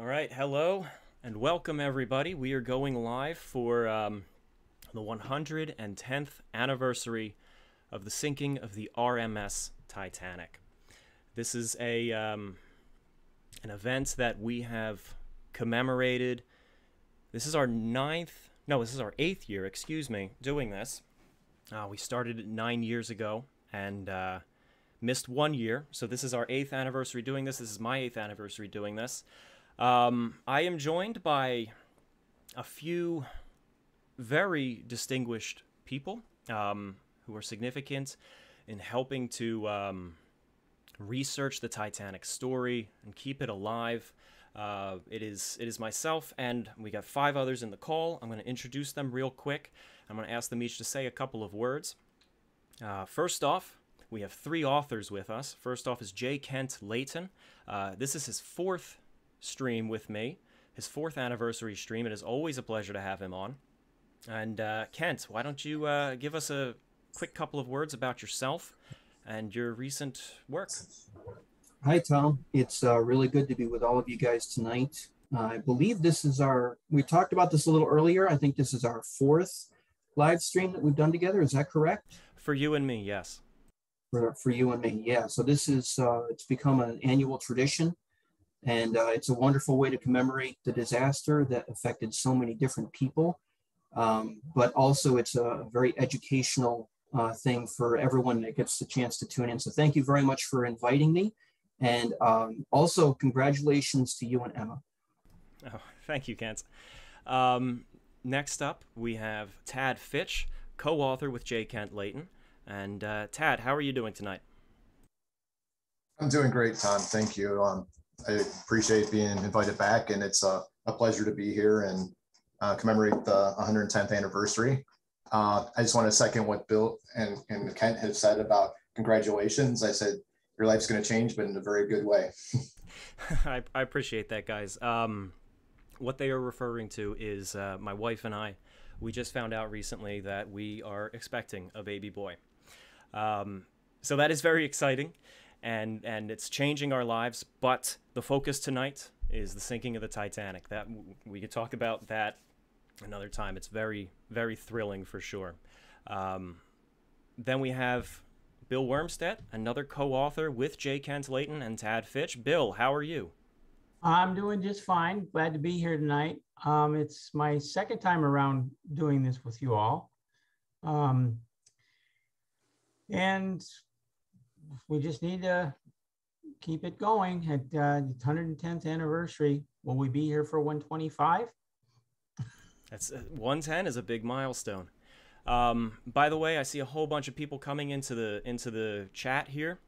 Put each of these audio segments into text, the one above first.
All right, hello and welcome everybody. We are going live for the 110th anniversary of the sinking of the RMS Titanic. This is an event that we have commemorated. This is our eighth year, excuse me, doing this. We started it 9 years ago and missed 1 year, so this is our eighth anniversary doing this. This is my eighth anniversary doing this. I am joined by a few very distinguished people who are significant in helping to research the Titanic story and keep it alive. It is myself, and we got 5 others in the call. I'm going to introduce them real quick. I'm going to ask them each to say a couple of words. First off, we have 3 authors with us. First off is J. Kent Layton. This is his 4th stream with me, his 4th anniversary stream. It is always a pleasure to have him on. And Kent, why don't you give us a quick couple of words about yourself and your recent work? Hi, Tom. It's really good to be with all of you guys tonight. I believe this is we talked about this a little earlier. I think this is our 4th live stream that we've done together. Is that correct? For you and me, yes. For you and me, yeah. So this is, it's become an annual tradition. And it's a wonderful way to commemorate the disaster that affected so many different people. But also it's a very educational thing for everyone that gets the chance to tune in. So thank you very much for inviting me. And also congratulations to you and Emma. Oh, thank you, Kent. Next up, we have Tad Fitch, co-author with J. Kent Layton. And Tad, how are you doing tonight? I'm doing great, Tom. Thank you. I appreciate being invited back, and it's a pleasure to be here and commemorate the 110th anniversary. I just want to second what Bill and Kent have said about congratulations. I said, your life's going to change, but in a very good way. I appreciate that, guys. What they are referring to is my wife and I. We just found out recently that we are expecting a baby boy. So that is very exciting. And it's changing our lives, but the focus tonight is the sinking of the Titanic. That we could talk about that another time. It's very, very thrilling for sure. Then we have Bill Wormstead, another co-author with J. Kent Layton and Tad Fitch. Bill, how are you? I'm doing just fine. Glad to be here tonight. It's my 2nd time around doing this with you all. And we just need to keep it going at the 110th anniversary. Will we be here for 125? That's 110 is a big milestone. By the way, I see a whole bunch of people coming into the chat here.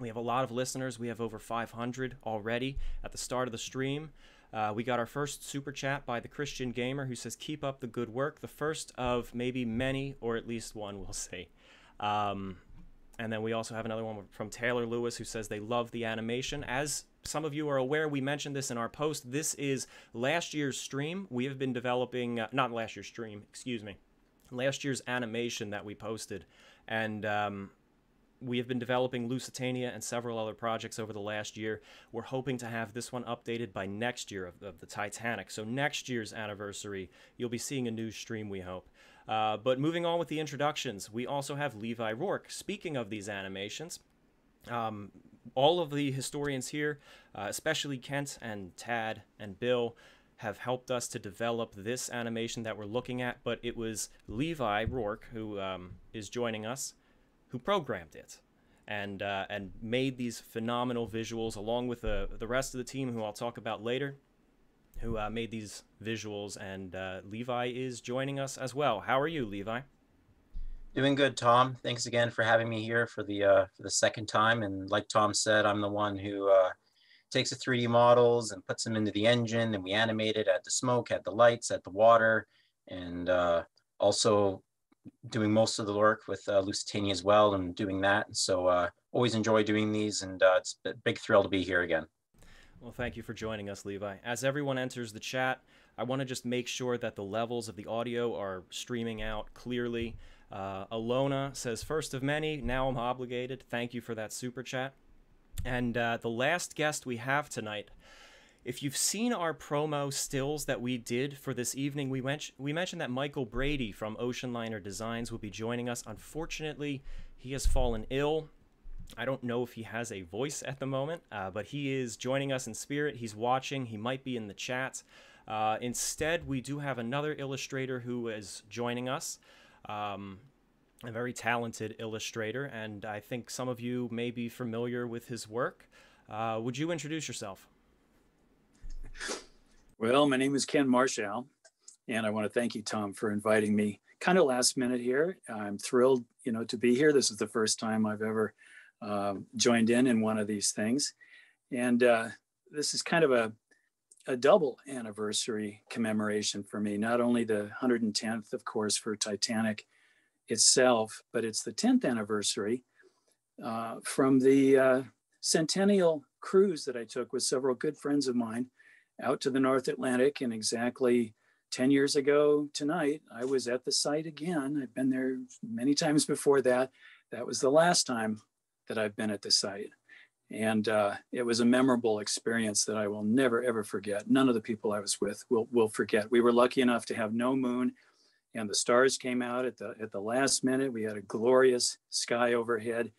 We have a lot of listeners. We have over 500 already at the start of the stream. We got our first super chat by the Christian Gamer, who says, "Keep up the good work." The first of maybe many, or at least one, we'll see. And then we also have another one from Taylor Lewis, who says they love the animation. As some of you are aware, we mentioned this in our post. This is last year's stream. We have been developing, not last year's stream, excuse me, last year's animation that we posted. And we have been developing Lusitania and several other projects over the last year. We're hoping to have this one updated by next year of the Titanic. So next year's anniversary, you'll be seeing a new stream, we hope. But moving on with the introductions, we also have Levi Rourke. Speaking of these animations, all of the historians here, especially Kent and Tad and Bill, have helped us to develop this animation that we're looking at, but it was Levi Rourke, who is joining us, who programmed it and made these phenomenal visuals, along with the rest of the team, who I'll talk about later, who made these visuals, and Levi is joining us as well. How are you, Levi? Doing good, Tom. Thanks again for having me here for the 2nd time. And like Tom said, I'm the one who takes the 3D models and puts them into the engine, and we animate it, add the smoke, add the lights, add the water, and also doing most of the work with Lusitania as well, and doing that. And so always enjoy doing these, and it's a big thrill to be here again. Well, thank you for joining us, Levi. As everyone enters the chat, I want to just make sure that the levels of the audio are streaming out clearly. Alona says, "First of many, now I'm obligated." Thank you for that super chat. And the last guest we have tonight If you've seen our promo stills that we did for this evening, we mentioned that Michael Brady from Ocean Liner Designs will be joining us. Unfortunately, he has fallen ill. I don't know if he has a voice at the moment, but he is joining us in spirit. He's watching. He might be in the chat. Instead, we do have another illustrator who is joining us, a very talented illustrator, and I think some of you may be familiar with his work. Would you introduce yourself? Well, my name is Ken Marshall, and I want to thank you, Tom, for inviting me kind of last minute here. I'm thrilled, to be here. This is the first time I've ever joined in one of these things. And this is kind of a double anniversary commemoration for me, not only the 110th, of course, for Titanic itself, but it's the 10th anniversary from the centennial cruise that I took with several good friends of mine out to the North Atlantic. And exactly 10 years ago tonight, I was at the site again. I've been there many times before that. That was the last time that I've been at the site. And it was a memorable experience that I will never, ever forget. None of the people I was with will forget. We were lucky enough to have no moon, and the stars came out at the last minute. We had a glorious sky overhead.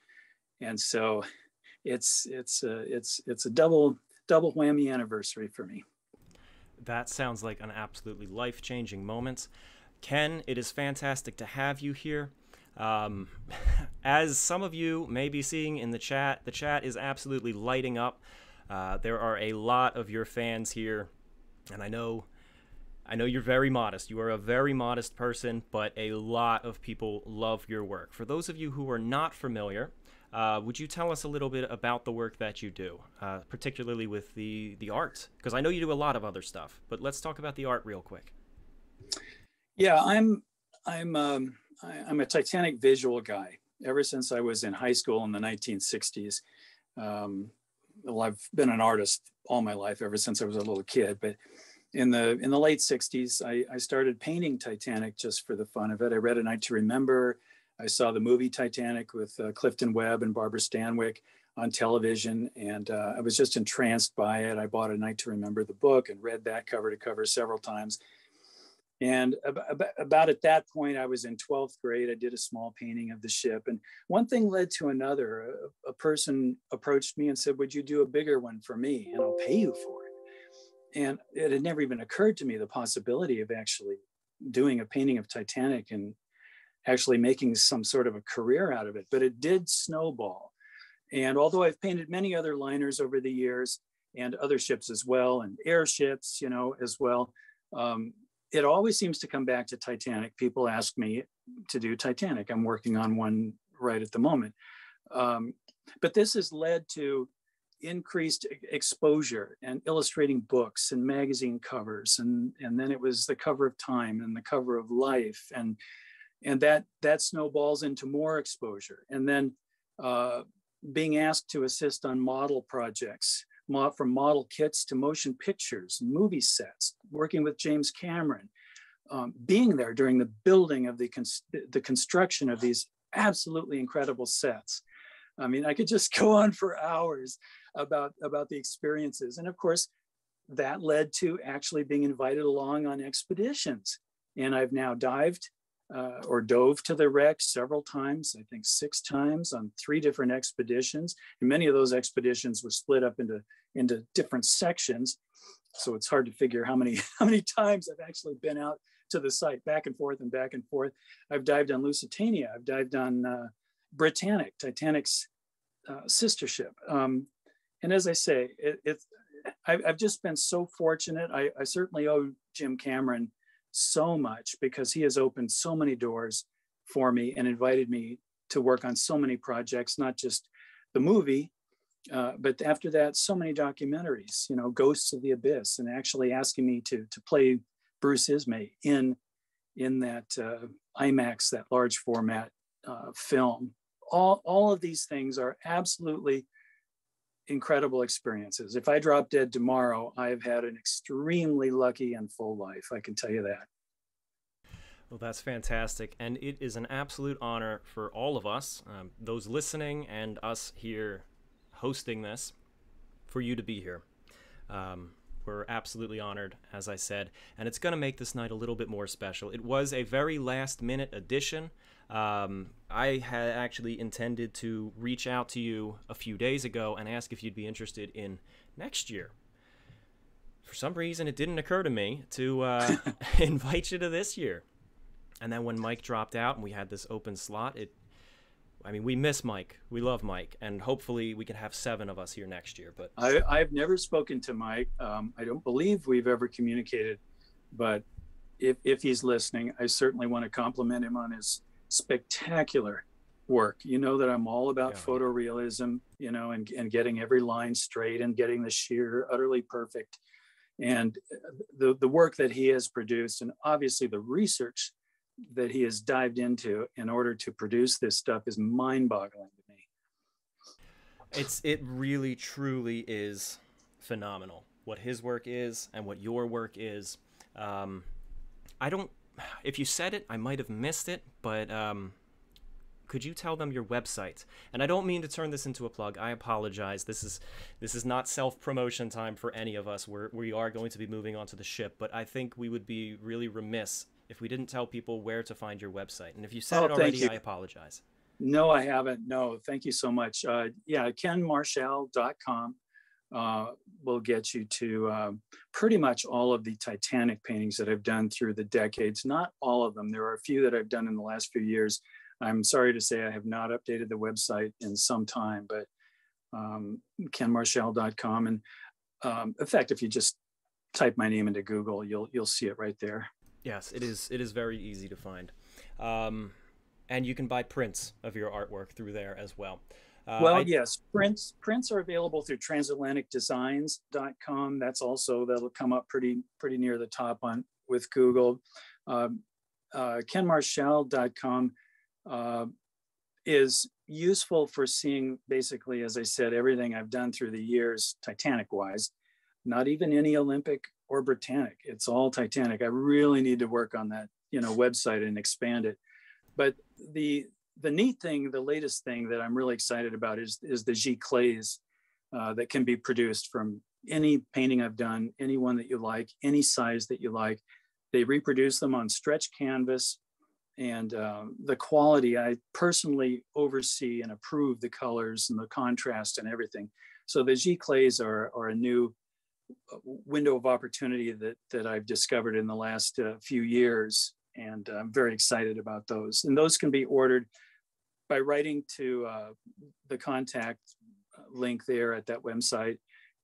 And so it's a double whammy anniversary for me. That sounds like an absolutely life-changing moment. Ken, it is fantastic to have you here. As some of you may be seeing in the chat is absolutely lighting up. There are a lot of your fans here, and I know you're very modest. You are a very modest person, but a lot of people love your work. For those of you who are not familiar, would you tell us a little bit about the work that you do, particularly with the art? Because I know you do a lot of other stuff, but let's talk about the art real quick. Yeah, I'm a Titanic visual guy ever since I was in high school in the 1960s. Well, I've been an artist all my life, ever since I was a little kid. But in the late 60s, I started painting Titanic just for the fun of it. I read A Night to Remember. I saw the movie Titanic with Clifton Webb and Barbara Stanwyck on television, and I was just entranced by it. I bought A Night to Remember, the book, and read that cover to cover several times. And about at that point, I was in 12th grade. I did a small painting of the ship. And one thing led to another. A person approached me and said, "Would you do a bigger one for me? And I'll pay you for it." And it had never even occurred to me the possibility of actually doing a painting of Titanic and actually making some sort of a career out of it. But it did snowball. And although I've painted many other liners over the years and other ships as well, and airships, as well, it always seems to come back to Titanic. People ask me to do Titanic. I'm working on one right at the moment. But this has led to increased exposure and illustrating books and magazine covers. And then it was the cover of Time and the cover of Life. And that snowballs into more exposure. And then being asked to assist on model projects, from model kits to motion pictures, movie sets, working with James Cameron, being there during the building of the construction of these absolutely incredible sets. I mean, I could just go on for hours about the experiences. And of course, that led to actually being invited along on expeditions. And I've now dived or dove to the wreck several times, I think 6 times on 3 different expeditions. And many of those expeditions were split up into different sections. So it's hard to figure how many times I've actually been out to the site, back and forth and back and forth. I've dived on Lusitania. I've dived on Britannic, Titanic's sister ship. And as I say, I've just been so fortunate. I certainly owe Jim Cameron so much, because he has opened so many doors for me and invited me to work on so many projects, not just the movie, but after that, so many documentaries, Ghosts of the Abyss, and actually asking me to play Bruce Ismay in that IMAX, that large format film. All of these things are absolutely incredible experiences. If I drop dead tomorrow, I've had an extremely lucky and full life. I can tell you that. Well, that's fantastic. And it is an absolute honor for all of us, those listening and us here hosting this, for you to be here. We're absolutely honored, as I said, and it's going to make this night a little bit more special. It was a very last-minute addition. I had actually intended to reach out to you a few days ago and ask if you'd be interested in next year. For some reason, it didn't occur to me to invite you to this year. And then when Mike dropped out and we had this open slot, I mean, we miss Mike. We love Mike. And hopefully we can have 7 of us here next year. But I've never spoken to Mike. I don't believe we've ever communicated. But if he's listening, I certainly want to compliment him on his spectacular work. You know that I'm all about photorealism, you know, and getting every line straight and getting the sheer utterly perfect. And the work that he has produced, and obviously the research that he has dived into in order to produce this stuff, is mind-boggling to me. It really truly is phenomenal what his work is and what your work is. If you said it, I might have missed it, but could you tell them your website? And I don't mean to turn this into a plug. I apologize. This is not self-promotion time for any of us. We are going to be moving on to the ship, but I think we would be really remiss if we didn't tell people where to find your website. And if you said it already, I apologize. No, I haven't. No, thank you so much. Yeah, kenmarshall.com will get you to pretty much all of the Titanic paintings that I've done through the decades. Not all of them. There are a few that I've done in the last few years. I'm sorry to say I have not updated the website in some time, but kenmarshall.com. And in fact, if you just type my name into Google, you'll see it right there. Yes, it is very easy to find. And you can buy prints of your artwork through there as well. Yes, prints are available through transatlanticdesigns.com. That'll come up pretty near the top with Google. kenmarshall.com is useful for seeing, basically, as I said, everything I've done through the years, Titanic wise, not even any Olympic or Britannic. It's all Titanic. I really need to work on that, website and expand it. But the neat thing, the latest thing that I'm really excited about is the giclées that can be produced from any painting I've done, any one that you like, any size that you like. They reproduce them on stretch canvas, and the quality, I personally oversee and approve the colors and the contrast and everything. So the giclées are a new window of opportunity that I've discovered in the last few years, and I'm very excited about those. And those can be ordered by writing to the contact link there at that website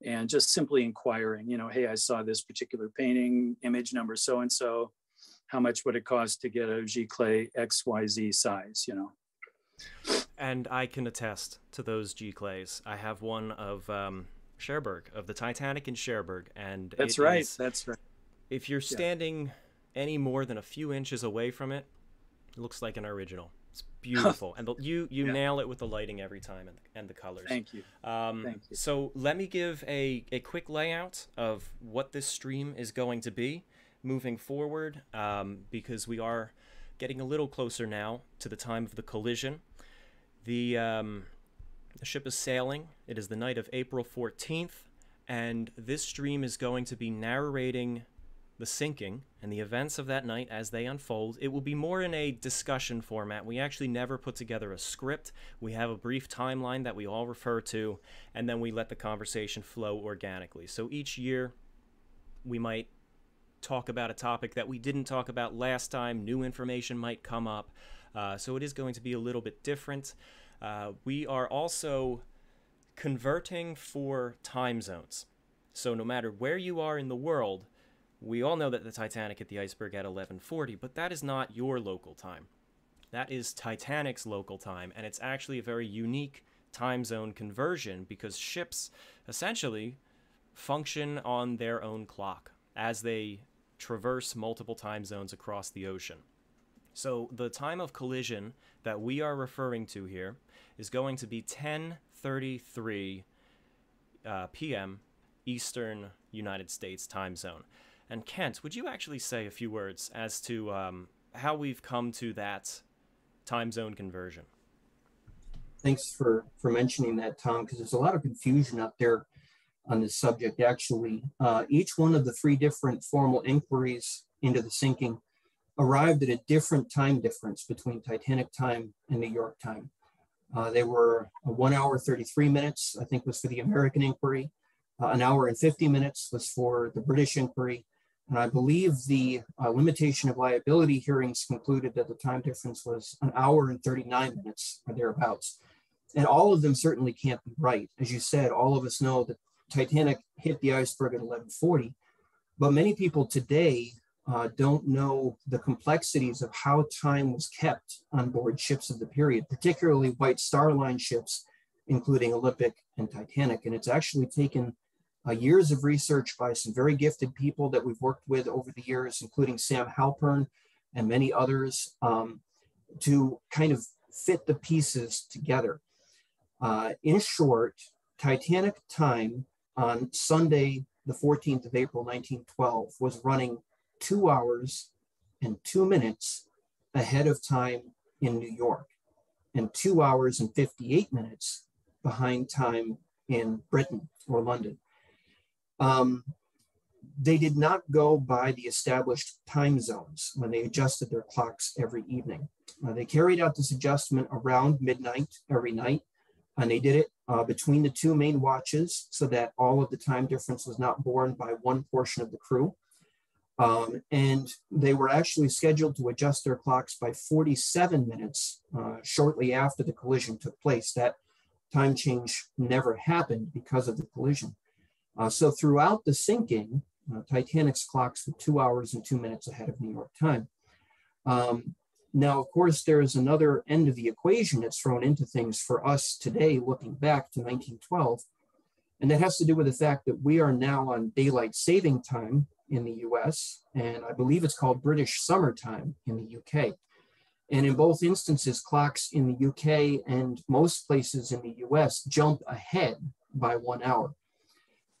and just simply inquiring, hey, I saw this particular painting, image number so-and-so, how much would it cost to get a giclée XYZ size, And I can attest to those giclées. I have one of Cherbourg, of the Titanic in Cherbourg, and that's right. If you're standing any more than a few inches away from it, it looks like an original. It's beautiful, and you nail it with the lighting every time and the colors. Thank you. Thank you. So let me give a quick layout of what this stream is going to be moving forward, because we are getting a little closer now to the time of the collision. The ship is sailing. It is the night of April 14th, and this stream is going to be narrating the sinking and the events of that night as they unfold. It will be more in a discussion format. We actually never put together a script. We have a brief timeline that we all refer to, and then we let the conversation flow organically. So each year we might talk about a topic that we didn't talk about last time. New information might come up. So it is going to be a little bit different. We are also converting for time zones. So no matter where you are in the world, we all know that the Titanic hit the iceberg at 11:40, but that is not your local time. That is Titanic's local time, and it's actually a very unique time zone conversion because ships essentially function on their own clock as they traverse multiple time zones across the ocean. So the time of collision that we are referring to here is going to be 10:33 p.m. Eastern United States time zone. And Kent, would you actually say a few words as to how we've come to that time zone conversion? Thanks for mentioning that, Tom, because there's a lot of confusion out there on this subject, actually. Each one of the three different formal inquiries into the sinking arrived at a different time difference between Titanic time and New York time. They were 1 hour, 33 minutes, I think was for the American inquiry. An hour and 50 minutes was for the British inquiry. And I believe the limitation of liability hearings concluded that the time difference was 1 hour and 39 minutes or thereabouts. And all of them certainly can't be right. As you said, all of us know that Titanic hit the iceberg at 11:40, but many people today don't know the complexities of how time was kept on board ships of the period, particularly White Star Line ships, including Olympic and Titanic. And it's actually taken years of research by some very gifted people that we've worked with over the years, including Sam Halpern and many others, to kind of fit the pieces together. In short, Titanic time on Sunday, the 14th of April, 1912, was running 2 hours and 2 minutes ahead of time in New York, and 2 hours and 58 minutes behind time in Britain or London. They did not go by the established time zones when they adjusted their clocks every evening. They carried out this adjustment around midnight every night, and they did it between the two main watches so that all of the time difference was not borne by one portion of the crew. And they were actually scheduled to adjust their clocks by 47 minutes shortly after the collision took place. That time change never happened because of the collision. So throughout the sinking, Titanic's clocks were 2 hours and 2 minutes ahead of New York time. Now, of course, there is another end of the equation that's thrown into things for us today, looking back to 1912. And that has to do with the fact that we are now on daylight saving time in the US, and I believe it's called British summertime in the UK. And in both instances, clocks in the UK and most places in the US jump ahead by 1 hour.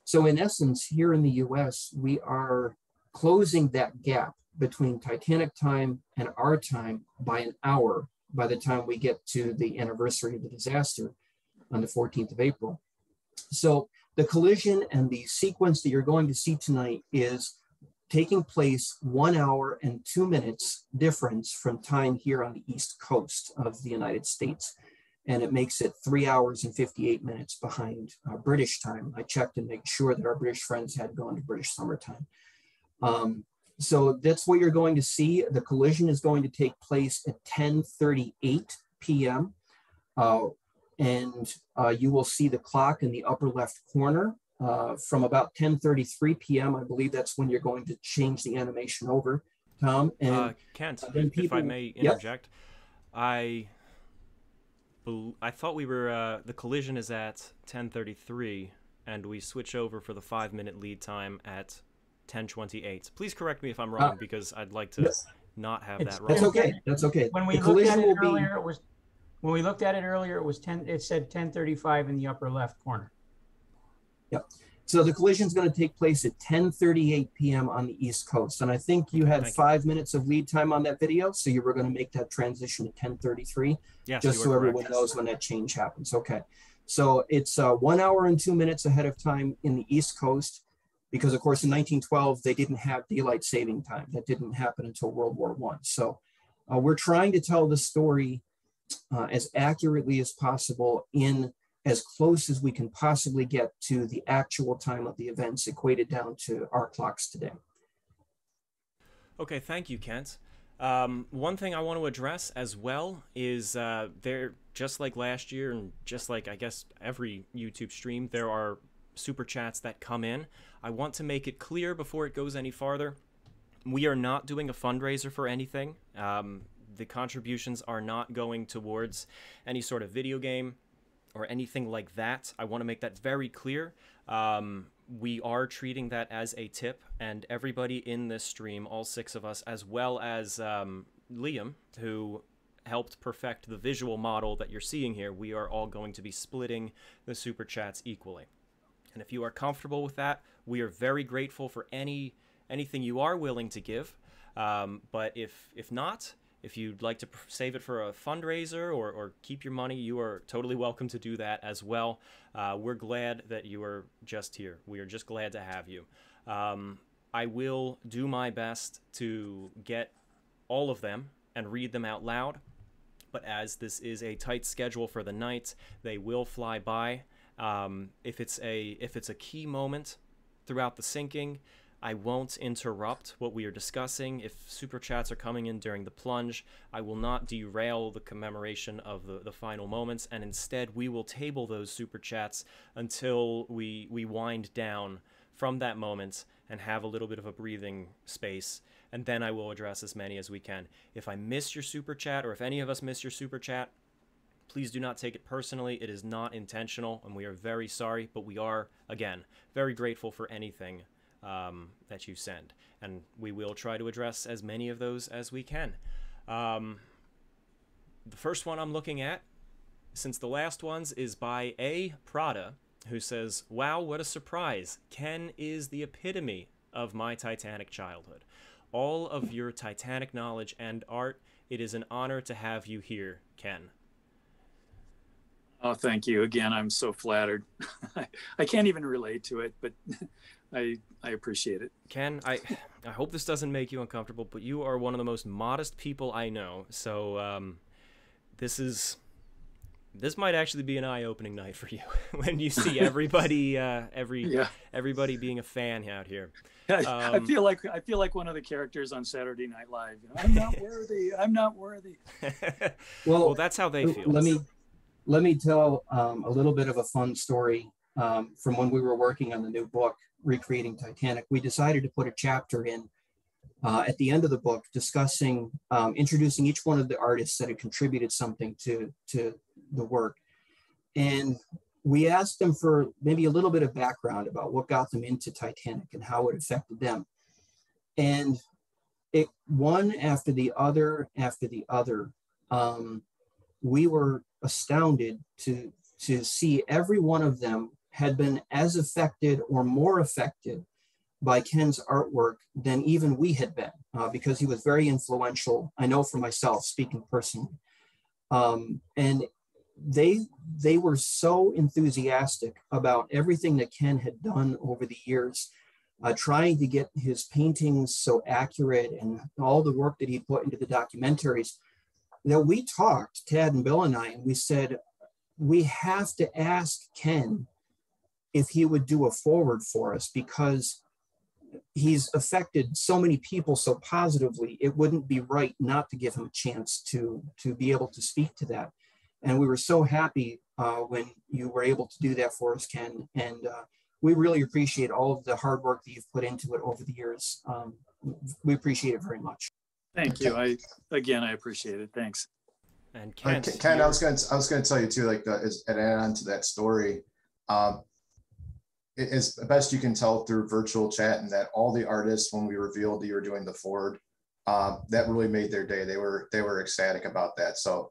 So in essence, here in the US, we are closing that gap between Titanic time and our time by 1 hour by the time we get to the anniversary of the disaster on the 14th of April. So the collision and the sequence that you're going to see tonight is taking place 1 hour and 2 minutes difference from time here on the East Coast of the United States. And it makes it 3 hours and 58 minutes behind British time. I checked and made sure that our British friends had gone to British summertime. So that's what you're going to see. The collision is going to take place at 10:38 p.m. And you will see the clock in the upper left corner from about 10:33 p.m. I believe that's when you're going to change the animation over, Tom. And Kent, if I may interject, yep. I thought we were the collision is at 10:33, and we switch over for the 5-minute lead time at 10:28. Please correct me if I'm wrong, because I'd like to not have that wrong. That's okay. That's okay. When we looked at it earlier, it was 10. It said 10:35 in the upper left corner. Yep. So the collision is going to take place at 10:38 p.m. on the East Coast. And I think you had 5 minutes of lead time on that video. So you were going to make that transition at 10:33, just so everyone knows when that change happens. Okay. So it's 1 hour and 2 minutes ahead of time in the East Coast, because of course in 1912, they didn't have daylight saving time. That didn't happen until World War I. So we're trying to tell the story as accurately as possible in as close as we can possibly get to the actual time of the events equated down to our clocks today. Okay, thank you, Kent. One thing I want to address as well is there, just like last year and just like I guess every YouTube stream, there are super chats that come in. I want to make it clear before it goes any farther, we are not doing a fundraiser for anything. The contributions are not going towards any sort of video game or anything like that. I want to make that very clear. We are treating that as a tip, and everybody in this stream, all 6 of us, as well as Liam, who helped perfect the visual model that you're seeing here, we are all going to be splitting the super chats equally. And if you are comfortable with that, we are very grateful for anything you are willing to give. But if not, If you'd like to save it for a fundraiser or keep your money, you are totally welcome to do that as well. We're glad that you are just here. We are just glad to have you. I will do my best to get all of them and read them out loud, but as this is a tight schedule for the night, they will fly by. If it's a key moment throughout the sinking, I won't interrupt what we are discussing. If super chats are coming in during the plunge, I will not derail the commemoration of the final moments, and instead we will table those super chats until we wind down from that moment and have a little bit of a breathing space, and then I will address as many as we can. If I miss your super chat, or if any of us miss your super chat, please do not take it personally. It is not intentional, and we are very sorry, but we are, again, very grateful for anything that you send, and we will try to address as many of those as we can. The first one I'm looking at, since the last ones, is by A. Prada, who says, "Wow, what a surprise. Ken is the epitome of my Titanic childhood. All of your Titanic knowledge and art, it is an honor to have you here, Ken." Oh, thank you. Again, I'm so flattered. I can't even relate to it, but I appreciate it. Ken, I hope this doesn't make you uncomfortable, but you are one of the most modest people I know, so this might actually be an eye-opening night for you when you see everybody everybody being a fan out here. I feel like one of the characters on Saturday Night Live. You know, I'm not worthy. I'm not worthy. Well, that's how they feel. Let me tell a little bit of a fun story from when we were working on the new book, Recreating Titanic. We decided to put a chapter in at the end of the book discussing, introducing each one of the artists that had contributed something to the work. And we asked them for maybe a little bit of background about what got them into Titanic and how it affected them. And it, one after the other, we were astounded to see every one of them had been as affected or more affected by Ken's artwork than even we had been, because he was very influential. I know for myself, speaking personally. And they were so enthusiastic about everything that Ken had done over the years, trying to get his paintings so accurate and all the work that he put into the documentaries, that we talked, Tad and Bill and I, and we said, we have to ask Ken if he would do a forward for us, because he's affected so many people so positively. It wouldn't be right not to give him a chance to be able to speak to that. And we were so happy when you were able to do that for us, Ken. And we really appreciate all of the hard work that you've put into it over the years. We appreciate it very much. Thank you. I appreciate it. Thanks. And Ken, I was going to tell you too, like as an add-on to that story, as best you can tell through virtual chat, and that all the artists, when we revealed that you were doing the forward, that really made their day. They were ecstatic about that. So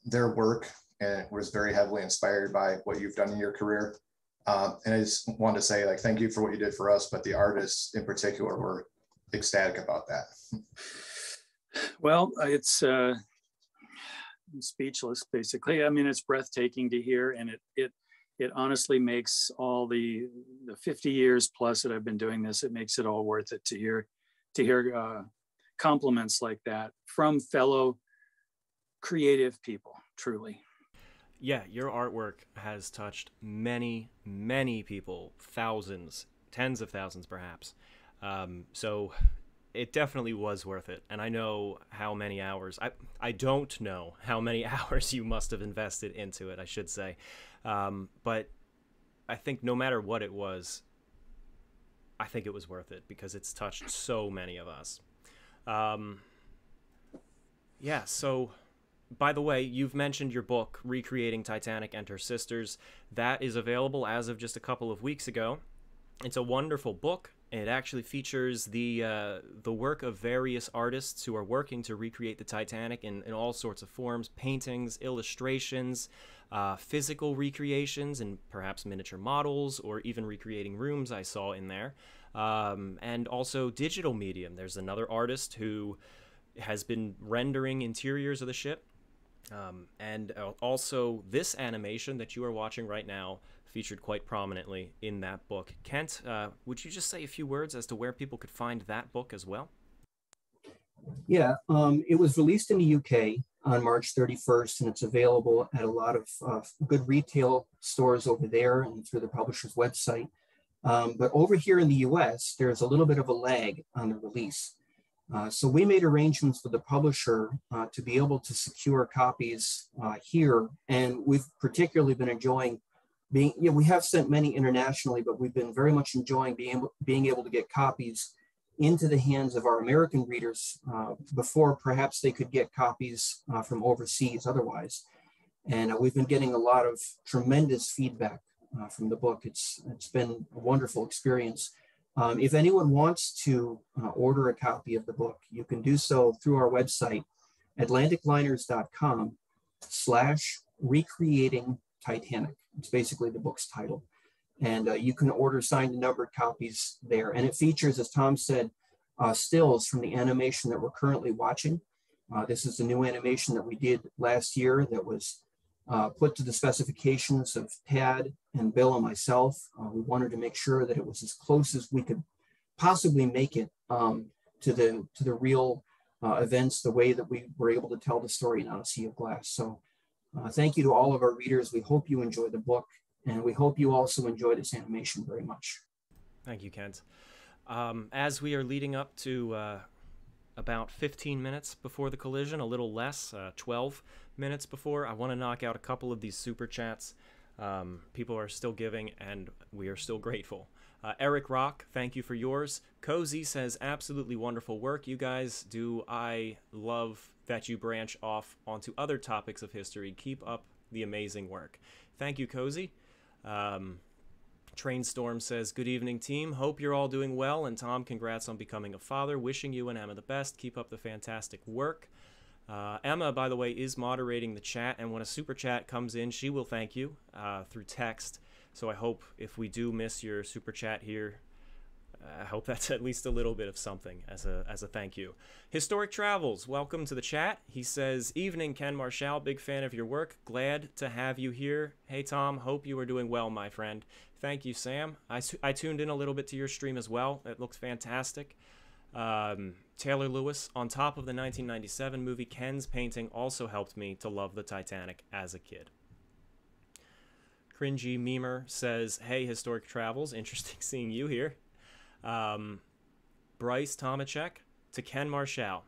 their work and was very heavily inspired by what you've done in your career. And I just wanted to say, like, thank you for what you did for us, but the artists in particular were ecstatic about that. Well, it's I'm speechless, basically. I mean, it's breathtaking to hear, and it honestly makes all the 50 years plus that I've been doing this, it makes it all worth it to hear compliments like that from fellow creative people, truly. Yeah, your artwork has touched many, many people, thousands, tens of thousands perhaps. So it definitely was worth it. And I know how many hours, I don't know how many hours you must have invested into it, I should say. But I think no matter what it was, I think it was worth it because it's touched so many of us. Yeah, so by the way, you've mentioned your book, Recreating Titanic and Her Sisters. That is available as of just a couple of weeks ago. It's a wonderful book. It actually features the work of various artists who are working to recreate the Titanic in all sorts of forms: paintings, illustrations, physical recreations, and perhaps miniature models, or even recreating rooms I saw in there. And also digital medium. There's another artist who has been rendering interiors of the ship. And also this animation that you are watching right now featured quite prominently in that book. Kent, would you just say a few words as to where people could find that book as well? Yeah, it was released in the UK on March 31st, and it's available at a lot of good retail stores over there and through the publisher's website. But over here in the US, there's a little bit of a lag on the release. So we made arrangements with the publisher to be able to secure copies here. And we've particularly been enjoying we have sent many internationally, but we've been very much enjoying being able to get copies into the hands of our American readers before perhaps they could get copies from overseas otherwise. And we've been getting a lot of tremendous feedback from the book. It's been a wonderful experience. If anyone wants to order a copy of the book, you can do so through our website, atlanticliners.com/recreating Titanic. It's basically the book's title. And you can order signed and numbered copies there. And it features, as Tom said, stills from the animation that we're currently watching. This is the new animation that we did last year that was put to the specifications of Tad and Bill and myself. We wanted to make sure that it was as close as we could possibly make it to the real events, the way that we were able to tell the story in On a Sea of Glass. So thank you to all of our readers. We hope you enjoy the book, and we hope you also enjoy this animation very much. Thank you, Kent. As we are leading up to about 15 minutes before the collision, a little less, 12 minutes before, I want to knock out a couple of these super chats. People are still giving, and we are still grateful. Eric Rock, thank you for yours. Cozy says, absolutely wonderful work, you guys do. I love that you branch off onto other topics of history. Keep up the amazing work. Thank you, Cozy. Trainstorm says, good evening, team. Hope you're all doing well. And Tom, congrats on becoming a father. Wishing you and Emma the best. Keep up the fantastic work. Emma, by the way, is moderating the chat. And when a super chat comes in, she will thank you through text. So I hope if we do miss your super chat here, I hope that's at least a little bit of something as a thank you. Historic Travels, welcome to the chat. He says, evening, Ken Marshall, big fan of your work. Glad to have you here. Hey, Tom, hope you are doing well, my friend. Thank you, Sam. I tuned in a little bit to your stream as well. It looks fantastic. Taylor Lewis, on top of the 1997 movie, Ken's painting also helped me to love the Titanic as a kid. Cringy Memer says, hey, Historic Travels, interesting seeing you here. Bryce Tomachek, to Ken Marshall,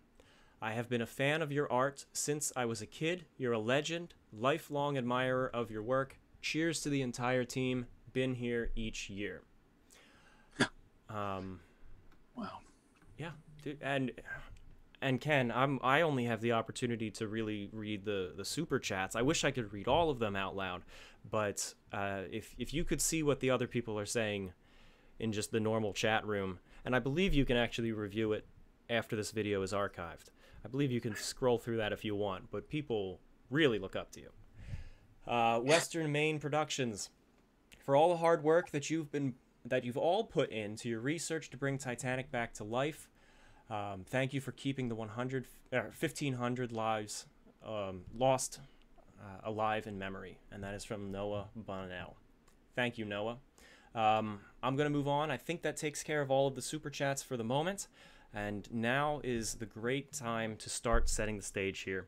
I have been a fan of your art since I was a kid. You're a legend, lifelong admirer of your work. Cheers to the entire team. Been here each year. Wow. Yeah, dude, and Ken, I only have the opportunity to really read the super chats. I wish I could read all of them out loud, but if you could see what the other people are saying in just the normal chat room, and I believe you can actually review it after this video is archived. I believe you can scroll through that if you want, but people really look up to you. Western Maine Productions, for all the hard work that you've all put into your research to bring Titanic back to life. Thank you for keeping the 1,500 lives lost alive in memory. And that is from Noah Bonnell. Thank you, Noah. I'm going to move on. I think that takes care of all of the super chats for the moment. And now is the great time to start setting the stage here.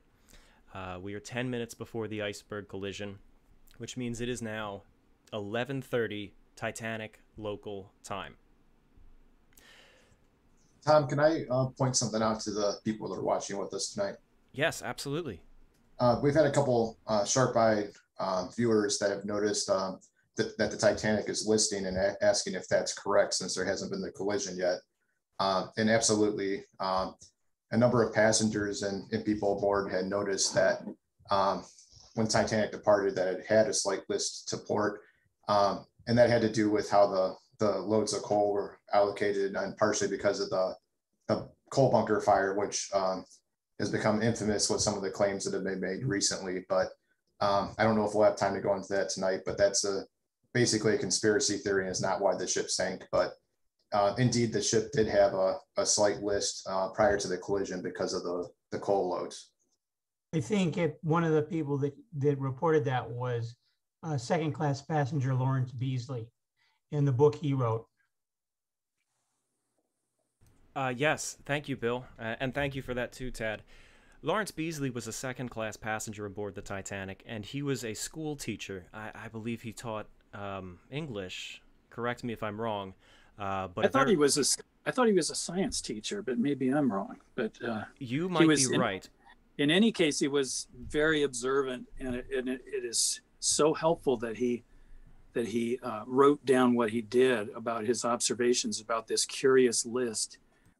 We are 10 minutes before the iceberg collision, which means it is now 11:30 Titanic local time. Tom, can I point something out to the people that are watching with us tonight? Yes, absolutely. We've had a couple sharp-eyed viewers that have noticed that the Titanic is listing and asking if that's correct since there hasn't been the collision yet. And absolutely, a number of passengers and people aboard had noticed that when Titanic departed that it had a slight list to port. And that had to do with how the loads of coal were allocated, and partially because of the coal bunker fire, which has become infamous with some of the claims that have been made recently. But I don't know if we'll have time to go into that tonight, but that's basically a conspiracy theory and is not why the ship sank. But indeed, the ship did have a slight list prior to the collision because of the coal loads. I think one of the people that reported that was second class passenger Lawrence Beasley in the book he wrote. Yes, thank you, Bill. And thank you for that too, Tad. Lawrence Beasley was a second-class passenger aboard the Titanic, and he was a school teacher. I believe he taught English. Correct me if I'm wrong. But I thought he was a science teacher, but maybe I'm wrong. But you might be right. In any case, he was very observant, and it is so helpful that he wrote down what he did about his observations about this curious list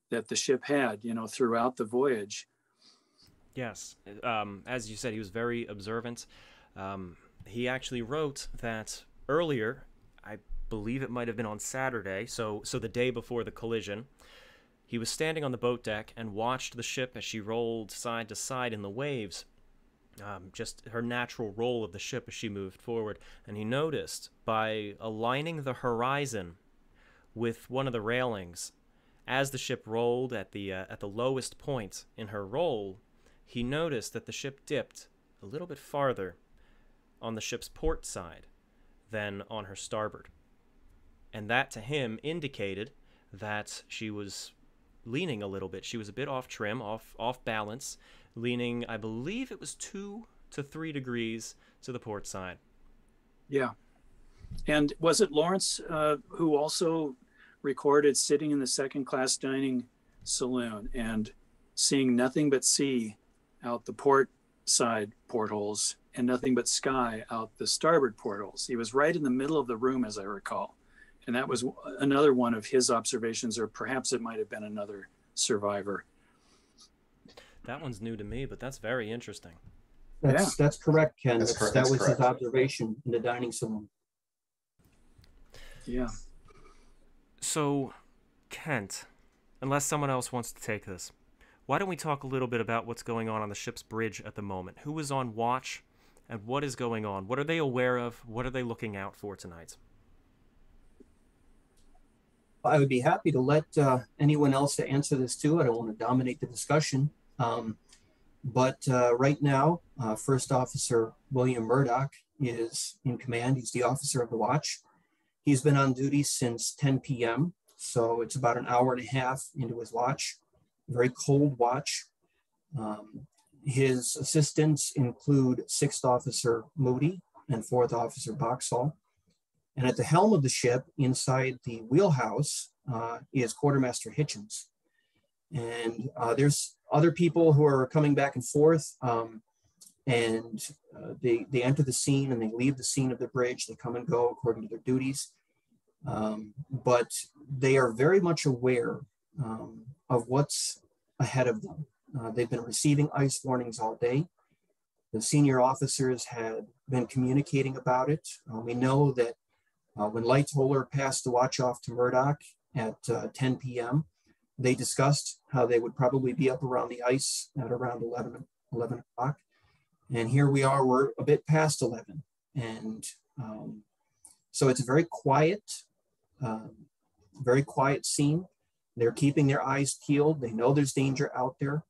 that the ship had, throughout the voyage. Yes. As you said, he was very observant. He actually wrote that earlier, I believe it might have been on Saturday, so the day before the collision, he was standing on the boat deck and watched the ship as she rolled side to side in the waves, just her natural roll of the ship as she moved forward. And he noticed, by aligning the horizon with one of the railings, as the ship rolled at the lowest point in her roll, he noticed that the ship dipped a little bit farther on the ship's port side than on her starboard. And that, to him, indicated that she was leaning a little bit. She was a bit off trim, off balance, leaning, I believe it was 2 to 3 degrees to the port side. Yeah. And was it Lawrence who also recorded sitting in the second class dining saloon and seeing nothing but sea out the port side portholes and nothing but sky out the starboard portholes? He was right in the middle of the room, as I recall. And that was another one of his observations, or perhaps it might have been another survivor. That one's new to me, but that's very interesting. That's correct, Ken. That's That correct. was his observation in the dining saloon. Yeah. So, Kent, unless someone else wants to take this, why don't we talk a little bit about what's going on the ship's bridge at the moment? Who is on watch, and what is going on? What are they aware of? What are they looking out for tonight? I would be happy to let anyone else to answer this too. I don't want to dominate the discussion. But right now, First Officer William Murdoch is in command. He's the officer of the watch. He's been on duty since 10 p.m. So it's about an hour and a half into his watch. Very cold watch. His assistants include 6th Officer Moody and 4th Officer Boxall. And at the helm of the ship, inside the wheelhouse, is Quartermaster Hitchens. And there's other people who are coming back and forth, and they enter the scene and they leave the scene of the bridge. They come and go according to their duties. But they are very much aware of what's ahead of them. They've been receiving ice warnings all day. The senior officers had been communicating about it. We know that when Lightoller passed the watch off to Murdoch at 10 p.m., they discussed how they would probably be up around the ice at around 11 o'clock. And here we are, we're a bit past 11. And so it's a very quiet scene. They're keeping their eyes peeled. They know there's danger out there.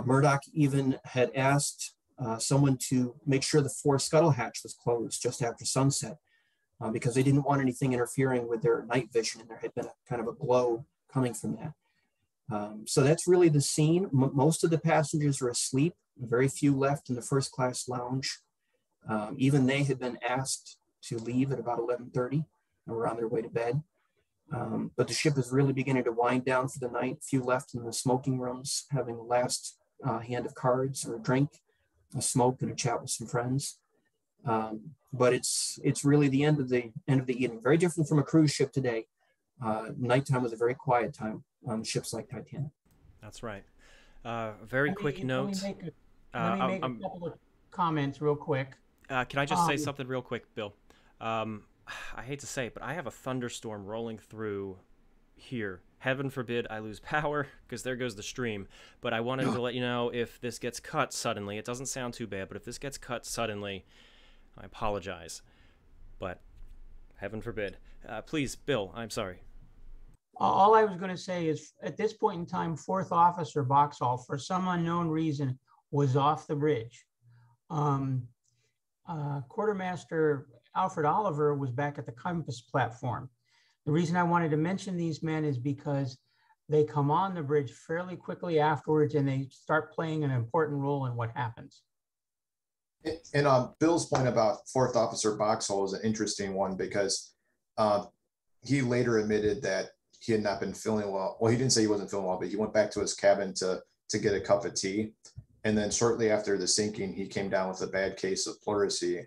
Murdoch even had asked someone to make sure the fore scuttle hatch was closed just after sunset, because they didn't want anything interfering with their night vision, and there had been a kind of a glow coming from that. So that's really the scene. Most of the passengers are asleep, very few left in the first class lounge. Even they had been asked to leave at about 11:30 and were on their way to bed. But the ship is really beginning to wind down for the night. Few left in the smoking rooms, having a last hand of cards or a drink, a smoke and a chat with some friends. But it's really the end of the evening. Very different from a cruise ship today. Nighttime was a very quiet time on ships like Titanic. That's right. Very quick note. Let me make a couple of comments real quick. Can I just say something real quick, Bill? I hate to say it, but I have a thunderstorm rolling through here. Heaven forbid I lose power, because there goes the stream. But I wanted to let you know, if this gets cut suddenly, it doesn't sound too bad, but if this gets cut suddenly, I apologize. But heaven forbid. Please, Bill, I'm sorry. All I was going to say is at this point in time, fourth officer Boxall, for some unknown reason, was off the bridge. Quartermaster Alfred Oliver was back at the compass platform. The reason I wanted to mention these men is because they come on the bridge fairly quickly afterwards and they start playing an important role in what happens. And Bill's point about fourth officer Boxall is an interesting one because he later admitted that he had not been feeling well. Well, he didn't say he wasn't feeling well, but he went back to his cabin to get a cup of tea. And then shortly after the sinking, he came down with a bad case of pleurisy.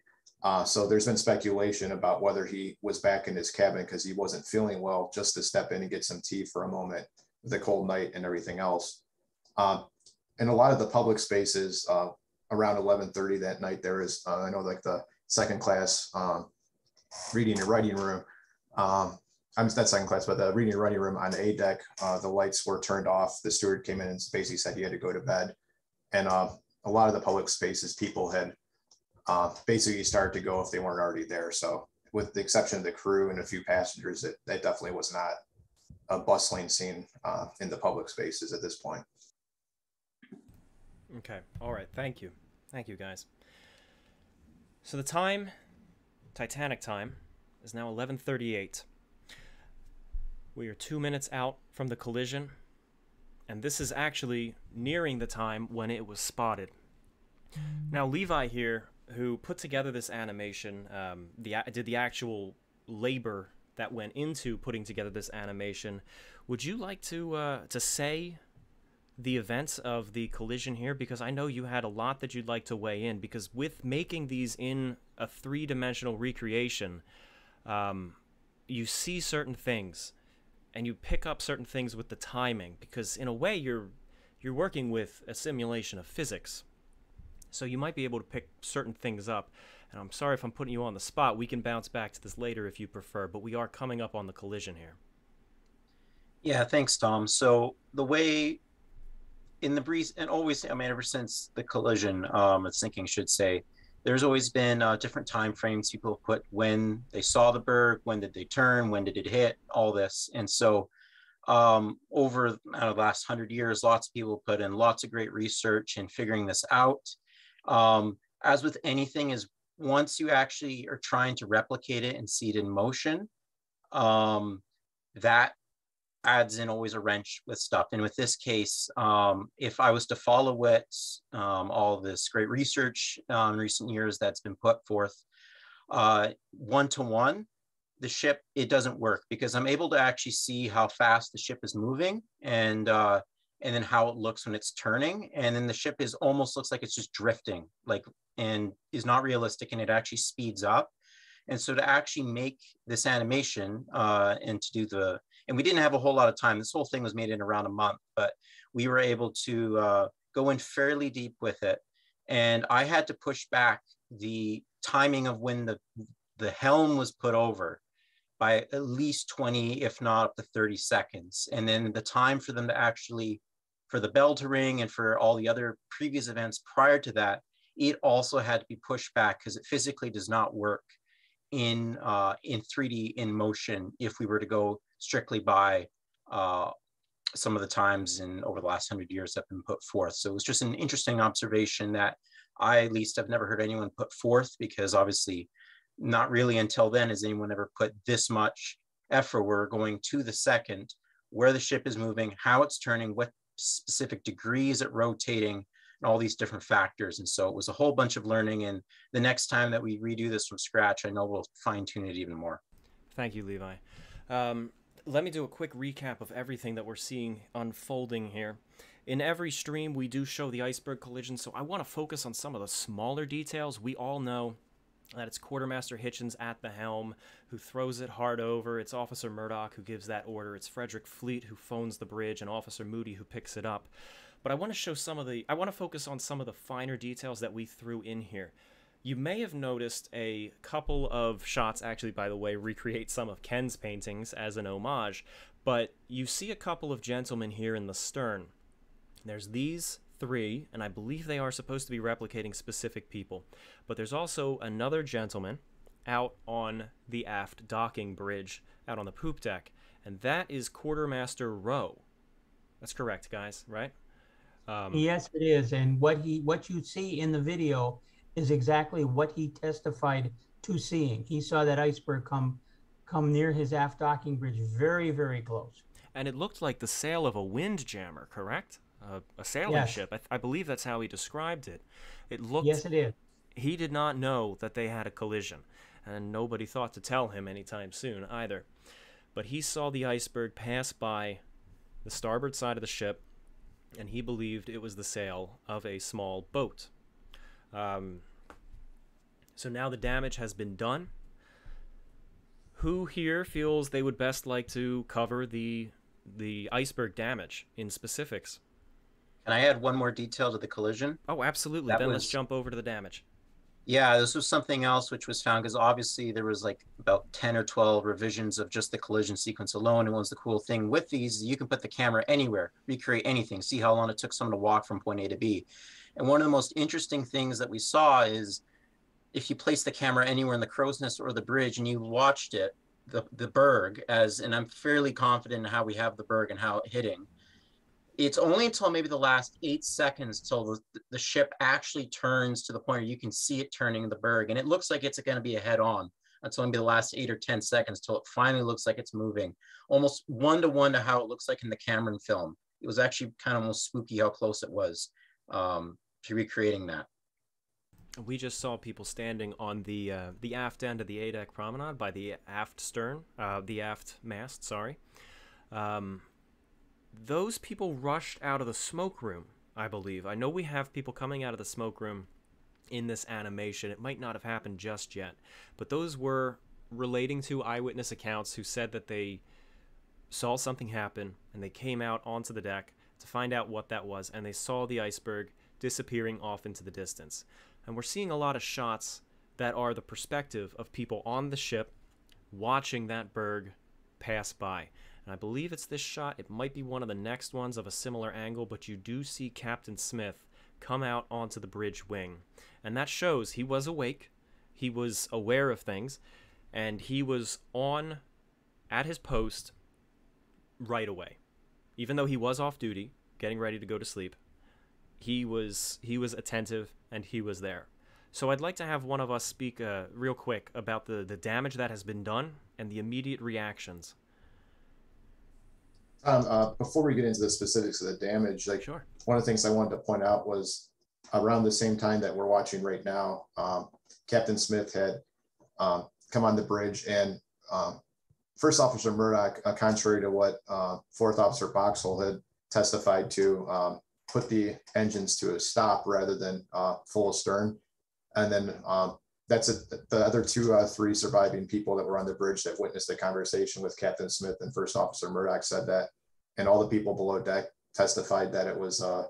So there's been speculation about whether he was back in his cabin because he wasn't feeling well, just to step in and get some tea for a moment with a cold night and everything else. And a lot of the public spaces around 11:30 that night, there is, I know like the second class reading and writing room. I'm not second class, but the reading and writing room on A deck, the lights were turned off. The steward came in and basically said he had to go to bed. And a lot of the public spaces, people had basically started to go if they weren't already there. So with the exception of the crew and a few passengers, that definitely was not a bustling scene in the public spaces at this point. Okay. All right. Thank you. Thank you, guys. So the time, Titanic time, is now 11:38. We are 2 minutes out from the collision, and this is actually nearing the time when it was spotted. Now, Levi here, who put together this animation, did the actual labor that went into putting together this animation. Would you like to say the events of the collision here? Because I know you had a lot that you'd like to weigh in, because with making these in a three-dimensional recreation, you see certain things and you pick up certain things with the timing, because in a way you're working with a simulation of physics. So you might be able to pick certain things up. And I'm sorry if I'm putting you on the spot. We can bounce back to this later if you prefer, but we are coming up on the collision here. Yeah, thanks, Tom. So the way in the breeze, and always, I mean, ever since the collision, it's sinking, should say, there's always been different time frames people put when they saw the berg, when did they turn, when did it hit, all this. And so over the last 100 years, lots of people put in lots of great research in figuring this out. As with anything, is once you actually are trying to replicate it and see it in motion, that adds in always a wrench with stuff. And with this case, if I was to follow what all this great research in recent years that's been put forth, one-to-one, the ship, it doesn't work, because I'm able to actually see how fast the ship is moving and then how it looks when it's turning. And then the ship is almost looks like it's just drifting, like, and is not realistic, and it actually speeds up. And so to actually make this animation and to do and we didn't have a whole lot of time. This whole thing was made in around a month, but we were able to go in fairly deep with it. And I had to push back the timing of when the helm was put over by at least 20, if not up to 30 seconds. And then the time for them to actually, for the bell to ring and for all the other previous events prior to that, it also had to be pushed back because it physically does not work in 3D in motion if we were to go strictly by some of the times over the last 100 years that have been put forth. So it was just an interesting observation that I at least have never heard anyone put forth, because obviously not really until then has anyone ever put this much effort. We're going to the second, where the ship is moving, how it's turning, what specific degrees it rotating, and all these different factors. And so it was a whole bunch of learning. And the next time that we redo this from scratch, I know we'll fine tune it even more. Thank you, Levi. Let me do a quick recap of everything that we're seeing unfolding here. In every stream, we do show the iceberg collision, so I want to focus on some of the smaller details. We all know that it's Quartermaster Hitchens at the helm who throws it hard over. It's Officer Murdoch who gives that order. It's Frederick Fleet who phones the bridge, and Officer Moody who picks it up. But I want to show I want to focus on some of the finer details that we threw in here. You may have noticed a couple of shots, actually, by the way, recreate some of Ken's paintings as an homage, but you see a couple of gentlemen here in the stern. There's these three, and I believe they are supposed to be replicating specific people, but there's also another gentleman out on the aft docking bridge, out on the poop deck, and that is Quartermaster Rowe. That's correct, guys, right? Yes, it is. And what you see in the video is exactly what he testified to seeing. He saw that iceberg come near his aft docking bridge, very, very close. And it looked like the sail of a windjammer, correct? A sailing Yes. ship. I believe that's how he described it. It looked. Yes, it is. He did not know that they had a collision, and nobody thought to tell him anytime soon either. But he saw the iceberg pass by the starboard side of the ship, and he believed it was the sail of a small boat. So now the damage has been done. Who here feels they would best like to cover the iceberg damage in specifics? Can I add one more detail to the collision? Oh, absolutely. That Then let's was- jump over to the damage. Yeah, this was something else which was found because obviously there was like about 10 or 12 revisions of just the collision sequence alone. And what's the cool thing with these, you can put the camera anywhere, recreate anything, see how long it took someone to walk from point A to B. And one of the most interesting things that we saw is if you place the camera anywhere in the crow's nest or the bridge and you watched it, the berg and I'm fairly confident in how we have the berg and how it hitting. It's only until maybe the last 8 seconds till the ship actually turns to the point where you can see it turning the berg. And it looks like it's going to be a head on until maybe the last 8 or 10 seconds till it finally looks like it's moving. Almost 1-to-1 to how it looks like in the Cameron film. It was actually kind of almost spooky how close it was to recreating that. We just saw people standing on the aft end of the A-deck promenade by the aft stern, the aft mast, sorry. Those people rushed out of the smoke room, I believe. I know we have people coming out of the smoke room in this animation. It might not have happened just yet, but those were relating to eyewitness accounts who said that they saw something happen and they came out onto the deck to find out what that was, and they saw the iceberg disappearing off into the distance. And we're seeing a lot of shots that are the perspective of people on the ship watching that berg pass by. And I believe it's this shot. It might be one of the next ones of a similar angle, but you do see Captain Smith come out onto the bridge wing. And that shows he was awake, he was aware of things, and he was on at his post right away. Even though he was off duty, getting ready to go to sleep, he was attentive and he was there. So I'd like to have one of us speak real quick about the damage that has been done and the immediate reactions. Before we get into the specifics of the damage, like Sure. one of the things I wanted to point out was around the same time that we're watching right now, Captain Smith had come on the bridge, and First Officer Murdoch, contrary to what Fourth Officer Boxhole had testified to, put the engines to a stop rather than full astern. And then the other three surviving people that were on the bridge that witnessed the conversation with Captain Smith and First Officer Murdoch said that, and all the people below deck testified that it was a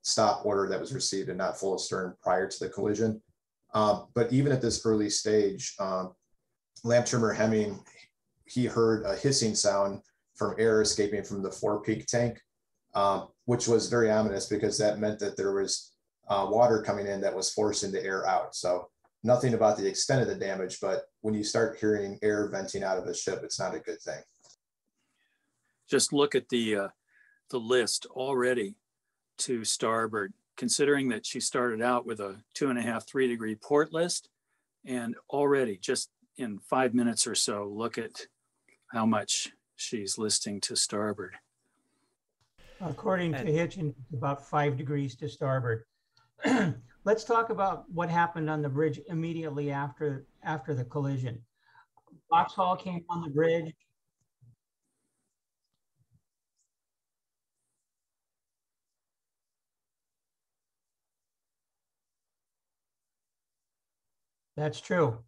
stop order that was received and not full astern prior to the collision. But even at this early stage, Lamp Trimmer Hemming, he heard a hissing sound from air escaping from the forepeak tank, which was very ominous because that meant that there was water coming in that was forcing the air out. So nothing about the extent of the damage, but when you start hearing air venting out of a ship, it's not a good thing. Just look at the list already to starboard, considering that she started out with a 2.5-3 degree port list, and already just in 5 minutes or so, look at how much she's listing to starboard. According to Hitchens, it's about 5 degrees to starboard. Let's talk about what happened on the bridge immediately after the collision. Boxhall came on the bridge. That's true.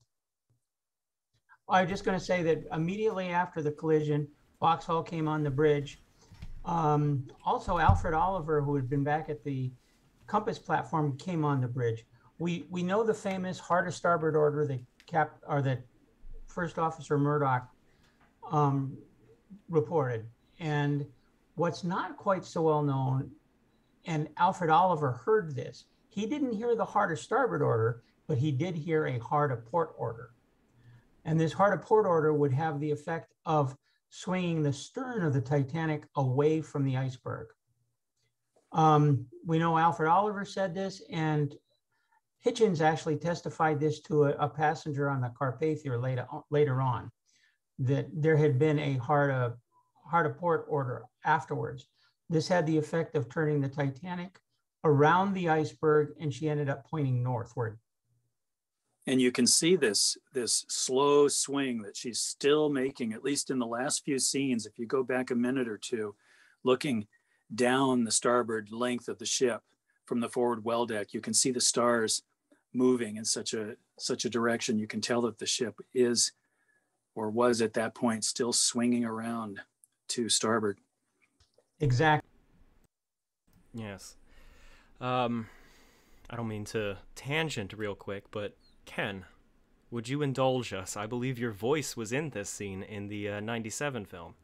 I'm just going to say that immediately after the collision, Boxhall came on the bridge. Also, Alfred Oliver, who had been back at the compass platform, came on the bridge. We know the famous hard to starboard order that First Officer Murdoch reported. And what's not quite so well known, and Alfred Oliver heard this, he didn't hear the hard to starboard order, but he did hear a hard to port order. And this hard to port order would have the effect of swinging the stern of the Titanic away from the iceberg. We know Alfred Oliver said this, and Hitchens actually testified this to a passenger on the Carpathia later on, that there had been a hard of port order afterwards. This had the effect of turning the Titanic around the iceberg, and she ended up pointing northward. And you can see this slow swing that she's still making, at least in the last few scenes. If you go back a minute or two, looking down the starboard length of the ship from the forward well deck, you can see the stars moving in such a direction. You can tell that the ship is, or was at that point, still swinging around to starboard. Exactly. Yes. I don't mean to tangent real quick, but Ken, would you indulge us? I believe your voice was in this scene in the 97 film.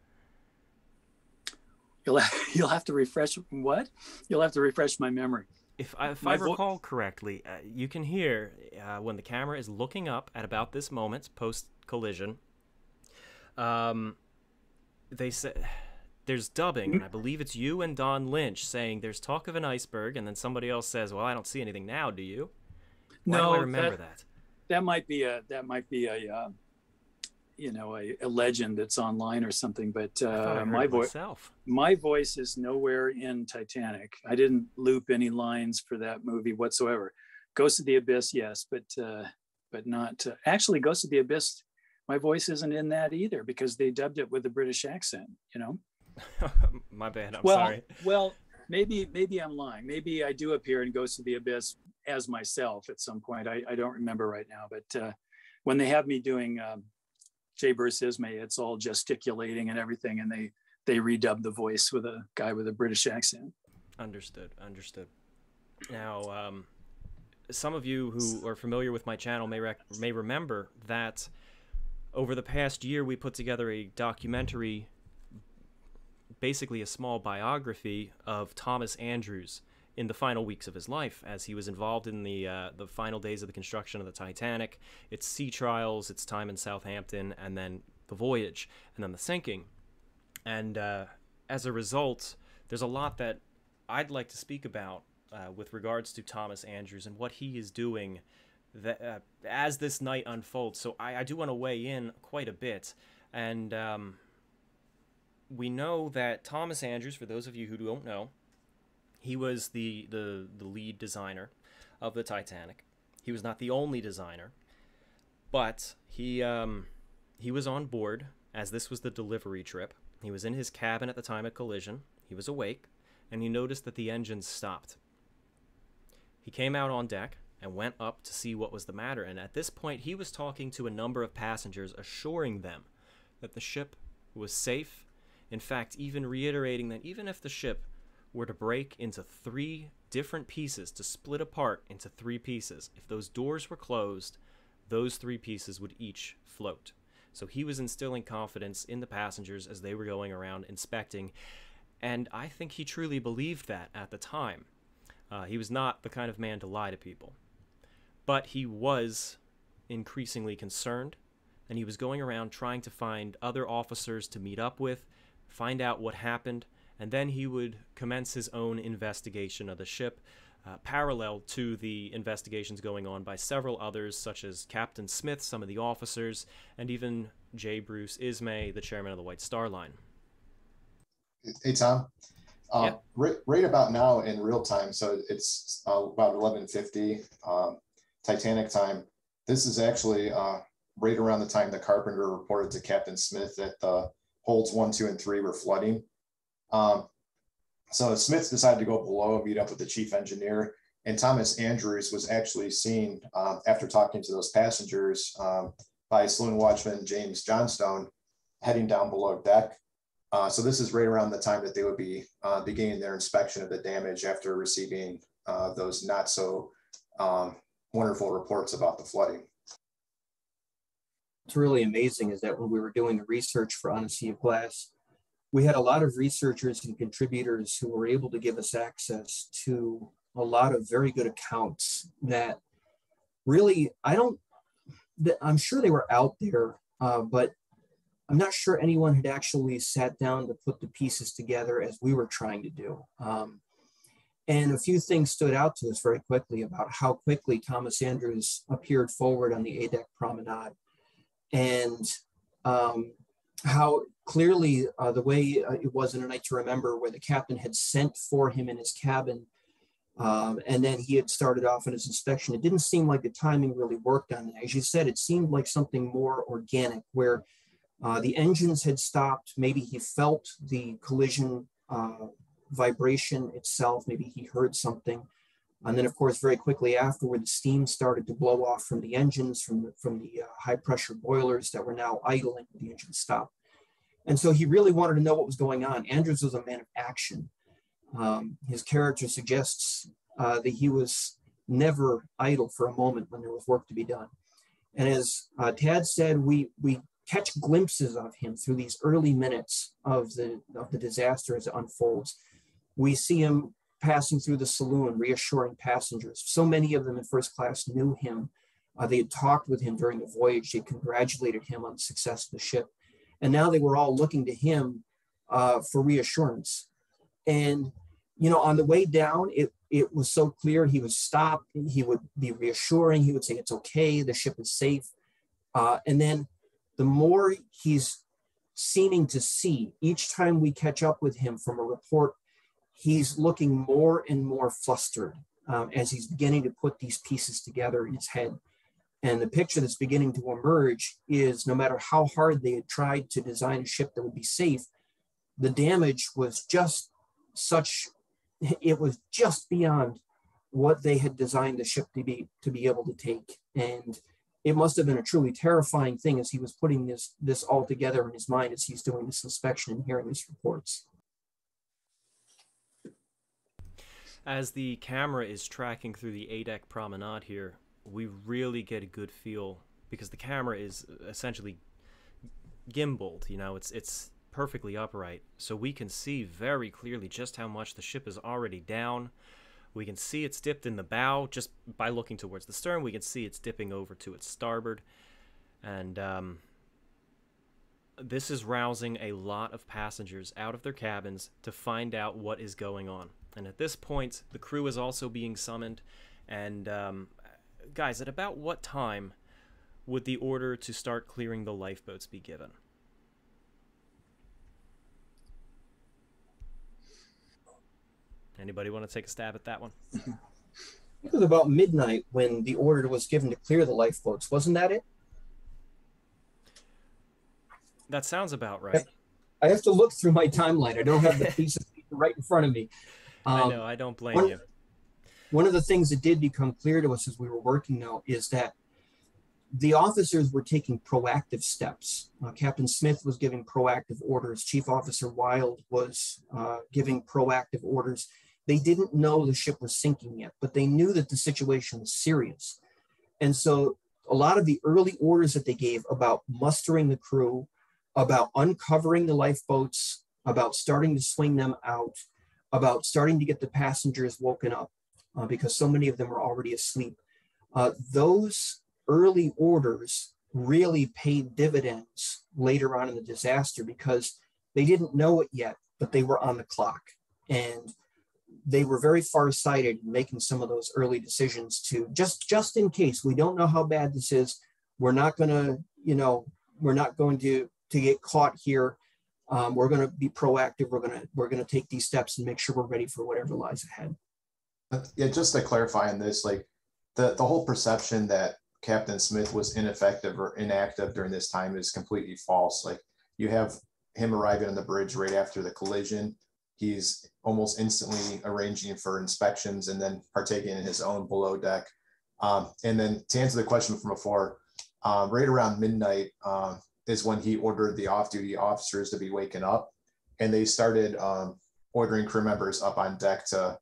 You'll have to refresh what? You'll have to refresh my memory. If I recall correctly, you can hear when the camera is looking up at about this moment, post-collision, they say there's dubbing, and I believe it's you and Don Lynch saying there's talk of an iceberg, and then somebody else says, well, I don't see anything now, do you? Why do I remember that? That might be a legend that's online or something, but my voice is nowhere in Titanic. I didn't loop any lines for that movie whatsoever. Ghost of the Abyss, yes, but not actually Ghost of the Abyss. My voice isn't in that either because they dubbed it with a British accent, you know. My bad. I'm sorry. Well, maybe I'm lying. Maybe I do appear in Ghost of the Abyss as myself at some point. I don't remember right now, but when they have me doing J. Bruce Ismay, it's all gesticulating and everything, and they redub the voice with a guy with a British accent. Understood. Now, some of you who are familiar with my channel may remember that over the past year we put together a documentary, basically a small biography of Thomas Andrews in the final weeks of his life, as he was involved in the final days of the construction of the Titanic, its sea trials, its time in Southampton, and then the voyage, and then the sinking. And as a result, there's a lot that I'd like to speak about with regards to Thomas Andrews and what he is doing as this night unfolds. So I do want to weigh in quite a bit. And we know that Thomas Andrews, for those of you who don't know, he was the lead designer of the Titanic. He was not the only designer, but he was on board as this was the delivery trip. He was in his cabin at the time of collision. He was awake, and he noticed that the engines stopped. He came out on deck and went up to see what was the matter, and at this point he was talking to a number of passengers, assuring them that the ship was safe. In fact, even reiterating that even if the ship were to break into 3 different pieces, to split apart into 3 pieces, if those doors were closed, those 3 pieces would each float. So he was instilling confidence in the passengers as they were going around inspecting, and I think he truly believed that at the time. He was not the kind of man to lie to people, but he was increasingly concerned, and he was going around trying to find other officers to meet up with, find out what happened, and then he would commence his own investigation of the ship, parallel to the investigations going on by several others, such as Captain Smith, some of the officers, and even J. Bruce Ismay, the chairman of the White Star Line. Hey, Tom. Yeah. Right about now in real time, so it's about 11:50 Titanic time. This is actually right around the time the carpenter reported to Captain Smith that the holds 1, 2, and 3 were flooding. So Smith decided to go below and meet up with the chief engineer, and Thomas Andrews was actually seen after talking to those passengers by saloon watchman James Johnstone heading down below deck. So this is right around the time that they would be beginning their inspection of the damage after receiving those not so wonderful reports about the flooding. What's really amazing is that when we were doing the research for On a Sea of Glass, we had a lot of researchers and contributors who were able to give us access to a lot of very good accounts that really, I'm sure they were out there, but I'm not sure anyone had actually sat down to put the pieces together as we were trying to do. And a few things stood out to us very quickly about how quickly Thomas Andrews appeared forward on the A-deck promenade, and how clearly the way it was in A Night to Remember, where the captain had sent for him in his cabin, and then he had started off on his inspection. It didn't seem like the timing really worked on that. As you said, it seemed like something more organic, where the engines had stopped. Maybe he felt the collision vibration itself. Maybe he heard something. And then, of course, very quickly afterward, the steam started to blow off from the engines, from the high pressure boilers that were now idling. The engine stopped. And so he really wanted to know what was going on. Andrews was a man of action. His character suggests that he was never idle for a moment when there was work to be done. And as Tad said, we catch glimpses of him through these early minutes of the disaster as it unfolds. We see him passing through the saloon, reassuring passengers. So many of them in first class knew him. They had talked with him during the voyage. They congratulated him on the success of the ship. And now they were all looking to him for reassurance. And, you know, on the way down, it was so clear he would stop. He would be reassuring. He would say, it's okay, the ship is safe. And then the more he's seeming to see, each time we catch up with him from a report, he's looking more and more flustered as he's beginning to put these pieces together in his head. And the picture that's beginning to emerge is, no matter how hard they had tried to design a ship that would be safe, the damage was just such, it was just beyond what they had designed the ship to be able to take. And it must have been a truly terrifying thing as he was putting this all together in his mind as he's doing this inspection and hearing these reports. As the camera is tracking through the A-deck promenade here, we really get a good feel, because the camera is essentially gimbaled, you know, it's perfectly upright. So we can see very clearly just how much the ship is already down. We can see it's dipped in the bow just by looking towards the stern. We can see it's dipping over to its starboard. And this is rousing a lot of passengers out of their cabins to find out what is going on. And at this point, the crew is also being summoned. And guys, at about what time would the order to start clearing the lifeboats be given? Anybody want to take a stab at that one? It was about midnight when the order was given to clear the lifeboats. Wasn't that it? That sounds about right. I have to look through my timeline. I don't have the pieces right in front of me. I know, I don't blame you. One of the things that did become clear to us as we were working now is that the officers were taking proactive steps. Captain Smith was giving proactive orders. Chief Officer Wild was giving proactive orders. They didn't know the ship was sinking yet, but they knew that the situation was serious. And so a lot of the early orders that they gave about mustering the crew, about uncovering the lifeboats, about starting to swing them out, about starting to get the passengers woken up, because so many of them were already asleep. Those early orders really paid dividends later on in the disaster, because they didn't know it yet, but they were on the clock. And they were very farsighted in making some of those early decisions to just in case. We don't know how bad this is. We're not going to, you know, we're not going to get caught here. We're going to be proactive. We're going to take these steps and make sure we're ready for whatever lies ahead. Yeah, just to clarify on this, like the whole perception that Captain Smith was ineffective or inactive during this time is completely false. Like, you have him arriving on the bridge right after the collision. He's almost instantly arranging for inspections and then partaking in his own below deck. And then to answer the question from before, right around midnight is when he ordered the off-duty officers to be waken up, and they started ordering crew members up on deck to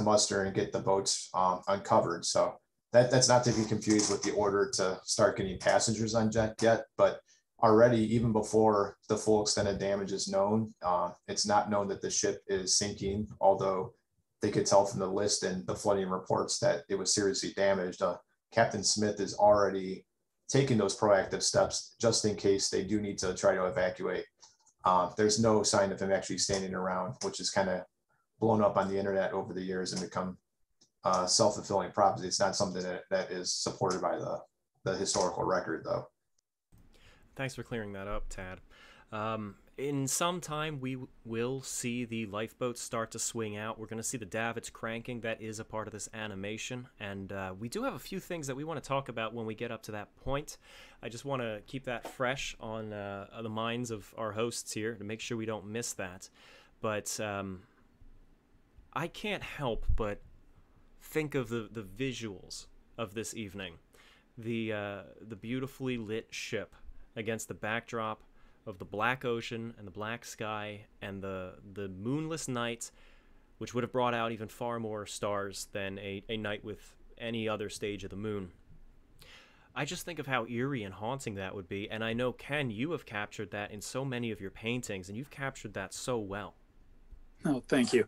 muster and get the boats uncovered. So that's not to be confused with the order to start getting passengers on deck yet, but already, even before the full extent of damage is known, it's not known that the ship is sinking, although they could tell from the list and the flooding reports that it was seriously damaged. Captain Smith is already taking those proactive steps just in case they do need to try to evacuate. There's no sign of him actually standing around, which is kind of blown up on the internet over the years and become self-fulfilling prophecy. It's not something that is supported by the historical record, though. Thanks for clearing that up, Tad. In some time, we will see the lifeboats start to swing out. We're going to see the davits cranking. That is a part of this animation. And we do have a few things that we want to talk about when we get up to that point. I just want to keep that fresh on the minds of our hosts here to make sure we don't miss that. But I can't help but think of the visuals of this evening. The beautifully lit ship against the backdrop of the black ocean and the black sky and the moonless night, which would have brought out even far more stars than a night with any other stage of the moon. I just think of how eerie and haunting that would be, and I know, Ken, you have captured that in so many of your paintings, and you've captured that so well. Oh, thank you.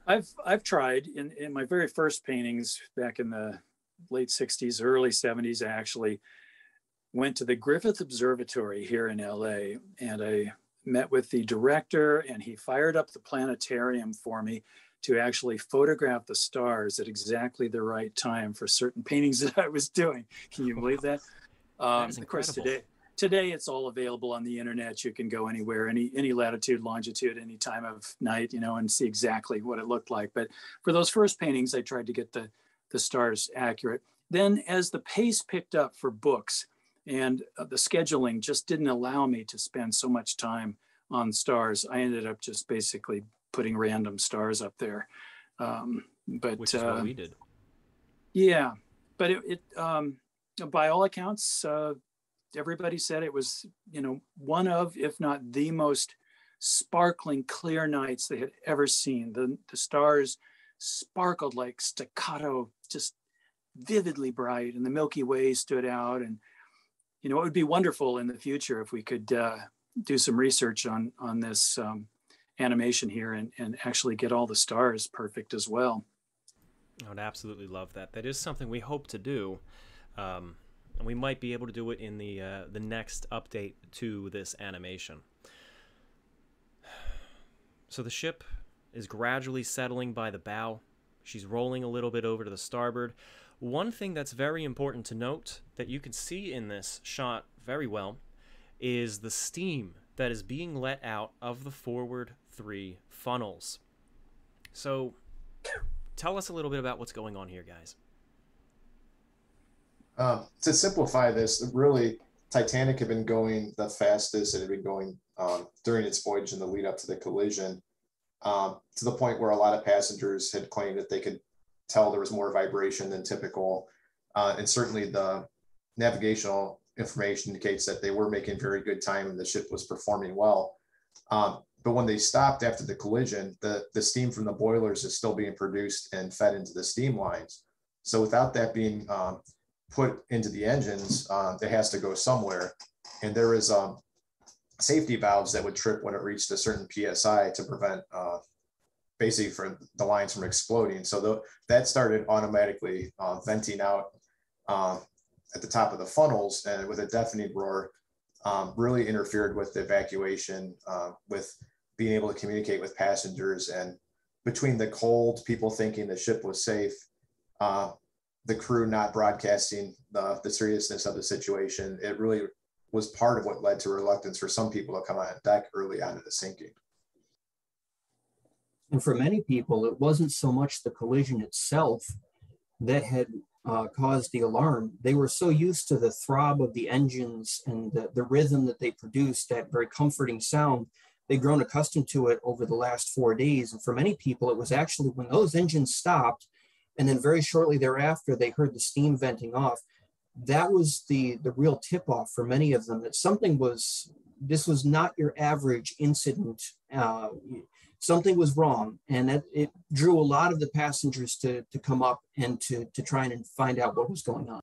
I've tried in my very first paintings back in the late 60s, early 70s, I actually went to the Griffith Observatory here in LA, and I met with the director, and he fired up the planetarium for me to actually photograph the stars at exactly the right time for certain paintings that I was doing. Can you believe that? That's of course, incredible. today it's all available on the internet. You can go anywhere, any latitude, longitude, any time of night, and see exactly what it looked like. But for those first paintings, I tried to get the stars accurate. Then as the pace picked up for books, and the scheduling just didn't allow me to spend so much time on stars, I ended up just basically putting random stars up there. Which is what we did. Yeah, but it by all accounts, everybody said it was, one of, if not the most sparkling, clear nights they had ever seen. The stars sparkled like staccato, just vividly bright, and the Milky Way stood out. And it would be wonderful in the future if we could do some research on this animation here and actually get all the stars perfect as well. I would absolutely love that. That is something we hope to do. And we might be able to do it in the next update to this animation. So the ship is gradually settling by the bow. She's rolling a little bit over to the starboard. One thing that's very important to note that you can see in this shot very well is the steam that is being let out of the forward 3 funnels. So tell us a little bit about what's going on here, guys. To simplify this, really, Titanic had been going the fastest. It had been going during its voyage in the lead up to the collision, to the point where a lot of passengers had claimed that they could tell there was more vibration than typical. And certainly the navigational information indicates that they were making very good time and the ship was performing well. But when they stopped after the collision, the steam from the boilers is still being produced and fed into the steam lines. So without that being put into the engines, it has to go somewhere. And there is safety valves that would trip when it reached a certain PSI to prevent basically for the lines from exploding. So that started automatically venting out at the top of the funnels, and with a deafening roar, really interfered with the evacuation, with being able to communicate with passengers. And between the cold, people thinking the ship was safe, the crew not broadcasting the seriousness of the situation, it really was part of what led to reluctance for some people to come on deck early on in the sinking. And for many people, it wasn't so much the collision itself that had caused the alarm. They were so used to the throb of the engines and the rhythm that they produced, that very comforting sound. They'd grown accustomed to it over the last 4 days. And for many people, it was actually when those engines stopped, and then very shortly thereafter, they heard the steam venting off. That was the real tip-off for many of them, that this was not your average incident. Something was wrong, and it drew a lot of the passengers to come up and to try and find out what was going on.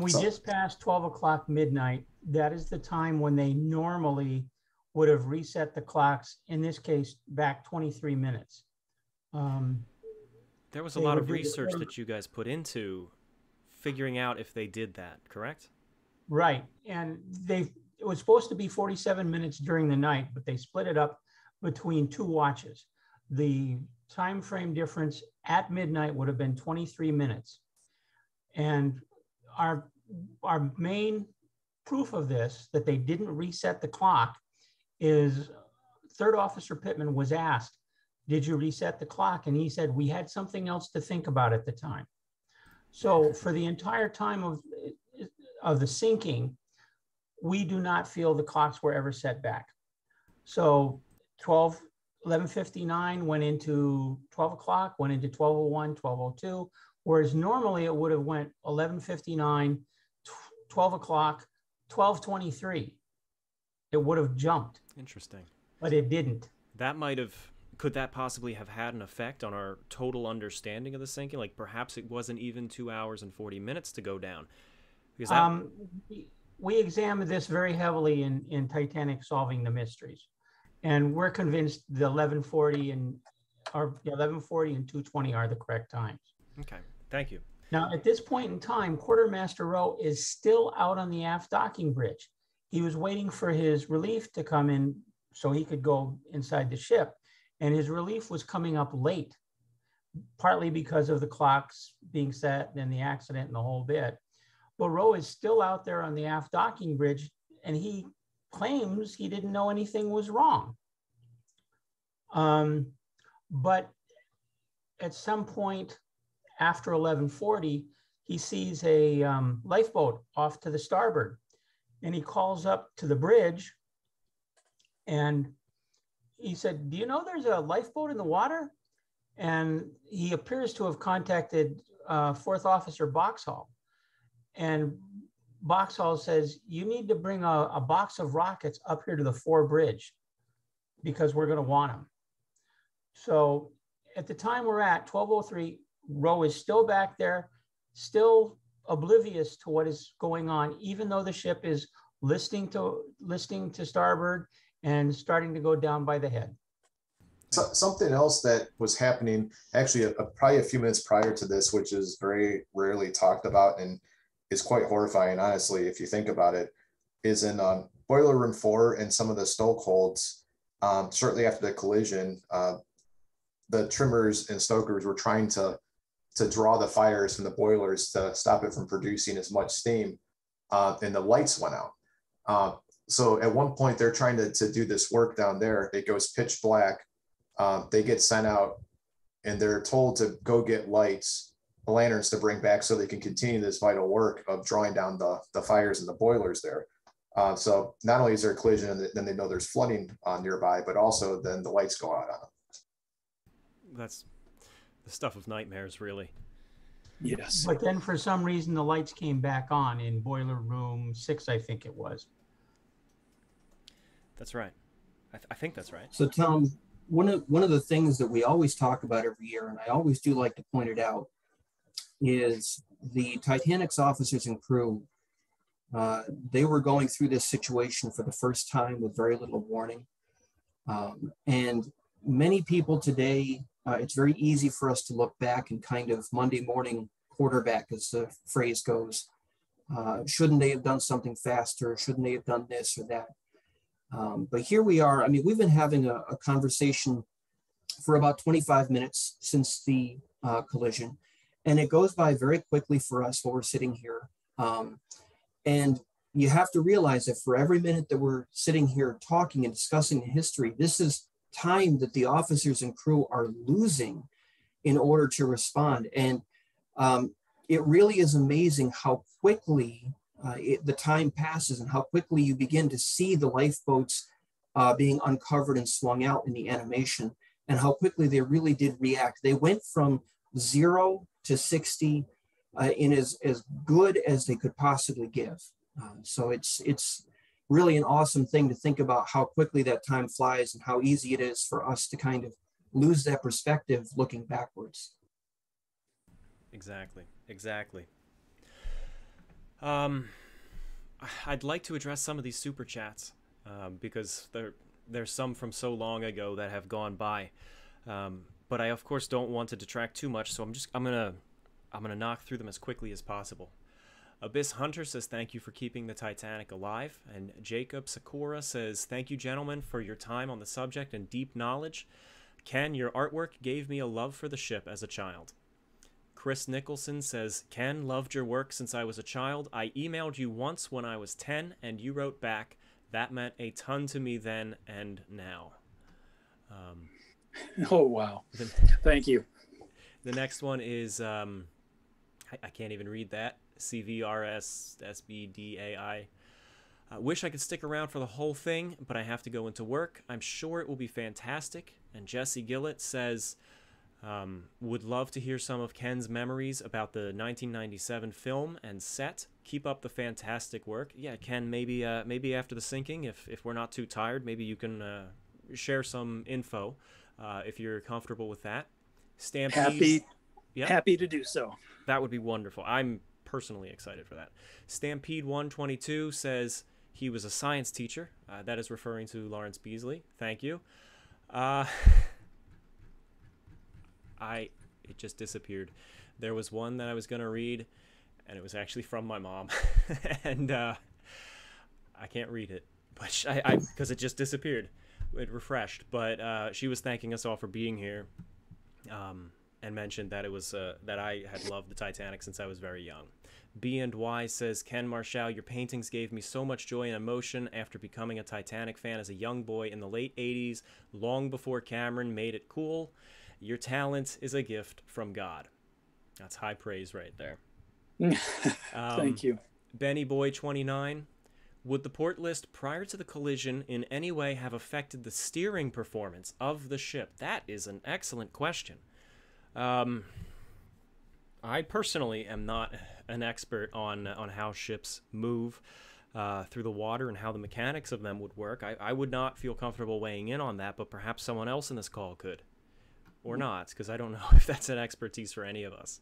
We just passed 12 o'clock midnight. That is the time when they normally would have reset the clocks, in this case, back 23 minutes. There was a lot of research that you guys put into figuring out if they did that, correct? Right. And it was supposed to be 47 minutes during the night, but they split it up between 2 watches. The time frame difference at midnight would have been 23 minutes. And our main proof of this, that they didn't reset the clock, is Third Officer Pittman was asked, did you reset the clock? And he said, we had something else to think about at the time. So for the entire time of the sinking, we do not feel the clocks were ever set back. So 11:59 went into 12 o'clock, went into 12:01, 12:02, whereas normally it would have went 11:59, 12 o'clock, 12:23. It would have jumped. Interesting. But it didn't. Could that possibly have had an effect on our total understanding of the sinking? Like perhaps it wasn't even 2 hours and 40 minutes to go down. Because we examined this very heavily in Titanic Solving the Mysteries. And we're convinced the 11:40 and 2:20 are the correct times. Okay, thank you. Now, at this point in time, Quartermaster Rowe is still out on the aft docking bridge. He was waiting for his relief to come in so he could go inside the ship. And his relief was coming up late, partly because of the clocks being set and the accident and the whole bit. But Rowe is still out there on the aft docking bridge, and he claims he didn't know anything was wrong. But at some point after 11:40, he sees a lifeboat off to the starboard, and he calls up to the bridge, and he said, do you know there's a lifeboat in the water? And he appears to have contacted Fourth Officer Boxhall. And Boxhall says, you need to bring a box of rockets up here to the fore bridge because we're going to want them. So at the time we're at, 12:03, Rowe is still back there, still oblivious to what is going on, even though the ship is listing to starboard and starting to go down by the head. So, something else that was happening actually probably a few minutes prior to this, which is very rarely talked about and is quite horrifying, honestly, if you think about it, is in Boiler Room 4 and some of the stokeholds. Shortly after the collision, the trimmers and stokers were trying to draw the fires from the boilers to stop it from producing as much steam, and the lights went out. So at one point they're trying to do this work down there. It goes pitch black. They get sent out and they're told to go get lanterns to bring back so they can continue this vital work of drawing down the fires in the boilers there. So not only is there a collision and then they know there's flooding nearby, but also then the lights go out on them. That's the stuff of nightmares, really. Yes. But then for some reason, the lights came back on in Boiler Room 6, I think it was. That's right. I think that's right. So Tom, one of the things that we always talk about every year, and I always do like to point it out, is the Titanic's officers and crew. They were going through this situation for the first time with very little warning. And many people today, it's very easy for us to look back and kind of Monday morning quarterback, as the phrase goes. Shouldn't they have done something faster? Shouldn't they have done this or that? But here we are. I mean, we've been having a conversation for about 25 minutes since the collision, and it goes by very quickly for us while we're sitting here. And you have to realize that for every minute that we're sitting here talking and discussing the history, this is time that the officers and crew are losing in order to respond. And it really is amazing how quickly the time passes and how quickly you begin to see the lifeboats being uncovered and swung out in the animation, and how quickly they really did react. They went from 0 to 60 in as good as they could possibly give. So it's really an awesome thing to think about how quickly that time flies and how easy it is for us to kind of lose that perspective looking backwards. Exactly. I'd like to address some of these super chats because there's some from so long ago that have gone by, but I of course don't want to detract too much. So I'm I'm going to knock through them as quickly as possible. Abyss Hunter says, thank you for keeping the Titanic alive. And Jacob Sakura says, thank you, gentlemen, for your time on the subject and deep knowledge. Ken, your artwork gave me a love for the ship as a child. Chris Nicholson says, Ken, loved your work since I was a child. I emailed you once when I was 10, and you wrote back, that meant a ton to me then and now. Oh, wow. Thank you. The next one is, I can't even read that. CVRSSBDAI. Wish I could stick around for the whole thing, but I have to go into work. I'm sure it will be fantastic. And Jesse Gillett says, would love to hear some of Ken's memories about the 1997 film and set. Keep up the fantastic work. Yeah, Ken, maybe after the sinking, if we're not too tired, maybe you can share some info if you're comfortable with that. Stampede. Happy to do so. That would be wonderful. I'm personally excited for that. Stampede 122 says he was a science teacher. That is referring to Lawrence Beasley. Thank you. It just disappeared. There was one that I was going to read, and it was actually from my mom. And I can't read it, but because it just disappeared. It refreshed. But she was thanking us all for being here. And mentioned that it was that I had loved the Titanic since I was very young. B&Y says, Ken Marshall, your paintings gave me so much joy and emotion after becoming a Titanic fan as a young boy in the late 80s, long before Cameron made it cool. Your talent is a gift from God. That's high praise right there. Thank you. Benny Boy 29. Would the port list prior to the collision in any way have affected the steering performance of the ship? That is an excellent question. I personally am not an expert on how ships move through the water and how the mechanics of them would work. I would not feel comfortable weighing in on that, but perhaps someone else in this call could. Or not, because I don't know if that's an expertise for any of us.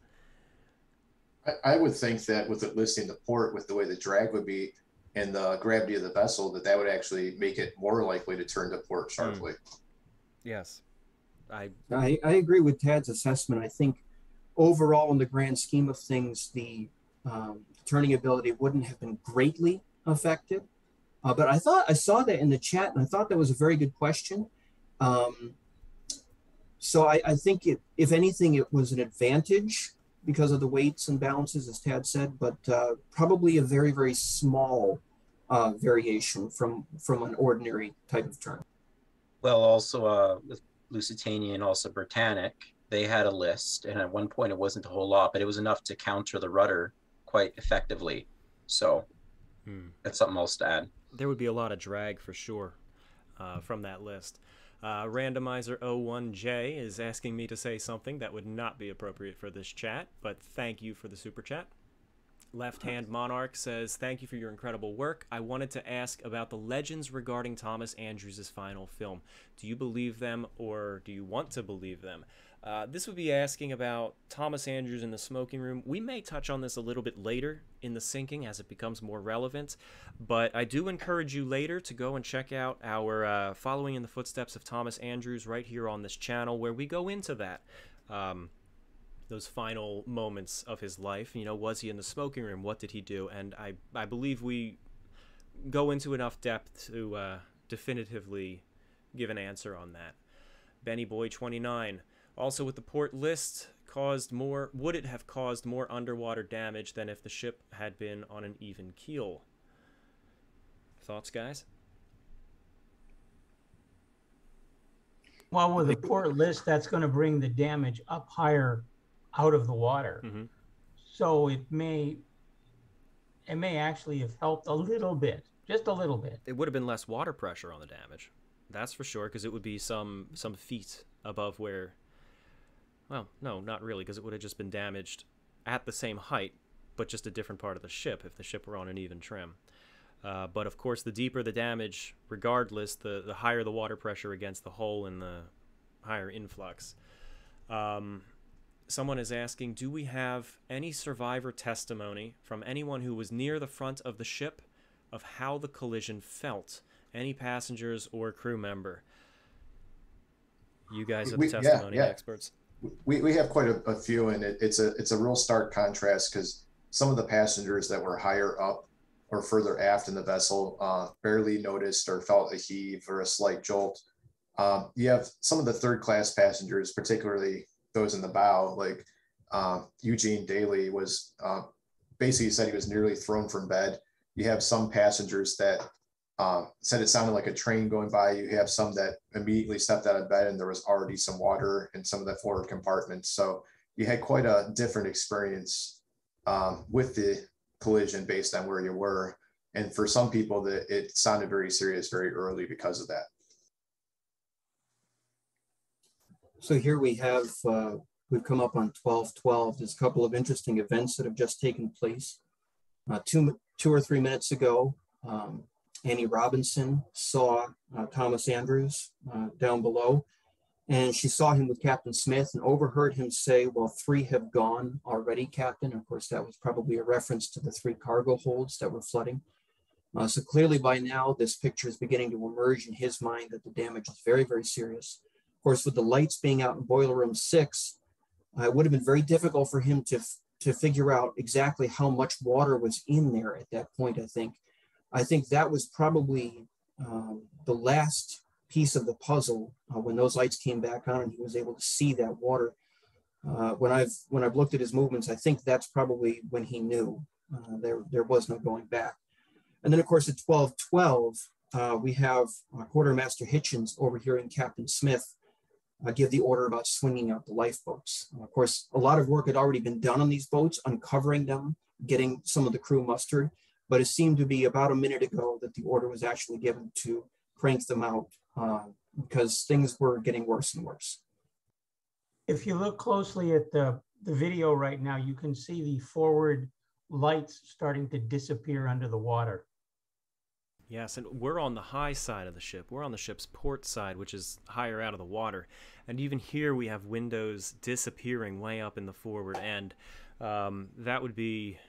I would think that with it listing the port, with the way the drag would be and the gravity of the vessel, that would actually make it more likely to turn to port sharply. Yes. I agree with Tad's assessment. I think overall, in the grand scheme of things, the turning ability wouldn't have been greatly affected. But I saw that in the chat, and I thought that was a very good question. So I think if anything, it was an advantage because of the weights and balances, as Tad said, but probably a very, very small variation from an ordinary type of turn. Well, also with Lusitania and also Britannic, they had a list, and at one point it wasn't a whole lot, but it was enough to counter the rudder quite effectively. So that's something else to add. There would be a lot of drag for sure from that list. Randomizer 01J is asking me to say something that would not be appropriate for this chat, but thank you for the super chat. Left Hand Monarch says, thank you for your incredible work. I wanted to ask about the legends regarding Thomas Andrews' final film. Do you believe them, or do you want to believe them? This would be asking about Thomas Andrews in the smoking room. We may touch on this a little bit later in the sinking as it becomes more relevant, but I do encourage you later to go and check out our Following in the Footsteps of Thomas Andrews right here on this channel, where we go into that. Those final moments of his life. You know, was he in the smoking room? What did he do? And I believe we go into enough depth to definitively give an answer on that. Benny Boy 29. Also, with the port list, would it have caused more underwater damage than if the ship had been on an even keel? Thoughts, guys? Well, with the port list, that's going to bring the damage up higher out of the water. Mm-hmm. So it may actually have helped a little bit, just a little bit. It would have been less water pressure on the damage. That's for sure, because it would be some feet above where... Well, no, not really, because it would have just been damaged at the same height, but just a different part of the ship if the ship were on an even trim. But of course, the deeper the damage, regardless, the higher the water pressure against the hull and the higher influx. Someone is asking, do we have any survivor testimony from anyone who was near the front of the ship of how the collision felt? Any passengers or crew member? You guys are the testimony experts. We have quite a few, and it's a real stark contrast because some of the passengers that were higher up or further aft in the vessel barely noticed or felt a heave or a slight jolt. You have some of the third class passengers, particularly those in the bow, like Eugene Daly was basically said he was nearly thrown from bed. You have some passengers that said it sounded like a train going by. You have some that immediately stepped out of bed and there was already some water in some of the forward compartments. So you had quite a different experience with the collision based on where you were. And for some people, that it sounded very serious very early because of that. So here we have, we've come up on 12/12. There's a couple of interesting events that have just taken place. Two or 3 minutes ago, Annie Robinson saw Thomas Andrews down below, and she saw him with Captain Smith and overheard him say, well, 3 have gone already, Captain. Of course, that was probably a reference to the 3 cargo holds that were flooding. So clearly by now, this picture is beginning to emerge in his mind that the damage is very, very serious. Of course, with the lights being out in boiler room 6, it would have been very difficult for him to figure out exactly how much water was in there at that point, I think that was probably the last piece of the puzzle when those lights came back on and he was able to see that water. When I've looked at his movements, I think that's probably when he knew there was no going back. And then, of course, at 12/12, we have Quartermaster Hitchens overhearing Captain Smith give the order about swinging out the lifeboats. Of course, a lot of work had already been done on these boats, uncovering them, getting some of the crew mustered, but it seemed to be about a minute ago that the order was actually given to crank them out because things were getting worse and worse. If you look closely at the video right now, you can see the forward lights starting to disappear under the water. Yes, and we're on the high side of the ship. We're on the ship's port side, which is higher out of the water. And even here we have windows disappearing way up in the forward end. That would be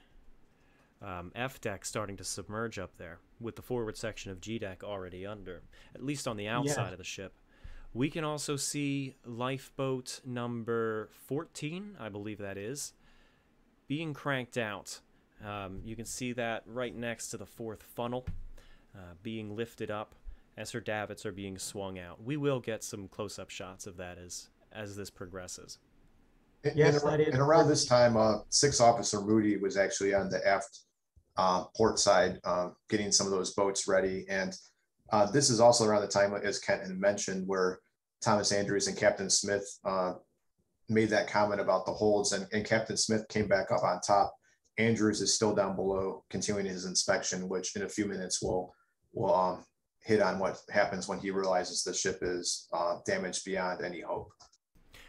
F deck starting to submerge up there with the forward section of G deck already under, at least on the outside of the ship. We can also see lifeboat number 14, I believe that is, being cranked out. You can see that right next to the 4th funnel. Being lifted up as her davits are being swung out. We will get some close-up shots of that as this progresses. Yes, and around this time, 6th Officer Moody was actually on the aft port side, getting some of those boats ready. And this is also around the time, as Kent had mentioned, where Thomas Andrews and Captain Smith made that comment about the holds, and Captain Smith came back up on top. Andrews is still down below, continuing his inspection, which in a few minutes will hit on what happens when he realizes the ship is damaged beyond any hope.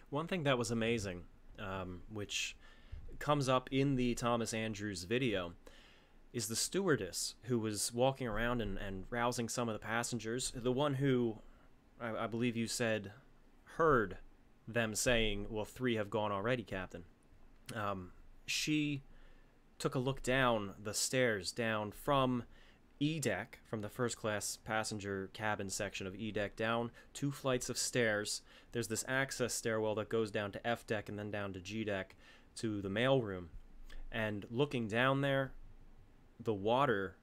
One thing that was amazing, which comes up in the Thomas Andrews video, is the stewardess who was walking around and rousing some of the passengers. The one who, I believe you said, heard them saying, well, 3 have gone already, Captain. She took a look down the stairs, down from E deck, from the first class passenger cabin section of E deck, down 2 flights of stairs. There's this access stairwell that goes down to F deck and then down to G deck to the mail room. And looking down there, the water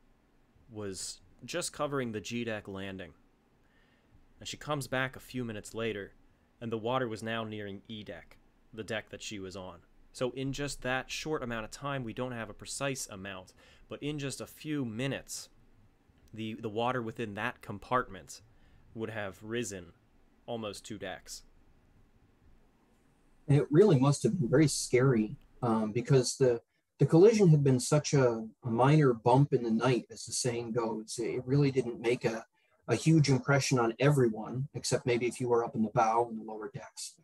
was just covering the G deck landing. And she comes back a few minutes later, and the water was now nearing E deck, the deck that she was on. So in just that short amount of time, we don't have a precise amount, but in just a few minutes, the water within that compartment would have risen almost 2 decks. And it really must have been very scary because the collision had been such a minor bump in the night, as the saying goes. It really didn't make a huge impression on everyone, except maybe if you were up in the bow and the lower decks.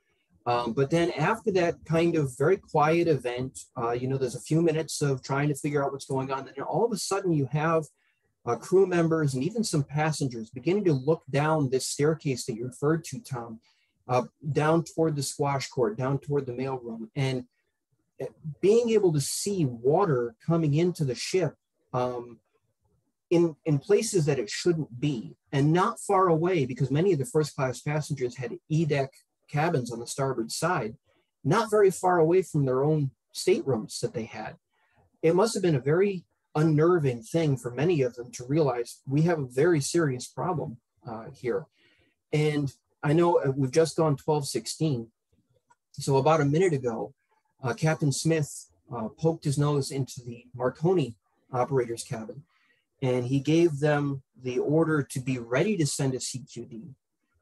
But then after that kind of very quiet event, there's a few minutes of trying to figure out what's going on. And all of a sudden you have crew members and even some passengers beginning to look down this staircase that you referred to, Tom, down toward the squash court, down toward the mailroom, and being able to see water coming into the ship in places that it shouldn't be, and not far away, because many of the first class passengers had E deck cabins on the starboard side, not very far away from their own staterooms that they had. It must have been a very unnerving thing for many of them to realize we have a very serious problem here. And I know we've just gone 12:16. So about a minute ago, Captain Smith poked his nose into the Marconi operator's cabin, and he gave them the order to be ready to send a CQD,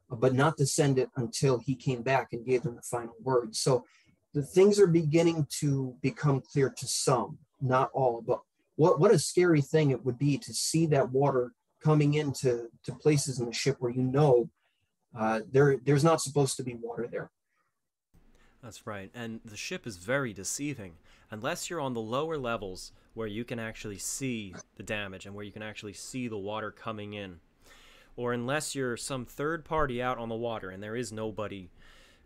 but not to send it until he came back and gave them the final word. So the things are beginning to become clear to some, not all. But what a scary thing it would be to see that water coming into places in the ship where there's not supposed to be water there. That's right. And the ship is very deceiving. Unless you're on the lower levels where you can actually see the damage and where you can actually see the water coming in, or unless you're some third party out on the water and there is nobody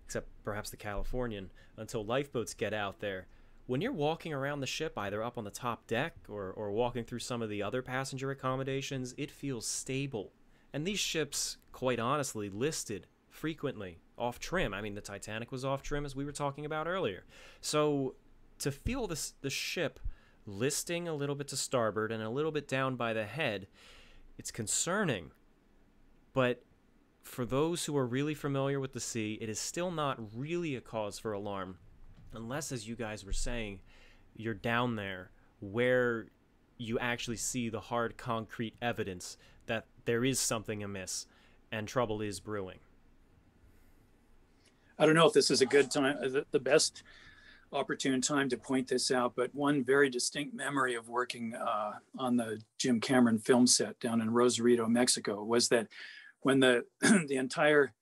except perhaps the Californian until lifeboats get out there, when you're walking around the ship, either up on the top deck or walking through some of the other passenger accommodations, it feels stable. And these ships, quite honestly, listed frequently off trim. I mean, the Titanic was off trim, as we were talking about earlier. So to feel the ship listing a little bit to starboard and a little bit down by the head, it's concerning. But for those who are really familiar with the sea, it is still not really a cause for alarm, unless, as you guys were saying, you're down there where you actually see the hard concrete evidence that there is something amiss and trouble is brewing. I don't know if this is a good time, the best opportune time to point this out, but one very distinct memory of working on the Jim Cameron film set down in Rosarito, Mexico, was that when the the entire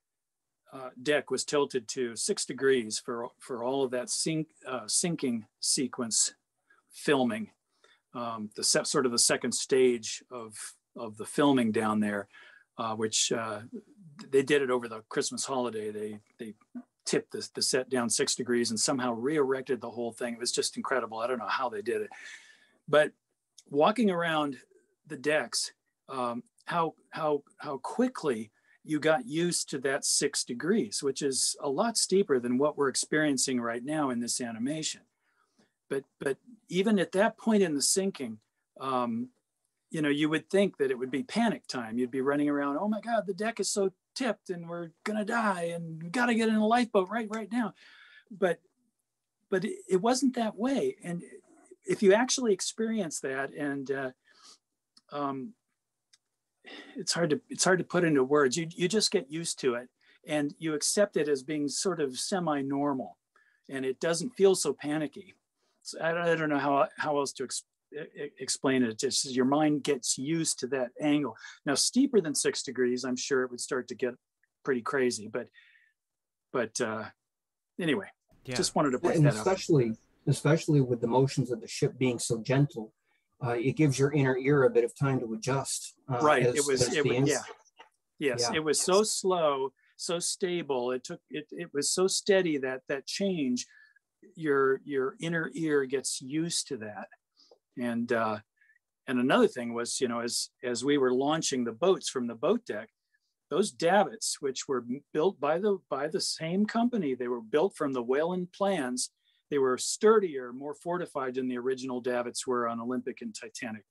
deck was tilted to 6 degrees for all of that sinking sequence filming, sort of the second stage of the filming down there, which they did it over the Christmas holiday. They tipped the set down 6 degrees and somehow re-erected the whole thing. It was just incredible. I don't know how they did it, but walking around the decks, how quickly you got used to that 6 degrees, which is a lot steeper than what we're experiencing right now in this animation. But even at that point in the sinking, you would think that it would be panic time. You'd be running around, oh my God, the deck is so tipped and we're gonna die and we gotta get in a lifeboat right now. But it wasn't that way. And if you actually experience that, and it's hard to put into words. You just get used to it and you accept it as being sort of semi-normal, and it doesn't feel so panicky. So I don't know how else to explain it. Just your mind gets used to that angle. Now, steeper than 6 degrees, I'm sure it would start to get pretty crazy. But anyway, yeah. Just wanted to point that out. Especially with the motions of the ship being so gentle, it gives your inner ear a bit of time to adjust. Right. It was so slow, so stable. It was so steady that change, your inner ear gets used to that. And another thing was, as we were launching the boats from the boat deck, those davits, which were built by the same company, they were built from the Whalen plans. They were sturdier, more fortified than the original davits were on Olympic and Titanic.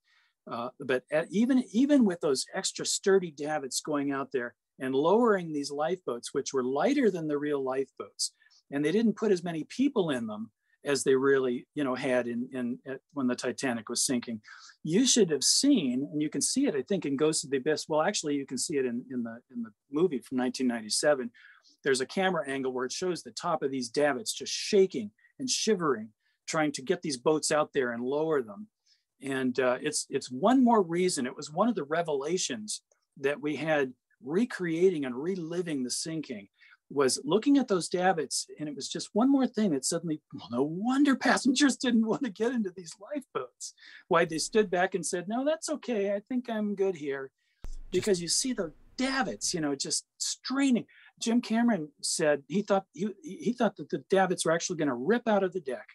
But even with those extra sturdy davits going out there and lowering these lifeboats, which were lighter than the real lifeboats, and they didn't put as many people in them as they really, had when the Titanic was sinking. You should have seen, and you can see it, I think, in Ghost of the Abyss. Well, actually, you can see it in the movie from 1997. There's a camera angle where it shows the top of these davits just shaking and shivering, trying to get these boats out there and lower them. And it's one more reason. It was one of the revelations that we had recreating and reliving the sinking, was looking at those davits. And it was just one more thing that suddenly, well, no wonder passengers didn't want to get into these lifeboats. Why they stood back and said, no, that's okay. I think I'm good here. Because you see the davits, just straining. Jim Cameron said he thought that the davits were actually going to rip out of the deck.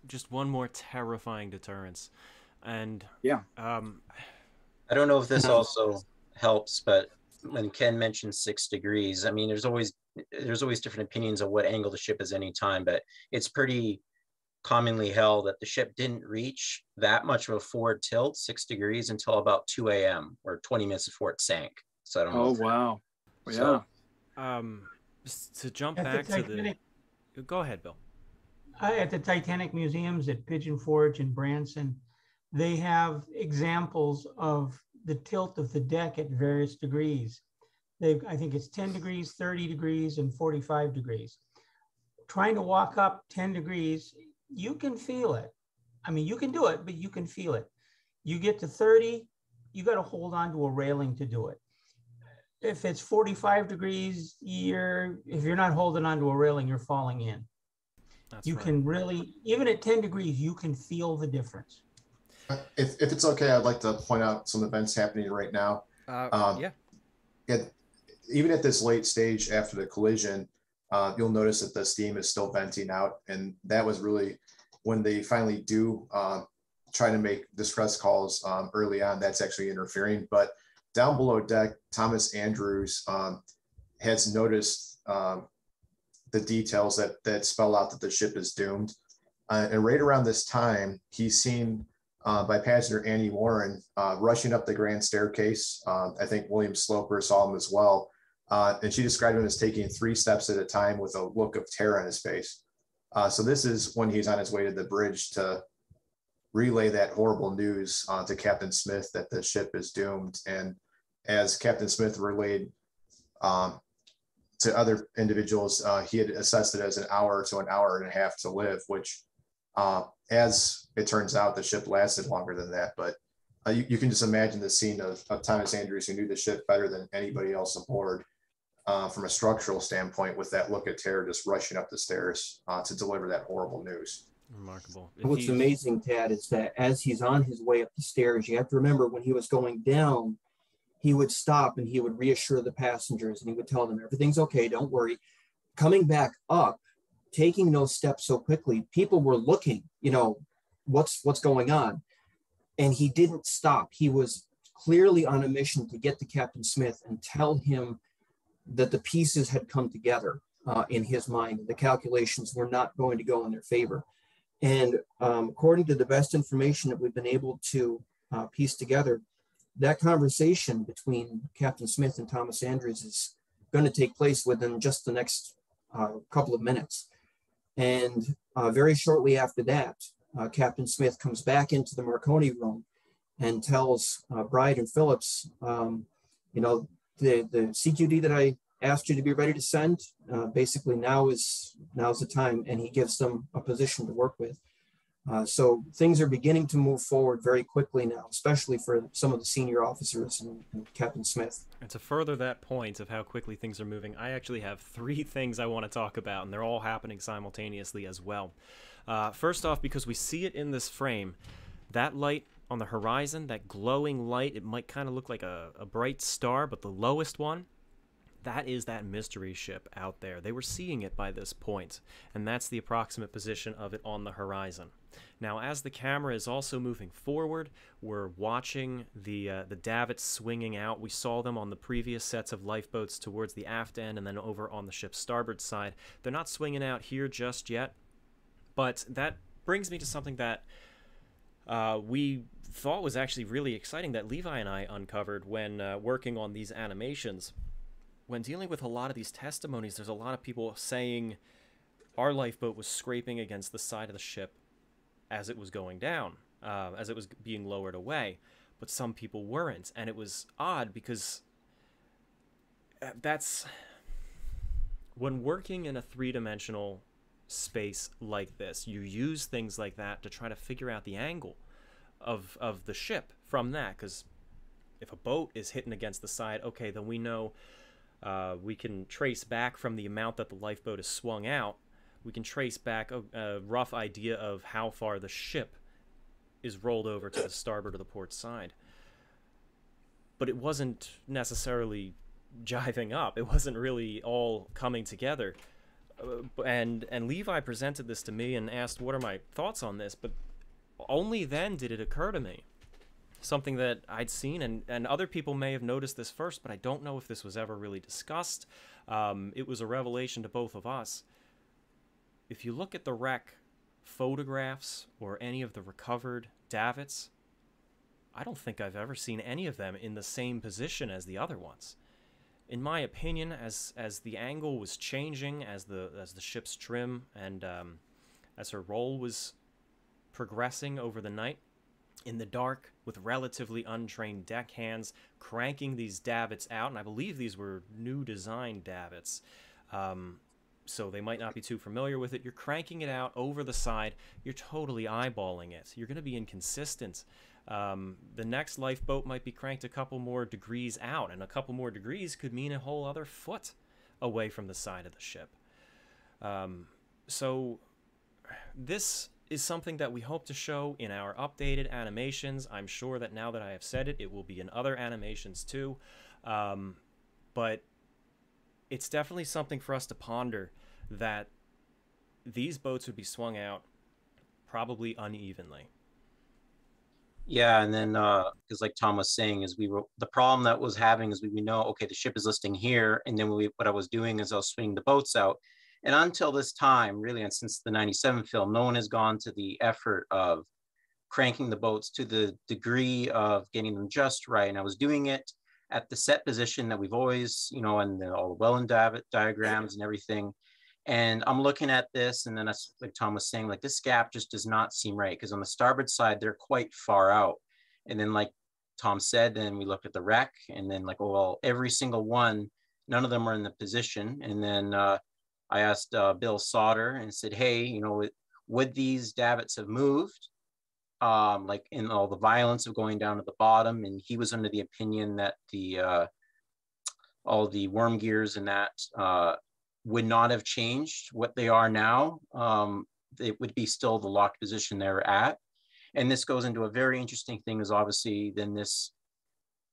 Just one more terrifying deterrence. And yeah, I don't know if this also helps, but when Ken mentioned 6 degrees, I mean, there's always there's always different opinions of what angle the ship is any time, but it's pretty commonly held that the ship didn't reach that much of a forward tilt, 6 degrees, until about 2 a.m. or 20 minutes before it sank. So I don't know. Oh, wow. Yeah. So, Just to jump At the back to Titanic- the. Go ahead, Bill. At the Titanic museums at Pigeon Forge and Branson, they have examples of the tilt of the deck at various degrees. I think it's 10 degrees, 30 degrees, and 45 degrees. Trying to walk up 10 degrees, you can feel it. I mean, you can do it, but you can feel it. You get to 30, you got to hold on to a railing to do it. If it's 45 degrees, if you're not holding on to a railing, you're falling in. That's You right. can really, even at 10 degrees, you can feel the difference. If it's okay, I'd like to point out some events happening right now. Yeah. Even at this late stage after the collision, you'll notice that the steam is still venting out. And that was really when they finally do try to make distress calls early on, that's actually interfering. But down below deck, Thomas Andrews has noticed the details that spell out that the ship is doomed. And right around this time, he's seen by passenger Annie Warren rushing up the grand staircase. I think William Sloper saw him as well. And she described him as taking 3 steps at a time with a look of terror on his face. So this is when he's on his way to the bridge to relay that horrible news to Captain Smith that the ship is doomed. And as Captain Smith relayed to other individuals, he had assessed it as an hour to an hour and a half to live, which as it turns out, the ship lasted longer than that. But you can just imagine the scene of Thomas Andrews, who knew the ship better than anybody else aboard from a structural standpoint, with that look of terror, just rushing up the stairs to deliver that horrible news. Remarkable. What's amazing, Tad, is that as he's on his way up the stairs, you have to remember when he was going down, he would stop and he would reassure the passengers and he would tell them everything's okay, don't worry. Coming back up, taking those steps so quickly, people were looking, what's going on. And he didn't stop. He was clearly on a mission to get to Captain Smith and tell him that the pieces had come together in his mind. The calculations were not going to go in their favor. And according to the best information that we've been able to piece together, that conversation between Captain Smith and Thomas Andrews is going to take place within just the next couple of minutes. And very shortly after that, Captain Smith comes back into the Marconi room and tells Bride and Phillips, the CQD that I asked you to be ready to send, basically now's the time, and he gives them a position to work with. So things are beginning to move forward very quickly now, especially for some of the senior officers and Captain Smith. And to further that point of how quickly things are moving, I actually have 3 things I want to talk about, and they're all happening simultaneously as well. First off, because we see it in this frame, that light on the horizon, that glowing light, it might kind of look like a bright star, but the lowest one, that is that mystery ship out there. They were seeing it by this point, and that's the approximate position of it on the horizon. Now, as the camera is also moving forward, we're watching the davits swinging out. We saw them on the previous sets of lifeboats towards the aft end and then over on the ship's starboard side. They're not swinging out here just yet, but that brings me to something that we thought was actually really exciting that Levi and I uncovered when working on these animations. When dealing with a lot of these testimonies, there's a lot of people saying our lifeboat was scraping against the side of the ship as it was going down, as it was being lowered away, but some people weren't. And it was odd because that's when working in a 3-dimensional space like this, you use things like that to try to figure out the angle of the ship from that. Because if a boat is hitting against the side, okay, then we know we can trace back from the amount that the lifeboat is swung out. We can trace back a rough idea of how far the ship is rolled over to the starboard or the port side. But it wasn't necessarily jiving up. It wasn't really all coming together. And Levi presented this to me and asked what are my thoughts on this, but only then did it occur to me. something that I'd seen, and other people may have noticed this first, but I don't know if this was ever really discussed. It was a revelation to both of us. If you look at the wreck photographs or any of the recovered davits, I don't think I've ever seen any of them in the same position as the other ones. In my opinion, as the angle was changing, as the ship's trim and as her roll was progressing over the night, in the dark, with relatively untrained deckhands, cranking these davits out, and I believe these were new design davits, so they might not be too familiar with it. You're cranking it out over the side. You're totally eyeballing it. You're going to be inconsistent. The next lifeboat might be cranked a couple more degrees out, and a couple more degrees could mean a whole other foot away from the side of the ship. So this is something that we hope to show in our updated animations. I'm sure that now that I have said it, it will be in other animations too. But it's definitely something for us to ponder, that these boats would be swung out probably unevenly. Yeah, and then because like Tom was saying, is the problem that was having is we know, okay, the ship is listing here, and then what I was doing is I was swinging the boats out, and until this time, really, and since the '97 film, no one has gone to the effort of cranking the boats to the degree of getting them just right. And I was doing it at the set position that we've always, and all the Welland diagrams and everything. And I'm looking at this, and then that's like Tom was saying, like this gap just does not seem right, because on the starboard side, they're quite far out. And then like Tom said, then we looked at the wreck, and then like, oh, well, every single one, none of them are in the position. And then I asked Bill Sauter and said, hey, would these davits have moved? Like in all the violence of going down to the bottom? And he was under the opinion that all the worm gears and that would not have changed what they are now. It would be still the locked position they're at. And this goes into a very interesting thing, is obviously then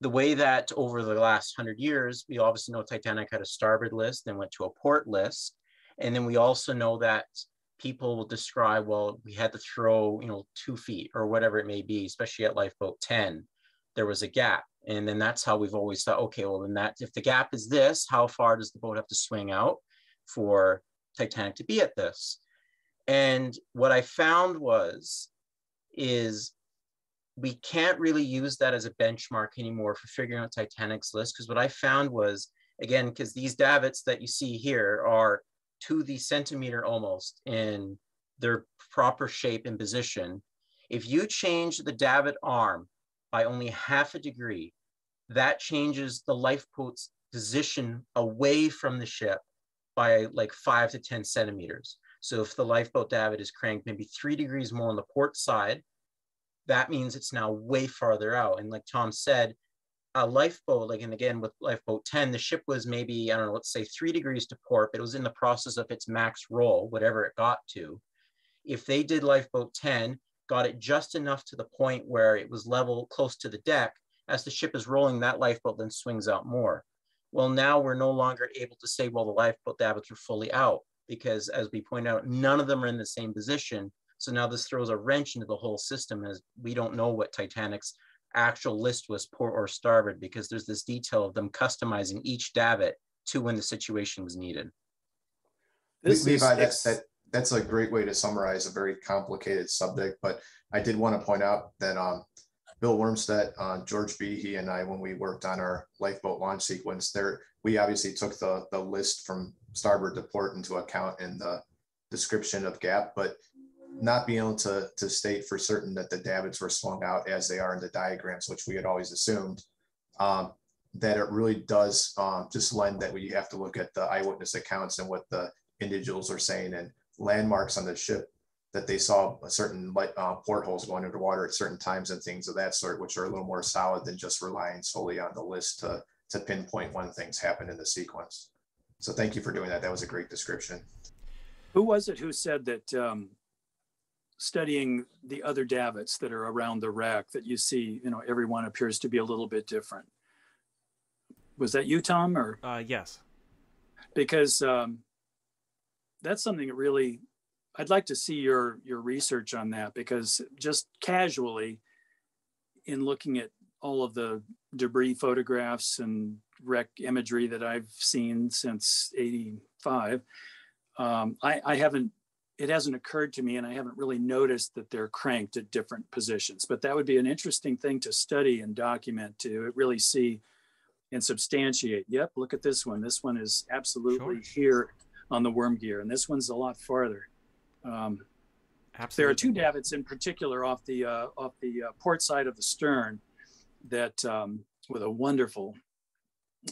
the way that over the last 100 years, we obviously know Titanic had a starboard list, then went to a port list. And then we also know that people will describe, well, we had to throw, 2 feet or whatever it may be, especially at lifeboat 10, there was a gap. And then that's how we've always thought, okay, well, then if the gap is this, how far does the boat have to swing out for Titanic to be at this? And what I found is we can't really use that as a benchmark anymore for figuring out Titanic's list, because what I found was, again, because these davits that you see here are to the centimeter almost in their proper shape and position. If you change the davit arm by only half a degree, that changes the lifeboat's position away from the ship by like 5 to 10 centimeters. So if the lifeboat davit is cranked maybe 3 degrees more on the port side, that means it's now way farther out. And like Tom said, a lifeboat, and again with lifeboat 10, the ship was maybe, I don't know, let's say 3 degrees to port, but it was in the process of its max roll, whatever it got to. If they did lifeboat 10, got it just enough to the point where it was level close to the deck, as the ship is rolling, that lifeboat then swings out more. Well, now we're no longer able to say, well, the lifeboat davits are fully out, because as we point out, none of them are in the same position. So now this throws a wrench into the whole system, as we don't know what Titanic's actual list was, port or starboard, because there's this detail of them customizing each davit to when the situation was needed. Levi, that's a great way to summarize a very complicated subject, but I did want to point out that Bill Wormstead, George Behe, and I, when we worked on our lifeboat launch sequence there, we obviously took the list from starboard to port into account in the description of gap, but not being able to state for certain that the davits were swung out as they are in the diagrams, which we had always assumed, that it really does just lend that we have to look at the eyewitness accounts and what the individuals are saying, and landmarks on the ship that they saw a certain portholes going underwater at certain times and things of that sort, which are a little more solid than just relying solely on the list to pinpoint when things happen in the sequence. So thank you for doing that. That was a great description. Who was it who said that studying the other davits that are around the wreck, that you see, everyone appears to be a little bit different? Was that you, Tom? Or yes. Because that's something that really, I'd like to see your research on that, because just casually, in looking at all of the debris photographs and wreck imagery that I've seen since '85, I haven't, it hasn't occurred to me, and I haven't really noticed that they're cranked at different positions. But that would be an interesting thing to study and document, to really see and substantiate. Yep, look at this one. This one is absolutely here on the worm gear, and this one's a lot farther. Absolutely. There are two davits in particular off the port side of the stern that with a wonderful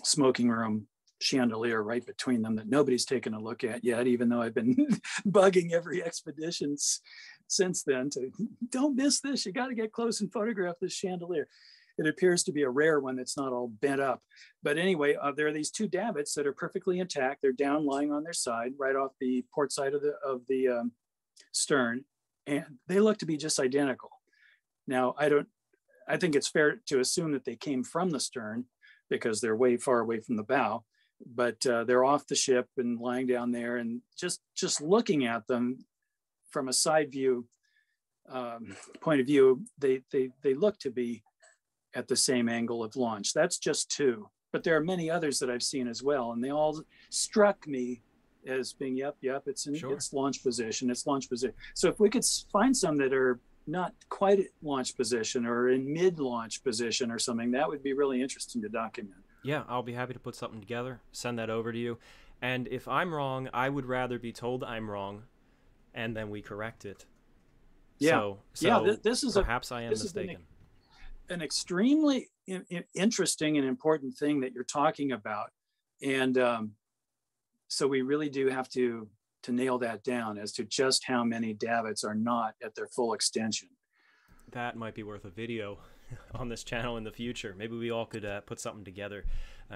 smoking room chandelier right between them that nobody's taken a look at yet, even though I've been bugging every expedition since then to, don't miss this. You got to get close and photograph this chandelier. It appears to be a rare one that's not all bent up. But anyway, there are these two davits that are perfectly intact. They're down lying on their side right off the port side of the stern, and they look to be just identical. Now, I think it's fair to assume that they came from the stern because they're way far away from the bow, but they're off the ship and lying down there, and just looking at them from a side view point of view, they look to be at the same angle of launch. That's just two, but there are many others that I've seen as well, and they all struck me as being, yep, it's in its launch position, it's launch position. So if we could find some that are not quite at launch position or in mid-launch position or something, that would be really interesting to document. Yeah, I'll be happy to put something together, send that over to you. And if I'm wrong, I would rather be told I'm wrong, and then we correct it. Yeah, this is perhaps I am mistaken. An extremely interesting and important thing that you're talking about, and so we really do have to nail that down as to just how many davits are not at their full extension. That might be worth a video on this channel in the future. Maybe we all could put something together,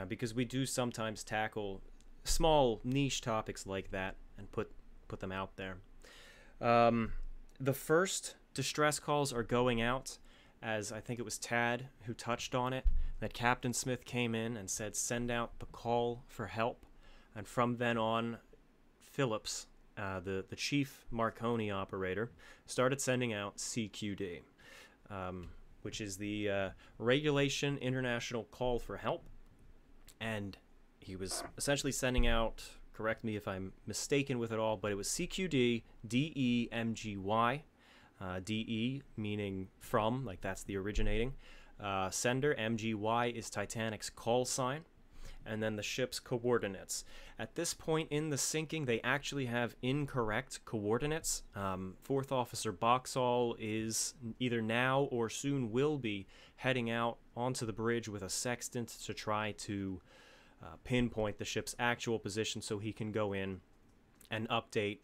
because we do sometimes tackle small niche topics like that and put them out there. The first distress calls are going out, as I think it was Tad who touched on it, that Captain Smith came in and said, send out the call for help. And from then on, Phillips, the chief Marconi operator, started sending out CQD, which is the Regulation International Call for Help. And he was essentially sending out, correct me if I'm mistaken with it all, but it was CQD DEMGY. DE meaning from, like that's the originating sender. MGY is Titanic's call sign, and then the ship's coordinates. At this point in the sinking, they actually have incorrect coordinates. Fourth Officer Boxall is either now or soon will be heading out onto the bridge with a sextant to try to pinpoint the ship's actual position so he can go in and update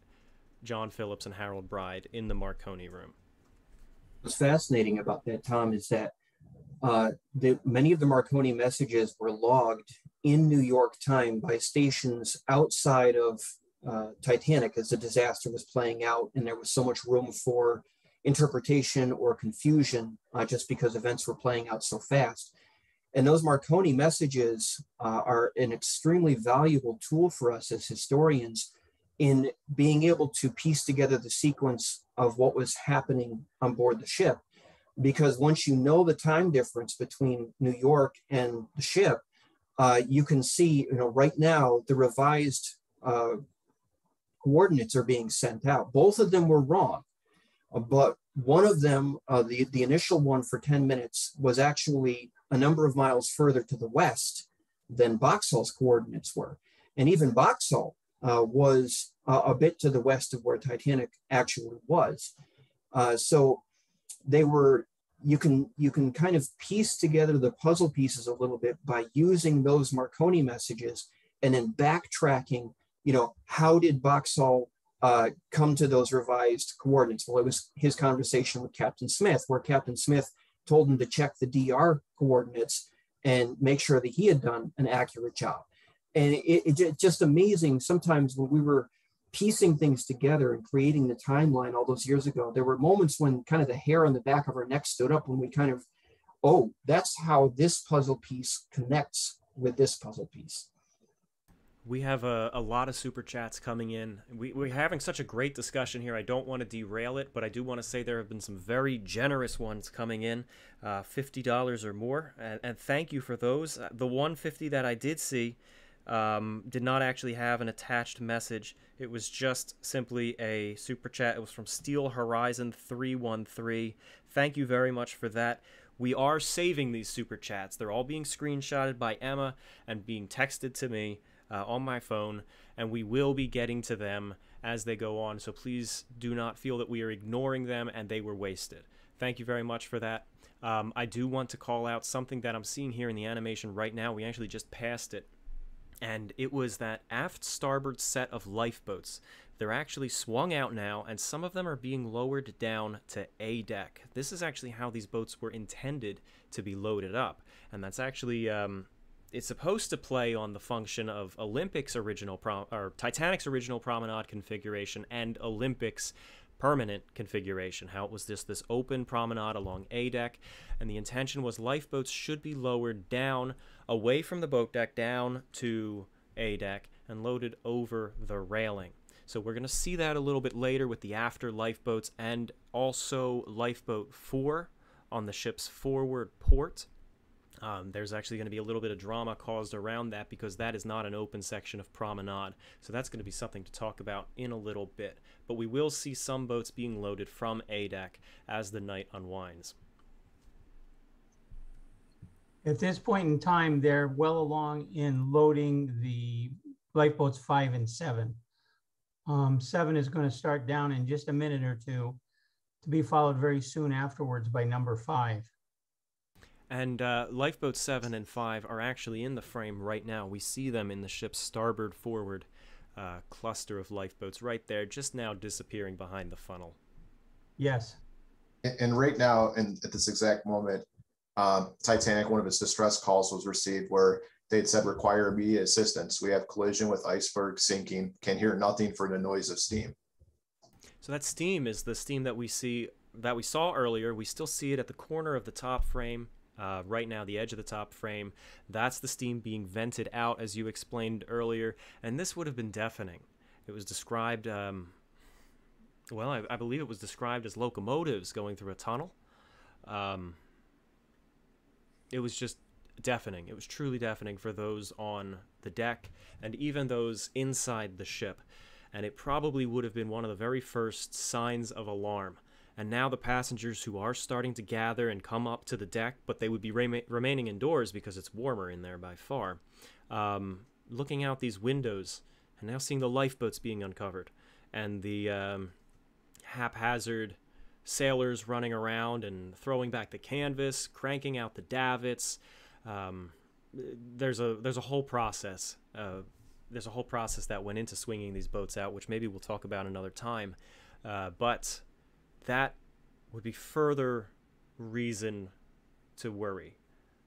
John Phillips and Harold Bride in the Marconi room. What's fascinating about that, Tom, is that many of the Marconi messages were logged in New York time by stations outside of Titanic as the disaster was playing out, and there was so much room for interpretation or confusion just because events were playing out so fast. And those Marconi messages are an extremely valuable tool for us as historians in being able to piece together the sequence of what was happening on board the ship. Because once you know the time difference between New York and the ship, you can see, right now, the revised coordinates are being sent out. Both of them were wrong, but one of them, the initial one for 10 minutes, was actually a number of miles further to the west than Boxall's coordinates were. And even Boxall was a bit to the west of where Titanic actually was. So they were, you can kind of piece together the puzzle pieces a little bit by using those Marconi messages and then backtracking, how did Boxall come to those revised coordinates? Well, it was his conversation with Captain Smith, where Captain Smith told him to check the DR coordinates and make sure that he had done an accurate job. And it's just amazing. Sometimes when we were piecing things together and creating the timeline all those years ago, there were moments when kind of the hair on the back of our neck stood up when we kind of, oh, that's how this puzzle piece connects with this puzzle piece. We have a lot of super chats coming in. We're having such a great discussion here. I don't want to derail it, but I do want to say there have been some very generous ones coming in, $50 or more, and thank you for those. The $150 that I did see did not actually have an attached message. It was just simply a super chat. It was from Steel Horizon 313. Thank you very much for that. We are saving these super chats. They're all being screenshotted by Emma and being texted to me on my phone, and we will be getting to them as they go on. So please do not feel that we are ignoring them and they were wasted. Thank you very much for that. I do want to call out something that I'm seeing here in the animation right now. We actually just passed it. And it was that aft starboard set of lifeboats. They're actually swung out now, and some of them are being lowered down to A deck. This is actually how these boats were intended to be loaded up. And that's actually, it's supposed to play on the function of Olympic's original, or Titanic's original promenade configuration and Olympic's permanent configuration, how it was just this open promenade along A deck, and the intention was lifeboats should be lowered down away from the boat deck down to A deck and loaded over the railing. So we're going to see that a little bit later with the after lifeboats and also lifeboat 4 on the ship's forward port. There's actually going to be a little bit of drama caused around that because that is not an open section of promenade. So that's going to be something to talk about in a little bit. But we will see some boats being loaded from A deck as the night unwinds. At this point in time, they're well along in loading the lifeboats 5 and 7. 7 is going to start down in just a minute or two to be followed very soon afterwards by number 5. And lifeboats 7 and 5 are actually in the frame right now. We see them in the ship's starboard forward cluster of lifeboats right there, just now disappearing behind the funnel. Yes. And right now, and at this exact moment, Titanic, one of its distress calls was received where they'd said require immediate assistance. We have collision with iceberg sinking, can hear nothing for the noise of steam. So that steam is the steam that we saw earlier. We still see it at the corner of the top frame. Right now, the edge of the top frame, that's the steam being vented out, as you explained earlier, and this would have been deafening. It was described, well, I believe it was described as locomotives going through a tunnel. It was just deafening. It was truly deafening for those on the deck and even those inside the ship, and it probably would have been one of the very first signs of alarm. And now the passengers who are starting to gather and come up to the deck, but they would be remaining indoors because it's warmer in there by far, looking out these windows and now seeing the lifeboats being uncovered and the haphazard sailors running around and throwing back the canvas, cranking out the davits. There's a whole process. There's a whole process that went into swinging these boats out, which maybe we'll talk about another time. But that would be further reason to worry.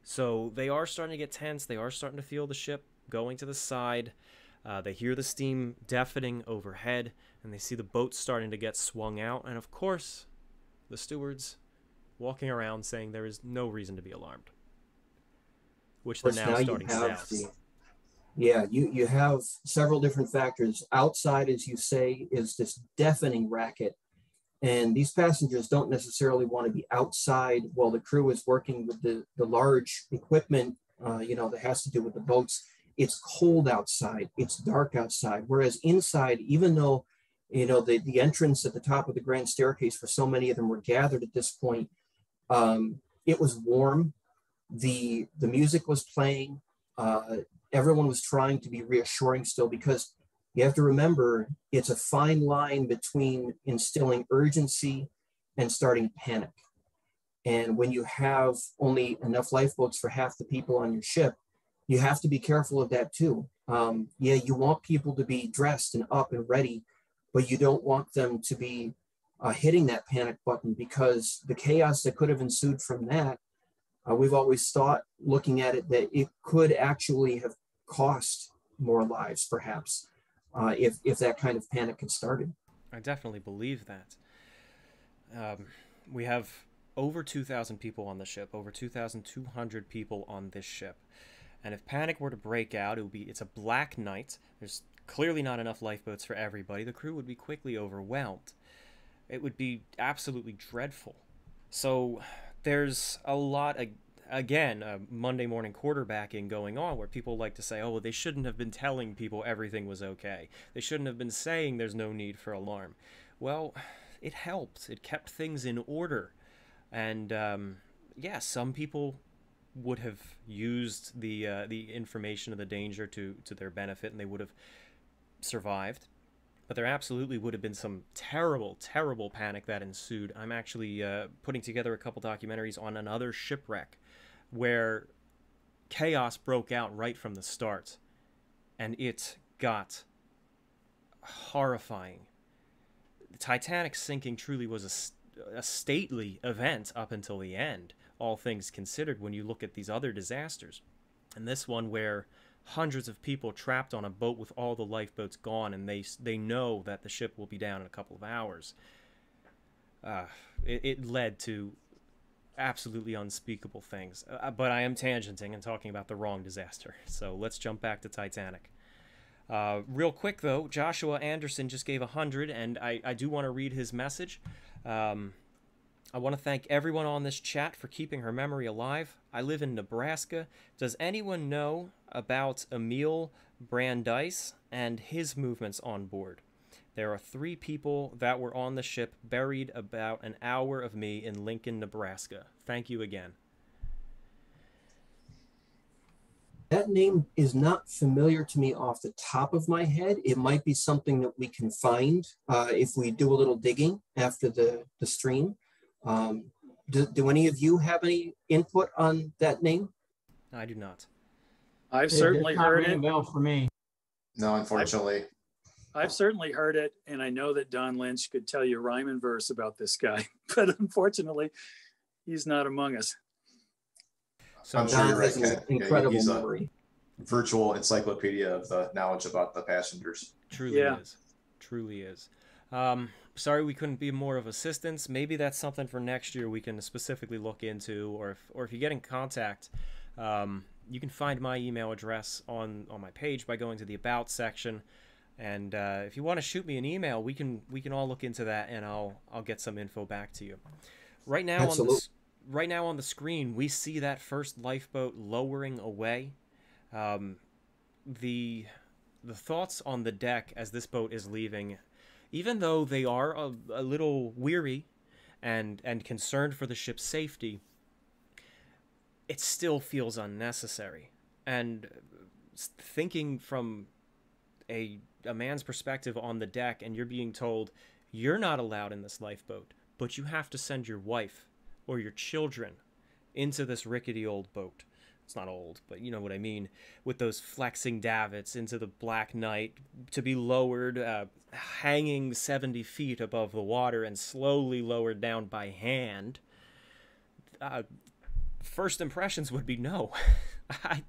So they are starting to get tense. They are starting to feel the ship going to the side. They hear the steam deafening overhead, and they see the boat starting to get swung out. And of course, the stewards walking around saying there is no reason to be alarmed, which they're now starting to say. Yeah, you have several different factors. Outside, as you say, is this deafening racket. And these passengers don't necessarily want to be outside while the crew is working with the large equipment, that has to do with the boats. It's cold outside. It's dark outside. Whereas inside, even though, the entrance at the top of the grand staircase for so many of them were gathered at this point, it was warm. The music was playing. Everyone was trying to be reassuring still, because you have to remember, it's a fine line between instilling urgency and starting panic. And when you have only enough lifeboats for half the people on your ship, you have to be careful of that too. You want people to be dressed and up and ready, but you don't want them to be hitting that panic button, because the chaos that could have ensued from that, we've always thought, looking at it, that it could actually have cost more lives, perhaps. If that kind of panic had started. I definitely believe that. We have over 2,000 people on the ship, over 2,200 people on this ship. And if panic were to break out, it's a black night. There's clearly not enough lifeboats for everybody. The crew would be quickly overwhelmed. It would be absolutely dreadful. So there's a lot, again, Monday morning quarterbacking going on where people like to say, oh, well, they shouldn't have been telling people everything was okay. They shouldn't have been saying there's no need for alarm. Well, it helped. It kept things in order. And yeah, some people would have used the information of the danger to their benefit, and they would have survived. But there absolutely would have been some terrible, terrible panic that ensued. I'm actually putting together a couple documentaries on another shipwreck where chaos broke out right from the start, and it got horrifying. The Titanic sinking truly was a stately event up until the end, all things considered, when you look at these other disasters. And this one where hundreds of people trapped on a boat with all the lifeboats gone, and they know that the ship will be down in a couple of hours. It led to absolutely unspeakable things. But I am tangenting and talking about the wrong disaster. So let's jump back to Titanic. Real quick, though, Joshua Anderson just gave 100, and I do want to read his message. I want to thank everyone on this chat for keeping her memory alive. I live in Nebraska. Does anyone know about Emil Brandeis and his movements on board? There are 3 people that were on the ship buried about an hour of me in Lincoln, Nebraska. Thank you again. That name is not familiar to me off the top of my head. It might be something that we can find if we do a little digging after the stream. Do any of you have any input on that name? I do not. I've certainly heard it. Bell for me. No, unfortunately. I've certainly heard it, and I know that Don Lynch could tell you rhyme and verse about this guy, but unfortunately, he's not among us. So I'm sure you're right, has an Ken. incredible He's a memory. virtual encyclopedia of the knowledge about the passengers. Truly is. Truly is. Sorry we couldn't be more of assistance. Maybe that's something for next year we can specifically look into, or if you get in contact, you can find my email address on my page by going to the About section. And if you want to shoot me an email, we can all look into that, and I'll get some info back to you. Right now on the screen, we see that first lifeboat lowering away. The thoughts on the deck as this boat is leaving, even though they are a little weary and concerned for the ship's safety, it still feels unnecessary. And thinking from a man's perspective on the deck, and you're being told you're not allowed in this lifeboat, but you have to send your wife or your children into this rickety old boat. It's not old, but you know what I mean, with those flexing davits into the black night, to be lowered, hanging 70 feet above the water and slowly lowered down by hand. First impressions would be no.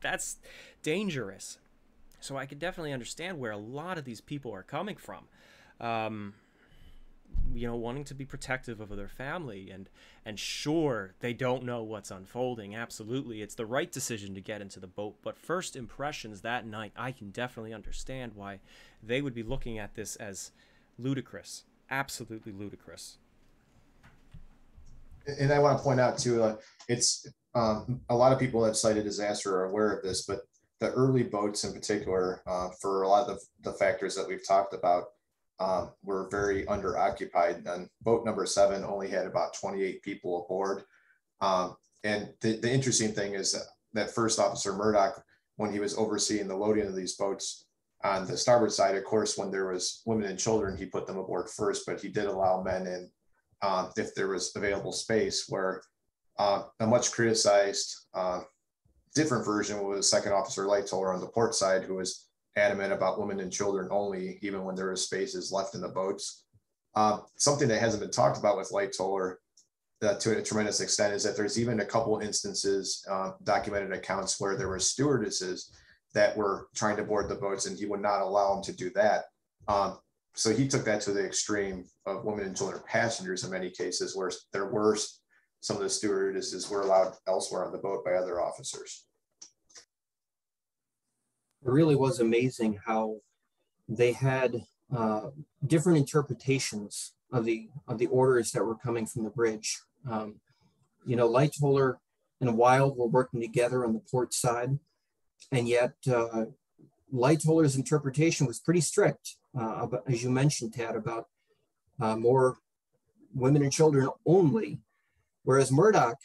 That's dangerous. So I could definitely understand where a lot of these people are coming from. You know, wanting to be protective of their family, and sure, they don't know what's unfolding. Absolutely, it's the right decision to get into the boat. But first impressions that night, I can definitely understand why they would be looking at this as ludicrous. Absolutely ludicrous. And I want to point out too, it's a lot of people that cited disaster are aware of this, but the early boats in particular, for a lot of the factors that we've talked about, were very underoccupied. And boat number 7 only had about 28 people aboard. And the interesting thing is that First Officer Murdoch, when he was overseeing the loading of these boats on the starboard side, of course, when there was women and children, he put them aboard first, but he did allow men in if there was available space. Where a much criticized different version was Second Officer Lightoller on the port side, who was adamant about women and children only, even when there was spaces left in the boats. Something that hasn't been talked about with Lightoller to a tremendous extent is that there's even a couple instances, documented accounts, where there were stewardesses that were trying to board the boats and he would not allow them to do that. So he took that to the extreme of women and children passengers in many cases, where there were some of the stewardesses were allowed elsewhere on the boat by other officers. It really was amazing how they had different interpretations of the orders that were coming from the bridge. You know, Lightoller and Wild were working together on the port side, and yet Lightoller's interpretation was pretty strict, about, as you mentioned, Tad, about more women and children only, whereas Murdoch,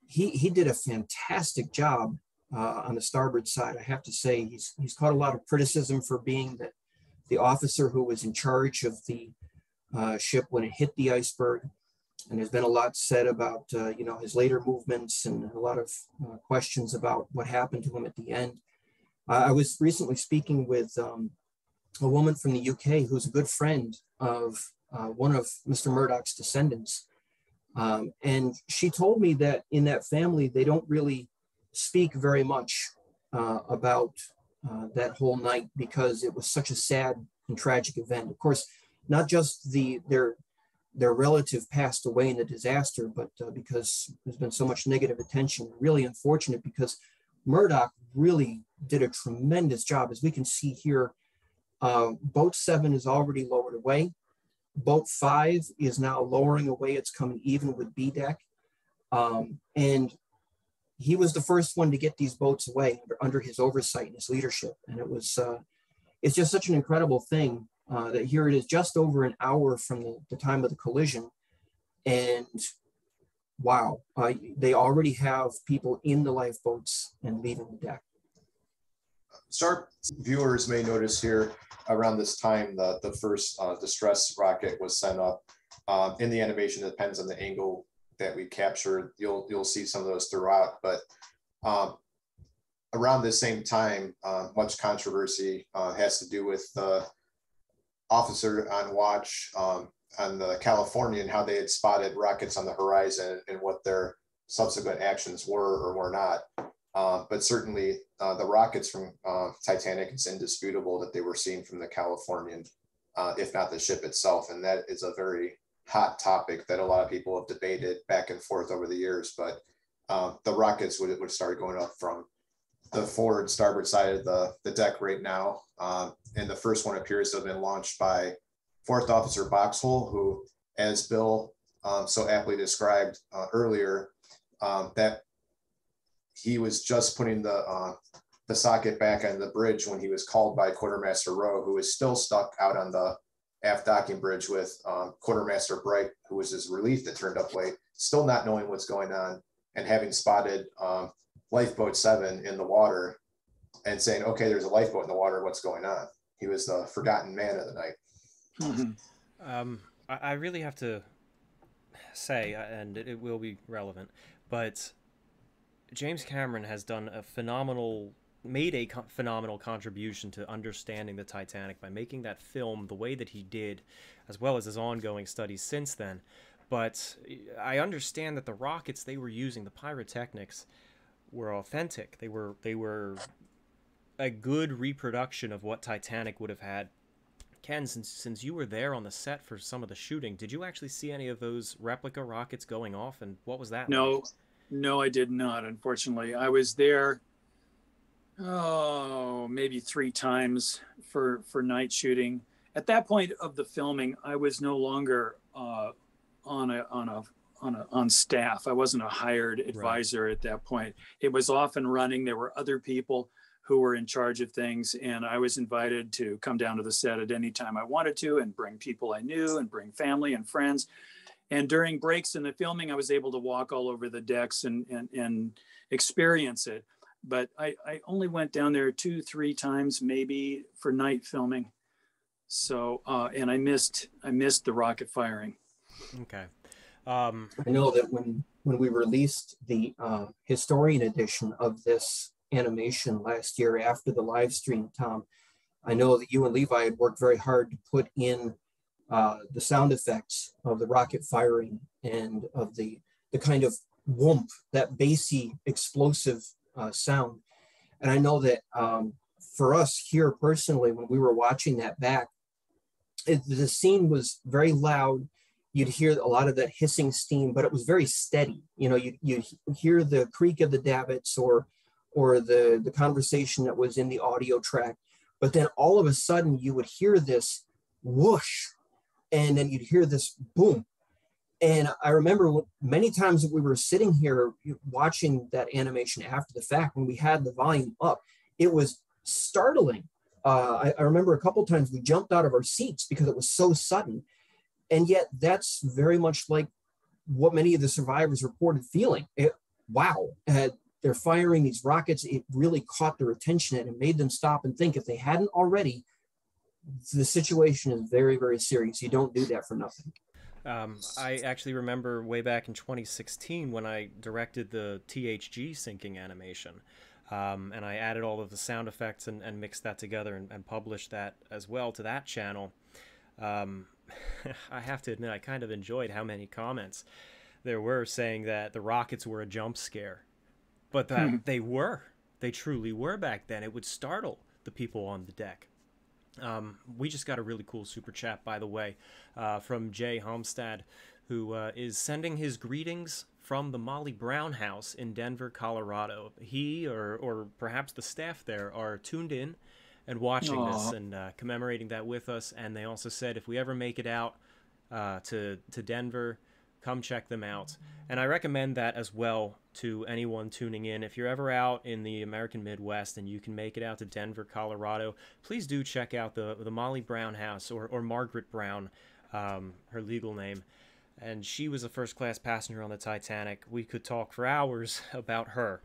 he did a fantastic job on the starboard side. I have to say, he's caught a lot of criticism for being the officer who was in charge of the ship when it hit the iceberg. And there's been a lot said about, you know, his later movements, and a lot of questions about what happened to him at the end. I was recently speaking with a woman from the UK who's a good friend of one of Mr. Murdoch's descendants. And she told me that in that family, they don't really speak very much about that whole night, because it was such a sad and tragic event. Of course, not just their relative passed away in the disaster, but because there's been so much negative attention. Really unfortunate, because Murdoch really did a tremendous job. As we can see here, boat 7 is already lowered away. Boat 5 is now lowering away. It's coming even with B deck. And he was the first one to get these boats away under his oversight and his leadership. And it was, it's just such an incredible thing that here it is just over an hour from the time of the collision. And wow, they already have people in the lifeboats and leaving the deck. Sharp viewers may notice here around this time the first distress rocket was sent up. In the animation, it depends on the angle that we capture. You'll see some of those throughout, but around the same time, much controversy has to do with the officer on watch on the California and how they had spotted rockets on the horizon and what their subsequent actions were or were not. But certainly the rockets from Titanic, it's indisputable that they were seen from the Californian, if not the ship itself. And that is a very hot topic that a lot of people have debated back and forth over the years. But the rockets would start going up from the forward starboard side of the deck right now. And the first one appears to have been launched by Fourth Officer Boxhole, who, as Bill so aptly described earlier, that he was just putting the socket back on the bridge when he was called by Quartermaster Rowe, who was still stuck out on the aft docking bridge with Quartermaster Bright, who was his relief that turned up late, still not knowing what's going on, and having spotted Lifeboat 7 in the water and saying, okay, there's a lifeboat in the water, what's going on? He was the forgotten man of the night. Mm-hmm. I really have to say, and it will be relevant, but James Cameron has done made a phenomenal contribution to understanding the Titanic by making that film the way that he did, as well as his ongoing studies since then. But I understand that the rockets they were using, the pyrotechnics, were authentic. They were a good reproduction of what Titanic would have had. Ken, since you were there on the set for some of the shooting, did you actually see any of those replica rockets going off, and what was that like? No, I did not, unfortunately. I was there, maybe 3 times for night shooting. At that point of the filming, I was no longer on staff. I wasn't a hired advisor at that point. It was off and running. There were other people who were in charge of things, and I was invited to come down to the set at any time I wanted to and bring people I knew and bring family and friends. And during breaks in the filming, I was able to walk all over the decks and experience it. But I only went down there 2-3 times, maybe, for night filming. So, and I missed the rocket firing. Okay. I know that when we released the historian edition of this animation last year after the live stream, Tom, I know that you and Levi had worked very hard to put in the sound effects of the rocket firing and of the kind of whoomp, that bassy, explosive sound. And I know that for us here personally, when we were watching that back, the scene was very loud. You'd hear a lot of that hissing steam, but it was very steady. You know, you'd hear the creak of the davits or or the conversation that was in the audio track. But then all of a sudden you would hear this whoosh, and then you'd hear this boom. And I remember many times that we were sitting here watching that animation after the fact, when we had the volume up, it was startling. I remember a couple times we jumped out of our seats because it was so sudden. And yet that's very much like what many of the survivors reported feeling. Wow, they're firing these rockets. It really caught their attention and it made them stop and think. If they hadn't already, the situation is very, very serious. You don't do that for nothing. I actually remember way back in 2016 when I directed the THG sinking animation. And I added all of the sound effects and mixed that together and published that as well to that channel. I have to admit, I kind of enjoyed how many comments there were saying that the rockets were a jump scare. But that they truly were back then. It would startle the people on the deck. We just got a really cool super chat, by the way, from Jay Homestad, who is sending his greetings from the Molly Brown House in Denver, Colorado. He or perhaps the staff there are tuned in and watching this and commemorating that with us. And they also said if we ever make it out to Denver, come check them out. And I recommend that as well to anyone tuning in. If you're ever out in the American Midwest and you can make it out to Denver, Colorado, please do check out the Molly Brown House, or Margaret Brown, her legal name. And she was a first-class passenger on the Titanic. We could talk for hours about her.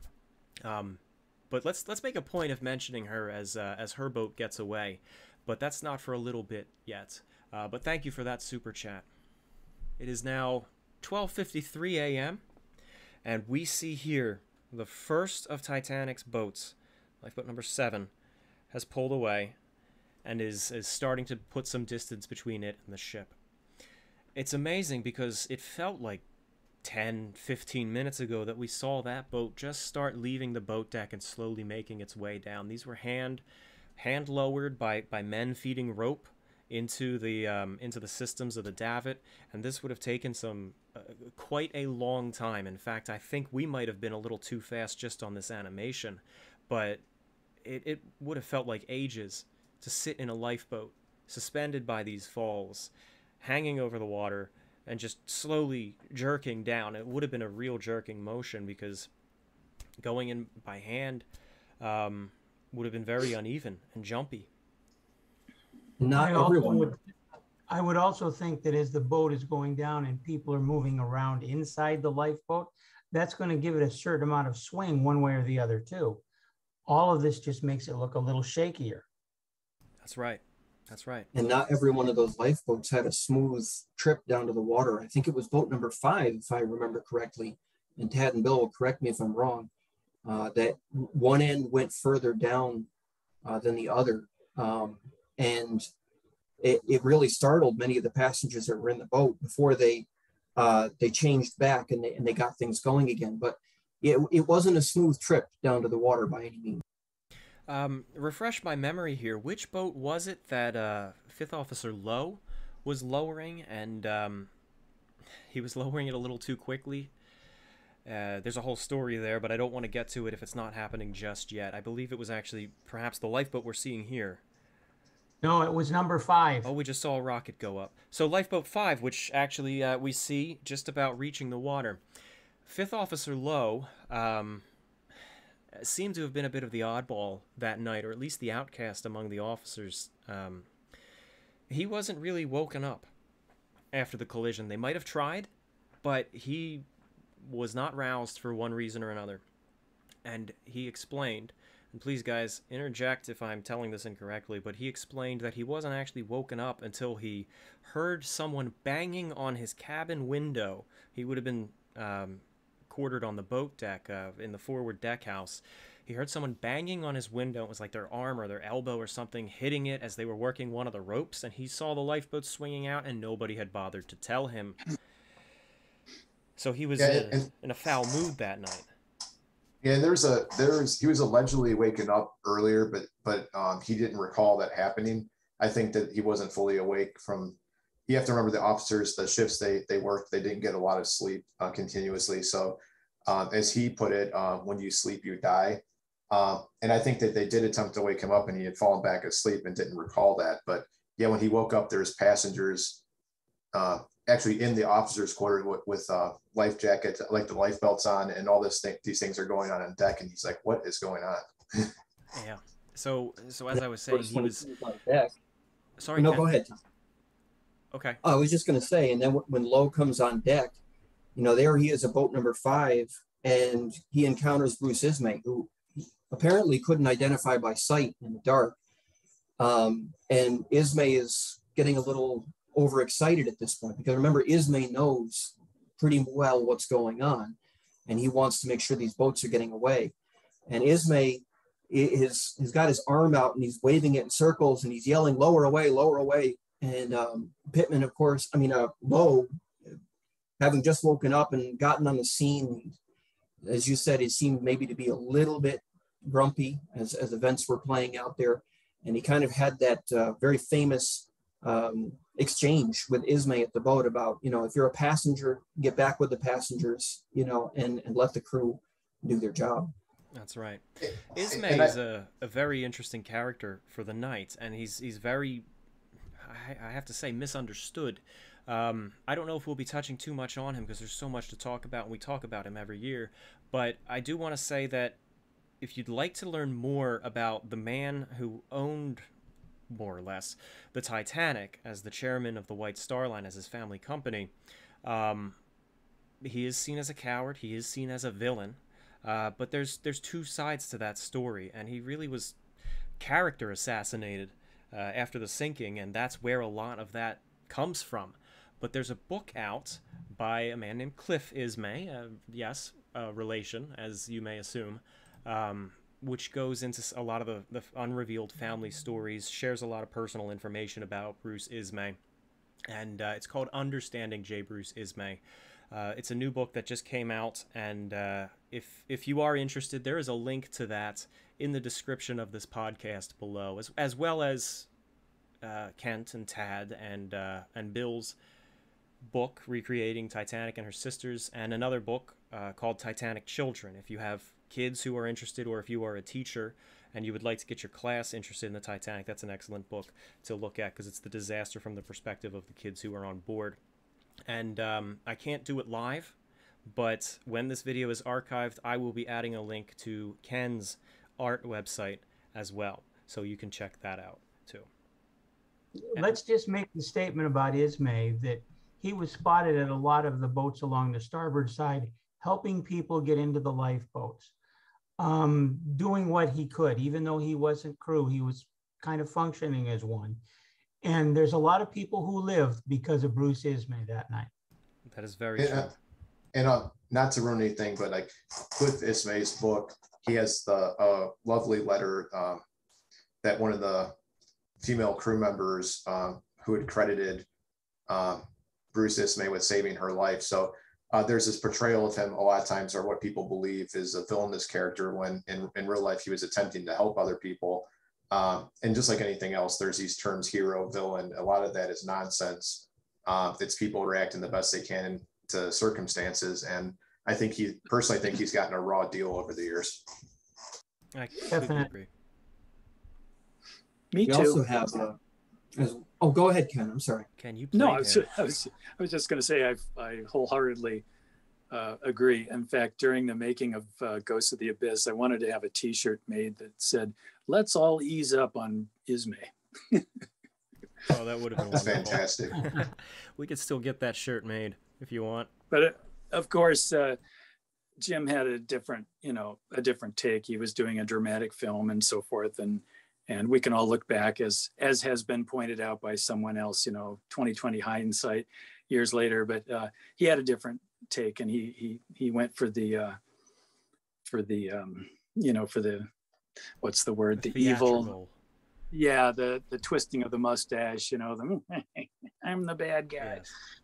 But let's make a point of mentioning her as her boat gets away. But that's not for a little bit yet. But thank you for that super chat. It is now 12:53 a.m. and we see here the first of Titanic's boats, lifeboat number 7, has pulled away and is starting to put some distance between it and the ship. It's amazing because it felt like 10-15 minutes ago that we saw that boat just start leaving the boat deck and slowly making its way down. These were hand lowered by men feeding rope into the systems of the davit, and this would have taken quite a long time. In fact, I think we might have been a little too fast just on this animation, but it would have felt like ages to sit in a lifeboat suspended by these falls, hanging over the water and just slowly jerking down. It would have been a real jerking motion because going in by hand would have been very uneven and jumpy. Not everyone. I would also think that as the boat is going down and people are moving around inside the lifeboat, that's going to give it a certain amount of swing one way or the other too. All of this just makes it look a little shakier. That's right. That's right. And not every one of those lifeboats had a smooth trip down to the water. I think it was boat number 5, if I remember correctly. And Tad and Bill will correct me if I'm wrong. That one end went further down than the other. And it really startled many of the passengers that were in the boat before they changed back and they got things going again. But it wasn't a smooth trip down to the water by any means. Refresh my memory here. Which boat was it that Fifth Officer Lowe was lowering, and he was lowering it a little too quickly? There's a whole story there, but I don't want to get to it if it's not happening just yet. I believe it was actually perhaps the lifeboat we're seeing here. No, it was number 5. Oh, we just saw a rocket go up. So lifeboat 5, which actually we see just about reaching the water. Fifth Officer Lowe seemed to have been a bit of the oddball that night, or at least the outcast among the officers. He wasn't really woken up after the collision. They might have tried, but he was not roused for one reason or another. And he explained, and please guys, interject if I'm telling this incorrectly, but he explained that he wasn't actually woken up until he heard someone banging on his cabin window. He would have been quartered on the boat deck in the forward deck house. He heard someone banging on his window. It was like their arm or their elbow or something hitting it as they were working one of the ropes, and he saw the lifeboat swinging out, and nobody had bothered to tell him. So he was in a foul mood that night. Yeah, he was allegedly waking up earlier, but he didn't recall that happening. I think that he wasn't fully awake from. You have to remember the officers, the shifts they worked, they didn't get a lot of sleep continuously. So, as he put it, when you sleep, you die. And I think that they did attempt to wake him up and he had fallen back asleep and didn't recall that. But yeah, when he woke up, there's passengers actually in the officer's quarters with life jackets, like the life belts on, and all these things are going on deck. And he's like, what is going on? Yeah. So as I was saying, he was on deck. sorry. No, Ken. go ahead, Tom. Okay. I was just going to say, and then when Lowe comes on deck, there he is at boat number 5, and he encounters Bruce Ismay, who apparently couldn't identify by sight in the dark. And Ismay is getting a little overexcited at this point, because remember, Ismay knows pretty well what's going on, and he wants to make sure these boats are getting away. And Ismay he's got his arm out and he's waving it in circles and he's yelling, lower away, lower away. And Pittman, of course, Lowe, having just woken up and gotten on the scene, as you said, he seemed maybe to be a little bit grumpy as events were playing out there. And he kind of had that very famous exchange with Ismay at the boat about, if you're a passenger, get back with the passengers, and let the crew do their job. That's right. Ismay is a very interesting character for the night, and he's very, I have to say, misunderstood. I don't know if we'll be touching too much on him because there's so much to talk about, and we talk about him every year. But I do want to say that if you'd like to learn more about the man who owned, more or less, the Titanic as the chairman of the White Star Line, as his family company, he is seen as a coward. He is seen as a villain. But there's two sides to that story, and he really was character assassinated after the sinking, and that's where a lot of that comes from. But there's a book out by a man named Cliff Ismay, yes, relation, as you may assume, which goes into a lot of the unrevealed family stories, shares a lot of personal information about Bruce Ismay, and it's called Understanding J. Bruce Ismay. It's a new book that just came out, and if you are interested, there is a link to that in the description of this podcast below, as well as Kent and Tad and Bill's book, Recreating Titanic and Her Sisters, and another book called Titanic Children. If you have kids who are interested, or if you are a teacher and you would like to get your class interested in the Titanic, that's an excellent book to look at because it's the disaster from the perspective of the kids who are on board. And I can't do it live, but when this video is archived, I will be adding a link to Ken's art website as well, so you can check that out too. Let's just make the statement about Ismay that he was spotted at a lot of the boats along the starboard side, helping people get into the lifeboats, doing what he could. Even though he wasn't crew, he was kind of functioning as one. And there's a lot of people who lived because of Bruce Ismay that night. That is very true. And not to ruin anything, but like Cliff Ismay's book, he has the lovely letter that one of the female crew members who had credited Bruce Ismay with saving her life. So there's this portrayal of him a lot of times, or what people believe is a villainous character, when in real life he was attempting to help other people. And just like anything else, there's these terms, hero, villain. A lot of that is nonsense. It's people reacting the best they can to circumstances. And I think personally think he's gotten a raw deal over the years. I completely agree. Me We too. also have, go ahead, Ken. I'm sorry. Can you play No, I him? was just going to say I wholeheartedly agree. In fact, during the making of Ghosts of the Abyss, I wanted to have a T-shirt made that said, "Let's all ease up on Ismay." Oh, that would have been That's wonderful. fantastic. We could still get that shirt made if you want. But of course, Jim had a different take. He was doing a dramatic film and so forth, and we can all look back as has been pointed out by someone else, 2020 hindsight years later. But he had a different take, and he went for the what's the word, the evil. Yeah, the twisting of the mustache, I'm the bad guy.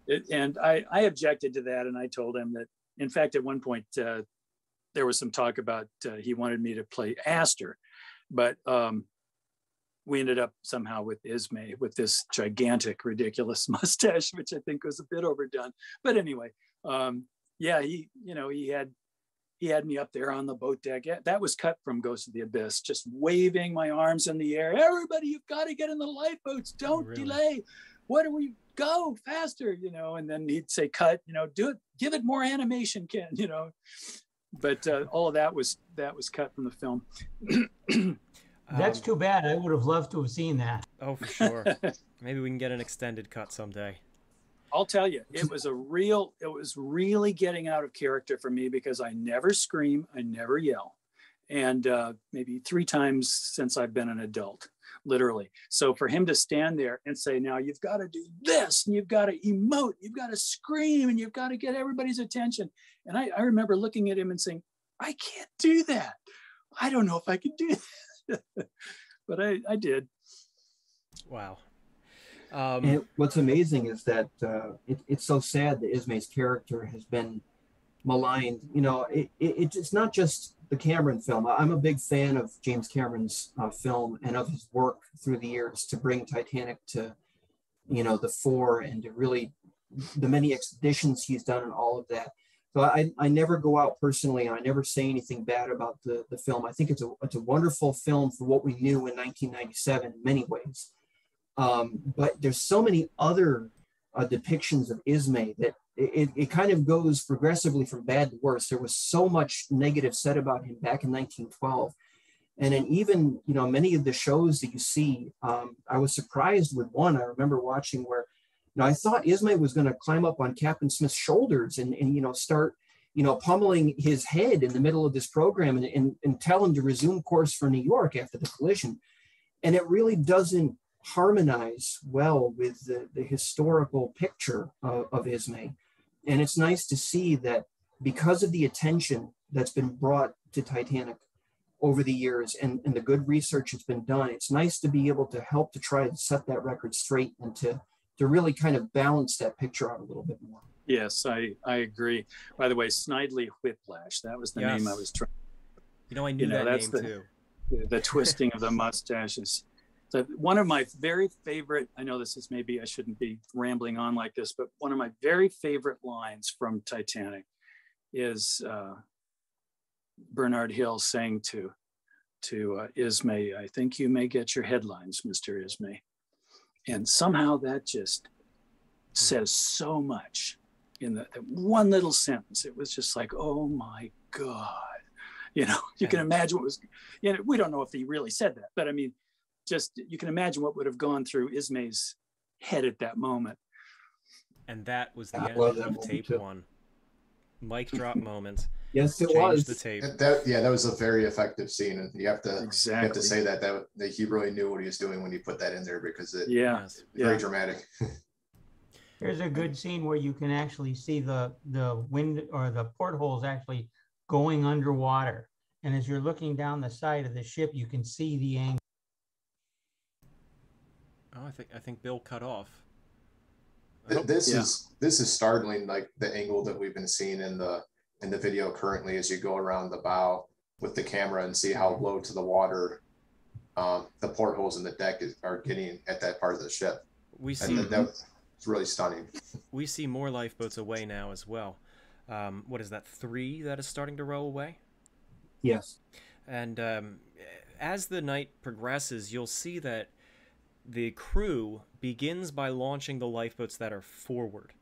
Yes. And I objected to that, and I told him that, in fact, at one point there was some talk about he wanted me to play Astor, but we ended up somehow with Ismay with this gigantic, ridiculous mustache, which I think was a bit overdone. But anyway, yeah, he had he had me up there on the boat deck. Yeah, that was cut from Ghost of the Abyss, just waving my arms in the air. Everybody, you've got to get in the lifeboats. Don't Really? delay. What do we go faster? You know, and then he'd say, cut, you know, do it, give it more animation, Ken, you know. But all of that was cut from the film. That's too bad. I would have loved to have seen that. Oh, for sure. Maybe we can get an extended cut someday. I'll tell you, it was really getting out of character for me because I never scream, I never yell. And maybe 3 times since I've been an adult, literally. So for him to stand there and say, now you've got to do this, and you've got to emote, you've got to scream, and you've got to get everybody's attention. And I remember looking at him and saying, I can't do that. I don't know if I can do that. But I did. Wow. And what's amazing is that it's so sad that Ismay's character has been maligned. You know, it's not just the Cameron film. I'm a big fan of James Cameron's film and of his work through the years to bring Titanic to, you know, the fore, and to really the many expeditions he's done and all of that. So I never go out personally, and I never say anything bad about the film. I think it's a wonderful film for what we knew in 1997 in many ways. But there's so many other depictions of Ismay that it kind of goes progressively from bad to worse. There was so much negative said about him back in 1912. And then even, you know, many of the shows that you see, I was surprised with one I remember watching where, you know, I thought Ismay was going to climb up on Captain Smith's shoulders and you know, start, you know, pummeling his head in the middle of this program and tell him to resume course for New York after the collision. And it really doesn't harmonize well with the historical picture of Ismay. And it's nice to see that because of the attention that's been brought to Titanic over the years and the good research that's been done, it's nice to be able to help to try to set that record straight and to really kind of balance that picture out a little bit more. Yes, I agree. By the way, Snidely Whiplash, that was the name I was trying. You know, I knew that name too. The twisting of the mustaches. So one of my very favorite, I know this is maybe I shouldn't be rambling on like this, but one of my very favorite lines from Titanic is Bernard Hill saying to Ismay, I think you may get your headlines, Mr. Ismay. And somehow that just says so much in that one little sentence. It was just like, oh my God. You know, you can imagine what was, you know, we don't know if he really said that, but I mean, just you can imagine what would have gone through Ismay's head at that moment. And that was the end of tape 1. Mic drop moment. Yes, it was. The tape. That was a very effective scene, and you have to say that he really knew what he was doing when he put that in there, because it very dramatic. There's a good scene where you can actually see the wind or the portholes actually going underwater, and as you're looking down the side of the ship, you can see the angle. Oh, I think Bill cut off. This is startling, like the angle that we've been seeing in the video currently as you go around the bow with the camera and see how low to the water the portholes in the deck are getting at that part of the ship. We see that's really stunning. We see more lifeboats away now as well. What is that, 3 that is starting to row away? Yes. And as the night progresses, you'll see that the crew begins by launching the lifeboats that are forward,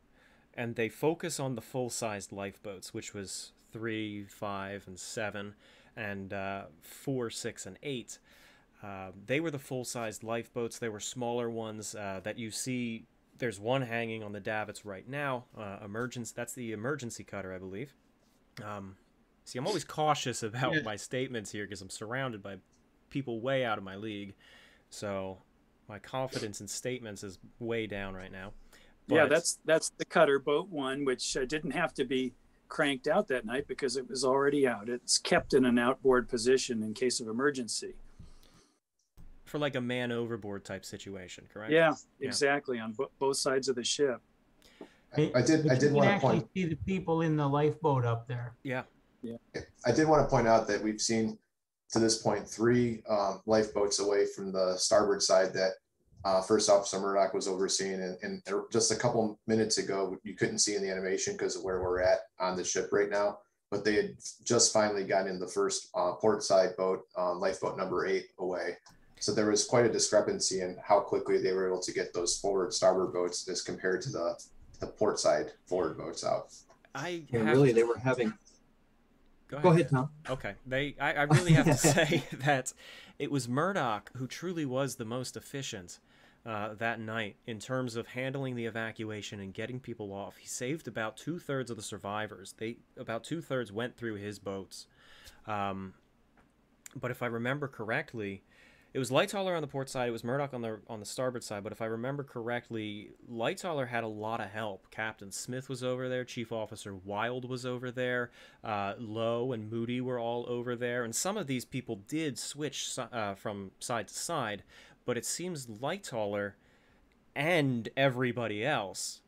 and they focus on the full-sized lifeboats, which was 3, 5, and 7, and 4, 6, and 8. They were the full-sized lifeboats. There were smaller ones that you see. There's one hanging on the davits right now. That's the emergency cutter, I believe. See, I'm always cautious about my statements here because I'm surrounded by people way out of my league. So my confidence in statements is way down right now. But yeah, that's the cutter, boat 1, which didn't have to be cranked out that night because it was already out. It's kept in an outboard position in case of emergency. For like a man overboard type situation, correct? Yeah, exactly, on both sides of the ship. I did want to point. See the people in the lifeboat up there. Yeah. I did want to point out that we've seen to this point 3 lifeboats away from the starboard side that First Officer Murdoch was overseeing, and just a couple minutes ago you couldn't see in the animation because of where we're at on the ship right now, but they had just finally gotten the first port side boat, lifeboat number 8 away. So there was quite a discrepancy in how quickly they were able to get those forward starboard boats as compared to the port side forward boats out. They were having. Go ahead, Tom. Okay. I really have to say that it was Murdoch who truly was the most efficient that night in terms of handling the evacuation and getting people off. He saved about 2/3 of the survivors. About 2/3 went through his boats. But if I remember correctly, it was Lightoller on the port side. It was Murdoch on the starboard side. But if I remember correctly, Lightoller had a lot of help. Captain Smith was over there. Chief Officer Wild was over there. Lowe and Moody were all over there. And some of these people did switch from side to side. But it seems Lightoller and everybody else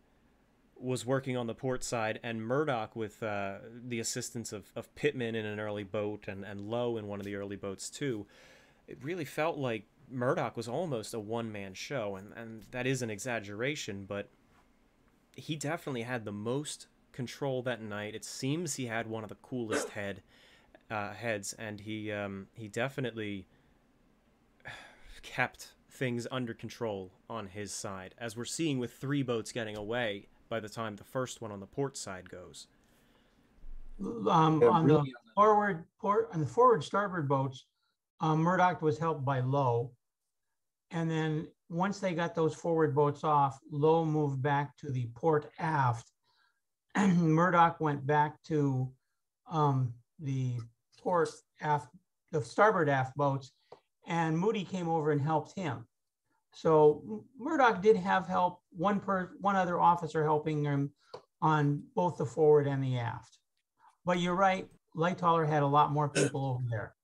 was working on the port side, and Murdoch with the assistance of Pittman in an early boat and Lowe in one of the early boats too. It really felt like Murdoch was almost a one-man show, and that is an exaggeration, but he definitely had the most control that night. It seems he had one of the coolest heads, and he definitely kept things under control on his side, as we're seeing with 3 boats getting away by the time the first one on the port side goes. On the forward starboard boats, Murdoch was helped by Lowe, and then once they got those forward boats off, Lowe moved back to the port aft, and Murdoch went back to the port aft, the starboard aft boats, and Moody came over and helped him. So Murdoch did have help, one other officer helping him on both the forward and the aft. But you're right, Lightoller had a lot more people over there.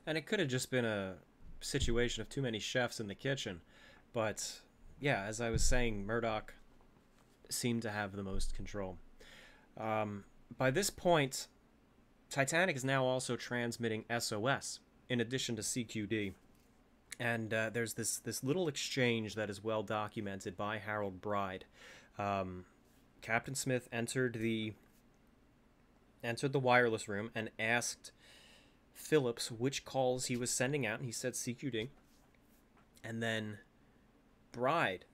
And it could have just been a situation of too many chefs in the kitchen. But yeah, as I was saying, Murdoch seemed to have the most control. By this point, Titanic is now also transmitting SOS in addition to CQD. And there's this little exchange that is well documented by Harold Bride. Captain Smith entered the wireless room and asked Phillips which calls he was sending out, and he said CQD. And then Bride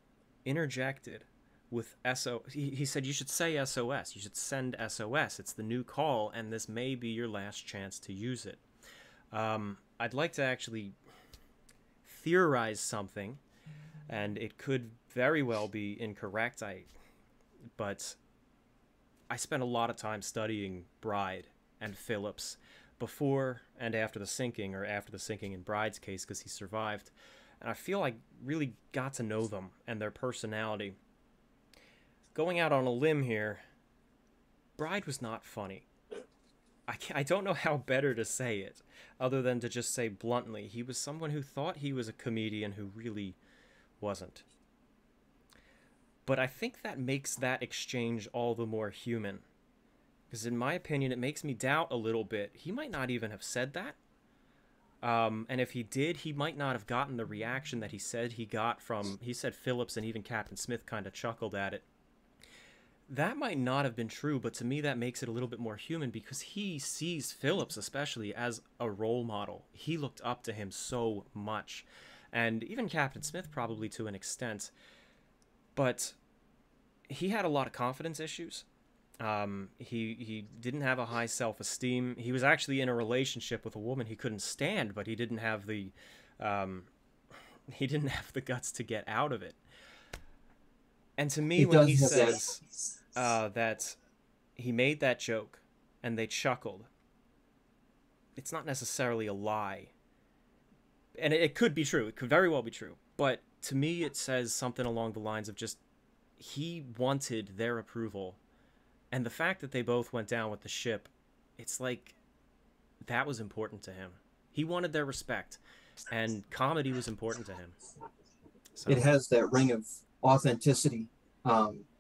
interjected with SOS. He said, you should say SOS. You should send SOS. It's the new call, and this may be your last chance to use it. I'd like to actually theorize something, and it could very well be incorrect. But I spent a lot of time studying Bride and Phillips before and after the sinking, or after the sinking in Bride's case, because he survived. And I feel I really got to know them and their personality. Going out on a limb here, Bride was not funny. I don't know how better to say it, other than to just say bluntly, he was someone who thought he was a comedian who really wasn't. But I think that makes that exchange all the more human. Because in my opinion, it makes me doubt a little bit. He might not even have said that. And if he did, he might not have gotten the reaction that he said he got from, he said Phillips and even Captain Smith kind of chuckled at it. That might not have been true, but to me that makes it a little bit more human, because he sees Phillips especially as a role model. He looked up to him so much. And even Captain Smith probably to an extent. But he had a lot of confidence issues. He didn't have a high self-esteem. He was actually in a relationship with a woman he couldn't stand, but he didn't have the guts to get out of it. And to me, when he says that he made that joke and they chuckled, it's not necessarily a lie. And it could be true. It could very well be true. But to me, it says something along the lines of just he wanted their approval. And the fact that they both went down with the ship, it's like that was important to him. He wanted their respect, and comedy was important to him. So, it has that ring of authenticity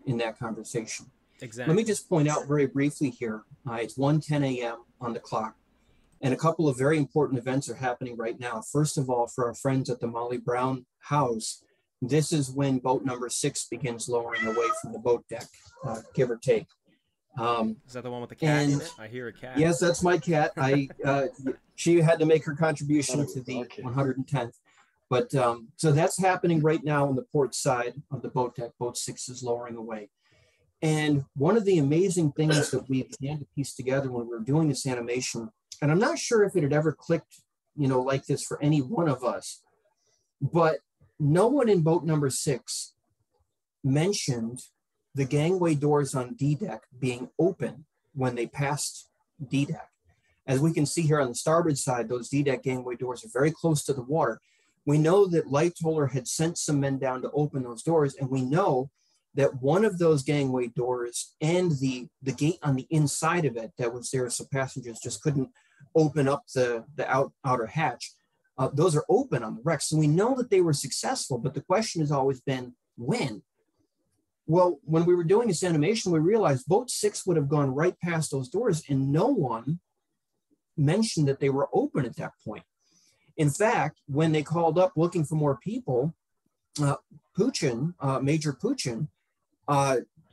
in that conversation. Exactly. Let me just point out very briefly here, it's 1:10 a.m. on the clock, and a couple of very important events are happening right now. First of all, for our friends at the Molly Brown house, this is when boat number 6 begins lowering away from the boat deck, give or take. Is that the one with the cat in and it? I hear a cat. yes, that's my cat. She had to make her contribution to the Okay. 110th. But so that's happening right now on the port side of the boat deck. Boat 6 is lowering away. And one of the amazing things that we began to piece together when we were doing this animation, and I'm not sure if it had ever clicked, like this for any one of us, but no one in boat number 6 mentioned the gangway doors on D deck being open when they passed D deck. As we can see here on the starboard side, those D deck gangway doors are very close to the water. We know that Lightoller had sent some men down to open those doors, and we know that one of those gangway doors and the gate on the inside of it that was there so passengers just couldn't open up the outer hatch, those are open on the wreck. So we know that they were successful, but the question has always been when? Well, when we were doing this animation, we realized boat 6 would have gone right past those doors and no one mentioned that they were open at that point. In fact, when they called up looking for more people, Puchin, Major Puchin,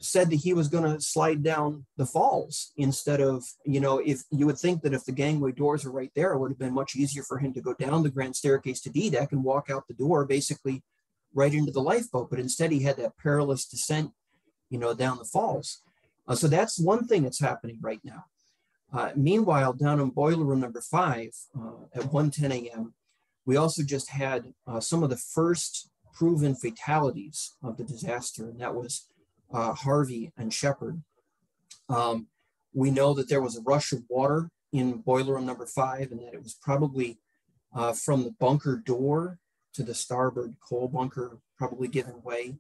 said that he was going to slide down the falls instead of, if you would think that if the gangway doors are right there, it would have been much easier for him to go down the grand staircase to D deck and walk out the door basically right into the lifeboat. But instead he had that perilous descent, down the falls. So that's one thing that's happening right now. Meanwhile, down in boiler room number 5 at 1:10 a.m., we also just had some of the first proven fatalities of the disaster, and that was Harvey and Shepard. We know that there was a rush of water in boiler room number 5, and that it was probably from the bunker door to the starboard coal bunker probably giving way.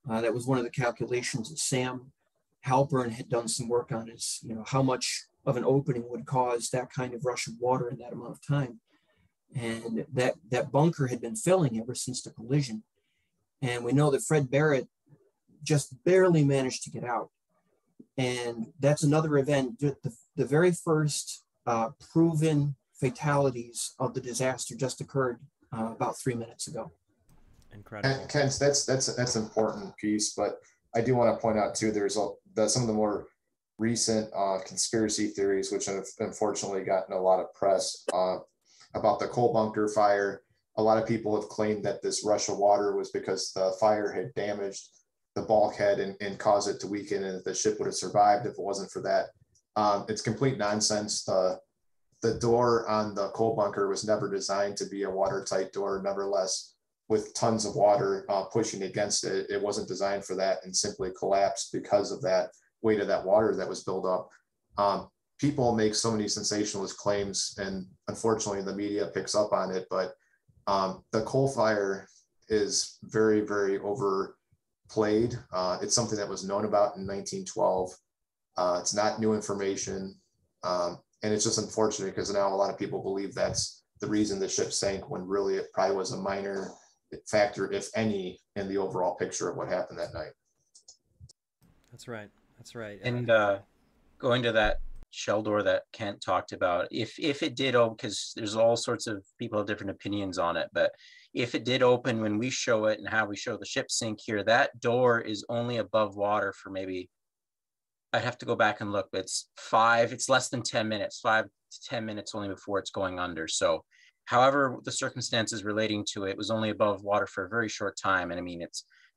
That was one of the calculations that Sam Halpern had done some work on, is how much of an opening would cause that kind of rush of water in that amount of time. And that bunker had been filling ever since the collision. And we know that Fred Barrett just barely managed to get out. And that's another event. The very first proven fatalities of the disaster just occurred about 3 minutes ago. Incredible. Ken, that's an important piece, but I do want to point out too, there's some of the more recent conspiracy theories, which have unfortunately gotten a lot of press about the coal bunker fire. A lot of people have claimed that this rush of water was because the fire had damaged the bulkhead and caused it to weaken, and that the ship would have survived if it wasn't for that. It's complete nonsense. The door on the coal bunker was never designed to be a watertight door. Nevertheless, with tons of water pushing against it, it wasn't designed for that, and simply collapsed because of that weight of that water that was built up. People make so many sensationalist claims, and unfortunately the media picks up on it, but the coal fire is very, very overplayed. It's something that was known about in 1912. It's not new information. And it's just unfortunate because now a lot of people believe that's the reason the ship sank, when really it probably was a minor factor, if any, in the overall picture of what happened that night. That's right. That's right. And going to that shell door that Kent talked about, if it did open, because there's all sorts of people have different opinions on it, but if it did open when we show it and how we show the ship sink here, that door is only above water for maybe, I'd have to go back and look, but it's less than 10 minutes, 5 to 10 minutes only before it's going under. So however the circumstances relating to it was only above water for a very short time. And I mean,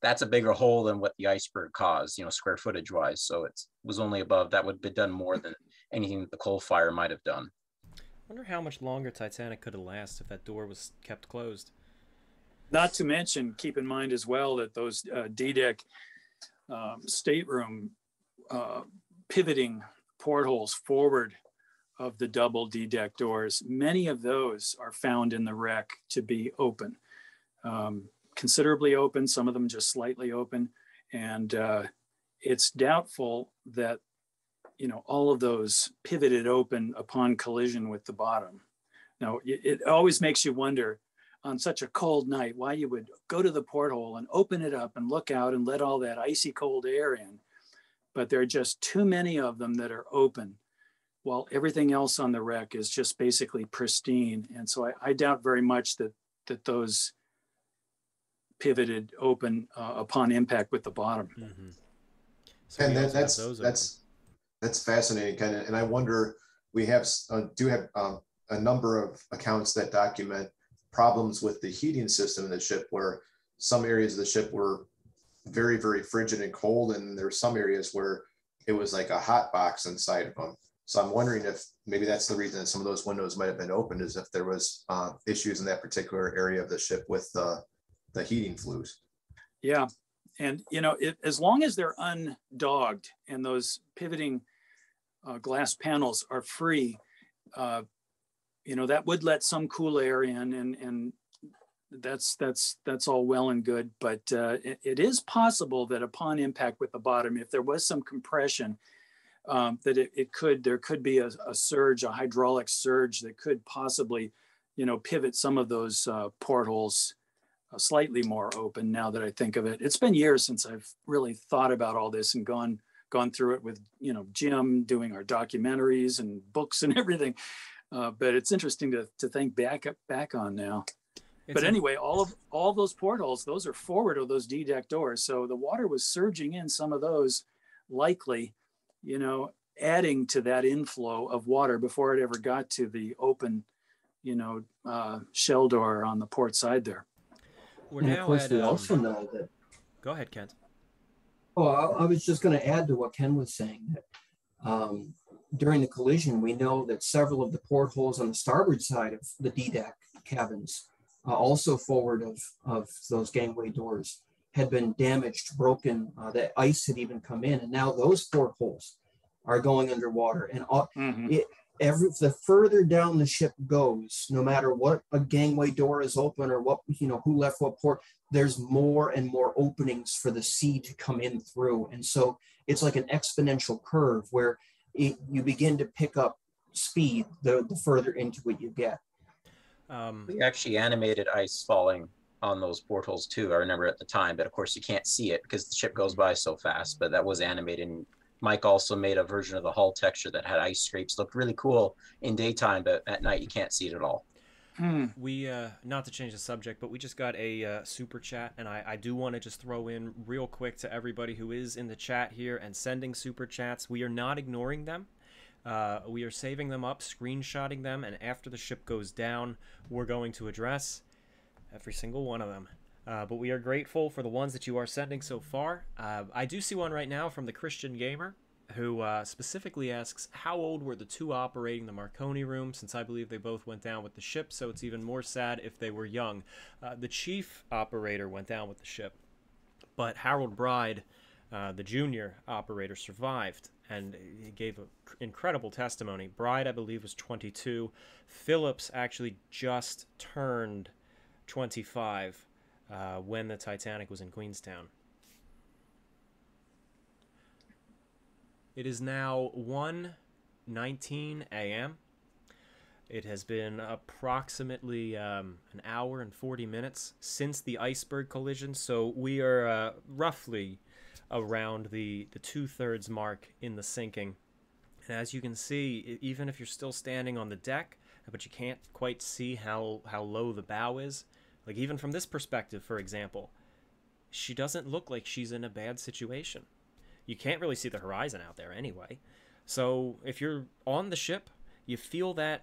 that's a bigger hole than what the iceberg caused, square footage wise. So it was only above, that would have done more than anything that the coal fire might have done. I wonder how much longer Titanic could have lasted if that door was kept closed. Not to mention, keep in mind as well that those D-deck stateroom pivoting portholes forward of the double D-deck doors, many of those are found in the wreck to be open, considerably open, some of them just slightly open. And it's doubtful that, all of those pivoted open upon collision with the bottom. Now, it always makes you wonder on such a cold night why you would go to the porthole and open it up and look out and let all that icy cold air in. But there are just too many of them that are open, while everything else on the wreck is just basically pristine. And so I doubt very much that those pivoted open upon impact with the bottom. Mm-hmm. So And that's That's fascinating, Ken. And I wonder, we have do have a number of accounts that document problems with the heating system in the ship, where some areas of the ship were very, very frigid and cold, and there's some areas where it was like a hot box inside of them. So I'm wondering if maybe that's the reason that some of those windows might have been opened, is if there was issues in that particular area of the ship with the heating flues. Yeah. And, you know, as long as they're undogged and those pivoting glass panels are free, you know, that would let some cool air in, and that's all well and good. But it is possible that upon impact with the bottom, if there was some compression, that there could be a surge, a hydraulic surge that could possibly, you know, pivot some of those portholes slightly more open. Now that I think of it, it's been years since I've really thought about all this and gone through it with, you know, Jim, doing our documentaries and books and everything. But it's interesting to think back on now. But anyway, all those portholes, those are forward of those D-deck doors. So the water was surging in some of those, likely, you know, adding to that inflow of water before it ever got to the open, you know, shell door on the port side there. We're And now of course, at, we also know that. Go ahead, Kent. Oh, I was just going to add to what Ken was saying, that during the collision, we know that several of the portholes on the starboard side of the D-deck cabins, also forward of those gangway doors, had been damaged, broken. The ice had even come in, and now those portholes are going underwater. And the further down the ship goes, no matter what a gangway door is open or what, you know, who left what port, there's more and more openings for the sea to come in through. And so it's like an exponential curve where you begin to pick up speed the further into it you get. We actually animated ice falling on those portholes too, I remember at the time, but of course you can't see it because the ship goes by so fast, but that was animated. And Mike also made a version of the hull texture that had ice scrapes. Looked really cool in daytime, but at night you can't see it at all. We, not to change the subject, but we just got a super chat, and I do want to just throw in real quick to everybody who is in the chat here and sending super chats. We are not ignoring them. We are saving them up, screenshotting them, and after the ship goes down, we're going to address every single one of them. But we are grateful for the ones that you are sending so far. I do see one right now from the Christian Gamer, who specifically asks, how old were the two operating the Marconi room, since I believe they both went down with the ship, so it's even more sad if they were young. The chief operator went down with the ship, but Harold Bride, the junior operator, survived, and he gave an incredible testimony. Bride, I believe, was 22. Phillips actually just turned 25 when the Titanic was in Queenstown. It is now 1:19 a.m. It has been approximately an hour and 40 minutes since the iceberg collision, so we are roughly around the 2/3 mark in the sinking. And as you can see, even if you're still standing on the deck, but you can't quite see how low the bow is, like even from this perspective, for example, she doesn't look like she's in a bad situation. You can't really see the horizon out there anyway. So if you're on the ship, you feel that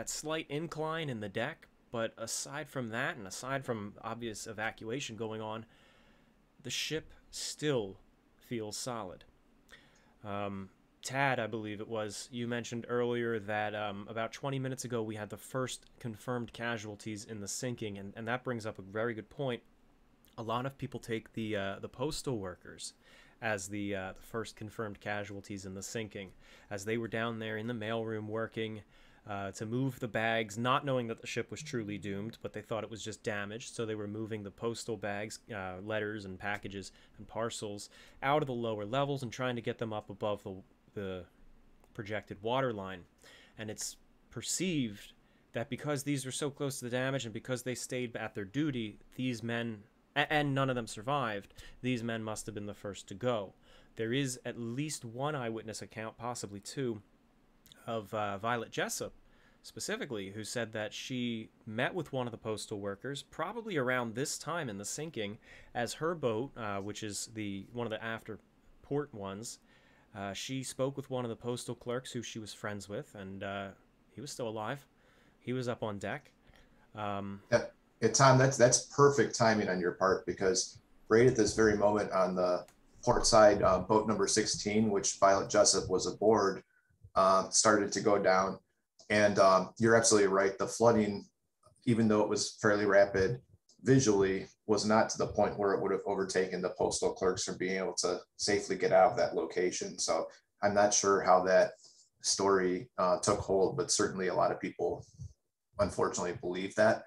slight incline in the deck, but aside from that, and aside from obvious evacuation going on, the ship still feels solid. Tad, I believe it was, you mentioned earlier that about 20 minutes ago we had the first confirmed casualties in the sinking, and that brings up a very good point. A lot of people take the postal workers as the first confirmed casualties in the sinking, as they were down there in the mailroom working to move the bags, not knowing that the ship was truly doomed, but they thought it was just damaged, so they were moving the postal bags, letters and packages and parcels out of the lower levels and trying to get them up above the projected water line. And it's perceived that because these were so close to the damage and because they stayed at their duty, these men, and none of them survived, these men must have been the first to go. There is at least one eyewitness account, possibly two, of Violet Jessup specifically, who said that she met with one of the postal workers probably around this time in the sinking, as her boat, which is one of the after port ones, She spoke with one of the postal clerks who she was friends with, and he was still alive. He was up on deck. Yeah, Tom, that's perfect timing on your part, because right at this very moment on the port side, boat number 16, which Violet Jessup was aboard, started to go down. And you're absolutely right. The flooding, even though it was fairly rapid visually, was not to the point where it would have overtaken the postal clerks from being able to safely get out of that location. So I'm not sure how that story took hold, but certainly a lot of people unfortunately believe that.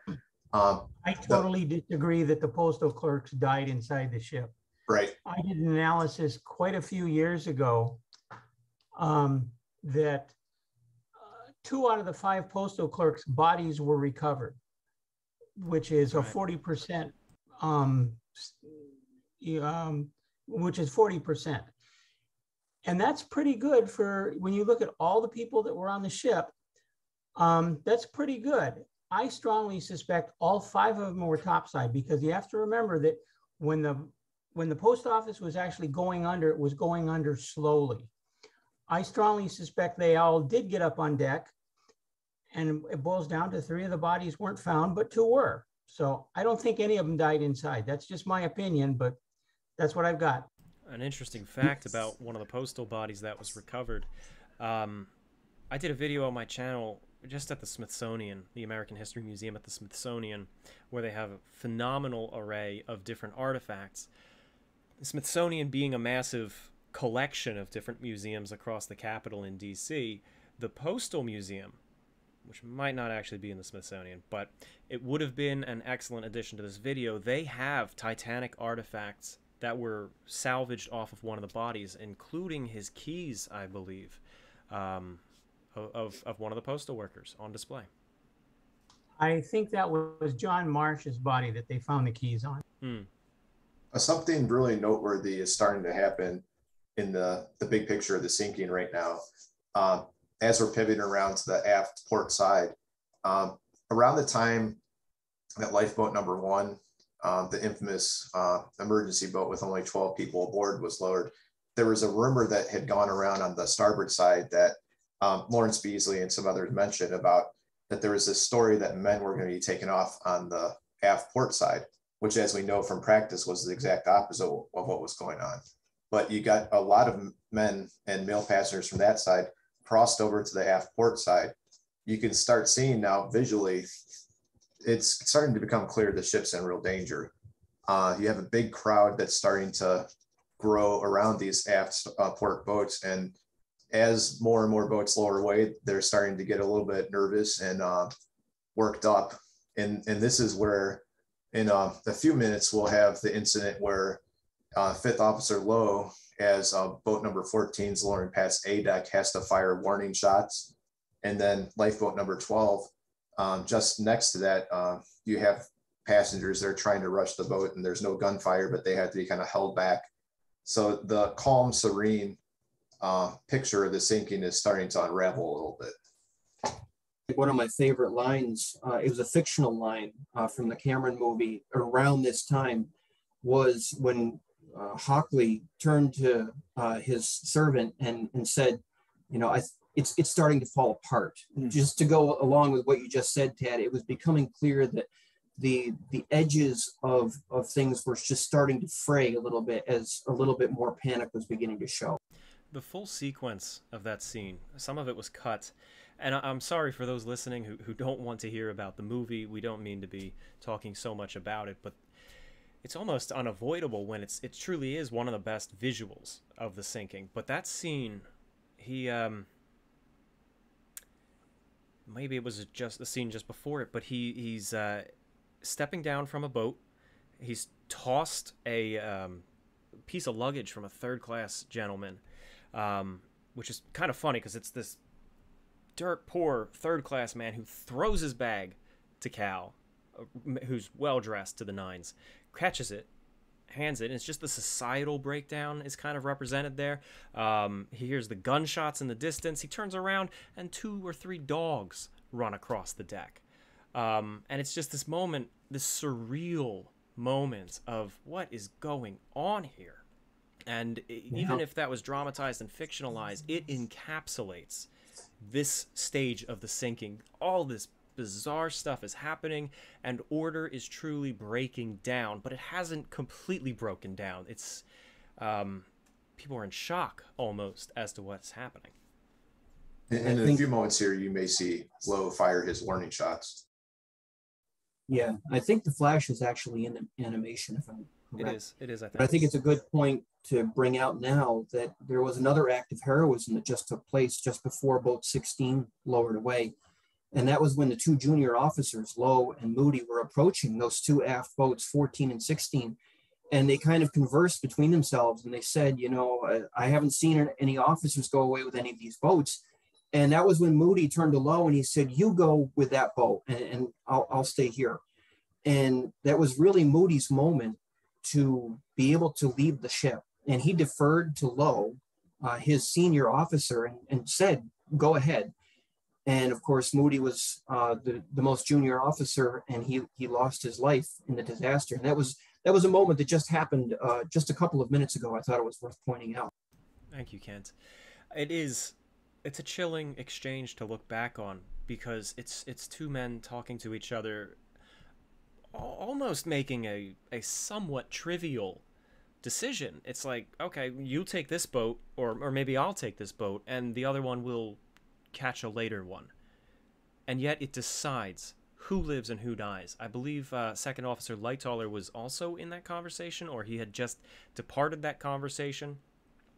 I totally disagree that the postal clerks died inside the ship. Right. I did an analysis quite a few years ago that 2 out of the 5 postal clerks' bodies were recovered, which is a 40%, which is 40%. And that's pretty good for when you look at all the people that were on the ship. That's pretty good. I strongly suspect all 5 of them were topside, because you have to remember that when the post office was actually going under, it was going under slowly. I strongly suspect they all did get up on deck, and it boils down to 3 of the bodies weren't found, but 2 were. So I don't think any of them died inside. That's just my opinion, but that's what I've got. An interesting fact about one of the postal bodies that was recovered. I did a video on my channel just at the Smithsonian, the American History Museum at the Smithsonian, where they have a phenomenal array of different artifacts. The Smithsonian being a massive collection of different museums across the Capitol in DC, the Postal Museum, which might not actually be in the Smithsonian, but it would have been an excellent addition to this video. They have Titanic artifacts that were salvaged off of one of the bodies, including his keys, I believe, of one of the postal workers on display. I think that was John Marsh's body that they found the keys on. Something really noteworthy is starting to happen in the big picture of the sinking right now. As we're pivoting around to the aft port side, around the time that lifeboat number 1, the infamous emergency boat with only 12 people aboard, was lowered, there was a rumor that had gone around on the starboard side that Lawrence Beasley and some others mentioned about, that there was this story that men were going to be taken off on the aft port side, which, as we know from practice, was the exact opposite of what was going on. But you got a lot of men and male passengers from that side crossed over to the aft port side. You can start seeing now visually, it's starting to become clear the ship's in real danger. You have a big crowd that's starting to grow around these aft port boats, and as more and more boats lower away, they're starting to get a little bit nervous and worked up. And this is where, in a few minutes, we'll have the incident where Fifth Officer Lowe, as boat number 14 is lowering past A deck, has to fire warning shots. And then lifeboat number 12, just next to that, you have passengers that are trying to rush the boat, and there's no gunfire, but they have to be kind of held back. So the calm, serene picture of the sinking is starting to unravel a little bit. One of my favorite lines, it was a fictional line from the Cameron movie around this time, was when Hockley turned to his servant and said, you know, it's starting to fall apart. Just to go along with what you just said, Tad, it was becoming clear that the edges of things were just starting to fray a little bit, as a little bit more panic was beginning to show. The full sequence of that scene, some of it was cut, and I'm sorry for those listening who don't want to hear about the movie. We don't mean to be talking so much about it, but it's almost unavoidable when it truly is one of the best visuals of the sinking. But that scene, maybe it was just the scene just before it, but he's stepping down from a boat. He's tossed a piece of luggage from a third-class gentleman, which is kind of funny because it's this dirt poor third-class man who throws his bag to Cal, who's well-dressed to the nines, catches it, hands it, and it's just the societal breakdown is kind of represented there. He hears the gunshots in the distance. He turns around, and 2 or 3 dogs run across the deck. And it's just this moment, this surreal moment of what is going on here. And even if that was dramatized and fictionalized, it encapsulates this stage of the sinking. All this bizarre stuff is happening, and order is truly breaking down, but it hasn't completely broken down. It's people are in shock almost as to what's happening. And in a few moments here, you may see Lowe fire his warning shots. Yeah, I think the flash is actually in the animation, if I'm correct. It is, I think. But I think it's a good point to bring out now that there was another act of heroism that just took place just before boat 16 lowered away. And that was when the two junior officers, Lowe and Moody, were approaching those two aft boats, 14 and 16. And they kind of conversed between themselves, and they said, you know, I haven't seen any officers go away with any of these boats. And that was when Moody turned to Lowe and he said, you go with that boat and I'll stay here. And that was really Moody's moment to be able to leave the ship. And he deferred to Lowe, his senior officer, and said, go ahead. And of course, Moody was the most junior officer, and he lost his life in the disaster. And that was a moment that just happened just a couple of minutes ago. I thought it was worth pointing out. Thank you, Kent. It's a chilling exchange to look back on, because it's two men talking to each other, almost making a somewhat trivial decision. It's like, okay, you take this boat, or maybe I'll take this boat, and the other one will catch a later one. And yet it decides who lives and who dies. I believe Second Officer Lightoller was also in that conversation, or he had just departed that conversation.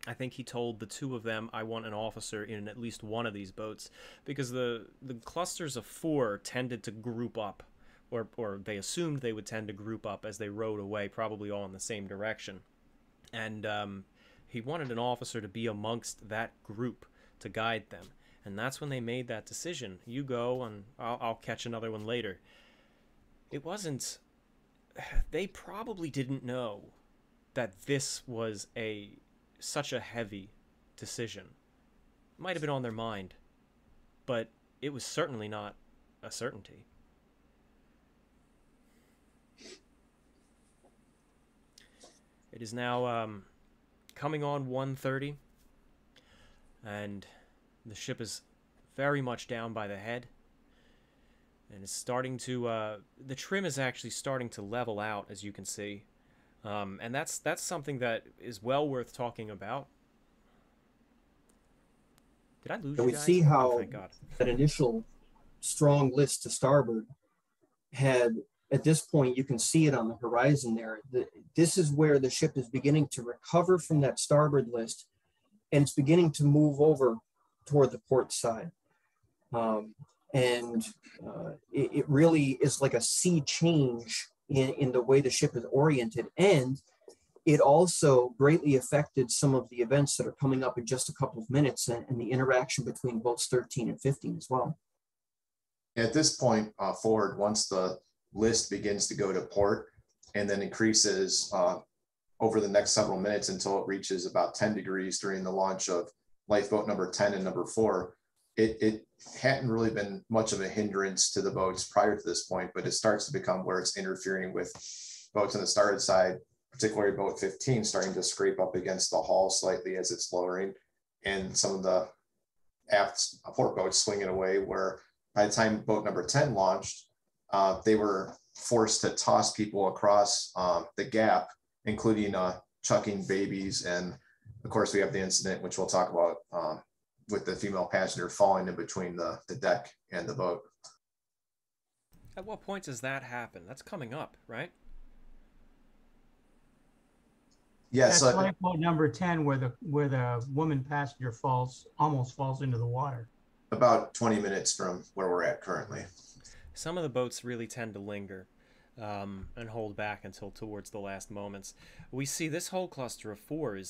I think he told the two of them, I want an officer in at least one of these boats, because the clusters of four tended to group up, or they assumed they would tend to group up as they rowed away, probably all in the same direction. And he wanted an officer to be amongst that group to guide them. And that's when they made that decision. You go, and I'll catch another one later. It wasn't... They probably didn't know that this was such a heavy decision. It might have been on their mind, but it was certainly not a certainty. It is now coming on 1:30, and the ship is very much down by the head, and it's starting to the trim is actually starting to level out, as you can see. And that's something that is well worth talking about. Did I lose you guys? We see how oh, thank God. That initial strong list to starboard had, at this point, you can see it on the horizon there. This is where the ship is beginning to recover from that starboard list, and it's beginning to move over toward the port side. It really is like a sea change in the way the ship is oriented. And it also greatly affected some of the events that are coming up in just a couple of minutes, and the interaction between boats 13 and 15 as well. At this point forward, once the list begins to go to port and then increases over the next several minutes until it reaches about 10 degrees during the launch of lifeboat number 10 and number 4, it hadn't really been much of a hindrance to the boats prior to this point, but it starts to become where it's interfering with boats on the starboard side, particularly boat 15, starting to scrape up against the hull slightly as it's lowering, and some of the aft port boats swinging away, where by the time boat number 10 launched, they were forced to toss people across the gap, including chucking babies. And of course, we have the incident, which we'll talk about, with the female passenger falling in between the deck and the boat. At what point does that happen? That's coming up, right? Yes. That's lifeboat number 10, where the woman passenger almost falls into the water. About 20 minutes from where we're at currently. Some of the boats really tend to linger and hold back until towards the last moments. We see this whole cluster of four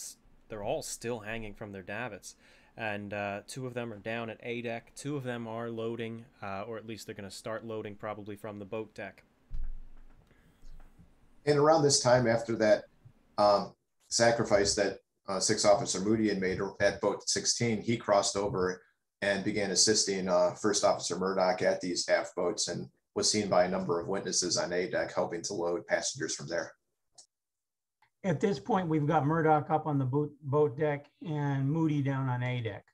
they're all still hanging from their davits. And 2 of them are down at A deck. 2 of them are loading, or at least they're going to start loading probably from the boat deck. And around this time, after that sacrifice that 6th Officer Moody had made at boat 16, he crossed over and began assisting 1st Officer Murdoch at these aft boats, and was seen by a number of witnesses on A deck helping to load passengers from there. At this point, we've got Murdoch up on the boat deck and Moody down on A deck.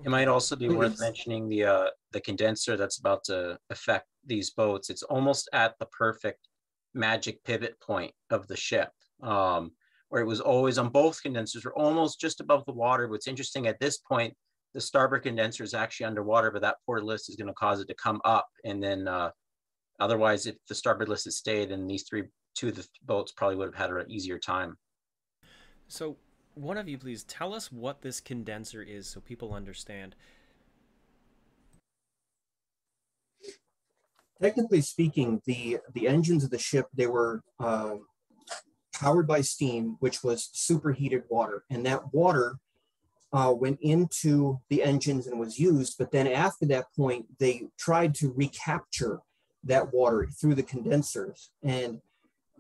It might also be worth Please. mentioning the condenser that's about to affect these boats. It's almost at the perfect magic pivot point of the ship, where it was always on both condensers were almost just above the water. What's interesting at this point, the starboard condenser is actually underwater, but that port list is going to cause it to come up. And then otherwise, if the starboard list had stayed, then two of the boats probably would have had an easier time. So one of you, please tell us what this condenser is so people understand. Technically speaking, the engines of the ship, they were powered by steam, which was superheated water. And that water went into the engines and was used. But then after that point, they tried to recapture that water through the condensers. And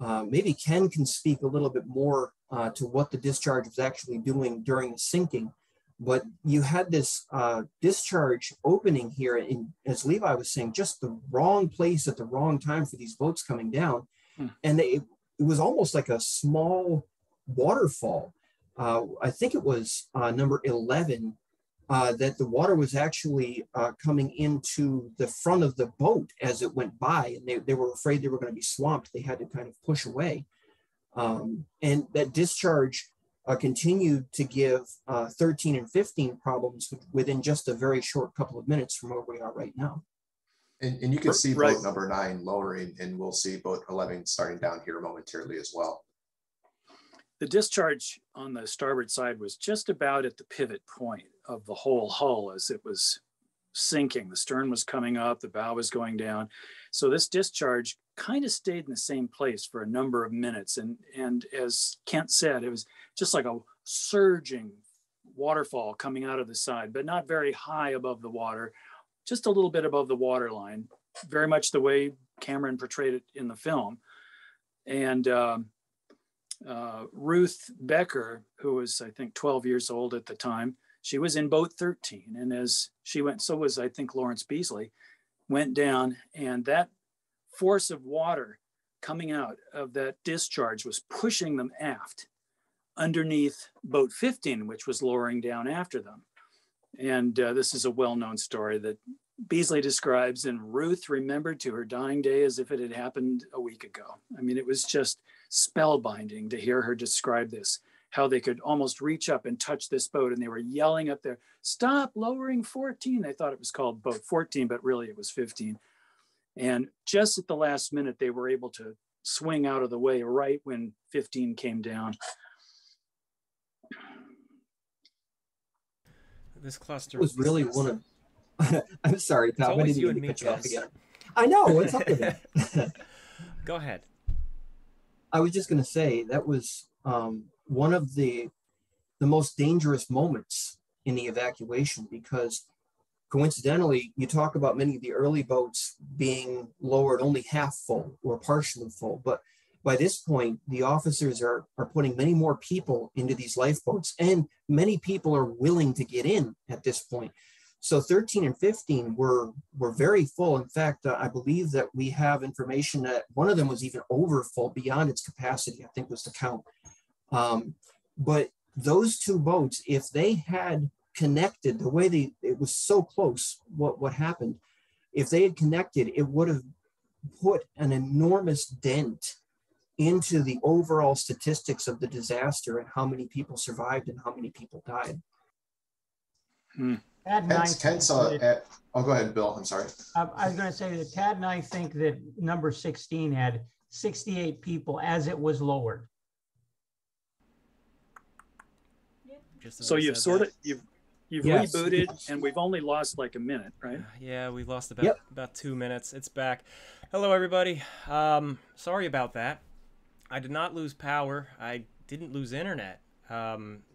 maybe Ken can speak a little bit more to what the discharge was actually doing during the sinking. But you had this discharge opening here, and as Levi was saying, just the wrong place at the wrong time for these boats coming down. And it was almost like a small waterfall. I think it was number 11, that the water was actually coming into the front of the boat as it went by, and they were afraid they were going to be swamped. They had to kind of push away. And that discharge continued to give 13 and 15 problems within just a very short couple of minutes from where we are right now. And you can see Right. boat number 9 lowering, and we'll see boat 11 starting down here momentarily as well. The discharge on the starboard side was just about at the pivot point of the whole hull as it was sinking. The stern was coming up, the bow was going down. So this discharge kind of stayed in the same place for a number of minutes. And as Kent said, it was just like a surging waterfall coming out of the side, but not very high above the water, just a little bit above the water line, very much the way Cameron portrayed it in the film. And Ruth Becker, who was, I think, 12 years old at the time, she was in boat 13. And as she went, so was, I think, Lawrence Beasley, went down, and that force of water coming out of that discharge was pushing them aft underneath boat 15, which was lowering down after them. And this is a well-known story that Beasley describes, and Ruth remembered to her dying day as if it had happened a week ago. I mean, it was just spellbinding to hear her describe this, how they could almost reach up and touch this boat, and they were yelling up there, "Stop lowering 14." They thought it was called boat 14, but really it was 15. And just at the last minute, they were able to swing out of the way right when 15 came down. This cluster It was really one of, I'm sorry, Tom, I always didn't you mean and to me, cut you off Jess. again. I know, what's up with that? Go ahead. I was just going to say that was one of the most dangerous moments in the evacuation, because coincidentally, you talk about many of the early boats being lowered only half full or partially full, but by this point, the officers are putting many more people into these lifeboats, and many people are willing to get in at this point. So 13 and 15 were very full. In fact, I believe that we have information that one of them was even over full beyond its capacity, I think was the count. But those two boats, if they had connected the way it was so close, what happened, if they had connected, it would have put an enormous dent into the overall statistics of the disaster and how many people survived and how many people died. Tad and I Kent's, think that- oh, go ahead, Bill. I'm sorry. I was going to say that Tad and I think that number 16 had 68 people as it was lowered. Just as So I you've said sort that. of, you've Yes. rebooted, and we've only lost like a minute, right? Yeah, we lost about Yep. about 2 minutes. It's back. Hello, everybody. Sorry about that. I did not lose power. I didn't lose internet.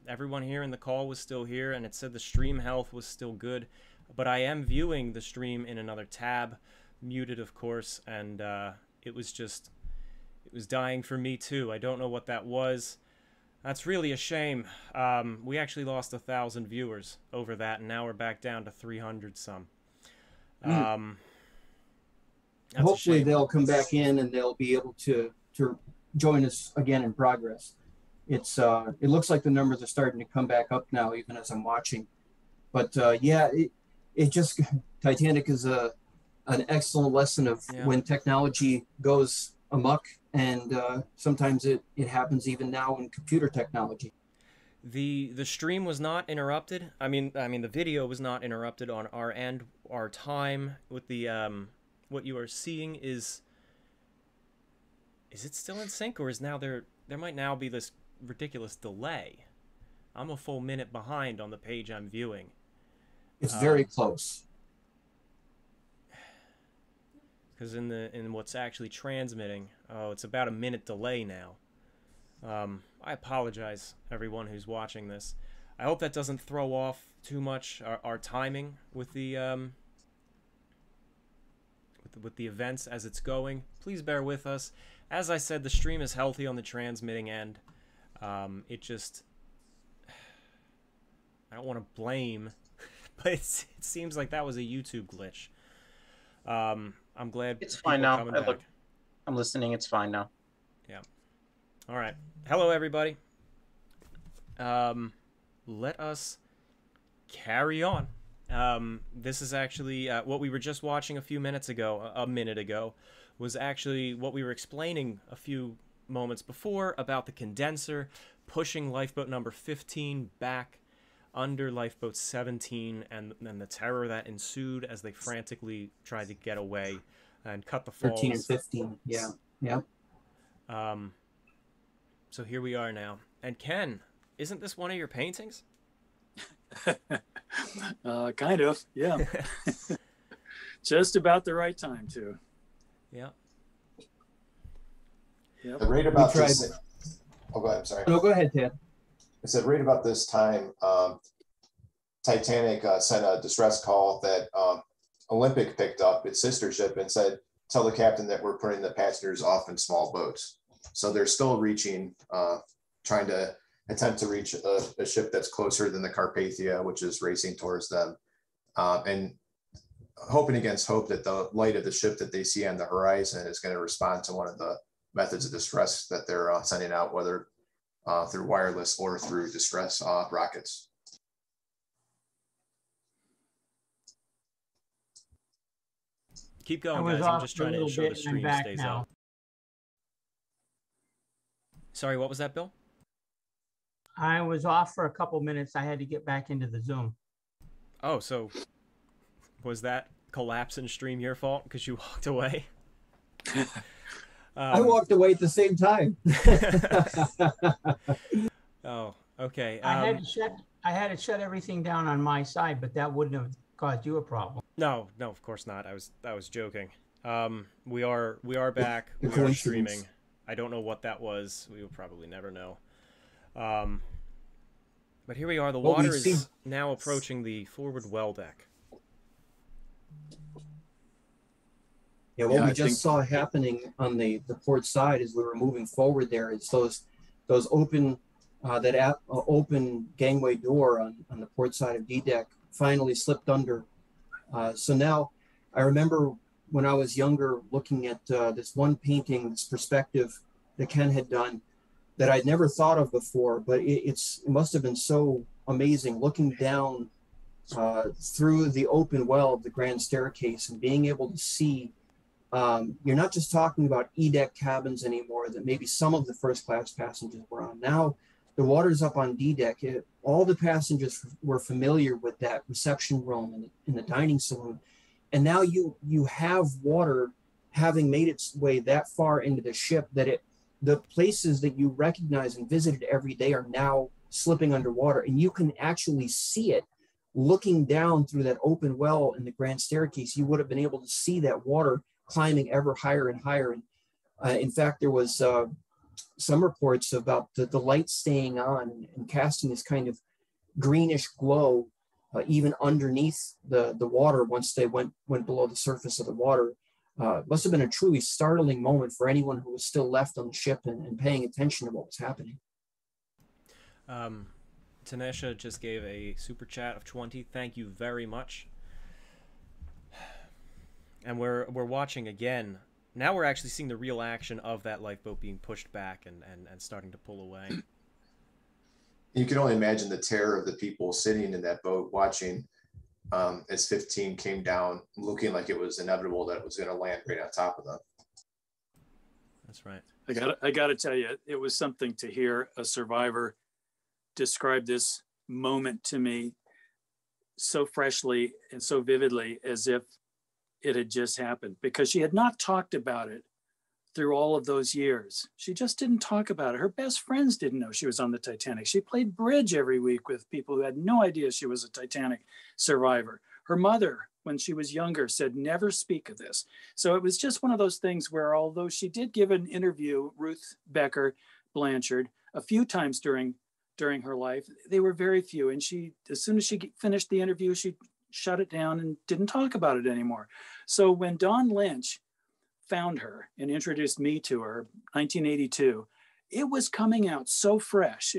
Everyone here in the call was still here, and it said the stream health was still good. But I am viewing the stream in another tab, muted, of course, and it was dying for me too. I don't know what that was. That's really a shame. We actually lost 1,000 viewers over that, and now we're back down to 300 some. That's a hopefully shame. they'll come back in and they'll be able to join us again in progress. It looks like the numbers are starting to come back up now, even as I'm watching. But yeah, it just Titanic is an excellent lesson of when technology goes amok, and sometimes it happens even now in computer technology. The stream was not interrupted. I mean the video was not interrupted on our end. Our time with the what you are seeing is it still in sync, or is now there might now be this ridiculous delay? I'm a full minute behind on the page I'm viewing. It's very close. Because in what's actually transmitting, oh, it's about a minute delay now. I apologize, everyone who's watching this. I hope that doesn't throw off too much our timing with the events as it's going. Please bear with us. As I said, the stream is healthy on the transmitting end. It just, I don't want to blame, but it seems like that was a YouTube glitch. I'm glad it's fine now. Back. I'm listening. It's fine now. Yeah. All right. Hello, everybody. Let us carry on. This is actually what we were just watching a minute ago, was actually what we were explaining a few moments before about the condenser pushing lifeboat number 15 back under lifeboat 17, and the terror that ensued as they frantically tried to get away and cut the falls. 13 and 15, yeah. So here we are now. And Ken, isn't this one of your paintings? Kind of, yeah. Just about the right time too. Yeah. Yep. Right about this. Oh, go ahead. I'm sorry. No, go ahead, Ted. I said right about this time, Titanic sent a distress call that Olympic picked up, its sister ship, and said, tell the captain that we're putting the passengers off in small boats. So they're still reaching, trying to attempt to reach a ship that's closer than the Carpathia, which is racing towards them. And hoping against hope that the light of the ship that they see on the horizon is going to respond to one of the methods of distress that they're sending out, whether through wireless or through distress rockets. Keep going, guys. I'm just trying to ensure the stream stays out. Sorry, what was that, Bill? I was off for a couple minutes. I had to get back into the Zoom. Oh, so was that collapse in stream your fault because you walked away? I walked away at the same time. Oh, okay. I had to shut everything down on my side, but that wouldn't have caused you a problem. No, of course not. I was joking. We are back. We are streaming. I don't know what that was. We will probably never know. But here we are. The water is now approaching the forward well deck. Yeah, what we just saw happening on the port side as we were moving forward there is those open open gangway door on the port side of D deck finally slipped under. So now I remember when I was younger looking at this one painting, this perspective that Ken had done that I'd never thought of before, but it must have been so amazing looking down through the open well of the grand staircase and being able to see. You're not just talking about E-deck cabins anymore that maybe some of the first class passengers were on. Now the water's up on D-deck. All the passengers were familiar with that reception room in the dining saloon. And now you have water having made its way that far into the ship that the places that you recognize and visited every day are now slipping underwater. And you can actually see it looking down through that open well in the grand staircase. You would have been able to see that water climbing ever higher and higher. And in fact, there was some reports about the light staying on and casting this kind of greenish glow even underneath the water once they went below the surface of the water. Must have been a truly startling moment for anyone who was still left on the ship and paying attention to what was happening. Tanesha just gave a super chat of 20. Thank you very much. And we're watching again. Now we're actually seeing the real action of that lifeboat being pushed back and starting to pull away. You can only imagine the terror of the people sitting in that boat watching as 15 came down, looking like it was inevitable that it was going to land right on top of them. That's right. I got to tell you, it was something to hear a survivor describe this moment to me so freshly and so vividly as if it had just happened, because she had not talked about it through all of those years. She just didn't talk about it. Her best friends didn't know she was on the Titanic. She played bridge every week with people who had no idea she was a Titanic survivor. Her mother, when she was younger, said, never speak of this. So it was just one of those things where, although she did give an interview, Ruth Becker Blanchard, a few times during her life, they were very few. And she, as soon as she finished the interview, she shut it down and didn't talk about it anymore. So when Don Lynch found her and introduced me to her, 1982, it was coming out so fresh.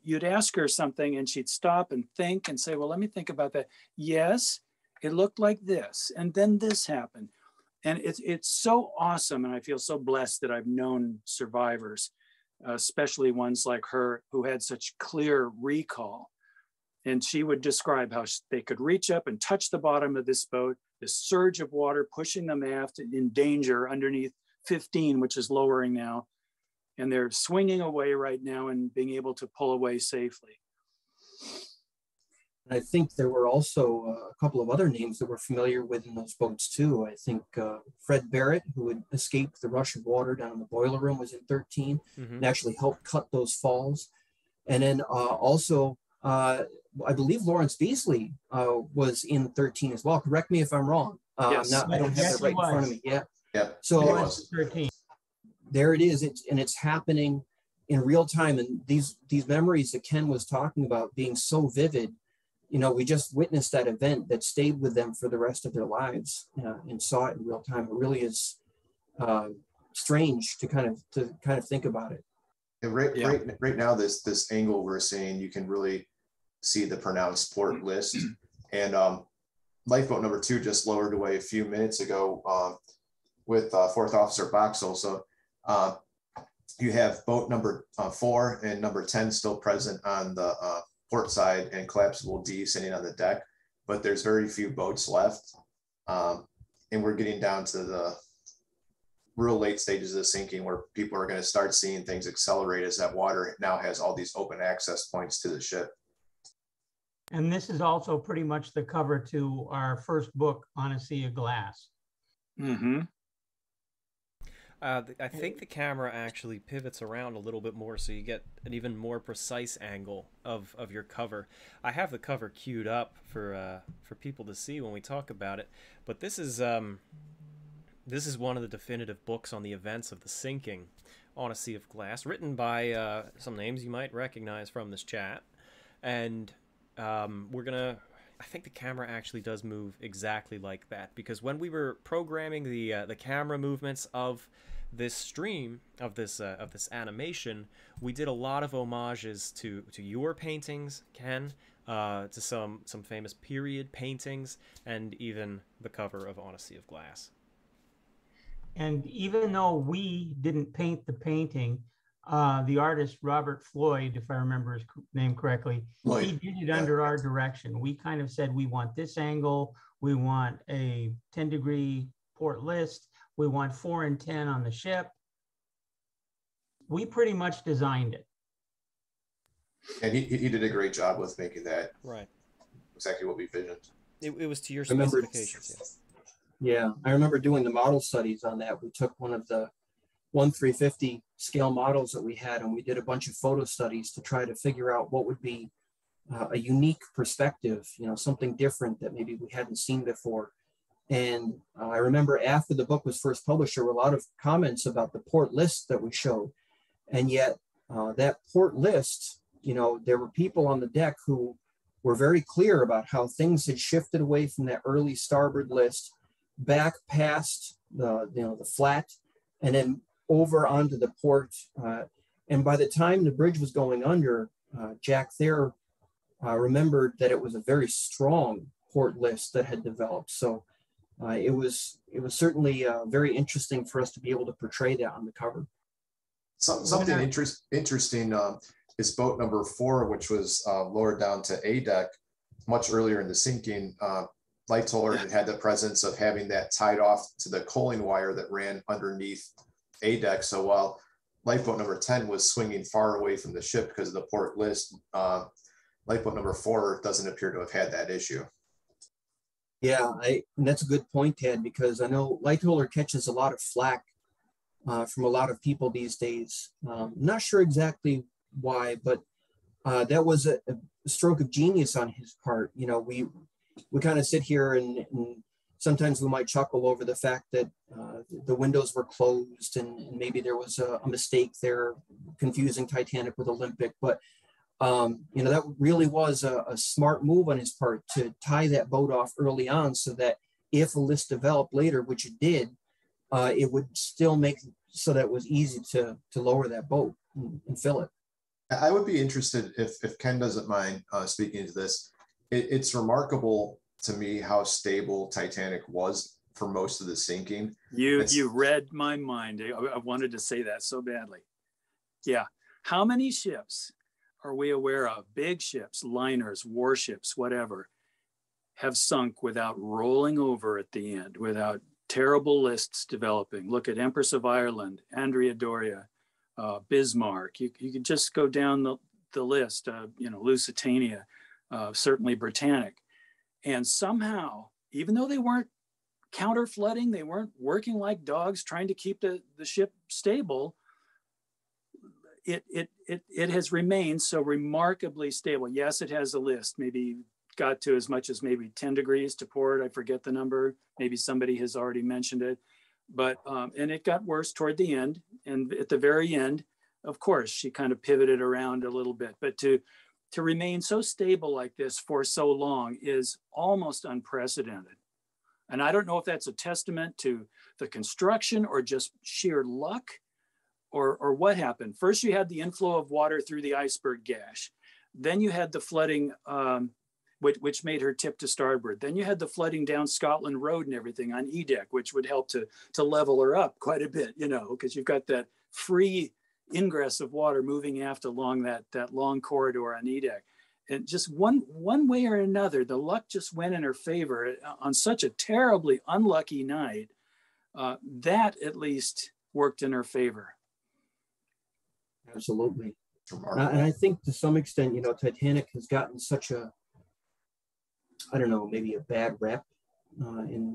You'd ask her something and she'd stop and think and say, well, let me think about that. Yes, it looked like this. And then this happened. And it's so awesome. And I feel so blessed that I've known survivors, especially ones like her who had such clear recall. And she would describe how they could reach up and touch the bottom of this boat, this surge of water pushing them aft in danger underneath 15, which is lowering now. And they're swinging away right now and being able to pull away safely. I think there were also a couple of other names that we're familiar with in those boats too. I think Fred Barrett, who had escaped the rush of water down in the boiler room, was in 13 and actually helped cut those falls. And then also, I believe Lawrence Beasley was in 13 as well. Correct me if I'm wrong. Yes. I don't have that right in front of me. Yeah. Yep. So 13. there it is. It's happening in real time. And these memories that Ken was talking about being so vivid, you know, we just witnessed that event that stayed with them for the rest of their lives and saw it in real time. It really is strange to kind of think about it. And right now, this angle we're seeing, you can really see the pronounced port list. And lifeboat number 2 just lowered away a few minutes ago with 4th Officer Boxall. So you have boat number 4 and number 10 still present on the port side and collapsible D sitting on the deck, but there's very few boats left. And we're getting down to the real late stages of the sinking where people are going to start seeing things accelerate as that water now has all these open access points to the ship. And this is also pretty much the cover to our first book, On a Sea of Glass. Mm-hmm. I think the camera actually pivots around a little bit more, so you get an even more precise angle of your cover. I have the cover queued up for people to see when we talk about it, but this is one of the definitive books on the events of the sinking On a Sea of Glass, written by some names you might recognize from this chat, and I think the camera actually does move exactly like that, because when we were programming the camera movements of this stream, of this animation, we did a lot of homages to your paintings, Ken, to some famous period paintings, and even the cover of On a Sea of Glass. And even though we didn't paint the painting, the artist Robert Floyd, if I remember his name correctly, he did it under our direction. We kind of said, we want this angle, we want a 10-degree port list, we want 4 and 10 on the ship. We pretty much designed it. And he did a great job with making that right exactly what we visioned. It was to your specifications. Yeah, I remember doing the model studies on that. We took one of the 1/350 scale models that we had, and we did a bunch of photo studies to try to figure out what would be a unique perspective, you know, something different that maybe we hadn't seen before. And I remember after the book was first published, there were a lot of comments about the port list that we showed. And yet that port list, you know, there were people on the deck who were very clear about how things had shifted away from that early starboard list back past the flat and then over onto the port. And by the time the bridge was going under, Jack Thayer remembered that it was a very strong port list that had developed. So it was certainly very interesting for us to be able to portray that on the cover. Something interesting is boat number 4, which was lowered down to A deck much earlier in the sinking. Lightoller had the presence of having that tied off to the coaling wire that ran underneath A deck. So while lifeboat number 10 was swinging far away from the ship because of the port list, lifeboat number 4 doesn't appear to have had that issue. Yeah, and that's a good point, Ted, because I know Lightoller catches a lot of flack from a lot of people these days. Not sure exactly why, but that was a stroke of genius on his part. You know, we kind of sit here and sometimes we might chuckle over the fact that the windows were closed and maybe there was a mistake there, confusing Titanic with Olympic. But, you know, that really was a smart move on his part to tie that boat off early on so that if a list developed later, which it did, it would still make so that it was easy to lower that boat and fill it. I would be interested if Ken doesn't mind speaking to this. It's remarkable to me how stable Titanic was for most of the sinking. You read my mind. I wanted to say that so badly. Yeah. How many ships are we aware of? Big ships, liners, warships, whatever, have sunk without rolling over at the end, without terrible lists developing. Look at Empress of Ireland, Andrea Doria, Bismarck. You could just go down the list. You know, Lusitania, certainly Britannic. And somehow, even though they weren't counter flooding, they weren't working like dogs trying to keep the ship stable, it has remained so remarkably stable. Yes, it has a list, maybe got to as much as maybe 10 degrees to port. I forget the number. Maybe somebody has already mentioned it. But, and it got worse toward the end. And at the very end, of course, she kind of pivoted around a little bit. But to remain so stable like this for so long is almost unprecedented. And I don't know if that's a testament to the construction or just sheer luck or what happened. First, you had the inflow of water through the iceberg gash. Then you had the flooding, which made her tip to starboard. Then you had the flooding down Scotland Road and everything on E deck, which would help to level her up quite a bit, you know, because you've got that free ingress of water moving aft along that long corridor on E deck. And just one way or another, the luck just went in her favor on such a terribly unlucky night. That at least worked in her favor. Absolutely. And I think to some extent, you know, Titanic has gotten such a, I don't know, maybe a bad rep,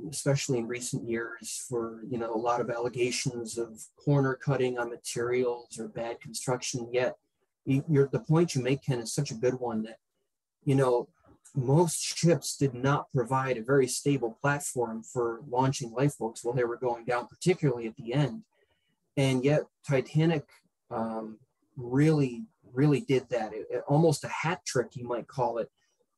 especially in recent years for, you know, a lot of allegations of corner cutting on materials or bad construction. Yet the point you make, Ken, is such a good one that, you know, most ships did not provide a very stable platform for launching lifeboats while they were going down, particularly at the end. And yet Titanic really did that. Almost a hat trick, you might call it.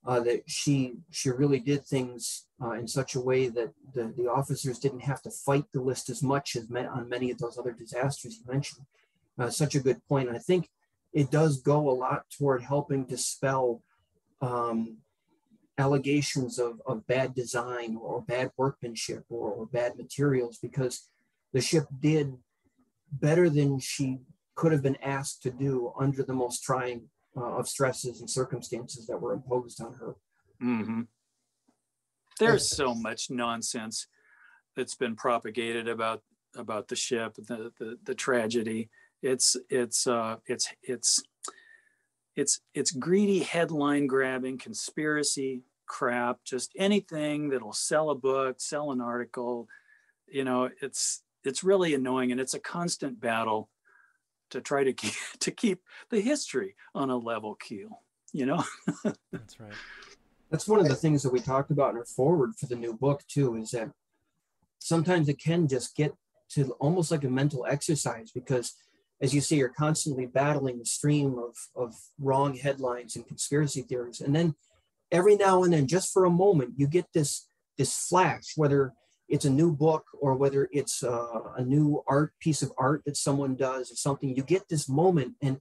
That she really did things in such a way that the officers didn't have to fight the list as much as on many of those other disasters you mentioned. Such a good point. And I think it does go a lot toward helping dispel allegations of bad design or bad workmanship or bad materials, because the ship did better than she could have been asked to do under the most trying of stresses and circumstances that were imposed on her. Mm-hmm. There's so much nonsense that's been propagated about the ship, the tragedy. It's greedy headline grabbing, conspiracy crap, just anything that'll sell a book, sell an article. You know, it's really annoying, and it's a constant battle to try to keep the history on a level keel, you know? That's right. That's one of the things that we talked about in our forward for the new book too, is that sometimes it can just get to almost like a mental exercise, because as you say, you're constantly battling the stream of wrong headlines and conspiracy theories. And then every now and then, just for a moment, you get this flash, whether it's a new book or whether it's a new piece of art that someone does or something. You get this moment and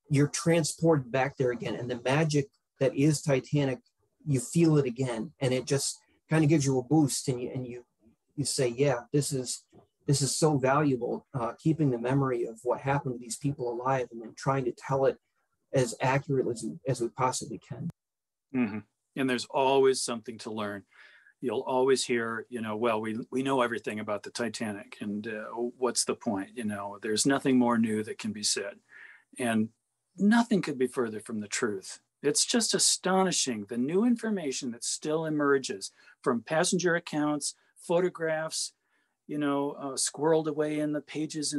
you're transported back there again. And the magic that is Titanic, you feel it again. And it just, kind of gives you a boost, and you say, yeah, this is so valuable, keeping the memory of what happened to these people alive and then trying to tell it as accurately as we possibly can. Mm-hmm. And there's always something to learn. You'll always hear, well, we know everything about the Titanic, and what's the point? There's nothing more new that can be said. And nothing could be further from the truth. It's just astonishing, the new information that still emerges from passenger accounts, photographs, squirreled away in the pages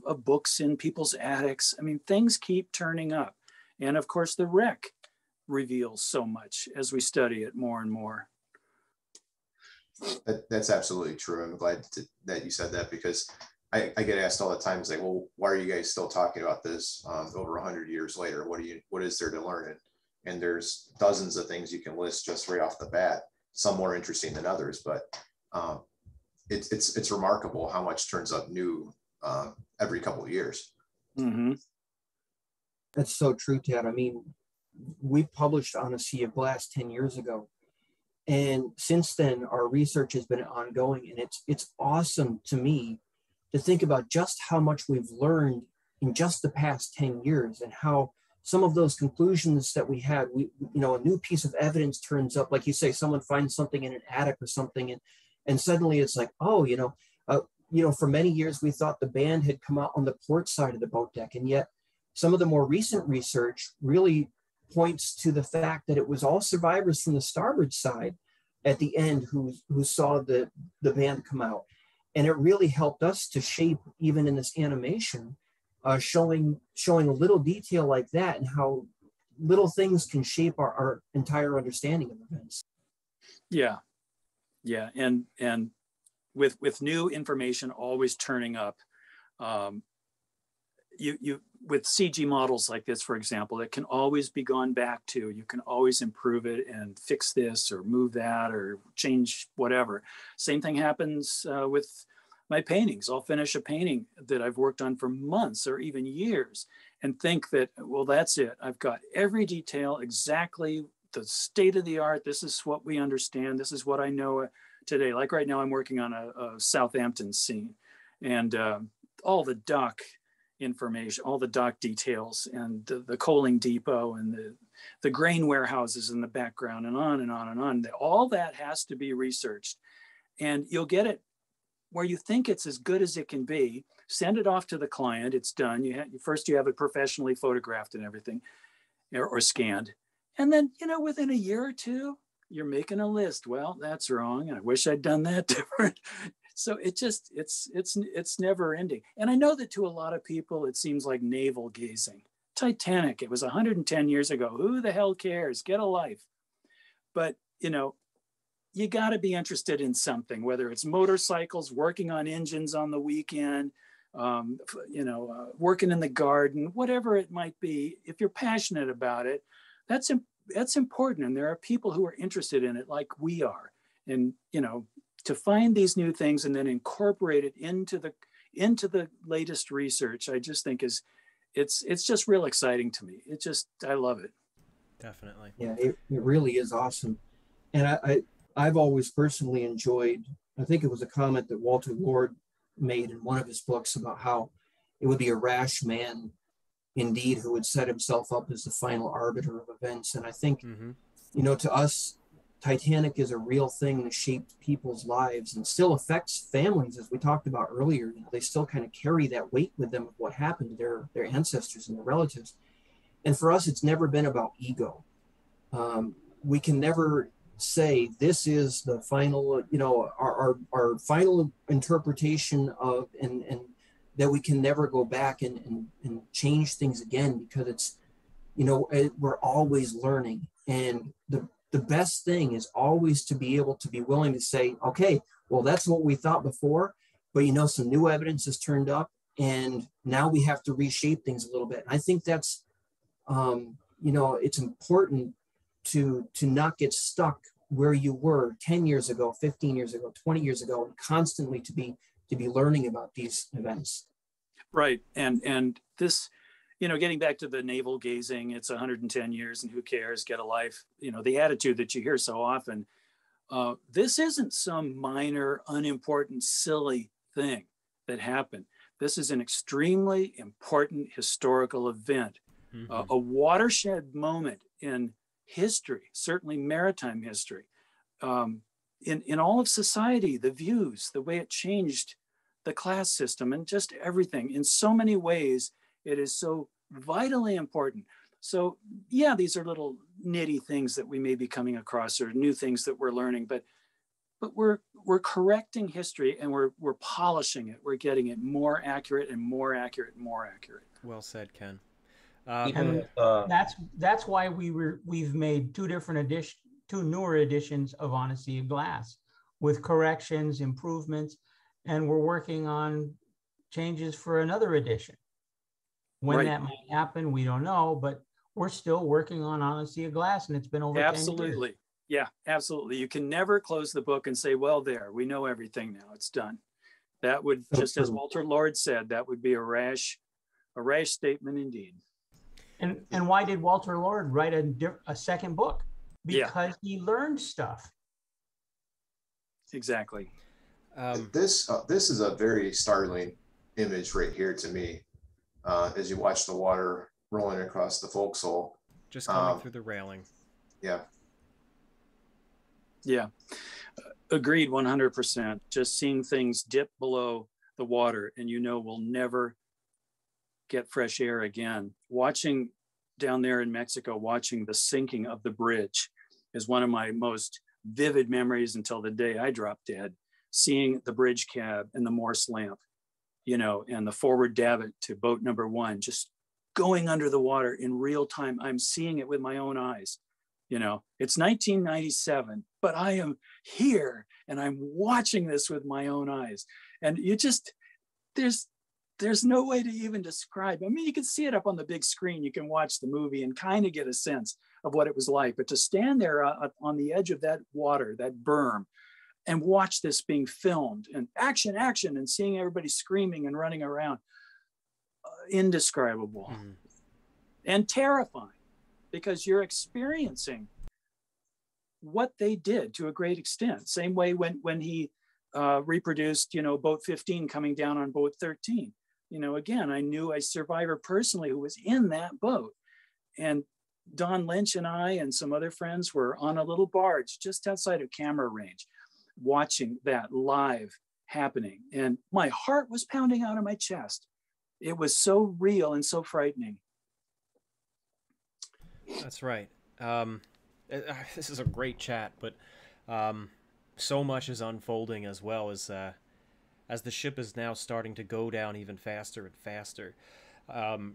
of books in people's attics. I mean, things keep turning up. And of course, the wreck reveals so much as we study it more and more. That's absolutely true. I'm glad that you said that, because I get asked all the time, like, well, why are you guys still talking about this over 100 years later? What is there to learn? And there's dozens of things you can list just right off the bat, some more interesting than others, but it's remarkable how much turns up new every couple of years. Mm-hmm. That's so true, Ted. I mean, we published On a Sea of Glass 10 years ago. And since then, our research has been ongoing, and it's awesome to me to think about just how much we've learned in just the past 10 years, and how some of those conclusions that we had, a new piece of evidence turns up, like you say, someone finds something in an attic or something, and suddenly it's like, oh, for many years we thought the band had come out on the port side of the boat deck, and yet some of the more recent research really points to the fact that it was all survivors from the starboard side at the end who saw the band come out. And it really helped us to shape, even in this animation, showing a little detail like that, and how little things can shape our entire understanding of events. Yeah. And with new information always turning up, you with CG models like this, for example, it can always be gone back to. You can always improve it and fix this or move that or change whatever. Same thing happens with my paintings. I'll finish a painting that I've worked on for months or even years and think that, well, that's it. I've got every detail, exactly the state of the art. This is what we understand. This is what I know today. Like right now, I'm working on a Southampton scene, and all the dock information, all the dock details, and the coaling depot, and the grain warehouses in the background, and on and on and on. All that has to be researched, and you'll get it where you think it's as good as it can be. Send it off to the client. It's done. First you have it professionally photographed and everything, or scanned, and then within a year or two, you're making a list. Well, that's wrong. I wish I'd done that different. So it's never ending. And I know that to a lot of people, it seems like navel gazing. Titanic, it was 110 years ago. Who the hell cares? Get a life. But, you got to be interested in something, whether it's motorcycles, working on engines on the weekend, working in the garden, whatever it might be. If you're passionate about it, that's important. And there are people who are interested in it like we are. And, to find these new things and then incorporate it into the latest research, I just think it's just real exciting to me. I love it. Definitely. Yeah, it really is awesome. And I've always personally enjoyed, I think it was a comment that Walter Lord made in one of his books about how it would be a rash man indeed who would set himself up as the final arbiter of events. And I think, to us, Titanic is a real thing that shaped people's lives and still affects families, as we talked about earlier. They still kind of carry that weight with them of what happened to their ancestors and their relatives. And for us, it's never been about ego. We can never say this is the final, our final interpretation of, and that we can never go back and change things again, because it's, we're always learning. And the best thing is always to be able to be willing to say, okay, well, that's what we thought before, but some new evidence has turned up, and now we have to reshape things a little bit. And I think that's, it's important to not get stuck where you were 10 years ago, 15 years ago, 20 years ago, and constantly to be learning about these events. Right. And this, getting back to the navel gazing, it's 110 years and who cares, get a life. The attitude that you hear so often, This isn't some minor, unimportant, silly thing that happened. This is an extremely important historical event, a watershed moment in history, certainly maritime history, in all of society, the views, the way it changed the class system and just everything. In so many ways, it is so vitally important. So yeah, these are little nitty things that we may be coming across or new things that we're learning, but we're correcting history and we're polishing it. We're getting it more accurate and more accurate and more accurate. Well said, Ken. And that's why we've made two newer editions of On a Sea of Glass with corrections, improvements, and we're working on changes for another edition. When that might happen, we don't know, but we're still working on A Sea of Glass, and it's been over 10 years. Yeah, absolutely. You can never close the book and say, well, there, we know everything now, it's done. That would, just as Walter Lord said, that would be a rash statement indeed. And why did Walter Lord write a second book? Because he learned stuff. Exactly. This is a very startling image right here to me, as you watch the water rolling across the forecastle. Just coming through the railing. Yeah. Yeah, agreed 100%. Just seeing things dip below the water and we'll never get fresh air again. Watching down there in Mexico, watching the sinking of the bridge is one of my most vivid memories until the day I dropped dead. Seeing the bridge cab and the Morse lamp, and the forward davit to boat number 1, just going under the water in real time. I'm seeing it with my own eyes. It's 1997, but I am here and I'm watching this with my own eyes. And there's no way to even describe. I mean, you can see it up on the big screen. You can watch the movie and kind of get a sense of what it was like. But to stand there on the edge of that water, that berm, and watch this being filmed and action, and seeing everybody screaming and running around, indescribable and terrifying. Because you're experiencing what they did to a great extent. Same way when he reproduced, boat 15 coming down on boat 13. Again, I knew a survivor personally who was in that boat. And Don Lynch and I and some other friends were on a little barge just outside of camera range, watching that live happening. And my heart was pounding out of my chest. It was so real and so frightening. That's right. This is a great chat, but so much is unfolding as well as the ship is now starting to go down even faster and faster.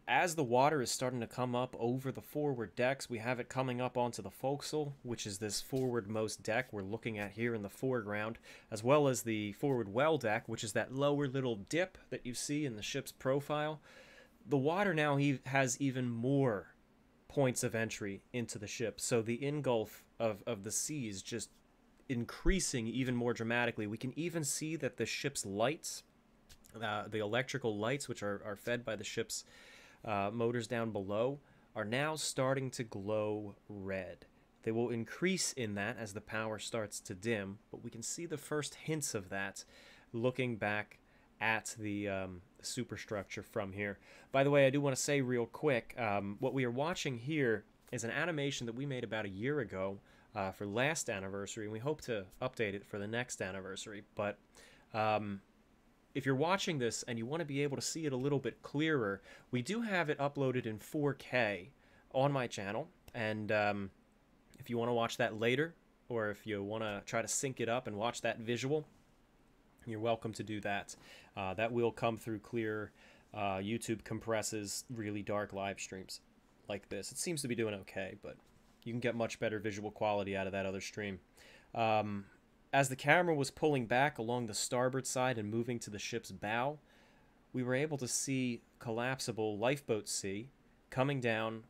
As the water is starting to come up over the forward decks, we have it coming up onto the forecastle, which is this forwardmost deck we're looking at here in the foreground, as well as the forward well deck, which is that lower little dip that you see in the ship's profile. The water now has even more points of entry into the ship, so the ingulf of the seas just increasing even more dramatically. We can even see that the ship's lights, the electrical lights, which are fed by the ship's motors down below, are now starting to glow red. They will increase in that as the power starts to dim, but we can see the first hints of that looking back at the superstructure from here. By the way, I do want to say real quick, what we are watching here is an animation that we made about a year ago for last anniversary, and we hope to update it for the next anniversary. But if you're watching this and you want to be able to see it a little bit clearer, we do have it uploaded in 4K on my channel, and if you want to watch that later, or if you want to try to sync it up and watch that visual, you're welcome to do that. That will come through clear. YouTube compresses really dark live streams like this. It seems to be doing okay, but you can get much better visual quality out of that other stream. As the camera was pulling back along the starboard side and moving to the ship's bow, we were able to see collapsible lifeboat C coming down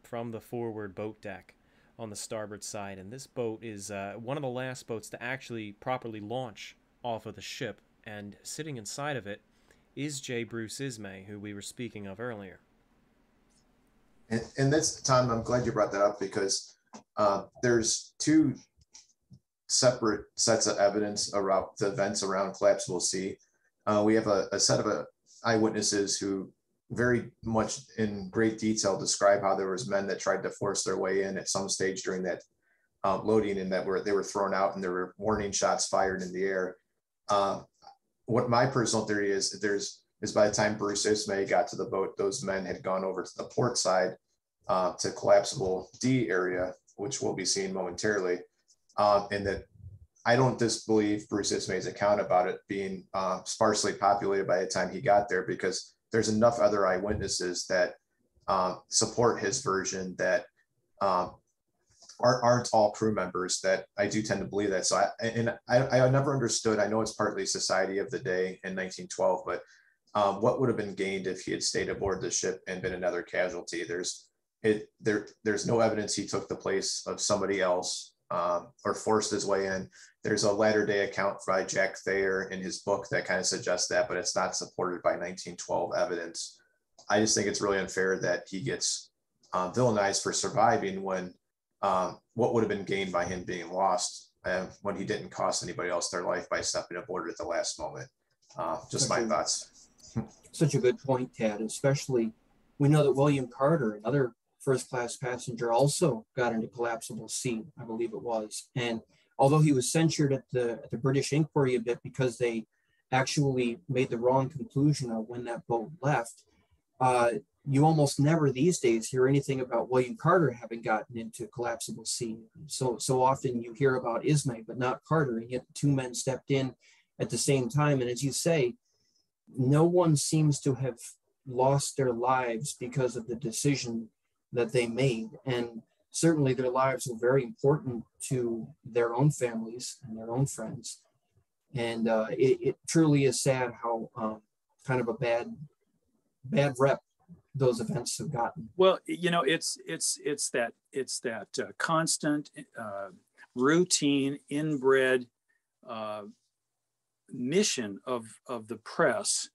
from the forward boat deck on the starboard side. And this boat is one of the last boats to actually properly launch off of the ship, and sitting inside of it is J. Bruce Ismay, who we were speaking of earlier. And that's, Tom, I'm glad you brought that up, because there's two separate sets of evidence around the events around Collapsible Sea. We have a set of eyewitnesses who very much in great detail describe how there was men that tried to force their way in at some stage during that loading, and that they were thrown out and there were warning shots fired in the air. What my personal theory is by the time Bruce Ismay got to the boat, those men had gone over to the port side to Collapsible D area, which we'll be seeing momentarily. And that I don't disbelieve Bruce Ismay's account about it being sparsely populated by the time he got there, because there's enough other eyewitnesses that support his version that aren't all crew members, that I do tend to believe that. So I never understood, I know it's partly society of the day in 1912, but what would have been gained if he had stayed aboard the ship and been another casualty? There's no evidence he took the place of somebody else or forced his way in. There's a latter-day account by Jack Thayer in his book that kind of suggests that, but it's not supported by 1912 evidence. I just think it's really unfair that he gets villainized for surviving when what would have been gained by him being lost when he didn't cost anybody else their life by stepping aboard at the last moment. Just my thoughts. Such a good point, Tad. Especially, we know that William Carter, another first-class passenger, also got into Collapsible Sea, I believe it was. And although he was censured at the British inquiry a bit because they actually made the wrong conclusion of when that boat left, you almost never these days hear anything about William Carter having gotten into Collapsible Sea. So often you hear about Ismay, but not Carter, and yet the two men stepped in at the same time. And as you say, no one seems to have lost their lives because of the decision that they made. And certainly their lives were very important to their own families and their own friends. And it truly is sad how kind of a bad rep those events have gotten. Well, you know, it's that constant, routine, inbred mission of the press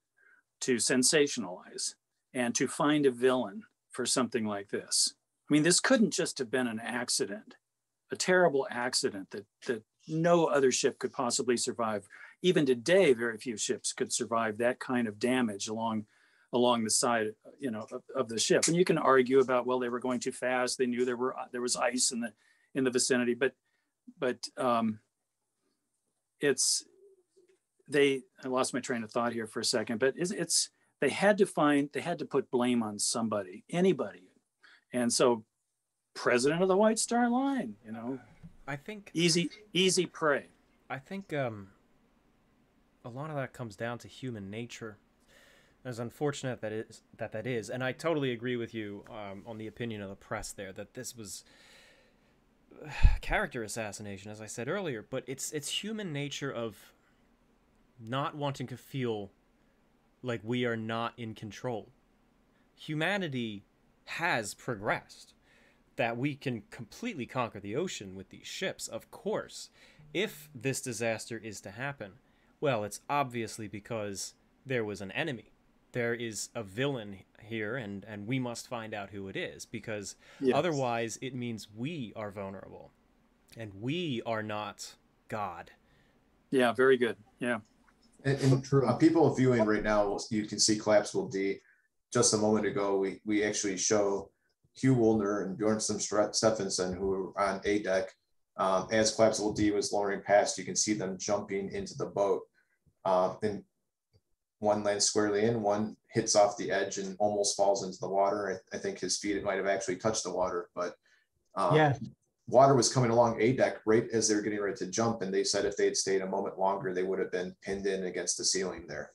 to sensationalize and to find a villain for something like this. I mean, this couldn't just have been an accident, a terrible accident that no other ship could possibly survive. Even today, very few ships could survive that kind of damage along the side, you know, of the ship. And you can argue about, well, they were going too fast. They knew there was ice in the vicinity, but I lost my train of thought here for a second, but they had to put blame on somebody, anybody. And so president of the White Star Line, you know, I think easy prey. I think a lot of that comes down to human nature. As unfortunate that is, and I totally agree with you on the opinion of the press there, that this was character assassination, as I said earlier. But it's human nature of not wanting to feel like we are not in control. Humanity has progressed, that we can completely conquer the ocean with these ships. Of course, if this disaster is to happen, well, it's obviously because there was an enemy. There is a villain here, and we must find out who it is, because yes, otherwise it means we are vulnerable and we are not God. Yeah, very good. Yeah. And people viewing right now, you can see Collapsible D. Just a moment ago, we actually show Hugh Woolner and Bjornstam Stephenson, who were on A deck. As Collapsible D was lowering past, you can see them jumping into the boat. And one lands squarely in, one hits off the edge and almost falls into the water. I think his feet might have actually touched the water, but yes, water was coming along A deck right as they were getting ready to jump. And they said if they had stayed a moment longer, they would have been pinned in against the ceiling there.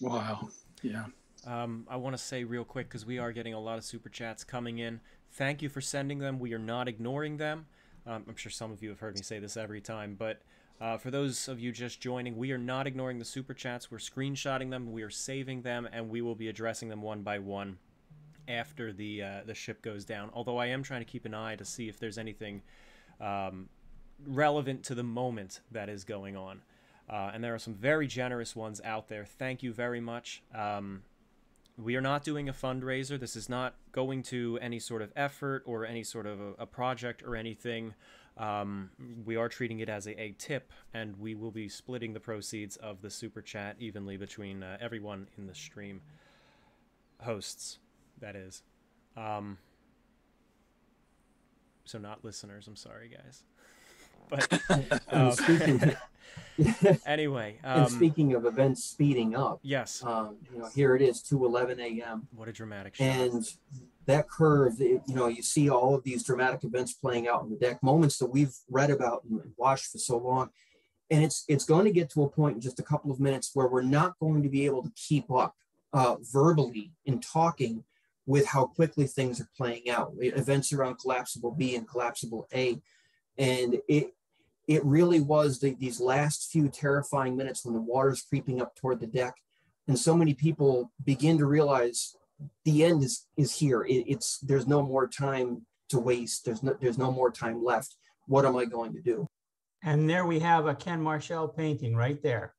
Wow. Yeah. I want to say real quick, because we are getting a lot of super chats coming in. Thank you for sending them. We are not ignoring them. I'm sure some of you have heard me say this every time, but for those of you just joining, we are not ignoring the super chats. We're screenshotting them, we are saving them, and we will be addressing them one by one after the ship goes down. Although I am trying to keep an eye to see if there's anything relevant to the moment that is going on. And there are some very generous ones out there. Thank you very much. We are not doing a fundraiser. This is not going to any sort of effort or any sort of a project or anything. We are treating it as a tip, and we will be splitting the proceeds of the super chat evenly between everyone in the stream. Hosts, that is. So not listeners, I'm sorry, guys. But anyway. And speaking of events speeding up. Yes. Here it is, 2:11 a.m. What a dramatic shot. And that curve, you see all of these dramatic events playing out on the deck, moments that we've read about and watched for so long. And it's going to get to a point in just a couple of minutes where we're not going to be able to keep up verbally in talking with how quickly things are playing out. Events around collapsible B and collapsible A. And it really was these last few terrifying minutes when the water's creeping up toward the deck. And so many people begin to realize the end is here. There's no more time to waste. There's no more time left. What am I going to do? And there we have a Ken Marshall painting right there.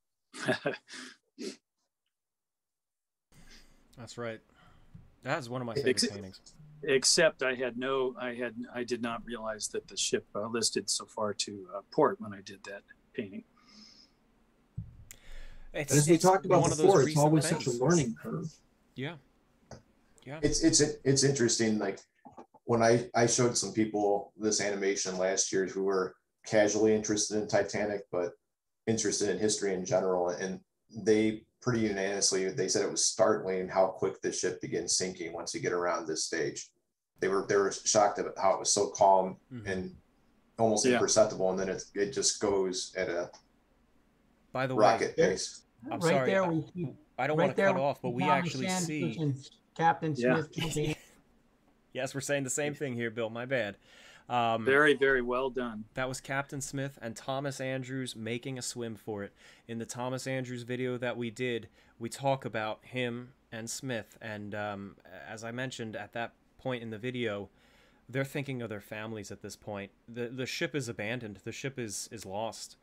That's right. That's one of my favorite paintings. Except I did not realize that the ship listed so far to port when I did that painting. As we talked about before, it's always such a learning curve. Yeah. Yeah. It's interesting. Like when I showed some people this animation last year who were casually interested in Titanic, but interested in history in general, and they pretty unanimously, they said it was startling how quick the ship begins sinking once you get around this stage. They were shocked at how it was so calm and almost imperceptible, and then it just goes at a rocket pace. I'm sorry. I don't want to cut off, but we actually see Captain Smith. Yes, we're saying the same thing here, Bill. My bad. Very, very well done. That was Captain Smith and Thomas Andrews making a swim for it. In the Thomas Andrews video that we did, we talk about him and Smith. And as I mentioned at that point in the video, they're thinking of their families at this point. The ship is abandoned. The ship is lost.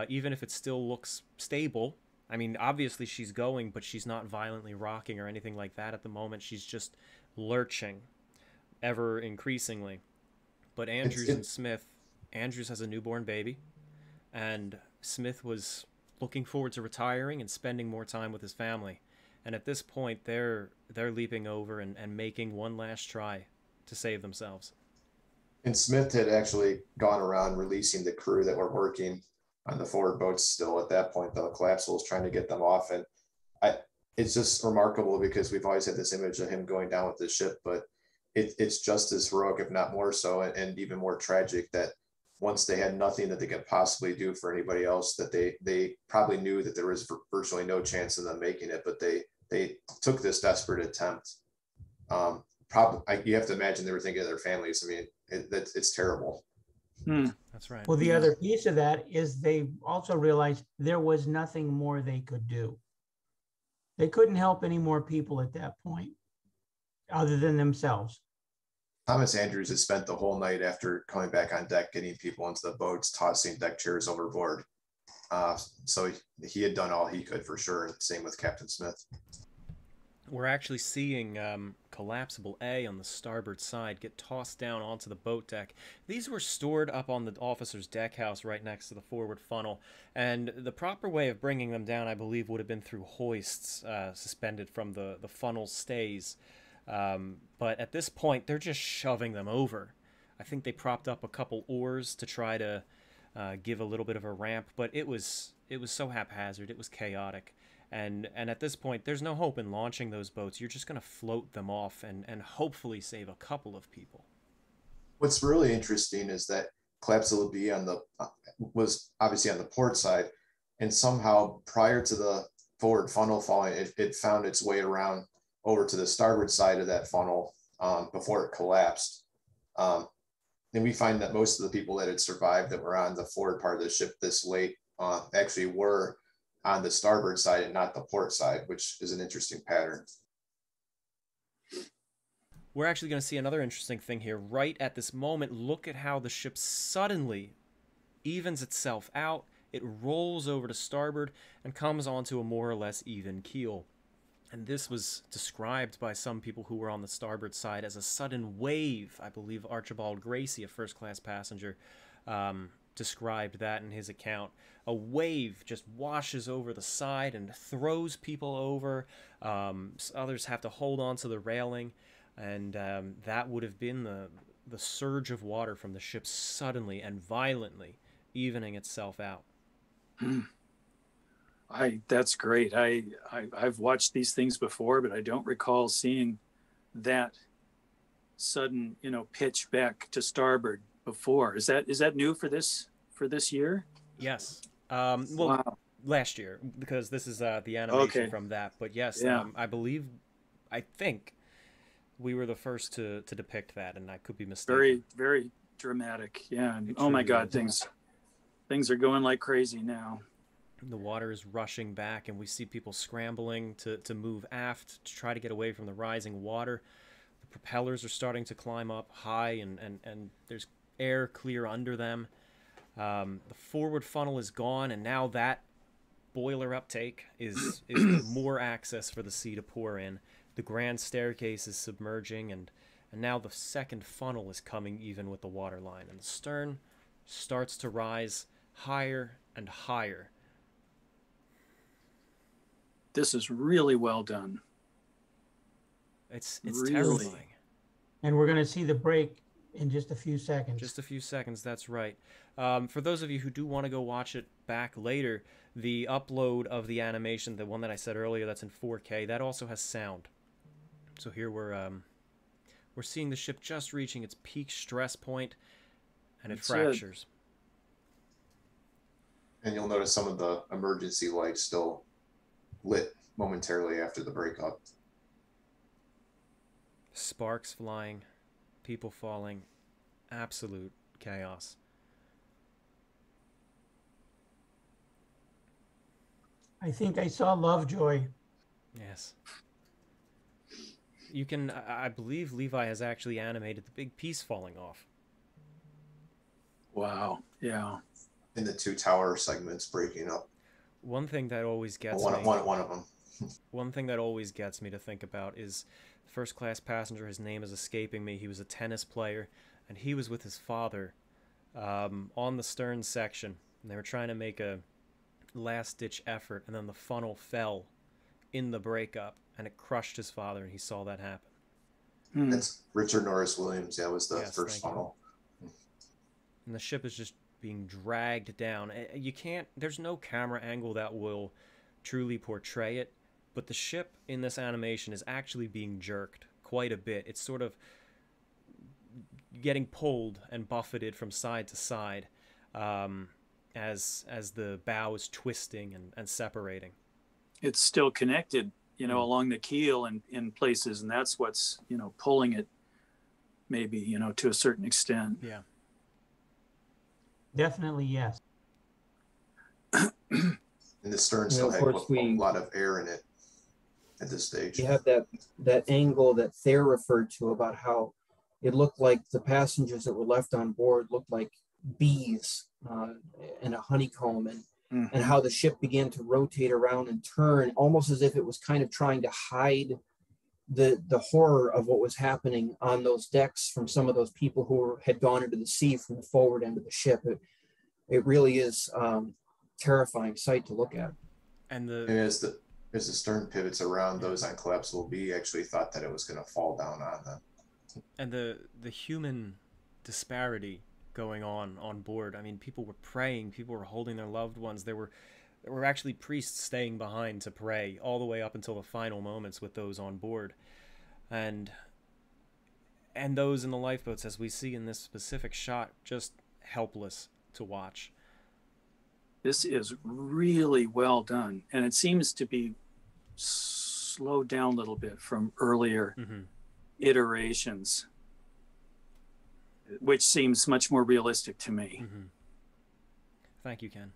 Even if it still looks stable. I mean, obviously she's going, but she's not violently rocking or anything like that at the moment. She's just lurching ever increasingly. But Andrews and Smith, Andrews has a newborn baby, and Smith was looking forward to retiring and spending more time with his family. And at this point, they're leaping over and making one last try to save themselves. And Smith had actually gone around releasing the crew that were working on the forward boats still at that point. The collapsible was trying to get them off. And it's just remarkable because we've always had this image of him going down with the ship, but it's just as heroic, if not more so, and even more tragic that once they had nothing that they could possibly do for anybody else, that they probably knew that there was virtually no chance of them making it, but they took this desperate attempt. You have to imagine they were thinking of their families. I mean, it's terrible. That's right. Well, the other piece of that is they also realized there was nothing more they could do. They couldn't help any more people at that point other than themselves. Thomas Andrews has spent the whole night after coming back on deck, getting people into the boats, tossing deck chairs overboard. So he had done all he could for sure. And same with Captain Smith. We're actually seeing collapsible A on the starboard side get tossed down onto the boat deck. These were stored up on the officer's deck house right next to the forward funnel. And the proper way of bringing them down, I believe, would have been through hoists suspended from the funnel stays. But at this point, they're just shoving them over. I think they propped up a couple oars to try to give a little bit of a ramp, but it was so haphazard. It was chaotic. And at this point, there's no hope in launching those boats. You're just going to float them off and hopefully save a couple of people. What's really interesting is that collapsible B was obviously on the port side, and somehow prior to the forward funnel falling, it found its way around over to the starboard side of that funnel before it collapsed. And we find that most of the people that had survived that were on the forward part of the ship this late actually were on the starboard side and not the port side, which is an interesting pattern. We're actually going to see another interesting thing here. Right at this moment, look at how the ship suddenly evens itself out. It rolls over to starboard and comes onto a more or less even keel. And this was described by some people who were on the starboard side as a sudden wave. I believe Archibald Gracie, a first-class passenger, described that in his account. A wave just washes over the side and throws people over. Others have to hold on to the railing, and that would have been the surge of water from the ship suddenly and violently evening itself out. That's great. I've watched these things before, but I don't recall seeing that sudden, pitch back to starboard before. Is that new for this year? Yes. Wow. Last year, because this is the animation from that. But yes, Yeah. I think we were the first to depict that, and I could be mistaken. Very, very dramatic. Yeah. And, oh my God, things are going like crazy now. The water is rushing back, and we see people scrambling to move aft to try to get away from the rising water. The propellers are starting to climb up high, and there's air clear under them. The forward funnel is gone, and now that boiler uptake is more access for the sea to pour in. The grand staircase is submerging, and now the second funnel is coming even with the water line, and the stern starts to rise higher and higher. This is really well done. It's Really? terrifying. And we're going to see the break in just a few seconds. Just a few seconds, that's right. For those of you who do want to go watch it back later, the upload of the animation, the one that I said earlier that's in 4K, that also has sound. So here we're seeing the ship just reaching its peak stress point, and it That's fractures. And you'll notice some of the emergency lights still lit momentarily after the breakup. Sparks flying, people falling, absolute chaos. I think I saw Lovejoy. Yes. You can, I believe Levi has actually animated the big piece falling off. Wow. Yeah. And the two tower segments breaking up. One thing that always gets One me, of them. one thing that always gets me to think about is first class passenger. His name is escaping me. He was a tennis player, and he was with his father on the stern section, and they were trying to make a last ditch effort, and then the funnel fell in the breakup, and it crushed his father, and he saw that happen. That's Richard Norris Williams. That was the Yes, first thank you. funnel. And the ship is just being dragged down. You can't, there's no camera angle that will truly portray it, but the ship in this animation is actually being jerked quite a bit. It's sort of getting pulled and buffeted from side to side as the bow is twisting and separating. It's still connected, along the keel and in places, and that's what's, pulling it maybe, to a certain extent. Yeah. Definitely, yes. And the stern still of had course a lot of air in it at this stage. You have that angle that Thayer referred to about how it looked like the passengers that were left on board looked like bees in a honeycomb, and how the ship began to rotate around and turn almost as if it was kind of trying to hide the horror of what was happening on those decks from some of those people who had gone into the sea from the forward end of the ship. It really is terrifying sight to look at. And as the stern pivots around, those on collapsible B actually thought that it was going to fall down on them. And the human disparity going on board. I mean, people were praying, people were holding their loved ones. There were actually priests staying behind to pray all the way up until the final moments with those on board. And those in the lifeboats, as we see in this specific shot, just helpless to watch. This is really well done, and it seems to be slowed down a little bit from earlier iterations, which seems much more realistic to me. Thank you, Ken.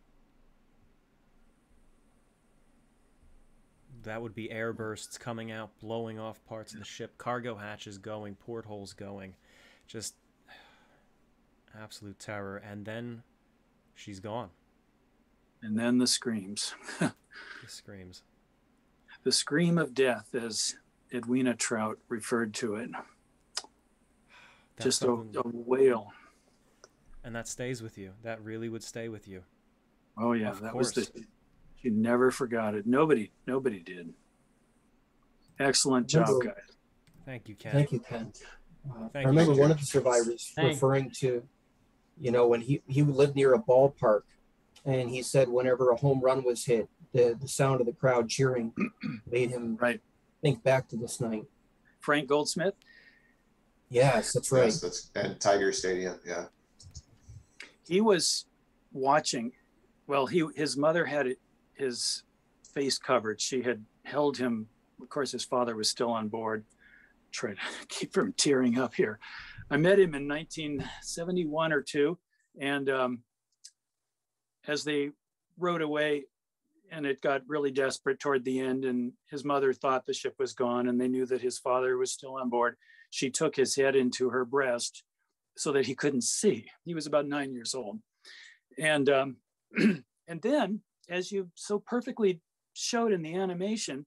That would be air bursts coming out, blowing off parts of the ship, cargo hatches going, portholes going, just absolute terror. And then she's gone. And then the screams. The screams. The scream of death, as Edwina Trout referred to it. That's Just a something- wail. And that stays with you. That really would stay with you. Oh yeah, Of that course. was you never forgot it. Nobody did. Excellent job, Remember- guys. Thank you, Ken. Thank you, Ken. Thank I remember you. one of the survivors Thanks. referring to, when he lived near a ballpark, and he said whenever a home run was hit, the sound of the crowd cheering made him Right. think back to this night. Frank Goldsmith. Yes, that's right. Yes, that's and Tiger Stadium. Yeah. He was watching. Well, his mother had his face covered. She had held him. Of course, his father was still on board. Try to keep from tearing up here. I met him in 1971 or two, and as they rode away, and it got really desperate toward the end, and his mother thought the ship was gone, and they knew that his father was still on board. She took his head into her breast so that he couldn't see. He was about 9 years old. And and then, as you so perfectly showed in the animation,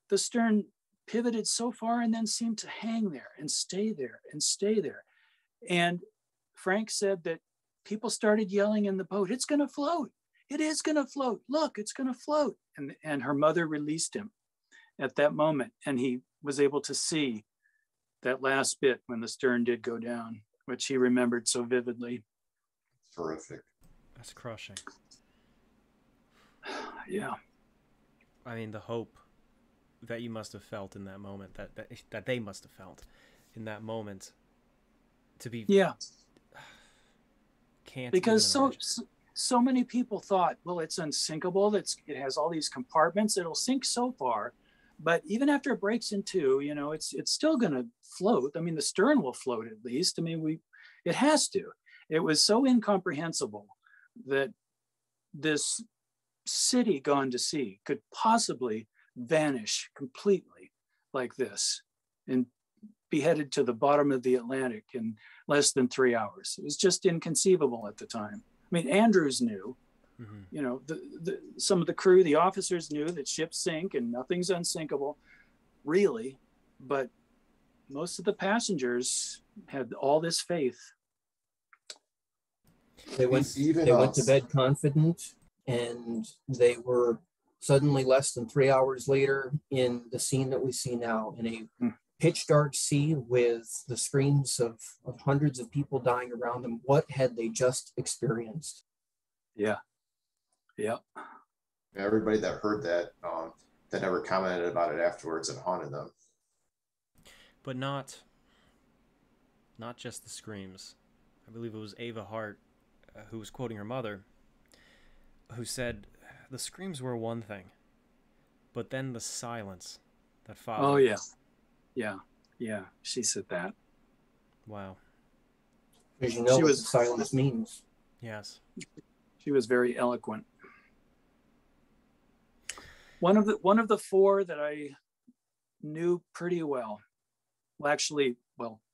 the stern pivoted so far and then seemed to hang there and stay there and stay there. And Frank said that people started yelling in the boat, "It's going to float. It is going to float. Look, it's going to float." And her mother released him at that moment. And he was able to see that last bit when the stern did go down, which he remembered so vividly. Terrific. That's crushing. Yeah. I mean, the hope that you must have felt in that moment, that they must have felt in that moment, to be Yeah. Can't Because even imagine. so many people thought, well, it's unsinkable. It has all these compartments. It'll sink so far. But even after it breaks in two, it's still going to float. I mean, the stern will float at least. I mean, it has to. It was so incomprehensible that this city gone to sea could possibly vanish completely like this and be headed to the bottom of the Atlantic in less than 3 hours. It was just inconceivable at the time. I mean, Andrews knew. Mm-hmm. Some of the crew, the officers knew that ships sink and nothing's unsinkable, really. But most of the passengers had all this faith. They went to bed confident, and they were suddenly less than 3 hours later in the scene that we see now, in a pitch dark sea with the screams of hundreds of people dying around them. What had they just experienced? Yeah. Everybody that heard that, that never commented about it afterwards, it haunted them. But not just the screams. I believe it was Ava Hart, who was quoting her mother, who said the screams were one thing, but then the silence that followed. Oh, yeah. She said that. Wow. Because you know She what was- the silence means. Yes. She was very eloquent. One of the four that I knew pretty well.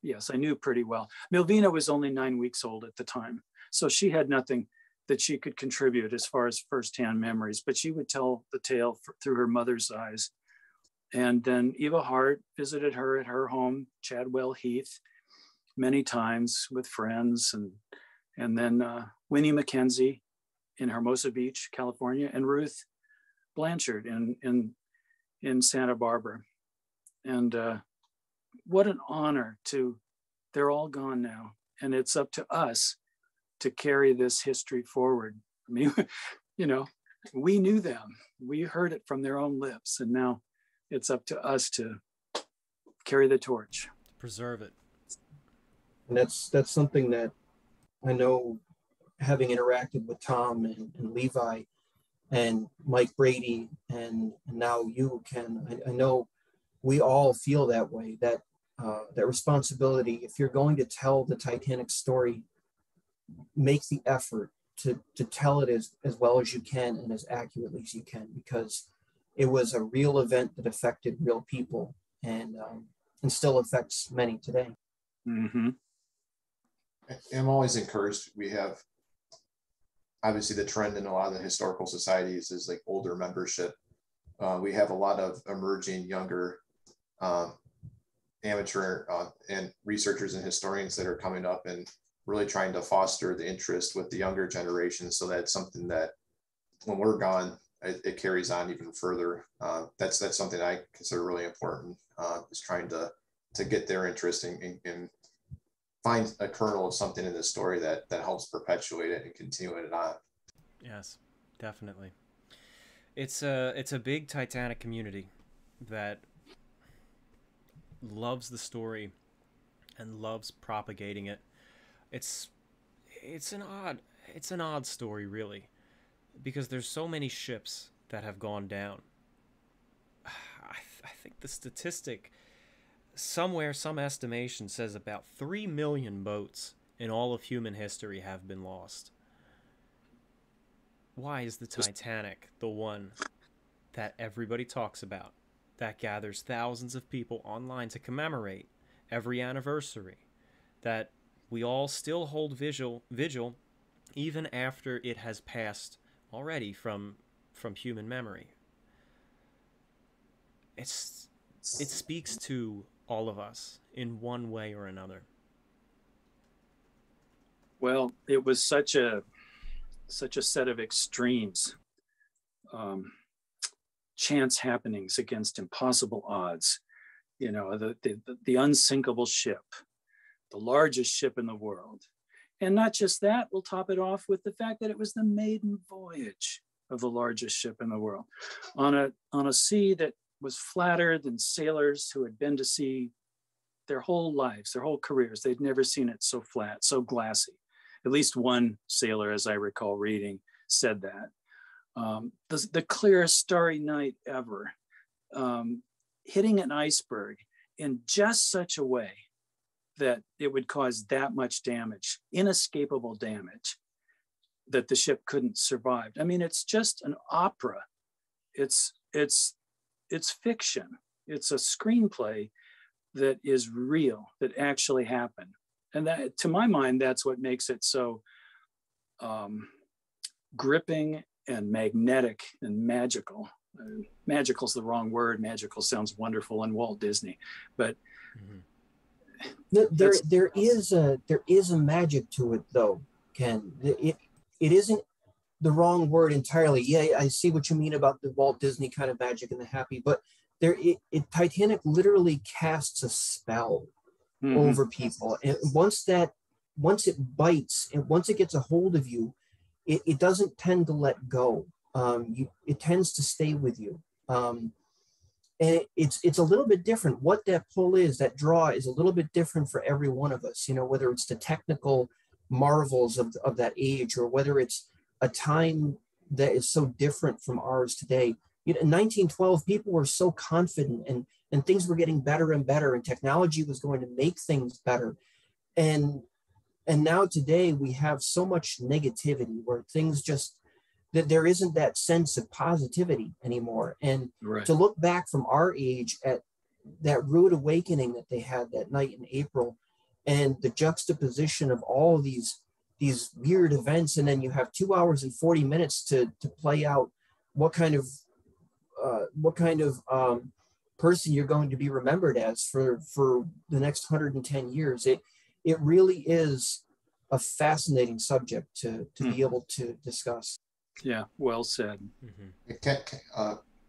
Yes, I knew pretty well. Milvina was only 9 weeks old at the time, so she had nothing that she could contribute as far as firsthand memories, but she would tell the tale through her mother's eyes. And then Eva Hart visited her at her home, Chadwell Heath, many times with friends, and then Winnie McKenzie in Hermosa Beach, California, and Ruth Blanchard in Santa Barbara. And what an honor they're all gone now. And it's up to us to carry this history forward. I mean, we knew them. We heard it from their own lips. And now it's up to us to carry the torch. Preserve it. And that's something that I know, having interacted with Tom and Levi and Mike Brady and now you, Ken, I know we all feel that way, that responsibility. If you're going to tell the Titanic story, make the effort to tell it as well as you can and as accurately as you can, because it was a real event that affected real people and still affects many today. Mm-hmm. I'm always encouraged. We have, obviously, the trend in a lot of the historical societies is like older membership. We have a lot of emerging younger amateur and researchers and historians that are coming up and really trying to foster the interest with the younger generation, so that's something that when we're gone, it carries on even further. That's something I consider really important, is trying to get their interest in find a kernel of something in the story that helps perpetuate it and continue it on. Yes, definitely. It's a big Titanic community that loves the story and loves propagating it. It's an odd story, really, because there's so many ships that have gone down. I think the statistic somewhere, some estimation says about 3 million boats in all of human history have been lost. Why is the Titanic the one that everybody talks about, that gathers thousands of people online to commemorate every anniversary, that we all still hold vigil even after it has passed already from human memory? It speaks to all of us in one way or another. Well, it was such a set of extremes, chance happenings against impossible odds. You know, the unsinkable ship, the largest ship in the world. And not just that, we'll top it off with the fact that it was the maiden voyage of the largest ship in the world on a sea that was flatter than sailors who had been to sea their whole lives, their whole careers. They'd never seen it so flat, so glassy. At least one sailor, as I recall reading, said that. The clearest starry night ever, hitting an iceberg in just such a way that it would cause that much damage, inescapable damage, that the ship couldn't survive. I mean, it's just an opera. It's fiction. It's a screenplay that is real, that actually happened. And that, to my mind, that's what makes it so gripping and magnetic and magical. Magical's the wrong word. Magical sounds wonderful in Walt Disney, but there is a magic to it, though, Ken. It isn't the wrong word entirely. Yeah, I see what you mean about the Walt Disney kind of magic and the happy, but Titanic literally casts a spell over people, and once it bites and once it gets a hold of you, it doesn't tend to let go. It tends to stay with you, and it's a little bit different. What that pull is, that draw is a little bit different for every one of us. You know, whether it's the technical marvels of that age, or whether it's a time that is so different from ours today. You know, in 1912, people were so confident, and things were getting better and better, and technology was going to make things better. And now today we have so much negativity, where things just, that there isn't that sense of positivity anymore. And right. To look back from our age at that rude awakening that they had that night in April, and the juxtaposition of all these weird events, and then you have 2 hours and 40 minutes to play out what kind of person you're going to be remembered as for the next 110 years. It really is a fascinating subject to be able to discuss. Yeah, well said.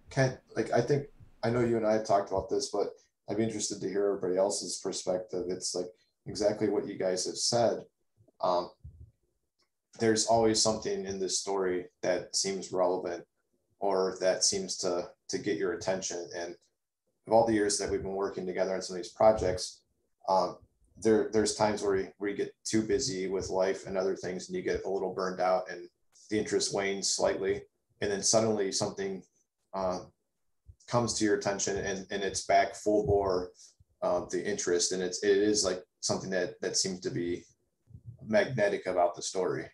Kent, like, I know you and I have talked about this, but I'd be interested to hear everybody else's perspective. It's like exactly what you guys have said. There's always something in this story that seems relevant, or that seems to get your attention. And of all the years that we've been working together on some of these projects, there's times where we get too busy with life and other things, and you get a little burned out, and the interest wanes slightly, and then suddenly something comes to your attention, and it's back full bore, the interest, and it is like something that seems to be magnetic about the story.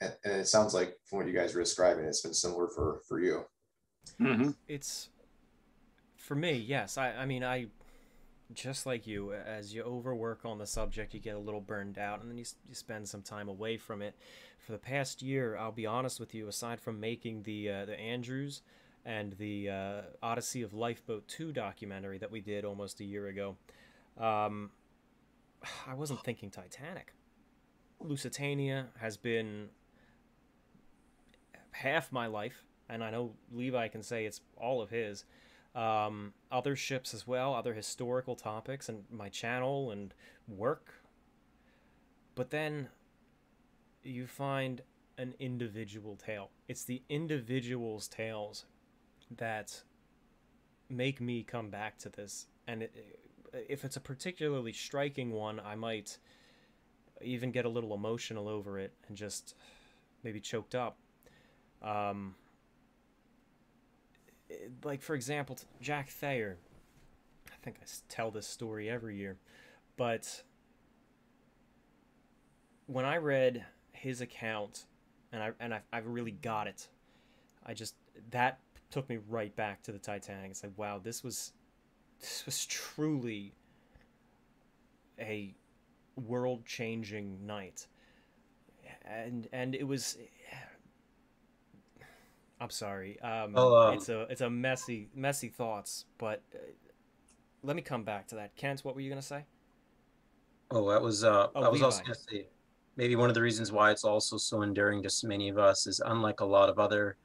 And it sounds like, from what you guys were describing, it's been similar for you. It's, for me, yes. I mean, I just like you, as you overwork on the subject, you get a little burned out, and then you spend some time away from it. For the past year, I'll be honest with you, aside from making the Andrews and the Odyssey of Lifeboat 2 documentary that we did almost a year ago, I wasn't thinking Titanic. Lusitania has been half my life, and I know Levi can say it's all of his. Other ships as well, other historical topics, and my channel and work. But then you find an individual tale. It's the individual's tales that make me come back to this. And if it's a particularly striking one, I might even get a little emotional over it and just maybe choked up. Like, for example, Jack Thayer. I think I tell this story every year, but when I read his account, and I really got it, that took me right back to the Titanic. It's like, wow, this was truly a world-changing night, and it was. I'm sorry. It's a messy thoughts, but let me come back to that. Kent, what were you gonna say? Oh, I was Levi. also going to say maybe one of the reasons why it's also so endearing to so many of us is, unlike a lot of other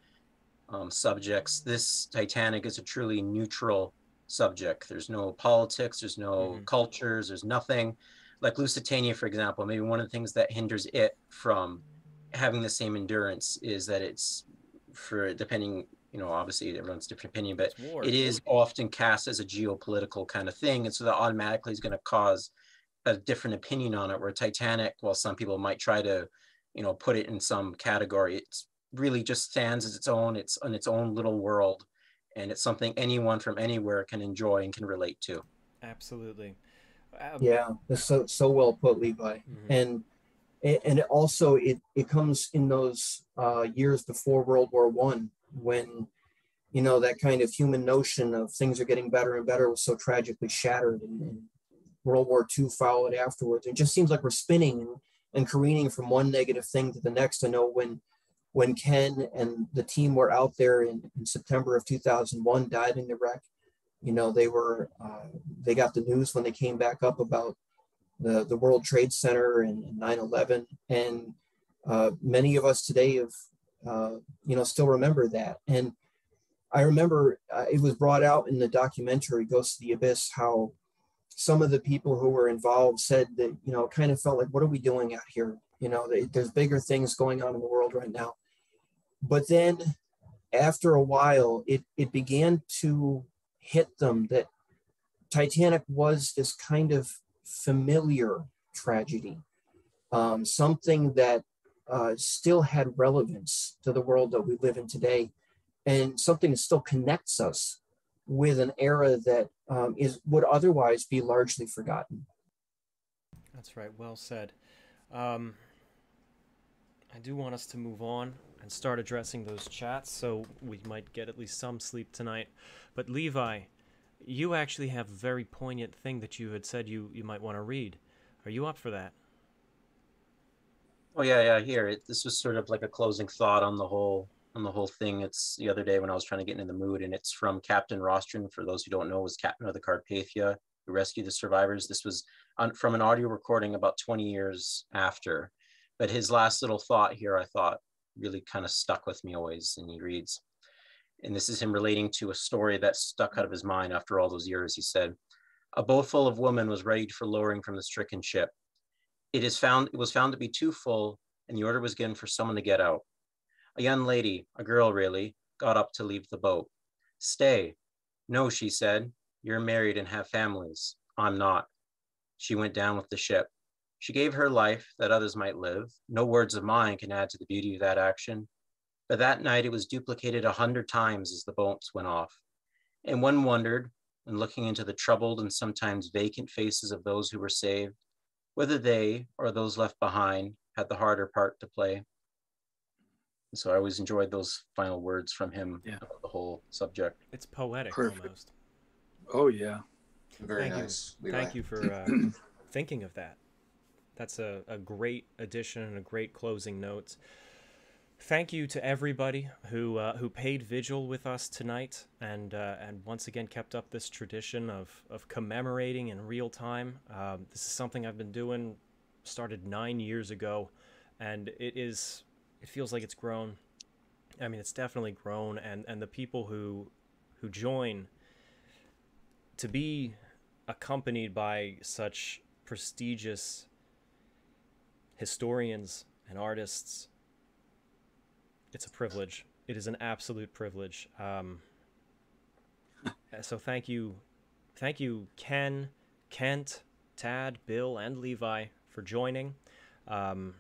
subjects, this Titanic is a truly neutral subject. There's no politics, there's no cultures, there's nothing. Like Lusitania, for example, maybe one of the things that hinders it from having the same endurance is that it's, for depending, obviously everyone's different opinion, but it is often cast as a geopolitical kind of thing. And so that automatically is going to cause a different opinion on it, where Titanic, while some people might try to, put it in some category, it's really just stands as its own, it's on its own little world. And it's something anyone from anywhere can enjoy and can relate to. Absolutely. Yeah, that's so well put, Levi. And it also it comes in those years before World War One, when that kind of human notion of things are getting better and better was so tragically shattered, and World War II followed afterwards. It just seems like we're spinning and careening from one negative thing to the next. I know when Ken and the team were out there in September of 2001 diving the wreck, they got the news when they came back up about the World Trade Center and 9/11, and many of us today have still remember that. And I remember it was brought out in the documentary Ghost of the Abyss how some of the people who were involved said that it kind of felt like, what are we doing out here? There's bigger things going on in the world right now. But then after a while, it began to hit them that Titanic was this kind of familiar tragedy, something that still had relevance to the world that we live in today, and something that still connects us with an era that would otherwise be largely forgotten. That's right. Well said. I do want us to move on and start addressing those chats, so we might get at least some sleep tonight. But Levi, you actually have a very poignant thing that you had said you might want to read. Are you up for that? Oh yeah, here. This was sort of like a closing thought on the whole thing. It's the other day when I was trying to get into the mood, and it's from Captain Rostron. For those who don't know, was captain of the Carpathia who rescued the survivors. This was from an audio recording about 20 years after. But his last little thought here, I thought, really kind of stuck with me always. And he reads, and this is him relating to a story that stuck out of his mind after all those years. He said, "A boat full of women was ready for lowering from the stricken ship. It was found to be too full, and the order was given for someone to get out. A young lady, a girl really, got up to leave the boat. 'Stay.' 'No,' she said. 'You're married and have families. I'm not.' She went down with the ship. She gave her life that others might live. No words of mine can add to the beauty of that action. But that night it was duplicated 100 times as the boats went off. And one wondered, when looking into the troubled and sometimes vacant faces of those who were saved, whether they or those left behind had the harder part to play." And so I always enjoyed those final words from him about the whole subject. It's poetic. Perfect. Almost. Oh yeah. Very Thank nice. you. Thank you for thinking of that. That's a great addition and a great closing note. Thank you to everybody who paid vigil with us tonight and once again kept up this tradition of commemorating in real time. This is something I've been doing started 9 years ago, and it feels like it's grown. I mean, it's definitely grown, and the people who join to be accompanied by such prestigious historians and artists, it's a privilege. It is an absolute privilege. So thank you, Ken, Kent, Tad, Bill, and Levi for joining. And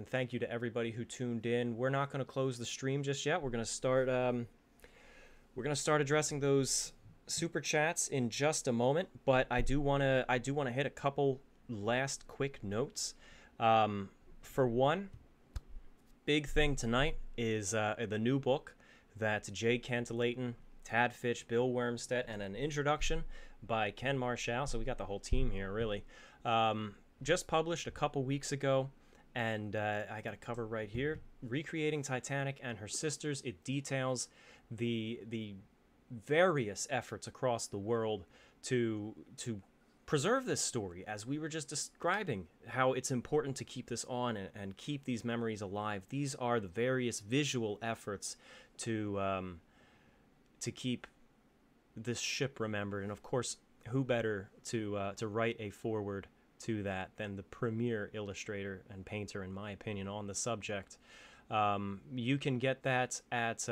thank you to everybody who tuned in. We're not going to close the stream just yet. We're going to start addressing those super chats in just a moment, but I do want to hit a couple last quick notes. For one, big thing tonight is the new book that Jay Cantilaton, Tad Fitch, Bill Wormstead, and an introduction by Ken Marshall. So we got the whole team here, really. Just published a couple weeks ago, and I got a cover right here. Recreating Titanic and Her Sisters. It details the various efforts across the world to preserve this story, as we were just describing, how it's important to keep this on and keep these memories alive. These are the various visual efforts to keep this ship remembered. And of course, who better to write a foreword to that than the premier illustrator and painter, in my opinion, on the subject. You can get that at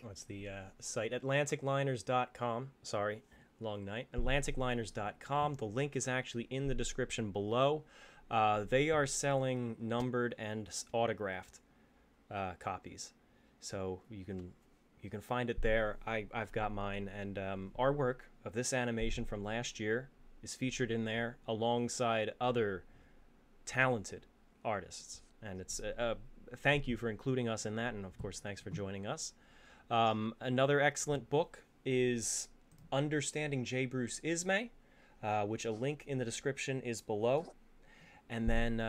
what's the site? AtlanticLiners.com. Sorry, long night. AtlanticLiners.com. The link is actually in the description below. They are selling numbered and autographed copies, so you can find it there. I've got mine, and our work of this animation from last year is featured in there alongside other talented artists, and it's thank you for including us in that, and of course thanks for joining us. Another excellent book is Understanding J. Bruce Ismay, which a link in the description is below. And then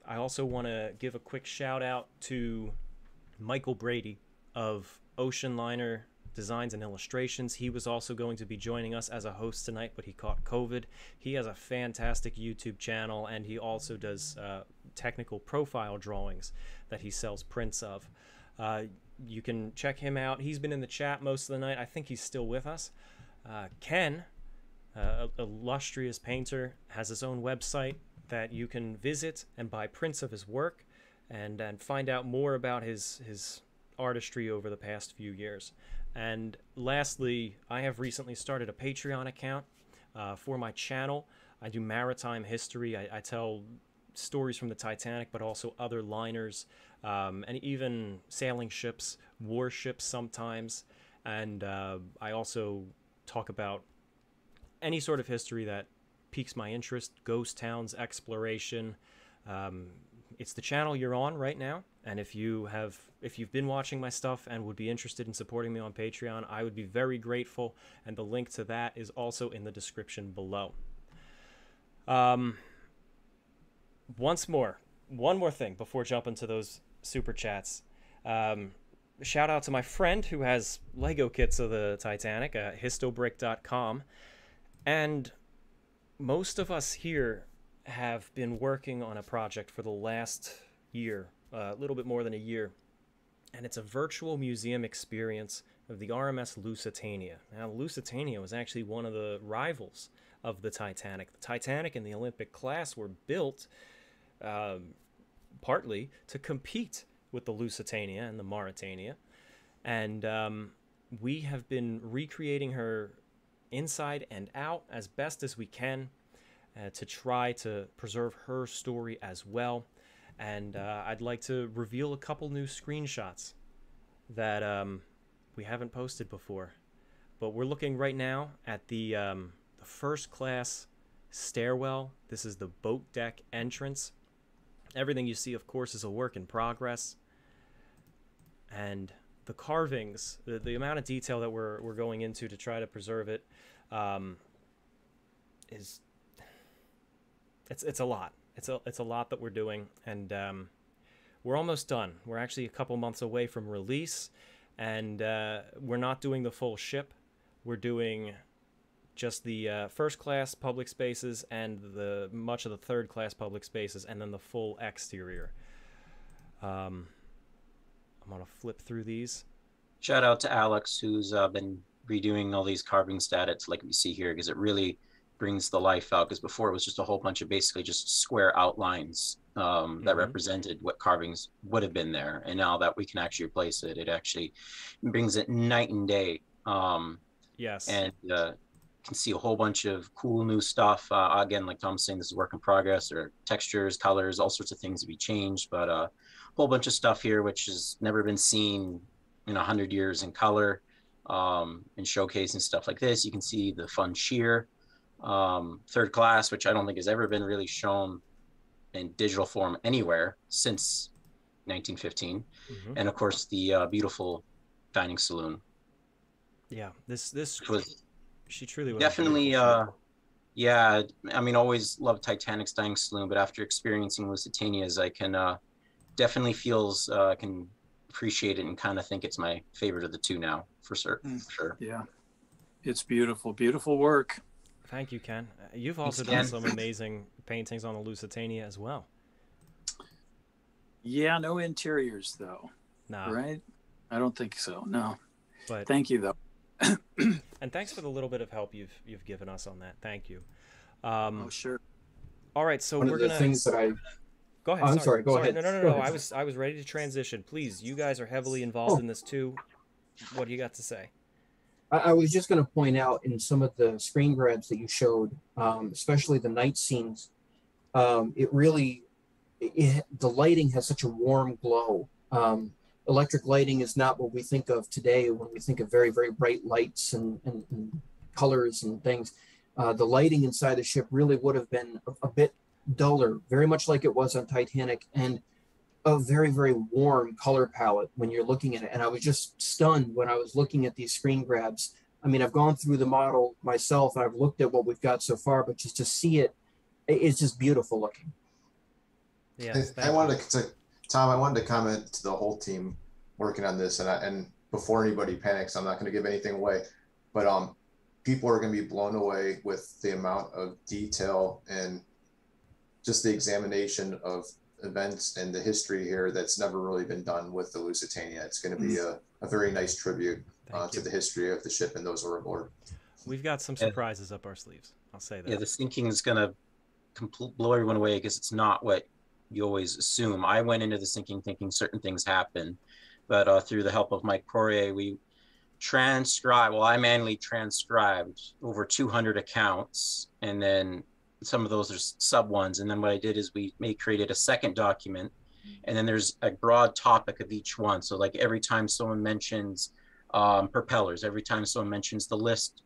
I also want to give a quick shout out to Michael Brady of Ocean Liner Designs and Illustrations. He was also going to be joining us as a host tonight, but he caught COVID. He has a fantastic YouTube channel, and he also does technical profile drawings that he sells prints of. You can check him out. He's been in the chat most of the night. I think he's still with us. Ken, illustrious painter, has his own website that you can visit and buy prints of his work and find out more about his artistry over the past few years. And lastly, I have recently started a Patreon account for my channel. I do maritime history. I tell stories from the Titanic, but also other liners, and even sailing ships, warships sometimes. And I also talk about any sort of history that piques my interest, ghost towns, exploration. It's the channel you're on right now, and if you've been watching my stuff and would be interested in supporting me on Patreon, I would be very grateful, and the link to that is also in the description below. One more thing before jumping to those super chats. Shout out to my friend who has Lego kits of the Titanic, histobrick.com. And most of us here have been working on a project for the last year, a little bit more than a year. And it's a virtual museum experience of the RMS Lusitania. Now, Lusitania was actually one of the rivals of the Titanic. The Titanic and the Olympic class were built partly to compete with the Lusitania and the Mauretania. And we have been recreating her inside and out as best as we can to try to preserve her story as well. And I'd like to reveal a couple new screenshots that we haven't posted before. But we're looking right now at the first class stairwell. This is the boat deck entrance. Everything you see, of course, is a work in progress. And the carvings, the amount of detail that we're going into to try to preserve it, it's a lot. It's a lot that we're doing, and we're almost done. We're actually a couple months away from release, and we're not doing the full ship. We're doing just the first class public spaces and the much of the third class public spaces, and then the full exterior. I'm gonna flip through these. Shout out to Alex, who's been redoing all these carving status like we see here, because it really brings the life out. Because before it was just a whole bunch of basically just square outlines that represented what carvings would have been there, and now that we can actually replace it, it actually brings it night and day. Yes. And can see a whole bunch of cool new stuff. Again, like Tom's saying, this is a work in progress. There are textures, colors, all sorts of things to be changed, but a whole bunch of stuff here which has never been seen in 100 years in color, and showcasing stuff like this. You can see the fun shear, third class, which I don't think has ever been really shown in digital form anywhere since 1915. And of course the beautiful dining saloon. Yeah, this was she truly was definitely yeah, I mean, always loved Titanic's dining saloon, but after experiencing Lusitania's, I can definitely feels can appreciate it and kind of think it's my favorite of the two now, for certain. For sure. Yeah, it's beautiful, beautiful work. Thank you, Ken. You've also done some amazing paintings on the Lusitania as well. Yeah, no interiors though. No. Right? I don't think so. No. But thank you though. And thanks for the little bit of help you've given us on that. Thank you. Oh, sure. All right, so One we're of the gonna things that I go ahead. I'm sorry. Go ahead. No. I was ready to transition. Please, you guys are heavily involved in this too. What do you got to say? I was just going to point out in some of the screen grabs that you showed, especially the night scenes, it really, the lighting has such a warm glow. Electric lighting is not what we think of today when we think of very, very bright lights and colors and things. The lighting inside the ship really would have been a bit duller, very much like it was on Titanic, and a very, very warm color palette when you're looking at it. And I was just stunned when I was looking at these screen grabs. I mean, I've gone through the model myself, and I've looked at what we've got so far, but just to see it, it's just beautiful looking. Yeah, I wanted to, Tom, I wanted to comment to the whole team working on this, and before anybody panics, I'm not going to give anything away, but people are going to be blown away with the amount of detail and just the examination of events and the history here that's never really been done with the Lusitania. It's going to be a very nice tribute to the history of the ship and those who are aboard. We've got some surprises up our sleeves. I'll say that. Yeah, the sinking is going to blow everyone away because it's not what you always assume. I went into the sinking thinking certain things happen, but through the help of Mike Poirier, we transcribed, well, I manually transcribed over 200 accounts, and then some of those are sub ones. And then what I did is we created a second document, and then there's a broad topic of each one. So like every time someone mentions propellers, every time someone mentions the list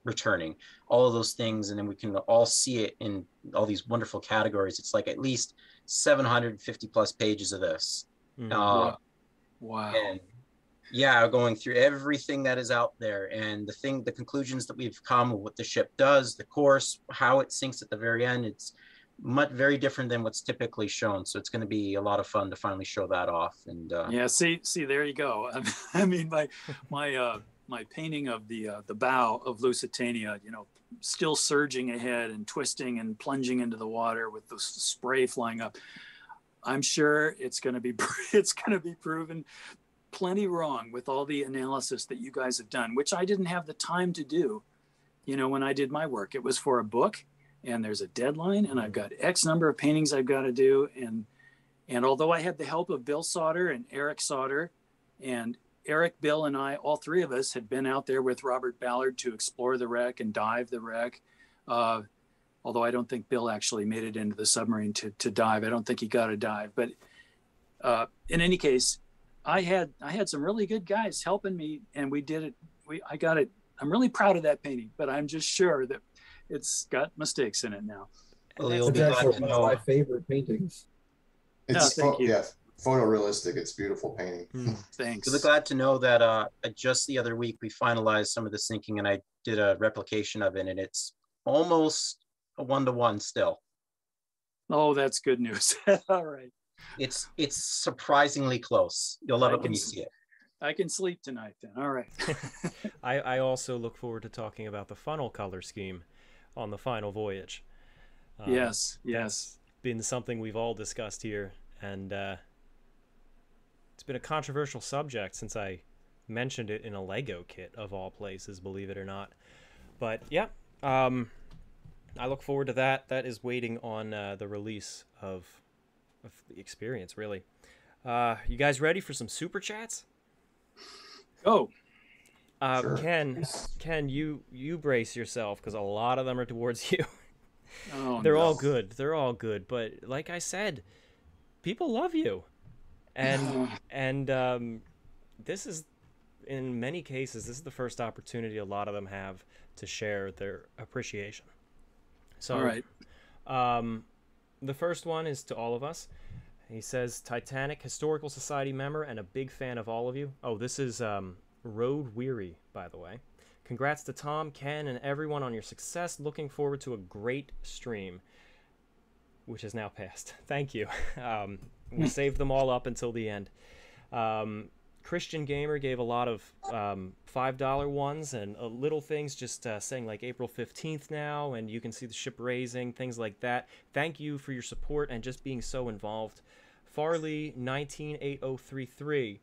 returning, all of those things, and then we can all see it in all these wonderful categories. It's like at least 750 plus pages of this. Wow. And yeah, going through everything that is out there, and the conclusions that we've come, what the ship does, the course, how it sinks at the very end. It's very different than what's typically shown. So it's going to be a lot of fun to finally show that off. And yeah, see, there you go. I mean, my painting of the bow of Lusitania, you know, still surging ahead and twisting and plunging into the water with the spray flying up. I'm sure it's going to be proven plenty wrong with all the analysis that you guys have done, which I didn't have the time to do. You know, when I did my work, it was for a book, and there's a deadline, and I've got X number of paintings I've got to do. And although I had the help of Bill Sauter and Eric Sauter, and Eric, Bill, and I, all three of us had been out there with Robert Ballard to explore the wreck and dive the wreck. Although I don't think Bill actually made it into the submarine to dive. I don't think he got a dive. But in any case, I had some really good guys helping me, and we did it. I got it. I'm really proud of that painting, but I'm just sure that it's got mistakes in it now. Well, you'll It's be glad actually to one know. of my favorite paintings. It's thank you. yeah, photorealistic. It's beautiful painting. Thanks. You'll be glad to know that just the other week we finalized some of the sinking, and I did a replication of it, and it's almost a 1-to-1 still. Oh, that's good news. All right. It's surprisingly close. You'll love it when you see it. I can sleep tonight then. All right. I also look forward to talking about the funnel color scheme on the final voyage. Yes. That's been something we've all discussed here, and it's been a controversial subject since I mentioned it in a Lego kit of all places, believe it or not. But yeah, I look forward to that. That is waiting on the release of the experience, really. You guys ready for some super chats? Go. Sure. Ken, you brace yourself because a lot of them are towards you. Oh, They're no. all good. They're all good. But like I said, people love you, and this is, in many cases, this is the first opportunity a lot of them have to share their appreciation. So, All right. The first one is to all of us. He says, Titanic Historical Society member and a big fan of all of you. Oh, this is Road Weary, by the way. Congrats to Tom, Ken, and everyone on your success. Looking forward to a great stream, which is now past. Thank you. We saved them all up until the end. Christian Gamer gave a lot of $5 ones and little things, just saying like April 15th now, and you can see the ship raising, things like that. Thank you for your support and just being so involved. Farley 198033.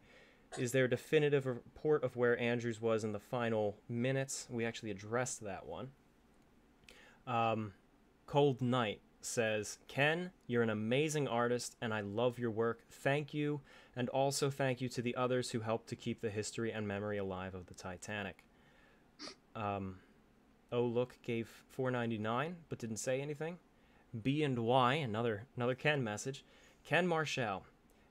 Is there a definitive report of where Andrews was in the final minutes? We actually addressed that one. Cold Knight says, Ken, you're an amazing artist and I love your work. Thank you. And also thank you to the others who helped to keep the history and memory alive of the Titanic. Oh Look gave $4.99 but didn't say anything. B&Y, another Ken message. Ken Marshall,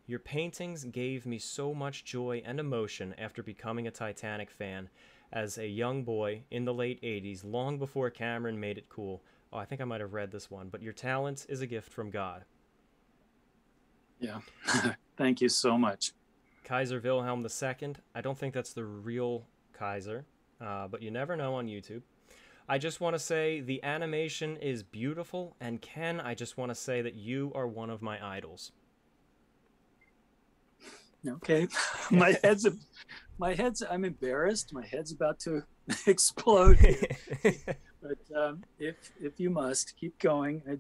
your paintings gave me so much joy and emotion after becoming a Titanic fan as a young boy in the late 80s, long before Cameron made it cool. Oh, I think I might have read this one, but your talent is a gift from God. Yeah. Thank you so much. Kaiser Wilhelm II. I don't think that's the real Kaiser, but you never know on YouTube. I just want to say the animation is beautiful, and Ken, I just want to say that you are one of my idols. Okay. My head's, I'm embarrassed. My head's about to explode here. But if you must keep going, I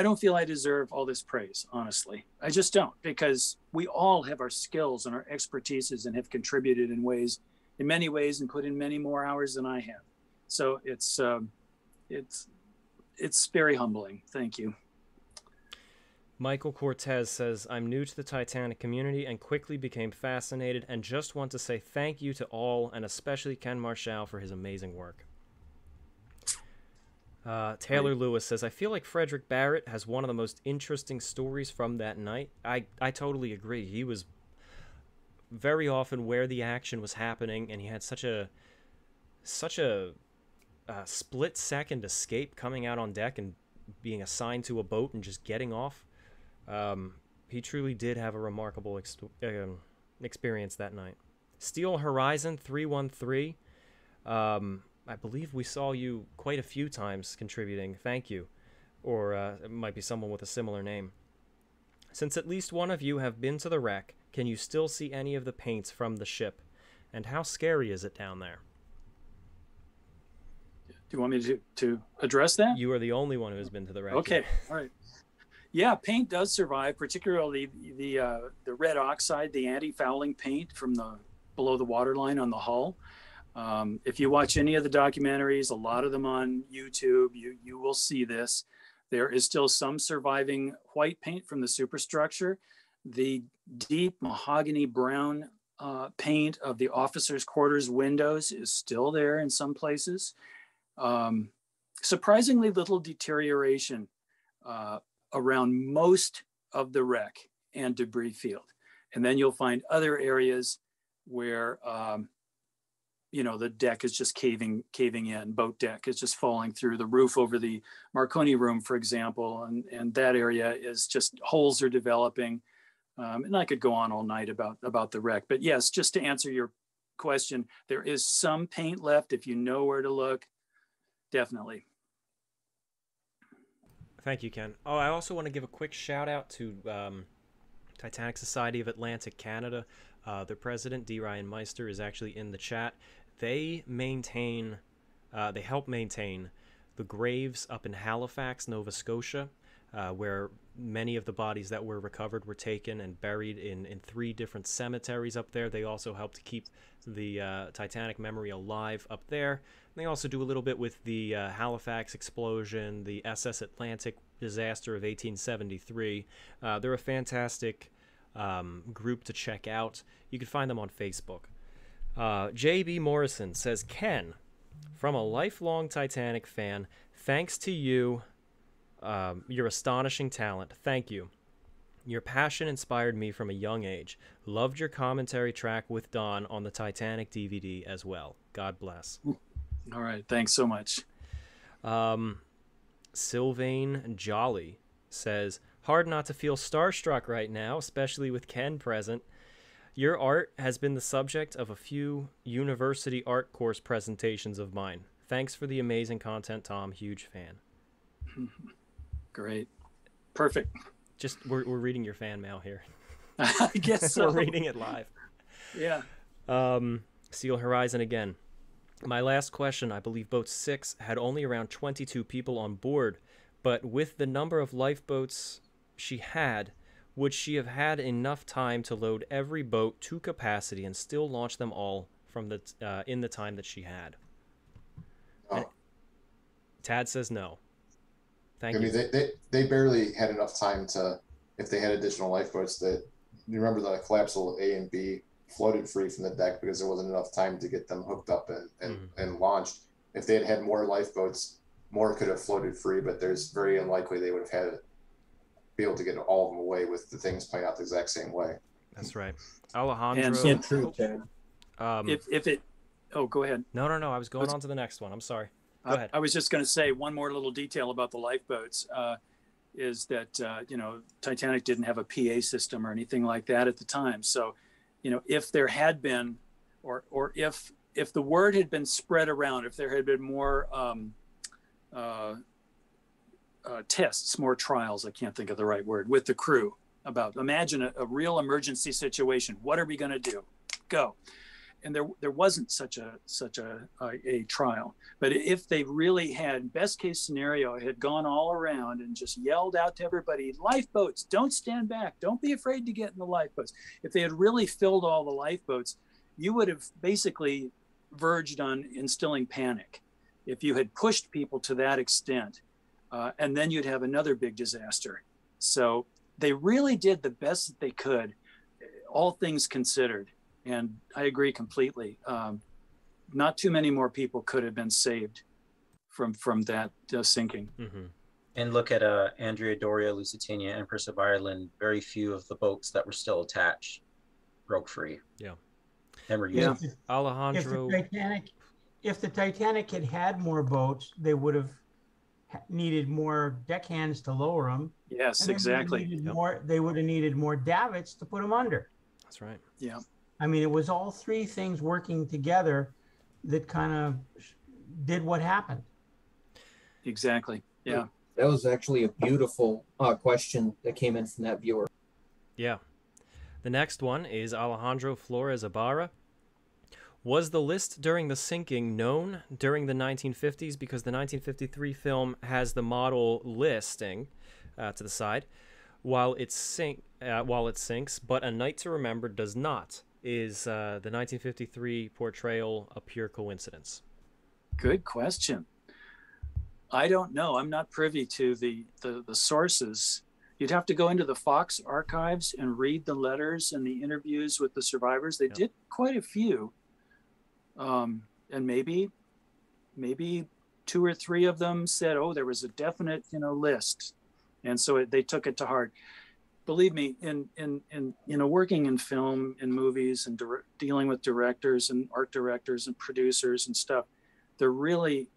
don't feel I deserve all this praise, honestly. I just don't, because we all have our skills and our expertises and have contributed in many ways and put in many more hours than I have. So it's very humbling. Thank you. Michael Cortez says, I'm new to the Titanic community and quickly became fascinated and just want to say thank you to all and especially Ken Marshall for his amazing work. Taylor Lewis says, I feel like Frederick Barrett has one of the most interesting stories from that night. I totally agree. He was very often where the action was happening, and he had such a split-second escape coming out on deck and being assigned to a boat and just getting off. He truly did have a remarkable experience that night. Steel Horizon 313. I believe we saw you quite a few times contributing. Thank you. Or it might be someone with a similar name. Since at least one of you have been to the wreck, can you still see any of the paints from the ship? And how scary is it down there? Do you want me to address that? You are the only one who has been to the wreck. Okay. Yet. All right. Yeah, paint does survive, particularly the red oxide, the anti-fouling paint from below the waterline on the hull. If you watch any of the documentaries, a lot of them on YouTube, you will see this. There is still some surviving white paint from the superstructure. The deep mahogany brown paint of the officers' quarters windows is still there in some places. Surprisingly little deterioration around most of the wreck and debris field. And then you'll find other areas where the deck is just caving in. Boat deck is just falling through. The roof over the Marconi room, for example, and that area is just, holes are developing. And I could go on all night about the wreck. But yes, just to answer your question, there is some paint left if you know where to look. Definitely. Thank you, Ken. Oh, I also want to give a quick shout out to Titanic Society of Atlantic Canada. Their president, D. Ryan Meister, is actually in the chat. They help maintain the graves up in Halifax, Nova Scotia, where many of the bodies that were recovered were taken and buried in 3 different cemeteries up there. They also help to keep the Titanic memory alive up there. And they also do a little bit with the Halifax explosion, the SS Atlantic disaster of 1873. They're a fantastic group to check out. You can find them on Facebook. J.B. Morrison says, Ken, from a lifelong Titanic fan, thanks to you, your astonishing talent. Thank you. Your passion inspired me from a young age. Loved your commentary track with Don on the Titanic DVD as well. God bless. All right. Thanks so much. Sylvain Jolly says, hard not to feel starstruck right now, especially with Ken present. Your art has been the subject of a few university art course presentations of mine. Thanks for the amazing content, Tom. Huge fan. Great. Perfect. Just we're reading your fan mail here. I guess so. We're reading it live. Yeah. Seal Horizon again. My last question, I believe boat 6 had only around 22 people on board, but with the number of lifeboats she had, would she have had enough time to load every boat to capacity and still launch them all from the in the time that she had? Oh. Tad says no. Thank I you. mean, they barely had enough time to, if they had additional lifeboats, that you remember the collapsible A and B floated free from the deck because there wasn't enough time to get them hooked up and launched. If they had had more lifeboats, more could have floated free, but there's very unlikely they would have had be able to get all of them away with the things playing out the exact same way. That's right. Alejandro. And So true, Ted. if it, oh, go ahead. No. I was going on to the next one. I'm sorry. Go ahead. I was just going to say one more little detail about the lifeboats is that, Titanic didn't have a PA system or anything like that at the time. So, if there had been, or if the word had been spread around, if there had been more tests, more trials, I can't think of the right word, with the crew about, imagine a real emergency situation. What are we going to do? Go. And there wasn't such a trial. But if they really had, best case scenario, had gone all around and just yelled out to everybody, lifeboats, don't stand back, don't be afraid to get in the lifeboats. If they had really filled all the lifeboats, you would have basically verged on instilling panic. If you had pushed people to that extent, and then you'd have another big disaster. So they really did the best that they could, all things considered. And I agree completely. Not too many more people could have been saved from that sinking. Mm-hmm. And look at Andrea Doria, Lusitania, Empress of Ireland. Very few of the boats that were still attached broke free. Yeah. And were Yeah. used. Alejandro. If the Titanic had had more boats, they would have needed more deckhands to lower them. Yes, And exactly. They would have needed more davits to put them under. That's right. Yeah. I mean, it was all 3 things working together that kind of did what happened. Exactly. Yeah. That was actually a beautiful question that came in from that viewer. Yeah. The next one is Alejandro Flores Ibarra. Was the list during the sinking known during the 1950s? Because the 1953 film has the model listing to the side while it sinks, but A Night to Remember does not. Is the 1953 portrayal a pure coincidence? Good question. I don't know. I'm not privy to the sources. You'd have to go into the Fox archives and read the letters and the interviews with the survivors. They did quite a few. And maybe 2 or 3 of them said, oh, there was a definite, list. And so they took it to heart. Believe me, in working in film and movies and dealing with directors and art directors and producers and stuff, they're really,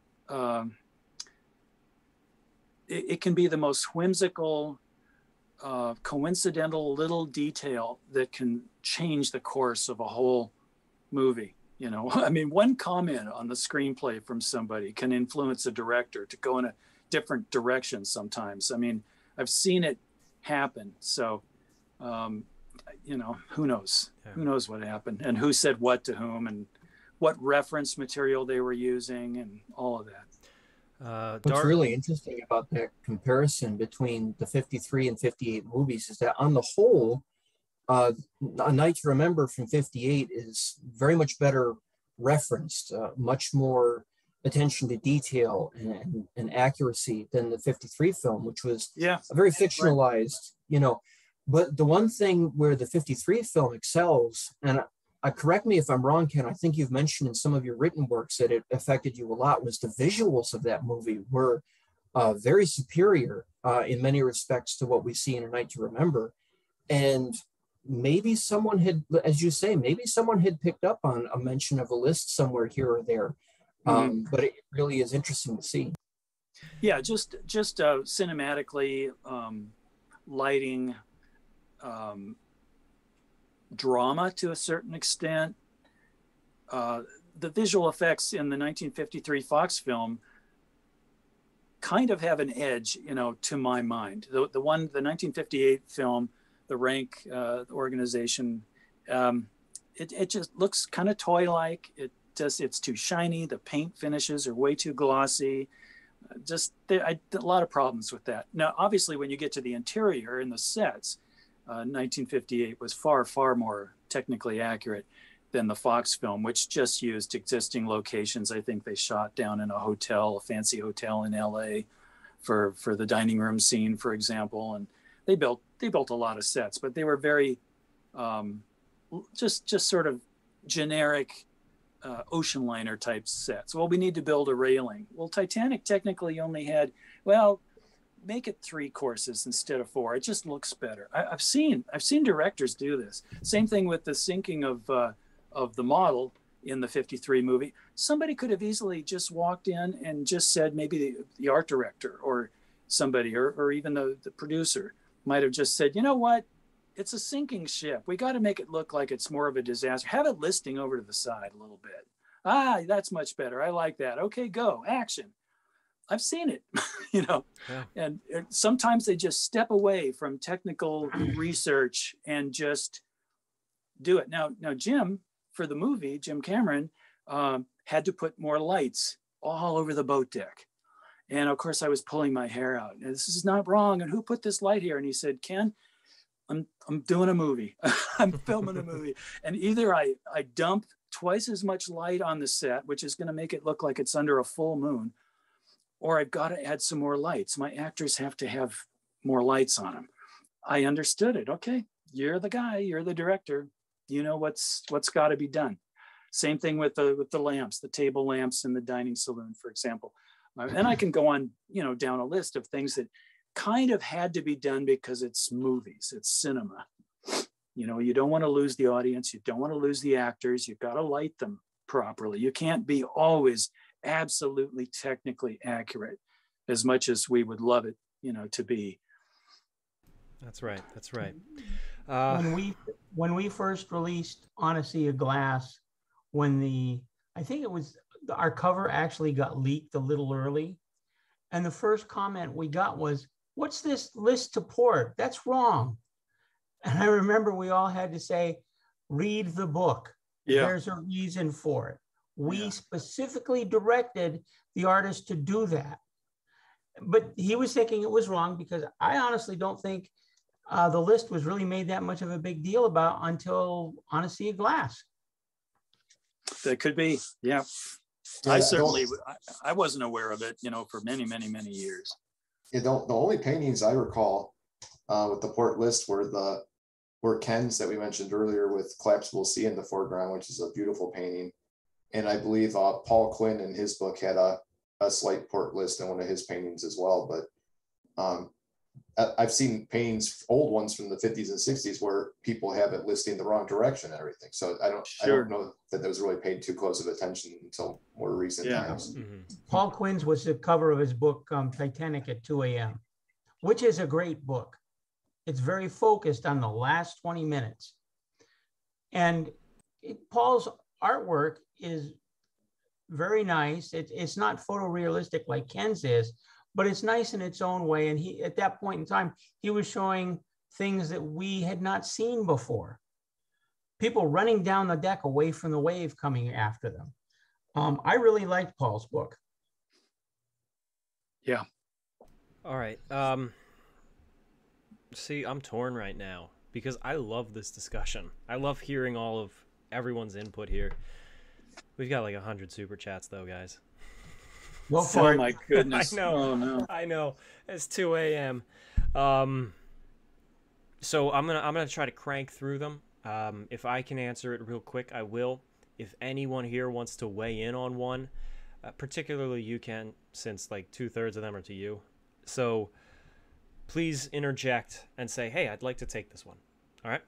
it can be the most whimsical, coincidental little detail that can change the course of a whole movie. I mean, one comment on the screenplay from somebody can influence a director to go in a different directions sometimes. I mean, I've seen it happen. So, you know, who knows? Yeah. Who knows what happened and who said what to whom and what reference material they were using and all of that. What's really interesting about that comparison between the 53 and 58 movies is that on the whole, A Night to Remember from 58 is very much better referenced, much more attention to detail and accuracy than the 53 film, which was a very fictionalized, you know. But the one thing where the 53 film excels, and correct me if I'm wrong, Ken, I think you've mentioned in some of your written works that it affected you a lot, was the visuals of that movie were very superior in many respects to what we see in A Night to Remember. And maybe someone had, as you say, maybe someone had picked up on a mention of a list somewhere here or there. But it really is interesting to see. Yeah, just cinematically, lighting, drama to a certain extent. The visual effects in the 1953 Fox film kind of have an edge, you know, to my mind. The 1958 film, the Rank organization, it just looks kind of toy-like. It's too shiny. The paint finishes are way too glossy. A lot of problems with that. Now, obviously, when you get to the interior and the sets, 1958 was far, far more technically accurate than the Fox film, which just used existing locations. I think they shot down in a fancy hotel in LA for the dining room scene, for example. And they built a lot of sets, but they were very just sort of generic ocean liner type sets. Well, we need to build a railing. Well, Titanic technically only had, make it 3 courses instead of 4. It just looks better. I've seen directors do this. Same thing with the sinking of the model in the 53 movie. Somebody could have easily just walked in and just said, maybe the art director or somebody, or even the producer might have just said, you know what? It's a sinking ship. We got to make it look like it's more of a disaster. Have it listing over to the side a little bit. That's much better. I like that. Okay, go, action. I've seen it, you know, and sometimes they just step away from technical research and just do it. Now, Jim, for the movie, Jim Cameron had to put more lights all over the boat deck. And of course I was pulling my hair out. This is not wrong. And who put this light here? And he said, Ken, I'm doing a movie. I'm filming a movie. And either I dump twice as much light on the set, which is going to make it look like it's under a full moon, or I've got to add some more lights. My actors have to have more lights on them. I understood it. Okay, you're the guy, you're the director. You know what's got to be done. Same thing with the lamps, the table lamps in the dining saloon, for example. And I can go on, you know, down a list of things that kind of had to be done because it's movies, it's cinema. You know, you don't want to lose the audience. You don't want to lose the actors. You've got to light them properly. You can't be always absolutely technically accurate as much as we would love it, you know, to be. That's right. That's right. When we first released On a Sea of Glass, I think it was our cover actually got leaked a little early. And the first comment we got was, what's this list to port? That's wrong. And I remember we all had to say, read the book. Yeah. There's a reason for it. We specifically directed the artist to do that. But he was thinking it was wrong because I honestly don't think the list was really made that much of a big deal about until On a Sea of Glass. That could be, yeah. I certainly, I wasn't aware of it, you know, for many, many, many years. The only paintings I recall with the port list were Ken's that we mentioned earlier with Collapsible Sea in the foreground, which is a beautiful painting. And I believe Paul Quinn in his book had a slight port list in one of his paintings as well. But I've seen paintings, old ones from the 50s and 60s, where people have it listing the wrong direction and everything. So I don't know that was really paid too close of attention until more recent times. Mm-hmm. Paul Quinn's was the cover of his book, Titanic at 2 a.m., which is a great book. It's very focused on the last 20 minutes. And Paul's artwork is very nice. It's not photorealistic like Ken's is, but it's nice in its own way. And he, at that point in time, he was showing things that we had not seen before. People running down the deck away from the wave coming after them. I really liked Paul's book. Yeah. All right. See, I'm torn right now because I love this discussion. I love hearing all of everyone's input here. We've got like 100 super chats though, guys. Go for it. Oh my goodness. I know. Oh no. I know. It's 2 a.m. So I'm gonna try to crank through them. If I can answer it real quick, I will. If anyone here wants to weigh in on one, particularly you can, since like 2/3 of them are to you. So please interject and say, hey, I'd like to take this one. All right?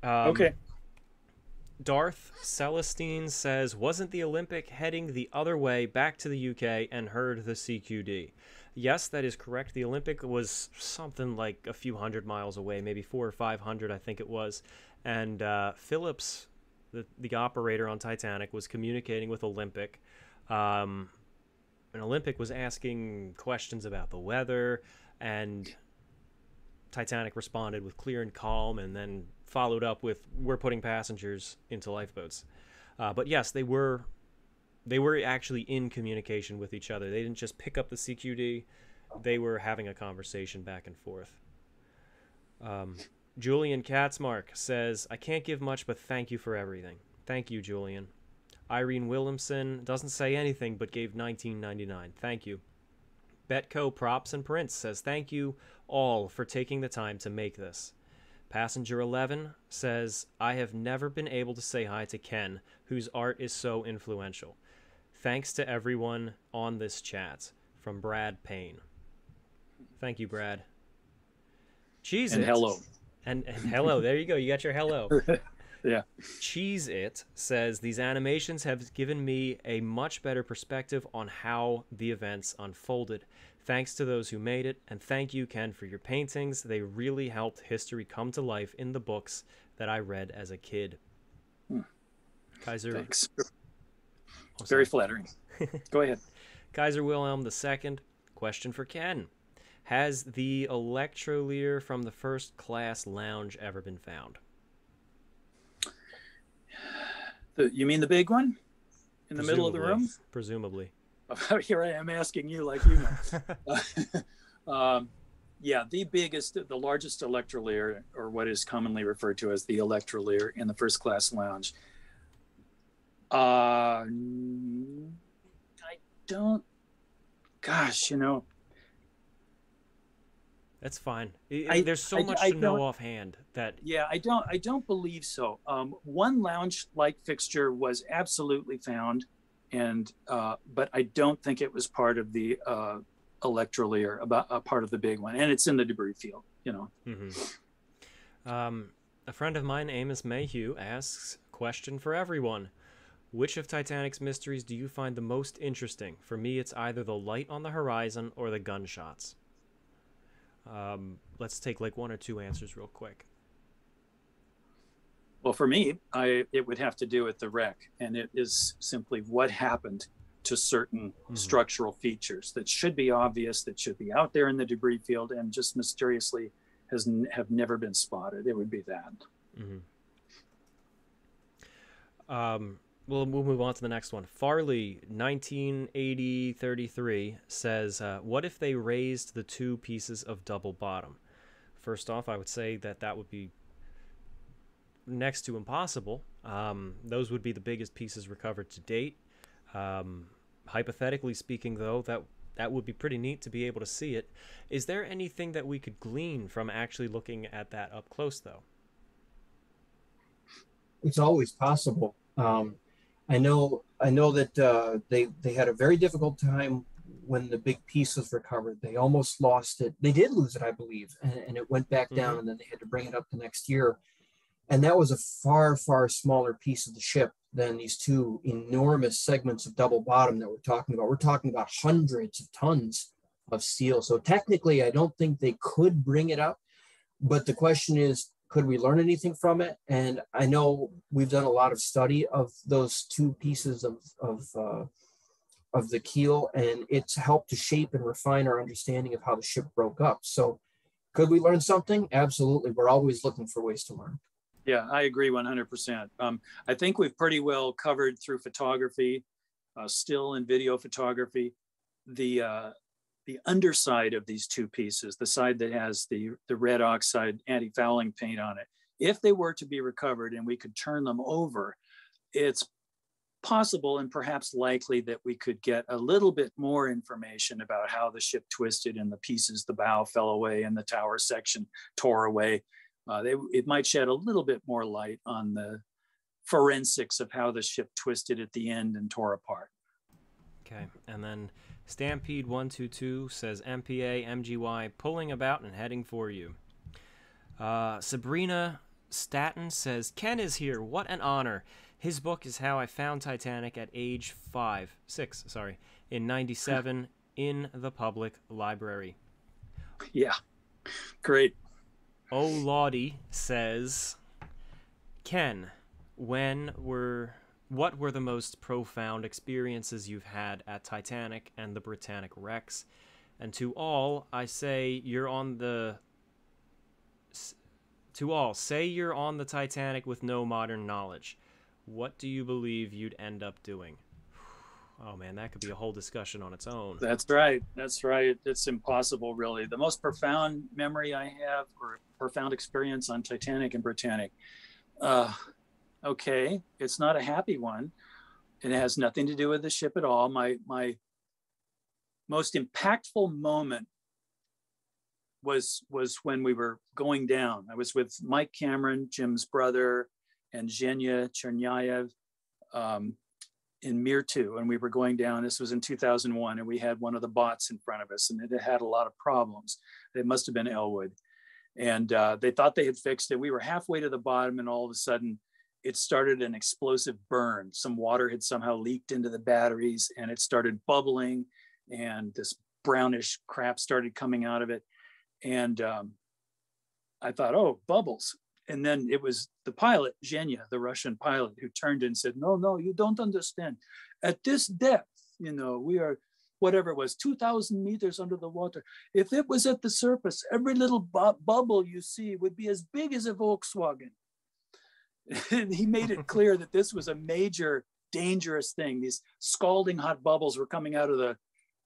Okay. Darth Celestine says, wasn't the Olympic heading the other way back to the UK and heard the CQD? Yes, that is correct. The Olympic was something like a few hundred miles away, maybe 400 or 500, I think it was. And Phillips, the operator on Titanic, was communicating with Olympic. And Olympic was asking questions about the weather, and Titanic responded with clear and calm, and then followed up with, we're putting passengers into lifeboats. But yes, they were actually in communication with each other. They didn't just pick up the CQD. They were having a conversation back and forth. Julian Katzmark says, I can't give much, but thank you for everything. Thank you, Julian. Irene Williamson doesn't say anything, but gave $19.99. Thank you. Betco Props and Prints says, thank you all for taking the time to make this. Passenger 11 says, I have never been able to say hi to Ken, whose art is so influential. Thanks to everyone on this chat. From Brad Payne. Thank you, Brad. Cheese And It. hello. And hello. There you go. You got your hello. Yeah. Cheese It says, these animations have given me a much better perspective on how the events unfolded. Thanks to those who made it, and thank you, Ken, for your paintings. They really helped history come to life in the books that I read as a kid. Kaiser. Thanks. Oh, Very sorry. flattering. Go ahead. Kaiser Wilhelm II, question for Ken. Has the Electrolier from the first class lounge ever been found? You mean the big one? In the middle of the room? Presumably. Here I am asking you like you know. Yeah, the largest Electrolier, or what is commonly referred to as the Electrolier in the first class lounge. I don't, gosh, you know. That's fine. There's so much to know offhand that. Yeah, I don't believe so. One lounge-like fixture was absolutely found, and but I don't think it was part of the Electrolier, about a part of the big one, and it's in the debris field, you know. Mm-hmm. A friend of mine, Amos Mayhew, asks, question for everyone. Which of Titanic's mysteries do you find the most interesting? For me, it's either the light on the horizon or the gunshots. Let's take like one or two answers real quick. Well, for me, it would have to do with the wreck, and it is simply what happened to certain structural features that should be obvious, that should be out there in the debris field, and just mysteriously have never been spotted. It would be that. We'll move on to the next one. Farley, 1980-33, says, what if they raised the two pieces of double bottom? First off, I would say that would be next to impossible. Those would be the biggest pieces recovered to date. Hypothetically speaking, though, that would be pretty neat to be able to see it. Is there anything that we could glean from actually looking at that up close, though? It's always possible. I know that they had a very difficult time when the big piece was recovered. They almost lost it. They did lose it, I believe, and it went back down, and then they had to bring it up the next year. And that was a far, far smaller piece of the ship than these two enormous segments of double bottom that we're talking about. We're talking about hundreds of tons of steel. So technically, I don't think they could bring it up. But the question is, could we learn anything from it? And I know we've done a lot of study of those two pieces of of the keel, and it's helped to shape and refine our understanding of how the ship broke up. So could we learn something? Absolutely. We're always looking for ways to learn. Yeah, I agree 100%. I think we've pretty well covered through photography, still and video photography, the underside of these two pieces, the side that has the red oxide anti-fouling paint on it. If they were to be recovered and we could turn them over, it's possible and perhaps likely that we could get a little bit more information about how the ship twisted and the pieces, the bow fell away and the tower section tore away. It might shed a little bit more light on the forensics of how the ship twisted at the end and tore apart. Okay, and then Stampede122 says MPA, MGY, pulling about and heading for you. Sabrina Staten says, Ken is here, what an honor. His book is How I Found Titanic at age 6, in 97 in the public library. Yeah, great. O Lottie says, Ken, what were the most profound experiences you've had at Titanic and the Britannic wrecks? And to all, say you're on the Titanic with no modern knowledge. What do you believe you'd end up doing? Oh man, that could be a whole discussion on its own. That's right. It's impossible, really. The most profound memory I have, or profound experience on Titanic and Britannic. Okay, it's not a happy one. It has nothing to do with the ship at all. My most impactful moment was when we were going down. I was with Mike Cameron, Jim's brother, and Zhenya Chernyayev in Mir 2, and we were going down. This was in 2001, and we had one of the bots in front of us, and it had a lot of problems. It must have been Elwood. And they thought they had fixed it. We were halfway to the bottom, and all of a sudden, it started an explosive burn. Some water had somehow leaked into the batteries, and it started bubbling, and this brownish crap started coming out of it. And I thought, oh, bubbles. And then it was the pilot, Zhenya, the Russian pilot, who turned and said, no, you don't understand. At this depth, we are, whatever it was, 2,000 meters under the water. If it was at the surface, every little bubble you see would be as big as a Volkswagen. And he made it clear that this was a major, dangerous thing. These scalding hot bubbles were coming out of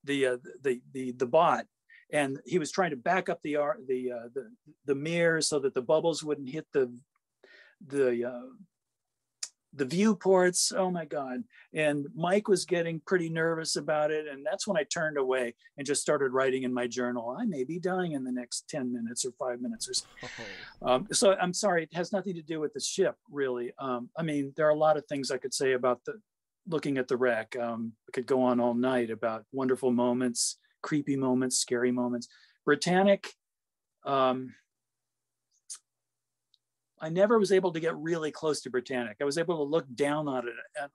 the bot. And he was trying to back up the mirror so that the bubbles wouldn't hit the viewports. Oh my God. And Mike was getting pretty nervous about it. And that's when I turned away and just started writing in my journal. I may be dying in the next 10 minutes or 5 minutes or so. So I'm sorry, it has nothing to do with the ship, really. I mean, there are a lot of things I could say about looking at the wreck. I could go on all night about wonderful moments, creepy moments, scary moments. Britannic, I never was able to get really close to Britannic. I was able to look down on it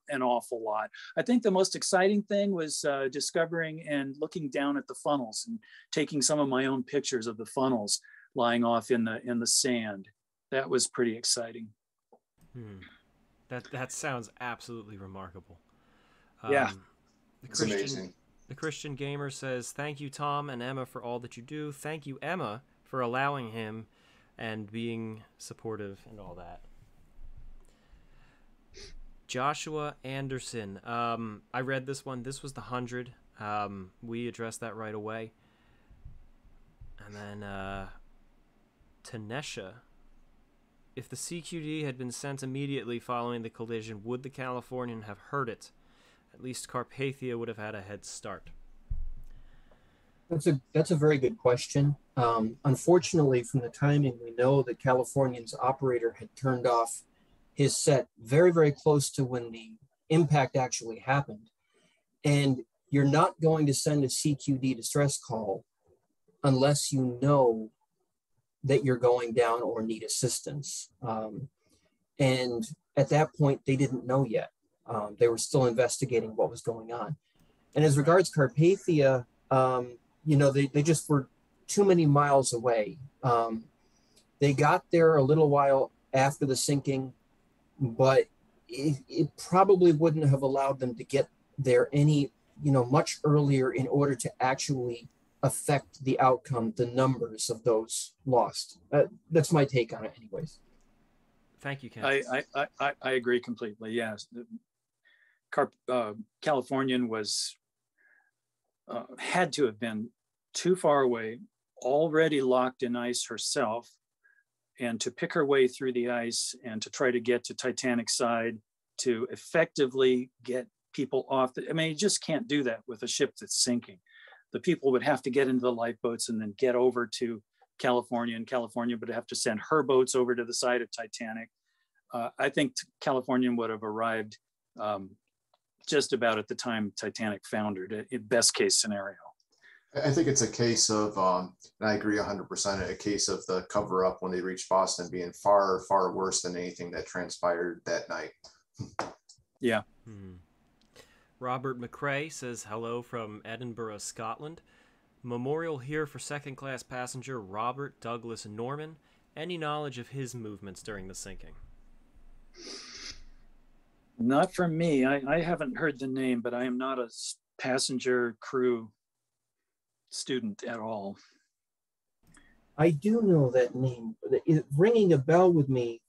an awful lot. I think the most exciting thing was discovering and looking down at the funnels and taking some of my own pictures of the funnels lying off in the sand. That was pretty exciting. That sounds absolutely remarkable. Yeah, it's amazing. The Christian Gamer says, thank you, Tom and Emma, for all that you do. Thank you, Emma, for allowing him and being supportive and all that. Joshua Anderson. I read this one. This was the 100. We addressed that right away. And then Tanesha. If the CQD had been sent immediately following the collision, would the Californian have heard it? At least Carpathia would have had a head start. That's a very good question. Unfortunately, from the timing, we know that Californian's operator had turned off his set very, very close to when the impact actually happened. And you're not going to send a CQD distress call unless you know that you're going down or need assistance. And at that point, they didn't know yet. They were still investigating what was going on. And as regards Carpathia, they just were too many miles away. They got there a little while after the sinking, but it probably wouldn't have allowed them to get there any much earlier in order to actually affect the outcome, the numbers of those lost. That's my take on it anyways. Thank you, Ken. I agree completely. Yes. Californian was, had to have been too far away, already locked in ice herself, and to pick her way through the ice and to try to get to Titanic side to effectively get people off. I mean, you just can't do that with a ship that's sinking. The people would have to get into the lifeboats and then get over to California, and California would have to send her boats over to the side of Titanic. I think Californian would have arrived just about at the time Titanic foundered, in best case scenario. I think it's a case of, and I agree 100%, a case of the cover up when they reached Boston being far, far worse than anything that transpired that night. Yeah. Robert McRae says hello from Edinburgh, Scotland. Memorial here for second-class passenger Robert Douglas Norman. Any knowledge of his movements during the sinking? Not from me. I haven't heard the name, but I am not a passenger crew student at all. I do know that name. It's ringing a bell with me.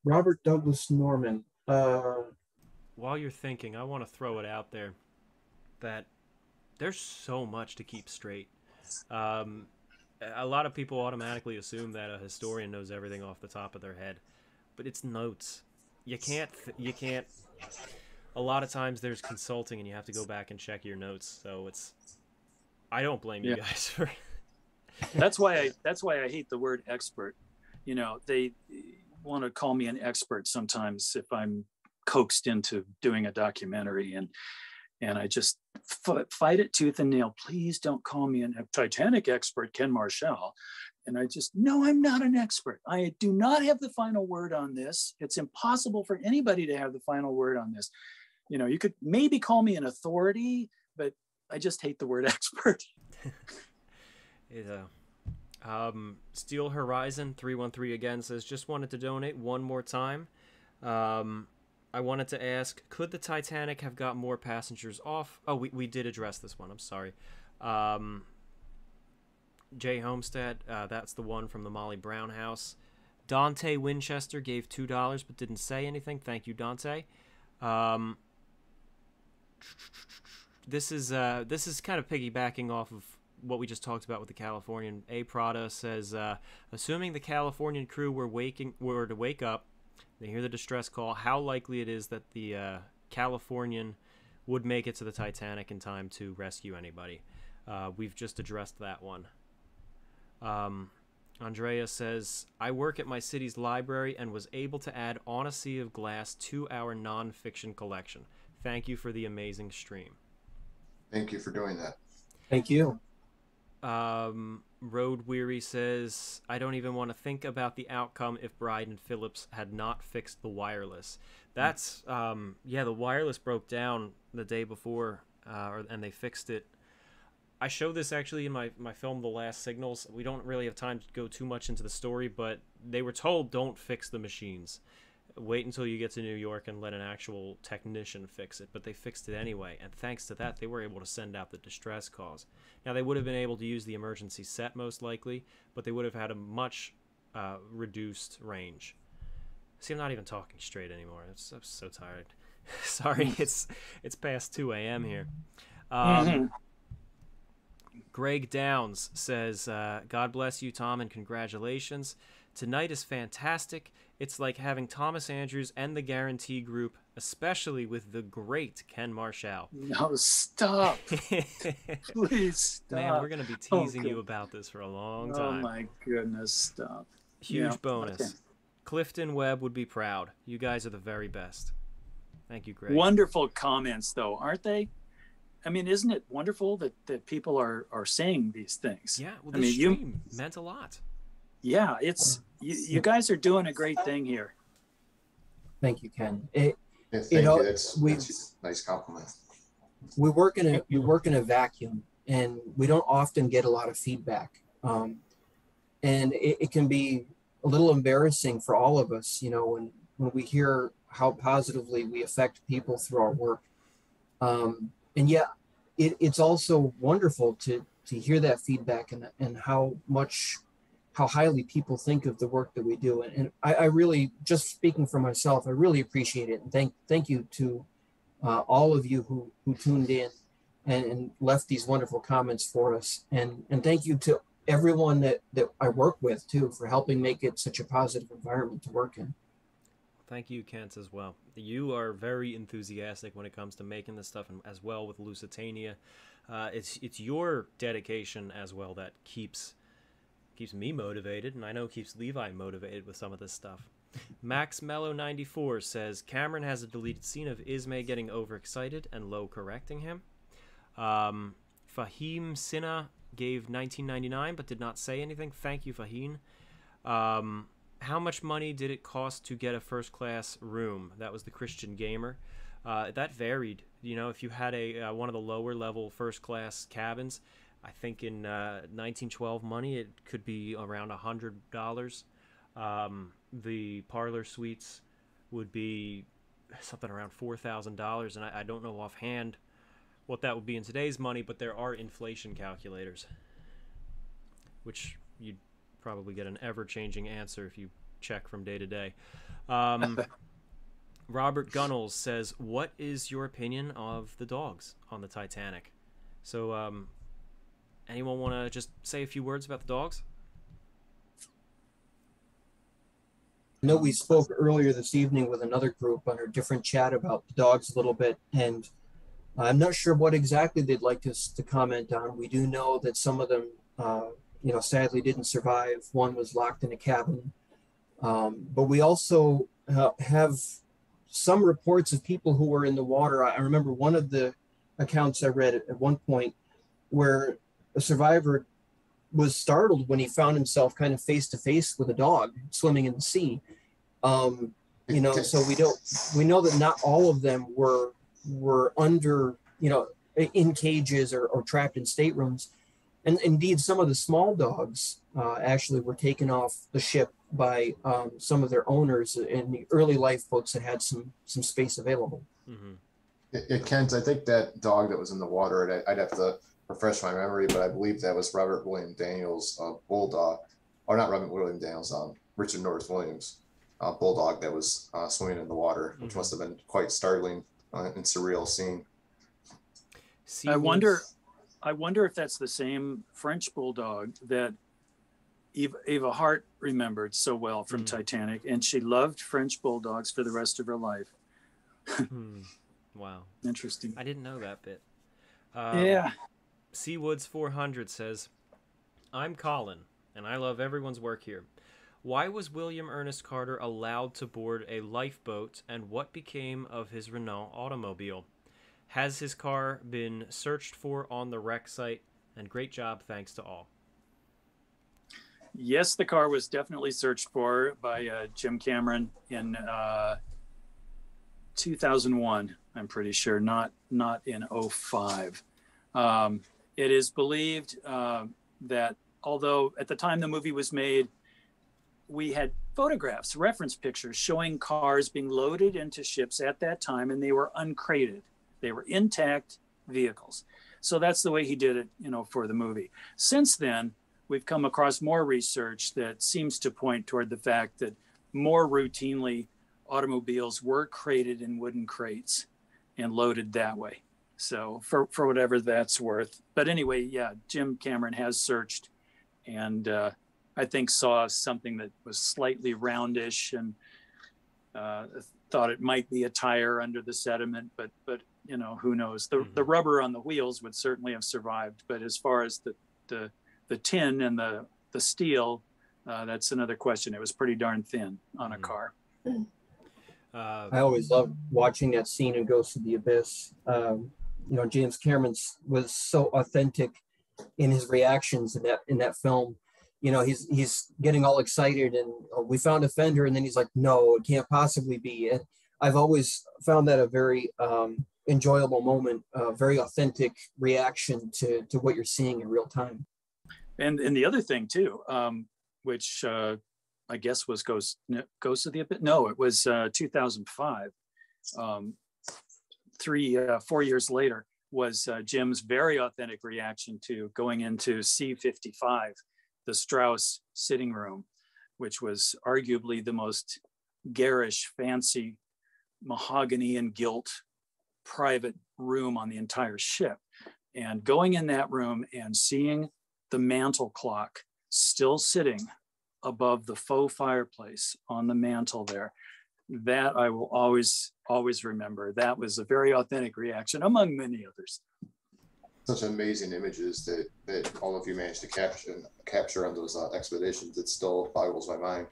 Robert Douglas Norman. While you're thinking, I want to throw it out there that there's so much to keep straight. A lot of people automatically assume that a historian knows everything off the top of their head, but it's notes. You can't. A lot of times there's consulting, and you have to go back and check your notes. So I don't blame you guys for. That's why I hate the word expert. They want to call me an expert sometimes if I'm coaxed into doing a documentary, and I just fight it tooth and nail. Please don't call me a Titanic expert, Ken Marshall. And no, I'm not an expert. I do not have the final word on this. It's impossible for anybody to have the final word on this. You could maybe call me an authority, but I just hate the word expert. Steel Horizon 313 again says, just wanted to donate one more time. I wanted to ask, could the Titanic have got more passengers off? Oh, we did address this one. I'm sorry. Jay Homestead, that's the one from the Molly Brown house. Dante Winchester gave $2 but didn't say anything. Thank you, Dante. This is kind of piggybacking off of what we just talked about with the Californian. A Prada says, assuming the Californian crew were to wake up, they hear the distress call, how likely it is that the Californian would make it to the Titanic in time to rescue anybody? We've just addressed that one. Andrea says, I work at my city's library and was able to add On a Sea of Glass to our nonfiction collection. Thank you for the amazing stream. Thank you for doing that. Thank you. Road Weary says, I don't even want to think about the outcome if Bride and Phillips had not fixed the wireless. That's, the wireless broke down the day before, and they fixed it. I show this actually in my film, The Last Signals. We don't really have time to go too much into the story, but they were told don't fix the machines. Wait until you get to New York and let an actual technician fix it. But they fixed it anyway, and thanks to that, they were able to send out the distress calls. Now, they would have been able to use the emergency set most likely, but they would have had a much reduced range. See, I'm not even talking straight anymore. I'm so tired. Sorry, it's past 2 a.m. here. Greg Downs says, God bless you, Tom, and congratulations. Tonight is fantastic. It's like having Thomas Andrews and the Guarantee Group, especially with the great Ken Marshall. No, stop. Please stop. Man, we're going to be teasing you about this for a long time. Oh, my goodness, stop. Huge bonus. Okay. Clifton Webb would be proud. You guys are the very best. Thank you, Greg. Wonderful comments, though, aren't they? I mean, isn't it wonderful that people are saying these things? Yeah, well, the stream meant a lot. Yeah, it's you guys are doing a great thing here. Thank you, Ken. Thank you. That's a nice compliment. We work in a vacuum, and we don't often get a lot of feedback. And it can be a little embarrassing for all of us, when we hear how positively we affect people through our work. And yeah, it's also wonderful to hear that feedback and how highly people think of the work that we do. And I really, just speaking for myself, I really appreciate it. And thank you to all of you who tuned in and left these wonderful comments for us. And thank you to everyone that I work with too, for helping make it such a positive environment to work in. Thank you, Kent, as well. You are very enthusiastic when it comes to making this stuff, and as well with Lusitania. It's your dedication as well that keeps me motivated, and I know keeps Levi motivated with some of this stuff. Max Mellow 94 says Cameron has a deleted scene of Ismay getting overexcited and Lowe correcting him. Fahim Sinha gave $19.99 but did not say anything. Thank you, Fahim. How much money did it cost to get a first-class room? That was the Christian Gamer. That varied. You know, if you had one of the lower-level first-class cabins, I think in 1912 money, it could be around $100. The parlor suites would be something around $4,000, and I don't know offhand what that would be in today's money, but there are inflation calculators, which you'd probably get an ever-changing answer if you check from day to day. Robert Gunnels says, what is your opinion of the dogs on the Titanic? So anyone want to just say a few words about the dogs? I know we spoke earlier this evening with another group on a different chat about the dogs a little bit, and I'm not sure what exactly they'd like us to comment on. We do know that some of them sadly didn't survive. One was locked in a cabin. But we also have some reports of people who were in the water. I remember one of the accounts I read at one point where a survivor was startled when he found himself kind of face to face with a dog swimming in the sea. So we know that not all of them were under, in cages or trapped in staterooms. And indeed, some of the small dogs actually were taken off the ship by some of their owners in the early lifeboats that had some space available. Mm-hmm. Kent, I think that dog that was in the water, I'd have to refresh my memory, but I believe that was Robert William Daniels' bulldog, or not Robert William Daniels, Richard Norris Williams' bulldog that was swimming in the water, which must have been quite startling and surreal scene. I wonder if that's the same French bulldog that Eva Hart remembered so well from Titanic, and she loved French bulldogs for the rest of her life. Wow. Interesting. I didn't know that bit. Yeah. Seawoods 400 says, I'm Colin, and I love everyone's work here. Why was William Ernest Carter allowed to board a lifeboat, and what became of his Renault automobile? Has his car been searched for on the wreck site? And great job, thanks to all. Yes, the car was definitely searched for by Jim Cameron in 2001, I'm pretty sure, not in 2005. It is believed that although at the time the movie was made, we had photographs, reference pictures showing cars being loaded into ships at that time, and they were uncrated. They were intact vehicles. So that's the way he did it, for the movie. Since then, we've come across more research that seems to point toward the fact that more routinely automobiles were crated in wooden crates and loaded that way. So for whatever that's worth. But anyway, yeah, Jim Cameron has searched and I think saw something that was slightly roundish and thought it might be a tire under the sediment, but who knows? The rubber on the wheels would certainly have survived. But as far as the tin and the steel, that's another question. It was pretty darn thin on a car. I always loved watching that scene in Ghost of the Abyss. James Cameron was so authentic in his reactions in that film. He's getting all excited and we found a fender, and then he's like, no, it can't possibly be. And I've always found that a very enjoyable moment, a very authentic reaction to what you're seeing in real time. And the other thing too, which I guess was Ghost of the Abyss. No, it was 2005. 4 years later was Jim's very authentic reaction to going into C55, the Strauss sitting room, which was arguably the most garish, fancy, mahogany and gilt private room on the entire ship. And going in that room and seeing the mantle clock still sitting above the faux fireplace on the mantle there, that I will always remember. That was a very authentic reaction, among many others. Such amazing images that all of you managed to capture on those expeditions. It still boggles my mind.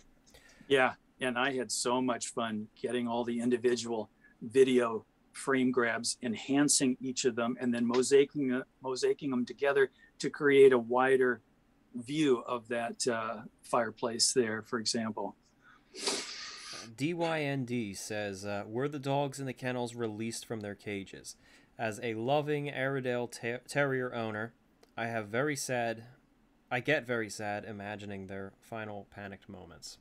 Yeah, and I had so much fun getting all the individual video frame grabs, enhancing each of them, and then mosaicing them together to create a wider view of that fireplace there, for example. DYND says, were the dogs in the kennels released from their cages? As a loving Airedale Terrier owner, I get very sad imagining their final panicked moments.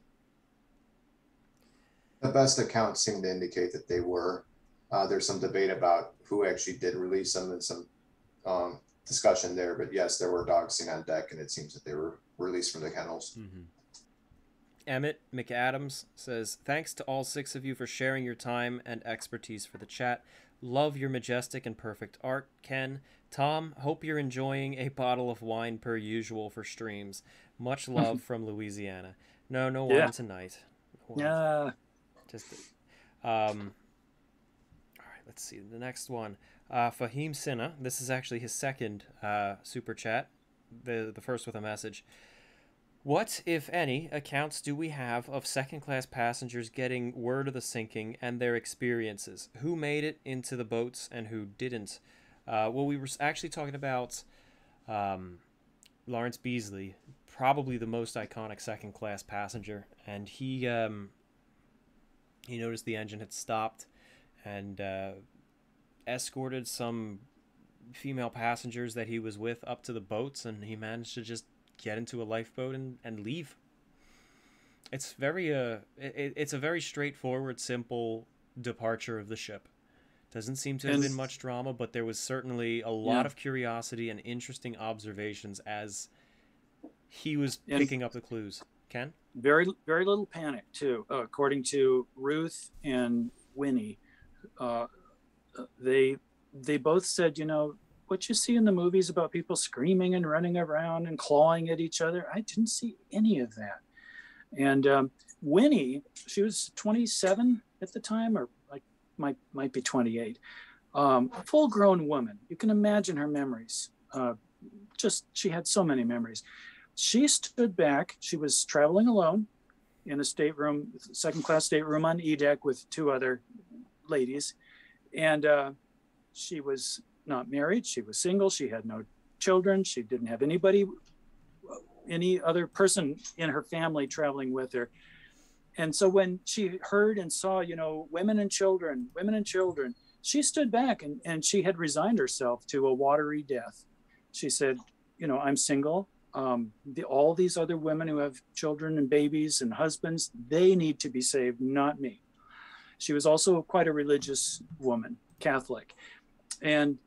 The best accounts seem to indicate that they were. There's some debate about who actually did release them and some discussion there, but yes, there were dogs seen on deck, and it seems that they were released from the kennels. Mm-hmm. Emmett McAdams says, thanks to all 6 of you for sharing your time and expertise for the chat. Love your majestic and perfect art, Ken. Tom, hope you're enjoying a bottle of wine per usual for streams. Much love from Louisiana. No wine tonight. Yeah. Just, all right, let's see the next one. Fahim Sinha, this is actually his second super chat, the first with a message. What, if any, accounts do we have of second-class passengers getting word of the sinking and their experiences? Who made it into the boats and who didn't? Well, we were actually talking about Lawrence Beasley, probably the most iconic second-class passenger, and he noticed the engine had stopped and escorted some female passengers that he was with up to the boats, and he managed to just get into a lifeboat and leave. It's very it's a very straightforward, simple departure of the ship. Doesn't seem to have been much drama, but there was certainly a lot of curiosity and interesting observations as he was picking up the clues. Ken? Very, very little panic too. According to Ruth and Winnie, they both said, what you see in the movies about people screaming and running around and clawing at each other, I didn't see any of that. And Winnie, she was 27 at the time, or like might be 28. Full-grown woman. You can imagine her memories. She had so many memories. She stood back. She was traveling alone in a stateroom, second-class stateroom on E deck with 2 other ladies, and she was not married. She was single. She had no children. She didn't have any other person in her family traveling with her. And so when she heard and saw, women and children, she stood back and she had resigned herself to a watery death. She said, I'm single. All these other women who have children and babies and husbands, they need to be saved, not me. She was also quite a religious woman, Catholic. And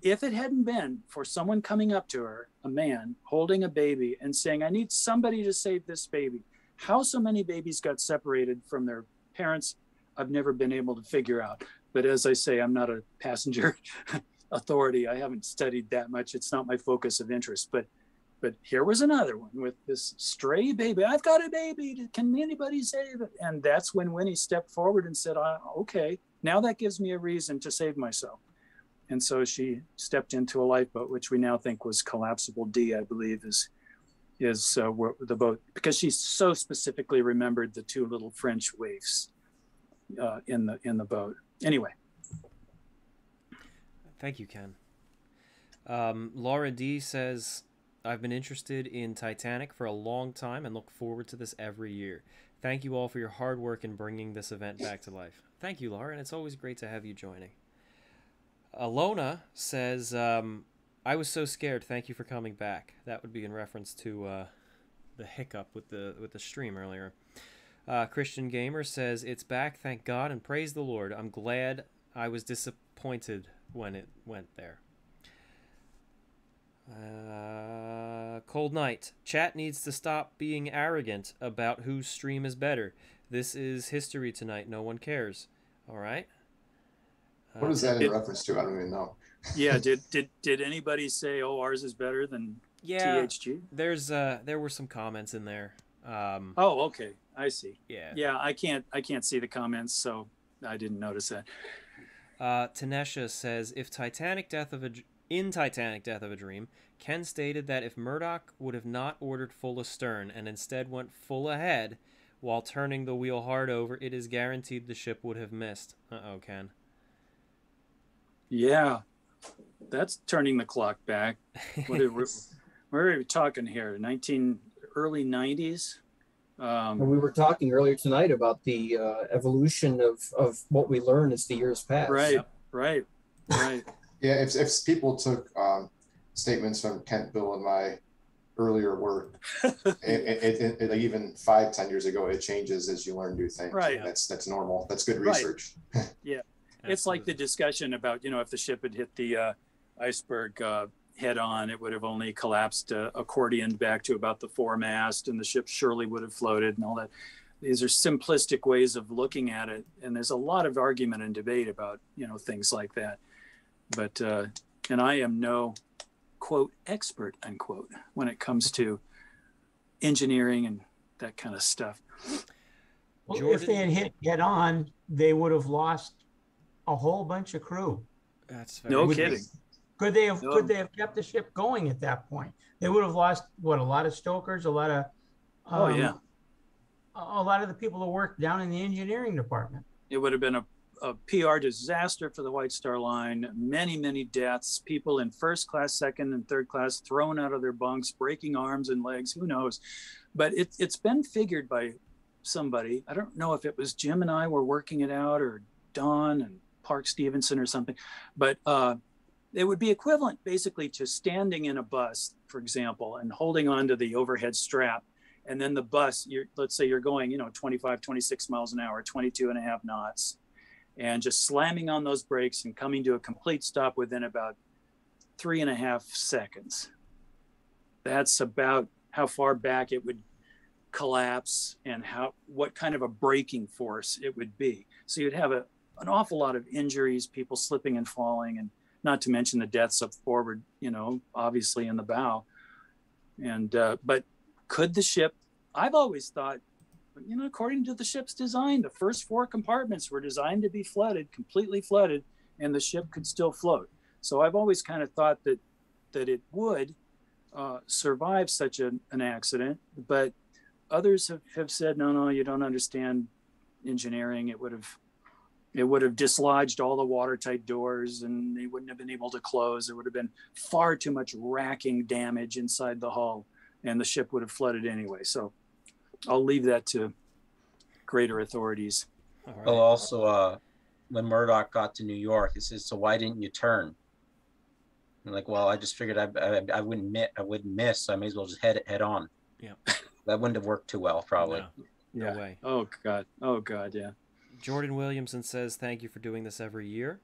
if it hadn't been for someone coming up to her, a man holding a baby and saying, I need somebody to save this baby. How so many babies got separated from their parents, I've never been able to figure out. But as I say, I'm not a passenger authority. I haven't studied that much. It's not my focus of interest. But here was another one with this stray baby. I've got a baby. Can anybody save it? And that's when Winnie stepped forward and said, okay, now that gives me a reason to save myself. And so she stepped into a lifeboat, which we now think was Collapsible D, I believe, is the boat, because she so specifically remembered the 2 little French waifs in the boat. Anyway. Thank you, Ken. Laura D says, I've been interested in Titanic for a long time and look forward to this every year. Thank you all for your hard work in bringing this event back to life. Thank you, Laura, and it's always great to have you joining. Alona says, I was so scared. Thank you for coming back. That would be in reference to the hiccup with the stream earlier. Christian Gamer says, it's back, thank God, and praise the Lord. I'm glad I was pointed when it went there. Cold Night. Chat needs to stop being arrogant about whose stream is better. This is history tonight. No one cares. All right. What is that in reference to? I don't even know. Yeah. Did anybody say, "Oh, ours is better than THG"? There were some comments in there. Oh, okay. I see. Yeah. Yeah. I can't see the comments, so I didn't notice that. Tanesha says, in Titanic Death of a Dream, Ken stated that if Murdoch would have not ordered full astern and instead went full ahead while turning the wheel hard over, it is guaranteed the ship would have missed. Uh-oh, Ken. Yeah, that's turning the clock back. Where are we talking here? Early 90s? We were talking earlier tonight about the evolution of what we learn as the years pass. Right. Yeah, if people took statements from Kent, Bill, and my earlier work, it even 5-10 years ago, it changes as you learn new things. Right. That's normal. That's good research. Yeah. It's like the discussion about, if the ship had hit the iceberg head on, it would have only collapsed accordioned back to about the foremast, and the ship surely would have floated and all that. These are simplistic ways of looking at it. And there's a lot of argument and debate about, things like that. But, and I am no, quote, expert, unquote, when it comes to engineering and that kind of stuff. Well, if they had hit head on, they would have lost a whole bunch of crew. That's very No kidding. Could they have kept the ship going at that point? They would have lost a lot of stokers, a lot of a lot of the people who worked down in the engineering department. It would have been a PR disaster for the White Star Line. Many deaths. People in first class, second, and third class thrown out of their bunks, breaking arms and legs. Who knows? But it's been figured by somebody. I don't know if it was Jim and I were working it out, or Don and Park Stevenson or something, but it would be equivalent basically to standing in a bus, for example, and holding onto the overhead strap. And then the bus, let's say you're going, 25, 26 miles an hour, 22 and a half knots, and just slamming on those brakes and coming to a complete stop within about 3.5 seconds. That's about how far back it would collapse and what kind of a braking force it would be. So you'd have an awful lot of injuries, people slipping and falling, and not to mention the deaths up forward, obviously in the bow. And, but could the ship, I've always thought, according to the ship's design, the first 4 compartments were designed to be flooded, completely flooded, and the ship could still float. So I've always kind of thought that it would survive such an accident, but others have said, no, you don't understand engineering. It would have dislodged all the watertight doors, and they wouldn't have been able to close. There would have been far too much racking damage inside the hull, and the ship would have flooded anyway. So I'll leave that to greater authorities. All right. Well, also, when Murdoch got to New York, he says, "So why didn't you turn?" I'm like, "Well, I just figured I wouldn't miss. So I may as well just head on." Yeah, that wouldn't have worked too well, probably. No way. Oh God, yeah. Jordan Williamson says, thank you for doing this every year.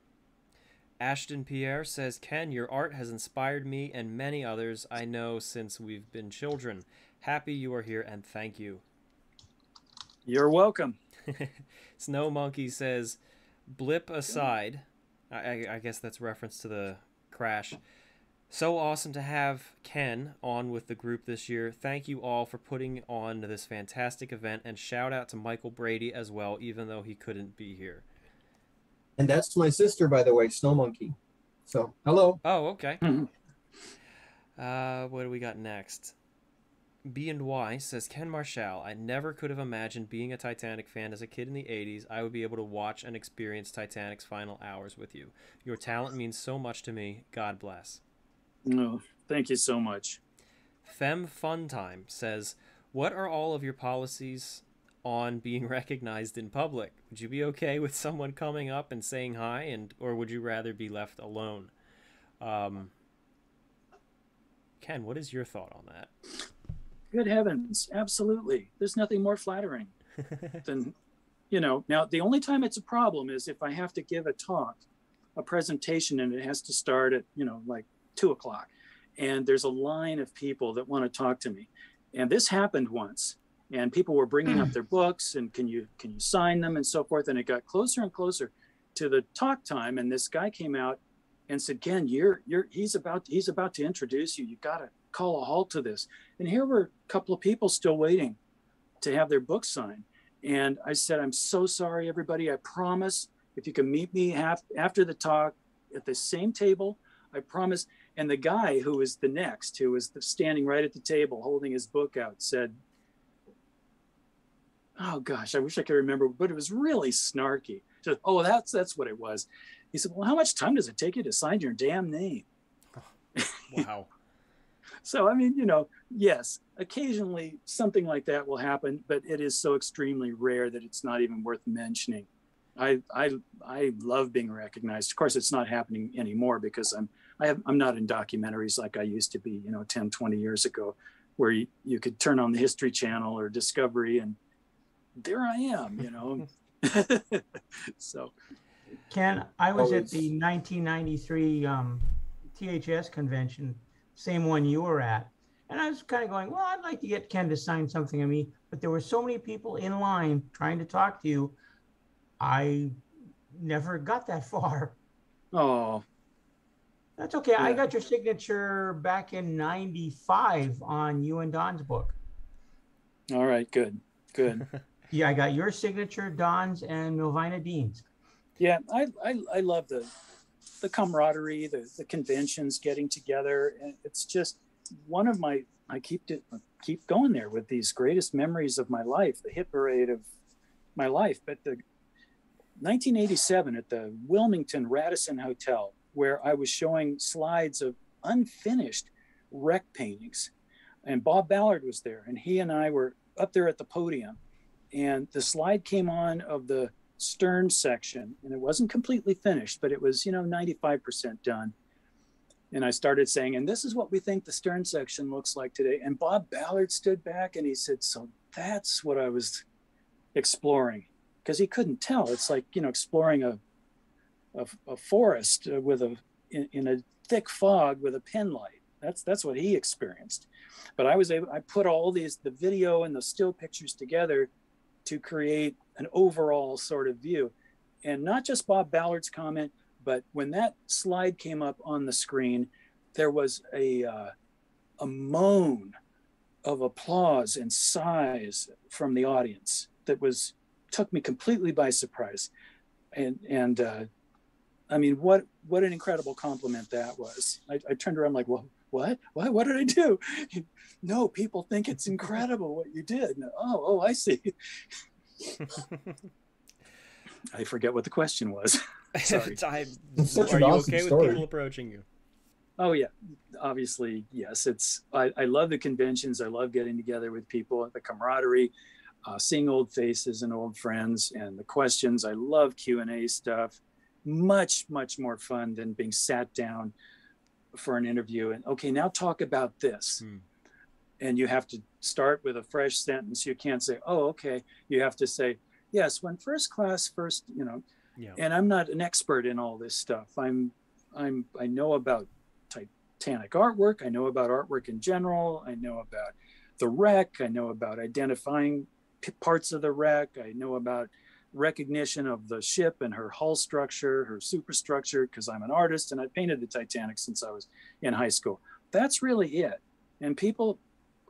Ashton Pierre says, Ken, your art has inspired me and many others I know since we've been children. Happy you are here, and thank you. You're welcome. Snow Monkey says, blip aside. I guess that's reference to the crash. So awesome to have Ken on with the group this year. Thank you all for putting on this fantastic event, and shout out to Michael Brady as well, even though he couldn't be here. And that's my sister, by the way, Snow Monkey. So, hello. Oh, okay. What do we got next? B&Y says, Ken Marshall, I never could have imagined being a Titanic fan as a kid in the 80s. I would be able to watch and experience Titanic's final hours with you. Your talent means so much to me. God bless. No, thank you so much. Fem Funtime says, what are all of your policies on being recognized in public? Would you be okay with someone coming up and saying hi, or would you rather be left alone? Ken, what is your thought on that? Good heavens, absolutely. There's nothing more flattering than, now the only time it's a problem is if I have to give a talk a presentation and it has to start at, like 2:00. And there's a line of people that want to talk to me. And this happened once, and people were bringing up their books and can you sign them and so forth. And it got closer and closer to the talk time. And this guy came out and said, Ken, he's about to introduce you. You got to call a halt to this. And here were a couple of people still waiting to have their books signed. And I said, I'm so sorry, everybody. I promise if you can meet me after the talk at the same table, I promise. And the guy who was standing right at the table holding his book out said, oh gosh, I wish I could remember, but it was really snarky. Said, oh, that's what it was. He said, well, how much time does it take you to sign your damn name? Wow. So, I mean, yes, occasionally something like that will happen, but it is so extremely rare that it's not even worth mentioning. I love being recognized. Of course, it's not happening anymore because I'm not in documentaries like I used to be, 10, 20 years ago, where you could turn on the History Channel or Discovery and there I am, So. Ken, I was at the 1993 THS convention, same one you were at. And I was kind of going, well, I'd like to get Ken to sign something of me, but there were so many people in line trying to talk to you. I never got that far. Oh, that's okay. Yeah. I got your signature back in 95 on you and Don's book. All right, good. Yeah, I got your signature, Don's, and Milvina Dean's. Yeah, I love the camaraderie, the conventions, getting together. And it's just one of I keep going there with these greatest memories of my life, the hit parade of my life. But the 1987 at the Wilmington Radisson Hotel, where I was showing slides of unfinished wreck paintings. And Bob Ballard was there, and he and I were up there at the podium. And the slide came on of the stern section, and it wasn't completely finished, but it was 95% done. And I started saying, and this is what we think the stern section looks like today. And Bob Ballard stood back and he said, so that's what I was exploring, because he couldn't tell. It's like exploring a forest in a thick fog with a pen light. That's what he experienced. But I put all the video and the still pictures together to create an overall sort of view. And not just Bob Ballard's comment, but when that slide came up on the screen, there was a moan of applause and sighs from the audience that took me completely by surprise. And I mean, what an incredible compliment that was. I turned around like, well, what did I do? No, people think it's incredible what you did. Oh, I see. I forget what the question was. Sorry. Are you okay with people approaching you? Oh yeah, obviously, yes. I love the conventions. I love getting together with people, the camaraderie, seeing old faces and old friends, and the questions. I love Q&A stuff. Much, much more fun than being sat down for an interview and, okay, now talk about this. And you have to start with a fresh sentence. You can't say, oh, okay. You have to say, yes, when first class, yeah. And I'm not an expert in all this stuff. I know about Titanic artwork. I know about artwork in general. I know about the wreck. I know about identifying parts of the wreck. I know about recognition of the ship and her hull structure, her superstructure, because I'm an artist and I painted the Titanic since I was in high school. That's really it. And people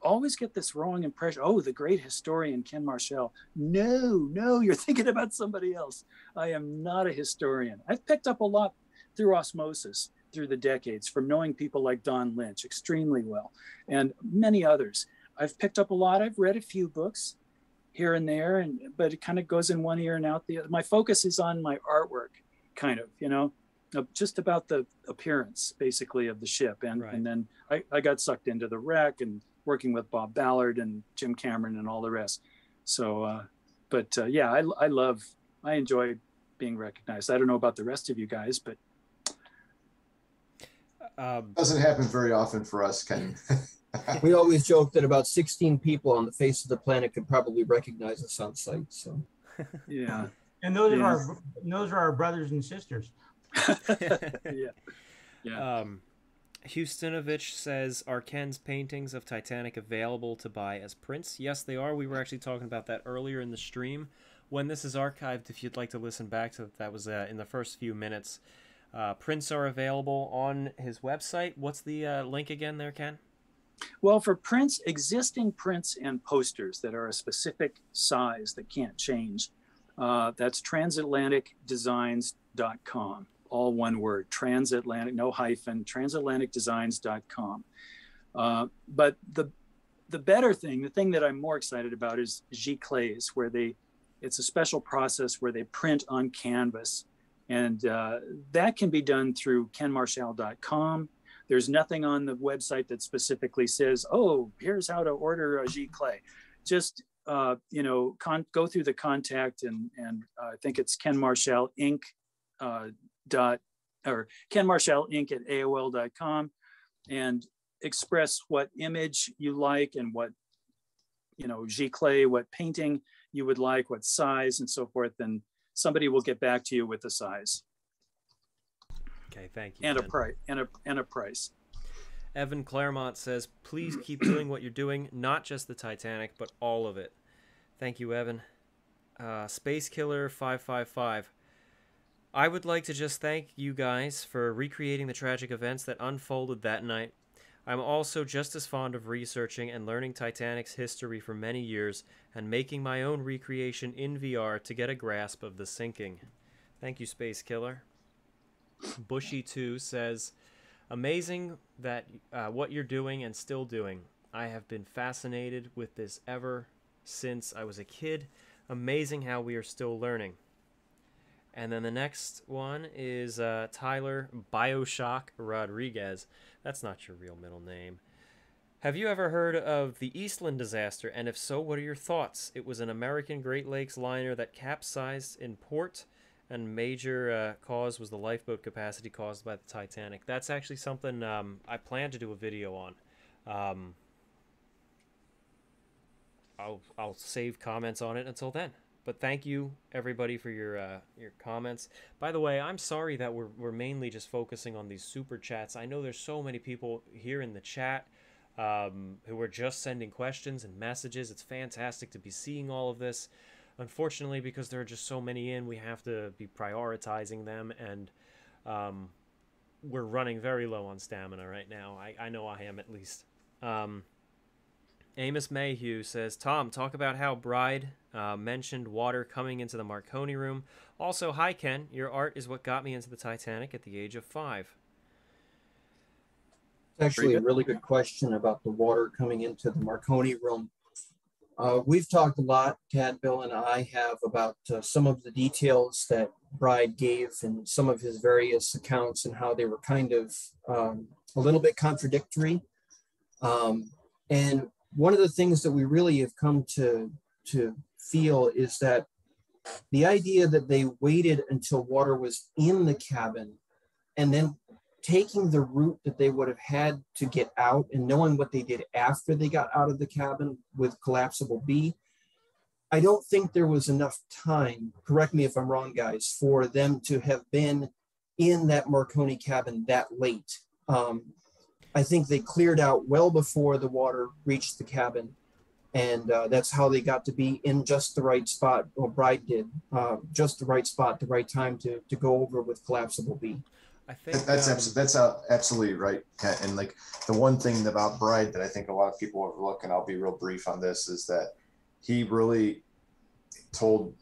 always get this wrong impression. Oh, the great historian, Ken Marshall. No, you're thinking about somebody else. I am not a historian. I've picked up a lot through osmosis through the decades from knowing people like Don Lynch extremely well and many others. I've picked up a lot. I've read a few books here and there, but it kind of goes in one ear and out the other. My focus is on my artwork, kind of, just about the appearance, basically, of the ship. And then I got sucked into the wreck and working with Bob Ballard and Jim Cameron and all the rest. So, yeah, I enjoy being recognized. I don't know about the rest of you guys, but. Doesn't happen very often for us, Ken. We always joke that about 16 people on the face of the planet could probably recognize us on sight. So, yeah. And those are our brothers and sisters. Yeah. Yeah. Houstonovich says, are Ken's paintings of Titanic available to buy as prints? Yes, they are. We were actually talking about that earlier in the stream. When this is archived, if you'd like to listen back to that, was in the first few minutes. Prints are available on his website. What's the link again there, Ken? Well, for prints, existing prints and posters that are a specific size that can't change, that's transatlanticdesigns.com. All one word, transatlantic, no hyphen, transatlanticdesigns.com. But the better thing, the thing that I'm more excited about is Giclées, where it's a special process where they print on canvas. And that can be done through kenmarshall.com. There's nothing on the website that specifically says, oh, here's how to order a Giclées. Just, go through the contact and I think it's Ken Marshall Inc. Or Ken Marshall Inc. at AOL.com and express what image you like and what, Giclées, what painting you would like, what size and so forth. And somebody will get back to you with the size. Okay, thank you. And Ben. a price. Evan Claremont says, please keep doing what you're doing, not just the Titanic, but all of it. Thank you, Evan. Space Killer 555. I would like to just thank you guys for recreating the tragic events that unfolded that night. I'm also just as fond of researching and learning Titanic's history for many years and making my own recreation in VR to get a grasp of the sinking. Thank you, Space Killer. Bushy2 says, amazing that what you're doing and still doing. I have been fascinated with this ever since I was a kid. Amazing how we are still learning. And then the next one is Tyler Bioshock Rodriguez. That's not your real middle name. Have you ever heard of the Eastland disaster? And if so, what are your thoughts? It was an American Great Lakes liner that capsized in port, and major cause was the lifeboat capacity caused by the Titanic. That's actually something I plan to do a video on. I'll save comments on it until then. But thank you, everybody, for your comments. By the way, I'm sorry that we're mainly just focusing on these super chats. I know there's so many people here in the chat who are just sending questions and messages. It's fantastic to be seeing all of this. Unfortunately, because there are just so many in, we have to be prioritizing them, and we're running very low on stamina right now. I know I am, at least. Amos Mayhew says, Tom, talk about how Bride mentioned water coming into the Marconi room. Also, hi, Ken. Your art is what got me into the Titanic at the age of 5. It's actually a really good question about the water coming into the Marconi room. We've talked a lot, Tad, Bill, and I have about some of the details that Bride gave and some of his various accounts and how they were kind of a little bit contradictory. And one of the things that we really have come to feel is that the idea that they waited until water was in the cabin and then taking the route that they would have had to get out and knowing what they did after they got out of the cabin with Collapsible B, I don't think there was enough time, correct me if I'm wrong, guys, for them to have been in that Marconi cabin that late. I think they cleared out well before the water reached the cabin, and that's how they got to be in just the right spot. Well, Bride did, just the right spot, the right time to go over with Collapsible B. I think that's absolutely right, Kent. And like the one thing about Bride that I think a lot of people overlook, and I'll be real brief on this, is that he really told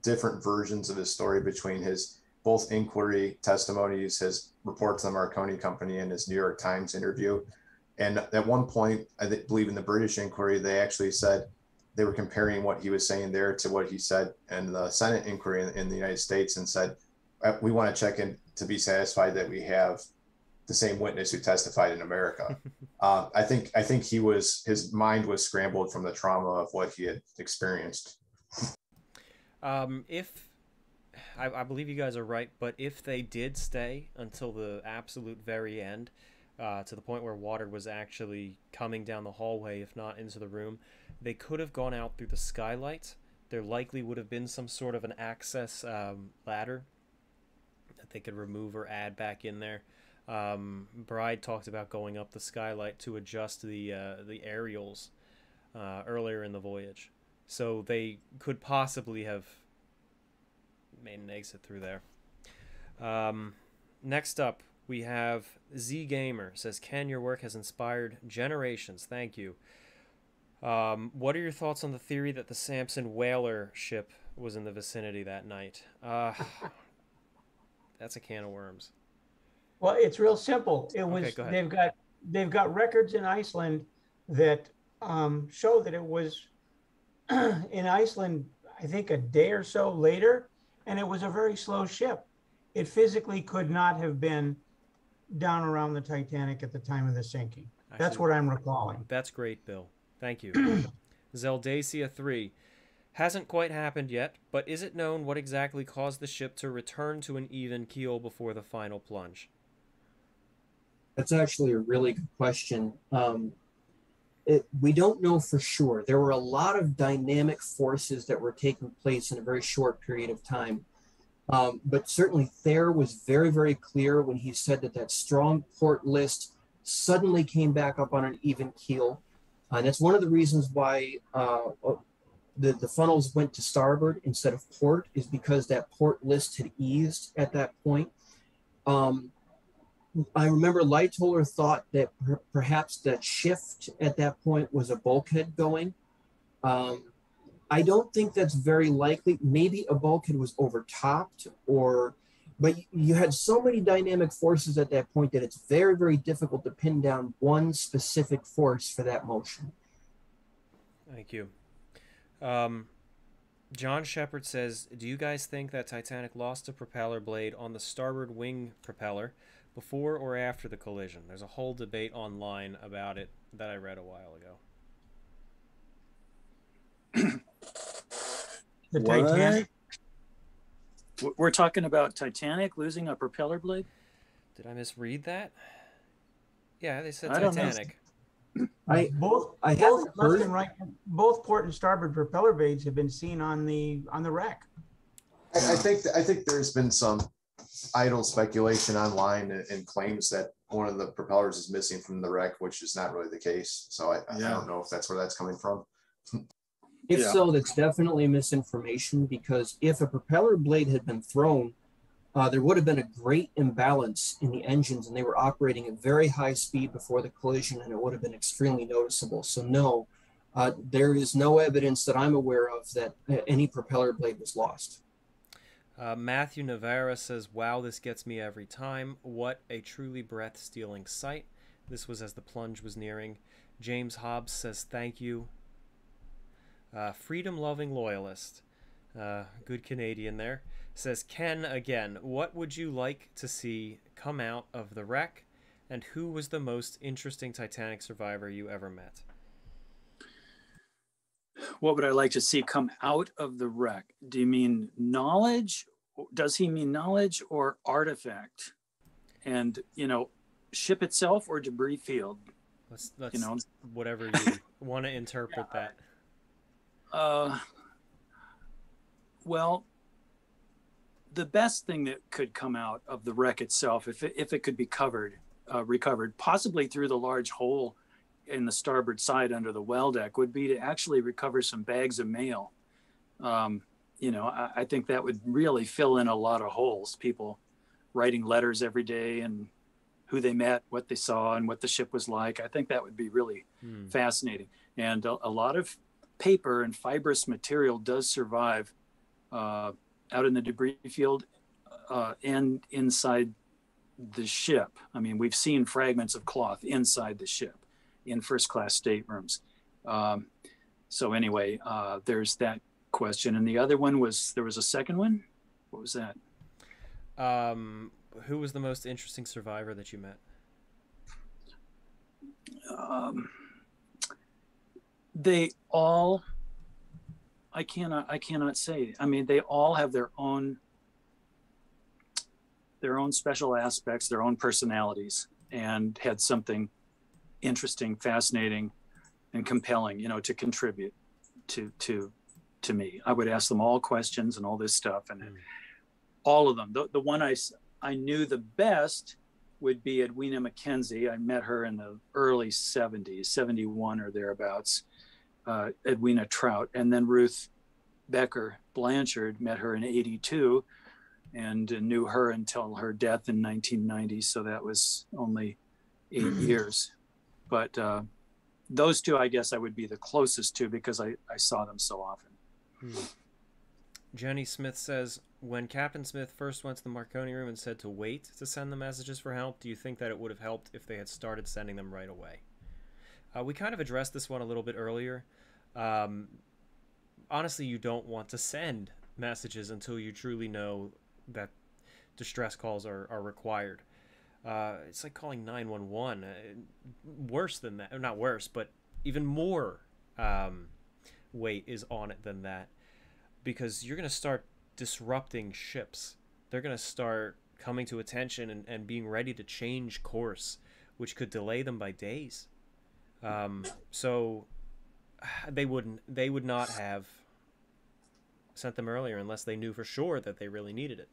different versions of his story between his both inquiry testimonies, his report to the Marconi Company, and his New York Times interview. And at one point, I believe in the British inquiry, they actually said they were comparing what he was saying there to what he said in the Senate inquiry in the United States, and said, we want to check in to be satisfied that we have the same witness who testified in America. I think his mind was scrambled from the trauma of what he had experienced. I believe you guys are right, but if they did stay until the absolute very end, to the point where water was actually coming down the hallway, if not into the room, they could have gone out through the skylight. There likely would have been some sort of an access ladder that that they could remove or add back in there. Bride talked about going up the skylight to adjust the aerials earlier in the voyage, so they could possibly have made an exit through there. Next up, we have Z Gamer says, Ken, your work has inspired generations. Thank you. What are your thoughts on the theory that the Samson whaler ship was in the vicinity that night? That's a can of worms. Well, it's real simple. It was, Okay, go ahead. they've got records in Iceland that show that it was in Iceland, I think a day or so later, and it was a very slow ship. It physically could not have been down around the Titanic at the time of the sinking. That's Actually, what I'm recalling. That's great, Bill. Thank you. Zeldacia 3. Hasn't quite happened yet, but is it known what exactly caused the ship to return to an even keel before the final plunge? That's actually a really good question. We don't know for sure. There were a lot of dynamic forces that were taking place in a very short period of time. But certainly Thayer was very, very clear when he said that strong port list suddenly came back up on an even keel. And that's one of the reasons why the funnels went to starboard instead of port, is because that port list had eased at that point. I remember Lightoller thought that perhaps that shift at that point was a bulkhead going. I don't think that's very likely. Maybe a bulkhead was overtopped, but you had so many dynamic forces at that point that it's very, very difficult to pin down one specific force for that motion. Thank you. John Shepard says, do you guys think that Titanic lost a propeller blade on the starboard wing propeller before or after the collision? There's a whole debate online about it that I read a while ago. The Titanic. We're talking about Titanic losing a propeller blade? Did I misread that? Yeah, they said I don't know. Titanic. Both left and right, both port and starboard propeller blades have been seen on the wreck. I think there's been some idle speculation online and claims that one of the propellers is missing from the wreck, which is not really the case. So I don't know if that's where that's coming from. If so, that's definitely misinformation, because if a propeller blade had been thrown, there would have been a great imbalance in the engines, and they were operating at very high speed before the collision, and it would have been extremely noticeable. So no, there is no evidence that I'm aware of that any propeller blade was lost. Matthew Navarra says, wow, this gets me every time. What a truly breath-stealing sight. This was as the plunge was nearing. James Hobbs says, thank you. Freedom-loving loyalist, good Canadian there, says, Ken, again, what would you like to see come out of the wreck, and who was the most interesting Titanic survivor you ever met? What would I like to see come out of the wreck? Do you mean knowledge? Does he mean knowledge or artifact? And, ship itself or debris field? Let's whatever you want to interpret that. Well, the best thing that could come out of the wreck itself, if it could be recovered, possibly through the large hole in the starboard side under the well deck, would be to actually recover some bags of mail. I think that would really fill in a lot of holes. People writing letters every day and who they met, what they saw, and what the ship was like. I think that would be really fascinating. And a lot of paper and fibrous material does survive out in the debris field and inside the ship. I mean, we've seen fragments of cloth inside the ship in first-class staterooms. So anyway, there's that question. And the other one was, there was a second one? What was that? Who was the most interesting survivor that you met? They all, I cannot say. I mean, they all have their own special aspects, their own personalities, and had something interesting, fascinating, and compelling, to contribute to me. I would ask them all questions and all this stuff, and all of them. The one I knew the best would be Edwina McKenzie. I met her in the early 70s, 71 or thereabouts, Edwina Trout. And then Ruth Becker Blanchard, met her in 82 and knew her until her death in 1990. So that was only 8 years. But those two, I guess I would be the closest to because I saw them so often. Jenny Smith says, when Captain Smith first went to the Marconi room and said to wait to send the messages for help, do you think that it would have helped if they had started sending them right away? We kind of addressed this one a little bit earlier. Honestly, you don't want to send messages until you truly know that distress calls are required. It's like calling 911. Worse than that, or not worse, but even more weight is on it than that, because you're going to start disrupting ships. They're going to start coming to attention and being ready to change course, which could delay them by days. So they would not have sent them earlier unless they knew for sure that they really needed it.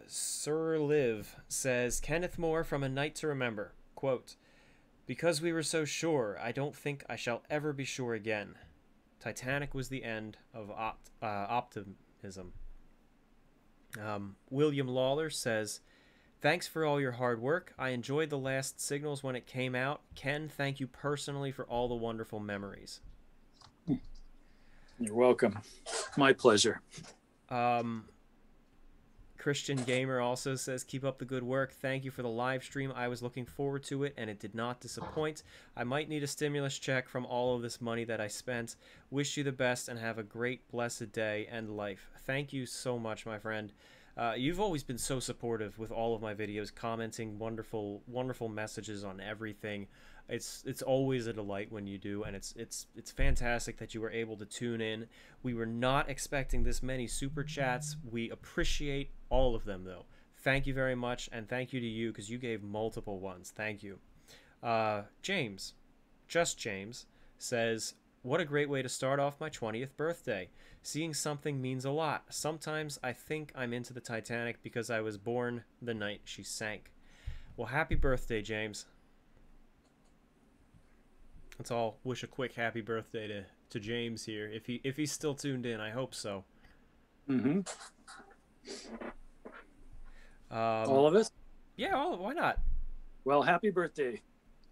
Sir Liv says, Kenneth Moore from A Night to Remember, quote, because we were so sure, I don't think I shall ever be sure again. Titanic was the end of optimism. William Lawler says, thanks for all your hard work. I enjoyed The Last Signals when it came out. Ken, thank you personally for all the wonderful memories. You're welcome. My pleasure. Christian Gamer also says, keep up the good work. Thank you for the live stream. I was looking forward to it, and it did not disappoint. I might need a stimulus check from all of this money that I spent. Wish you the best and have a great, blessed day and life. Thank you so much, my friend. You've always been so supportive with all of my videos, commenting wonderful, wonderful messages on everything. It's always a delight when you do, and it's fantastic that you were able to tune in. We were not expecting this many super chats. We appreciate all of them, though. Thank you very much, and thank you to you because you gave multiple ones. Thank you. James, just James, says, what a great way to start off my 20th birthday. Seeing something means a lot. Sometimes I think I'm into the Titanic because I was born the night she sank. Well, happy birthday, James. Let's all wish a quick happy birthday to James here. If he's still tuned in, I hope so. Mm-hmm. All of us? Yeah, why not? Well, happy birthday,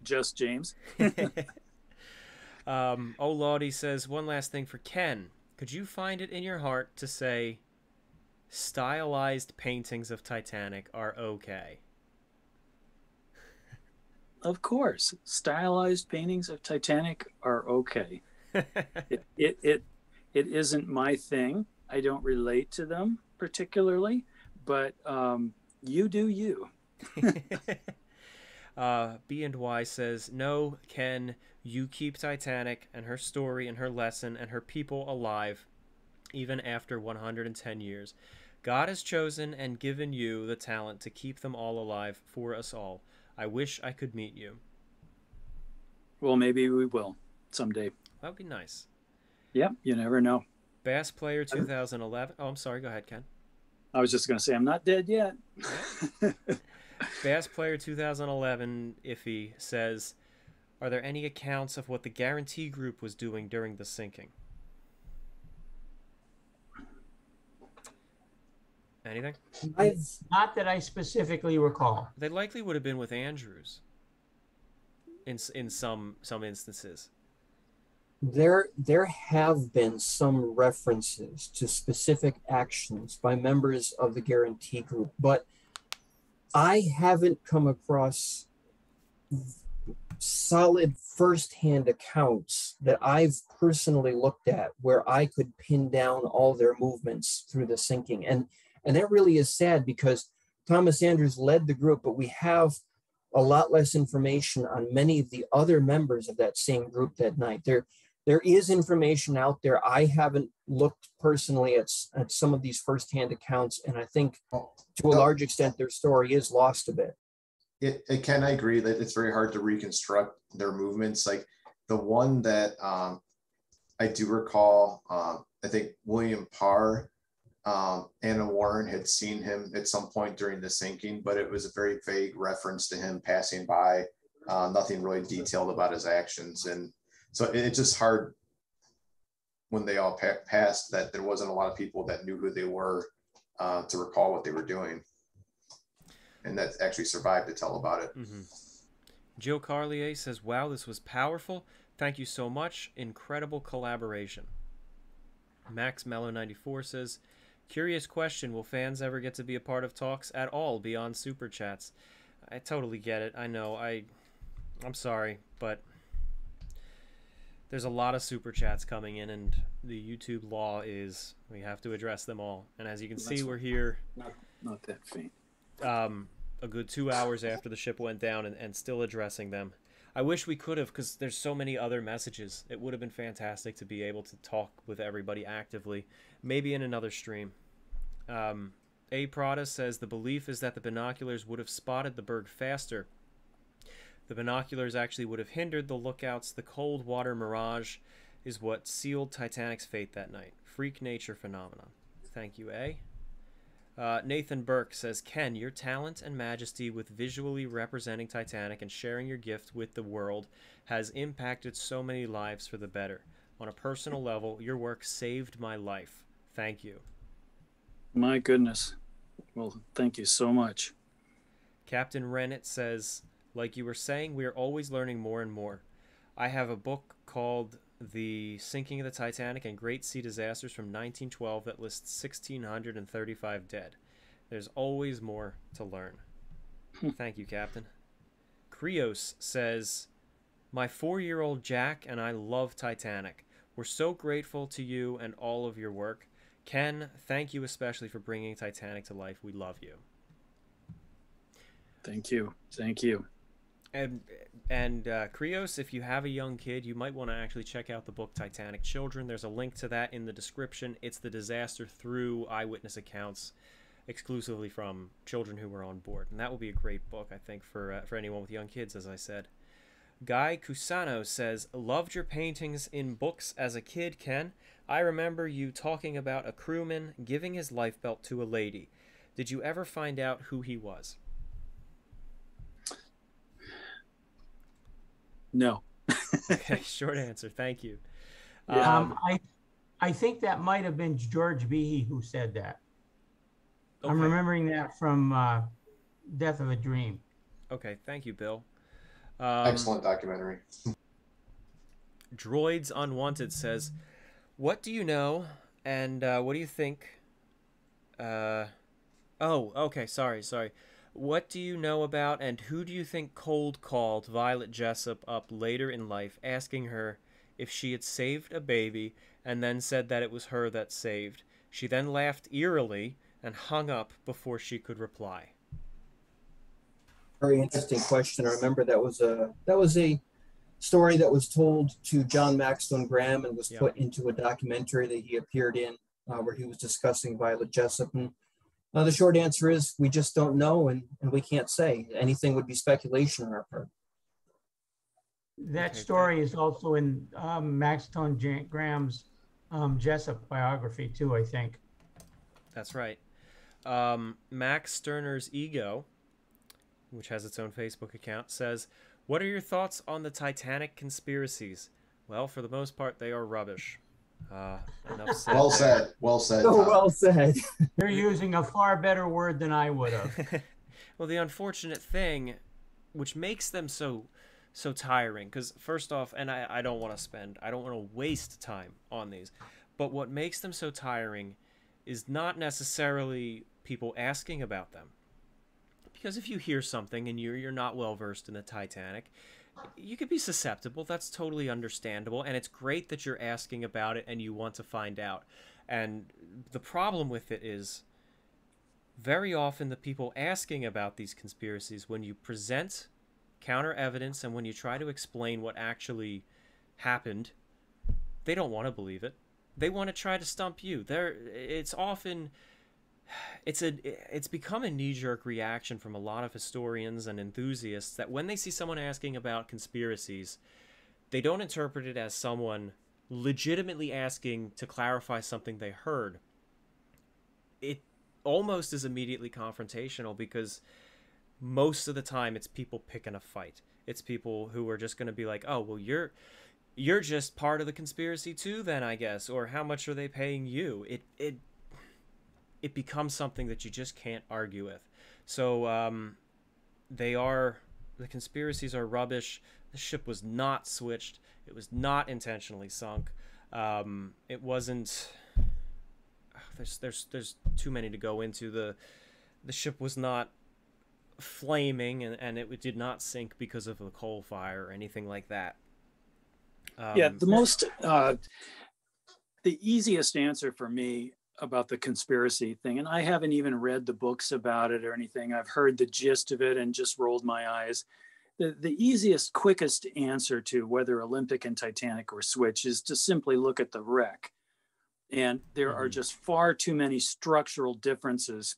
just James. Lottie says, one last thing for Ken. Could you find it in your heart to say stylized paintings of Titanic are okay? Of course, stylized paintings of Titanic are okay. It isn't my thing. I don't relate to them particularly, but you do you. B&Y says, no, Ken, you keep Titanic and her story and her lesson and her people alive even after 110 years. God has chosen and given you the talent to keep them all alive for us all. I wish I could meet you. Well, maybe we will someday. That would be nice. Yep, you never know. Bass Player 2011. Oh, I'm sorry. Go ahead, Ken. I was just going to say I'm not dead yet. Bass Player 2011 Iffy says, are there any accounts of what the Guarantee Group was doing during the sinking? Anything? Not that I specifically recall. They likely would have been with Andrews in some instances. There have been some references to specific actions by members of the Guarantee Group, but I haven't come across solid firsthand accounts that I've personally looked at where I could pin down all their movements through the sinking. And that really is sad because Thomas Andrews led the group, but we have a lot less information on many of the other members of that same group that night. There is information out there. I haven't looked personally at some of these firsthand accounts, and I think to a large extent their story is lost a bit. It can, I agree that it's very hard to reconstruct their movements. Like the one that I do recall, I think William Parr Anna Warren had seen him at some point during the sinking, but it was a very vague reference to him passing by, nothing really detailed about his actions. And so it's just hard when they all passed that there wasn't a lot of people that knew who they were to recall what they were doing. And that actually survived to tell about it. Mm-hmm. Jill Carlier says, wow, this was powerful. Thank you so much. Incredible collaboration. Max Mello 94 says, curious question. Will fans ever get to be a part of talks at all beyond super chats? I totally get it. I know. I'm sorry, but there's a lot of super chats coming in, and the YouTube law is we have to address them all. And as you can see, we're here Not that faint. a good 2 hours after the ship went down and still addressing them. I wish we could have, because there's so many other messages. It would have been fantastic to be able to talk with everybody actively, maybe in another stream. A. Prada says, the belief is that the binoculars would have spotted the berg faster. The binoculars actually would have hindered the lookouts. The cold water mirage is what sealed Titanic's fate that night. Freak nature phenomenon. Thank you, A. Nathan Burke says, Ken, your talent and majesty with visually representing Titanic and sharing your gift with the world has impacted so many lives for the better. On a personal level, your work saved my life. Thank you. My goodness. Well, thank you so much. Captain Rennet says, like you were saying, we are always learning more and more. I have a book called The Sinking of the Titanic and Great Sea Disasters from 1912 that lists 1,635 dead. There's always more to learn. Thank you, Captain. Krios says, my 4-year-old Jack and I love Titanic. We're so grateful to you and all of your work. Ken, thank you especially for bringing Titanic to life. We love you. Thank you. Thank you. And Krios, if you have a young kid, you might want to actually check out the book Titanic Children. There's a link to that in the description. It's the disaster through eyewitness accounts exclusively from children who were on board. And that will be a great book, I think, for anyone with young kids, as I said. Guy Cusano says, loved your paintings in books as a kid, Ken. I remember you talking about a crewman giving his life belt to a lady. Did you ever find out who he was? No. Okay, short answer. Thank you. I think that might have been George Behe who said that. Okay. I'm remembering that from Death of a Dream. Okay, thank you, Bill. Excellent documentary. Droids Unwanted says, what do you know and what do you think? Oh, okay, sorry. What do you know about and who do you think cold called Violet Jessup up later in life, asking her if she had saved a baby and then said that it was her that saved? She then laughed eerily and hung up before she could reply. Very interesting question. I remember that was a story that was told to John Maxton Graham and was put into a documentary that he appeared in where he was discussing Violet Jessup. And the short answer is we just don't know, and we can't say. Anything would be speculation on our part. That story is also in Maxton Graham's Jessup biography too, I think. That's right. Max Sterner's Ego, which has its own Facebook account, says, what are your thoughts on the Titanic conspiracies? Well, for the most part, they are rubbish. Enough said. Well said. Well said. Oh, Tom. well said. You're using a far better word than I would have. Well, the unfortunate thing, which makes them so tiring, because first off, and I don't want to waste time on these, but what makes them so tiring is not necessarily people asking about them. Because if you hear something and you're not well versed in the Titanic, you could be susceptible. That's totally understandable, and it's great that you're asking about it and you want to find out. And the problem with it is very often the people asking about these conspiracies, when you present counter evidence and when you try to explain what actually happened, they don't want to believe it. They want to try to stump you. It's become a knee-jerk reaction from a lot of historians and enthusiasts that when they see someone asking about conspiracies, they don't interpret it as someone legitimately asking to clarify something they heard. it almost is immediately confrontational, because most of the time it's people picking a fight. It's people who are just going to be like, oh, well, you're just part of the conspiracy too, then, I guess, or how much are they paying you? It becomes something that you just can't argue with. So the conspiracies are rubbish. The ship was not switched. It was not intentionally sunk. It wasn't. There's too many to go into. The ship was not flaming, and it did not sink because of a coal fire or anything like that. Yeah, the easiest answer for me about the conspiracy thing, and I haven't even read the books about it or anything. I've heard the gist of it and just rolled my eyes. The easiest, quickest answer to whether Olympic and Titanic were switched is to simply look at the wreck. And there are just far too many structural differences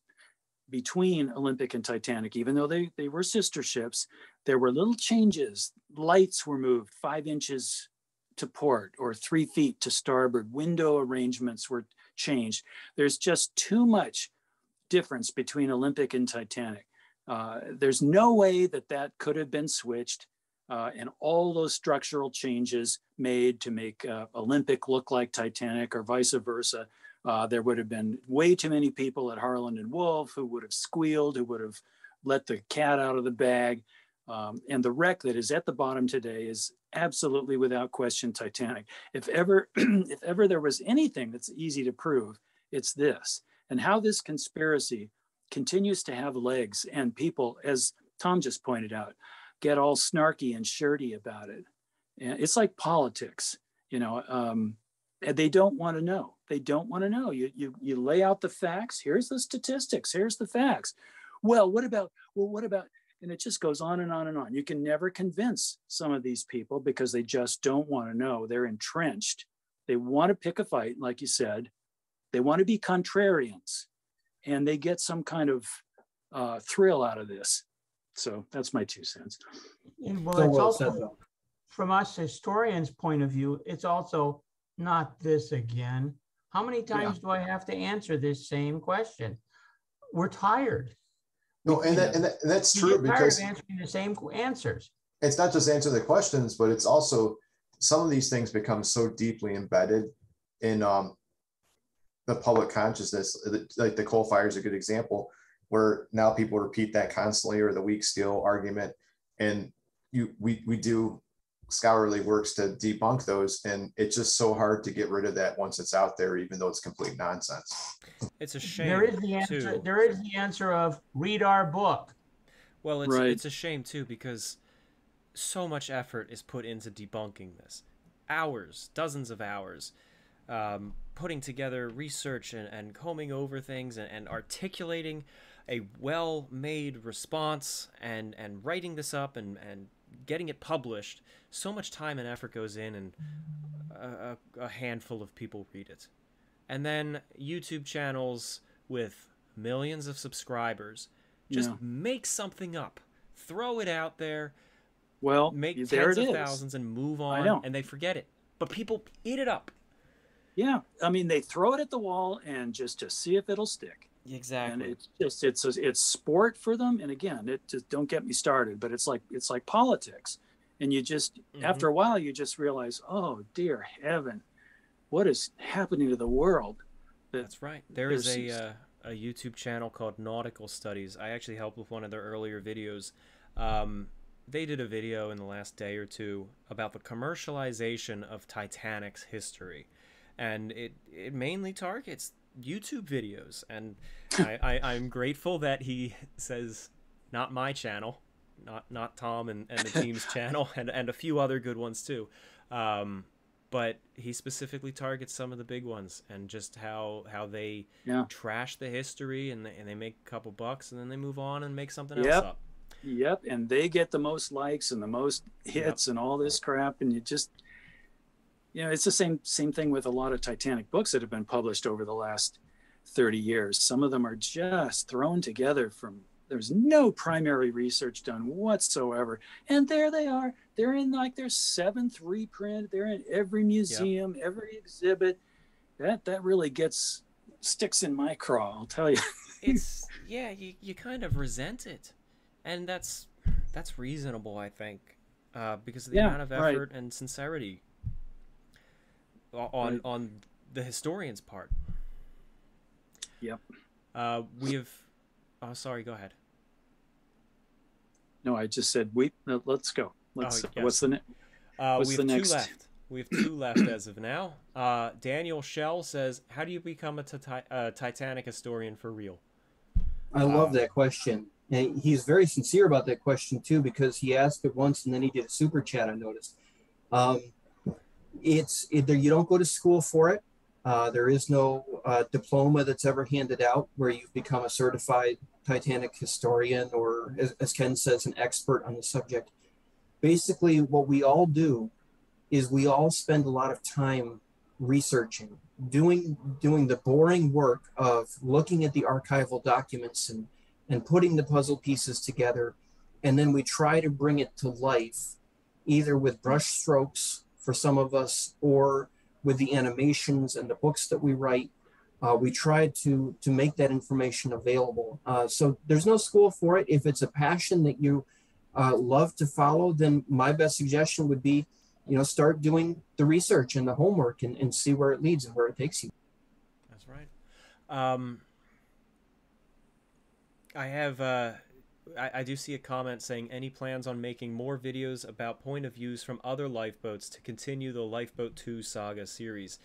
between Olympic and Titanic. Even though they were sister ships, there were little changes. Lights were moved 5 inches to port or 3 feet to starboard. Window arrangements were changed. There's just too much difference between Olympic and Titanic. There's no way that could have been switched, and all those structural changes made to make Olympic look like Titanic or vice versa. There would have been way too many people at Harland and Wolff who would have squealed, who would have let the cat out of the bag. And the wreck that is at the bottom today is absolutely without question Titanic. If ever there was anything that's easy to prove, it's this. And how this conspiracy continues to have legs, and people, as Tom just pointed out, get all snarky and shirty about it. And it's like politics, and they don't want to know. They don't want to know. You lay out the facts. Here's the statistics. Here's the facts. Well, what about? And it just goes on and on and on. You can never convince some of these people because they just don't want to know. They're entrenched. They want to pick a fight, like you said. They want to be contrarians, and they get some kind of thrill out of this. So that's my 2 cents. Well, it's also, from us historians' point of view, it's also not this again. How many times do I have to answer this same question? We're tired. No, and that's true, because answering the same answers. It's not just answer the questions, but it's also some of these things become so deeply embedded in the public consciousness. Like the coal fire is a good example, where now people repeat that constantly, or the weak steel argument, and we do scholarly works to debunk those, and it's just so hard to get rid of that once it's out there, even though it's complete nonsense. It's a shame. There is the answer. Too. There is the answer of read our book. Well, it's a shame too, because so much effort is put into debunking this. Hours, dozens of hours, putting together research and combing over things and articulating a well-made response and writing this up and getting it published. So much time and effort goes in, and a handful of people read it. And then YouTube channels with millions of subscribers just make something up, throw it out there, make tens of thousands and move on, and they forget it. But people eat it up. Yeah, I mean, they throw it at the wall and just to see if it'll stick. Exactly. And it's sport for them. And again, it just, don't get me started, but it's like politics. And you just, after a while, you just realize, oh, dear heaven, what is happening to the world? That's right. There is a YouTube channel called Nautical Studies. I actually helped with one of their earlier videos. They did a video in the last day or two about the commercialization of Titanic's history. And it mainly targets YouTube videos. And I'm grateful that he says, not my channel, not Tom and the team's channel, and a few other good ones too. But he specifically targets some of the big ones, and just how they trash the history, and they make a couple bucks, and then they move on and make something else up. Yep, and they get the most likes and the most hits and all this crap, and you just, it's the same thing with a lot of Titanic books that have been published over the last 30 years. Some of them are just thrown together there's no primary research done whatsoever. And there they are. They're in like their 7th reprint. They're in every museum, every exhibit. That really gets sticks in my craw, I'll tell you. It's yeah, you kind of resent it, and that's reasonable, I think, because of the Yeah, amount of right. effort and sincerity on Right. on the historian's part. Yep. We have. Oh, sorry. Go ahead. No, I just said let's go. Let's. yes. What's the next? What's We the have two next? left. We have two left as of now. Daniel Shell says, "How do you become a Titanic historian for real?" I love that question. And he's very sincere about that question too, because he asked it once and then he did a super chat. I noticed. It's either you don't go to school for it. There is no diploma that's ever handed out where you've become a certified Titanic historian or, as Ken says, an expert on the subject. Basically, what we all do is we all spend a lot of time researching, doing the boring work of looking at the archival documents and putting the puzzle pieces together, and then we try to bring it to life, either with brush strokes for some of us or with the animations and the books that we write. We try to make that information available. So there's no school for it. If it's a passion that you love to follow, then my best suggestion would be, start doing the research and the homework and see where it leads and where it takes you. That's right. I have. I do see a comment saying, any plans on making more videos about point of views from other lifeboats to continue the Lifeboat 2 saga series?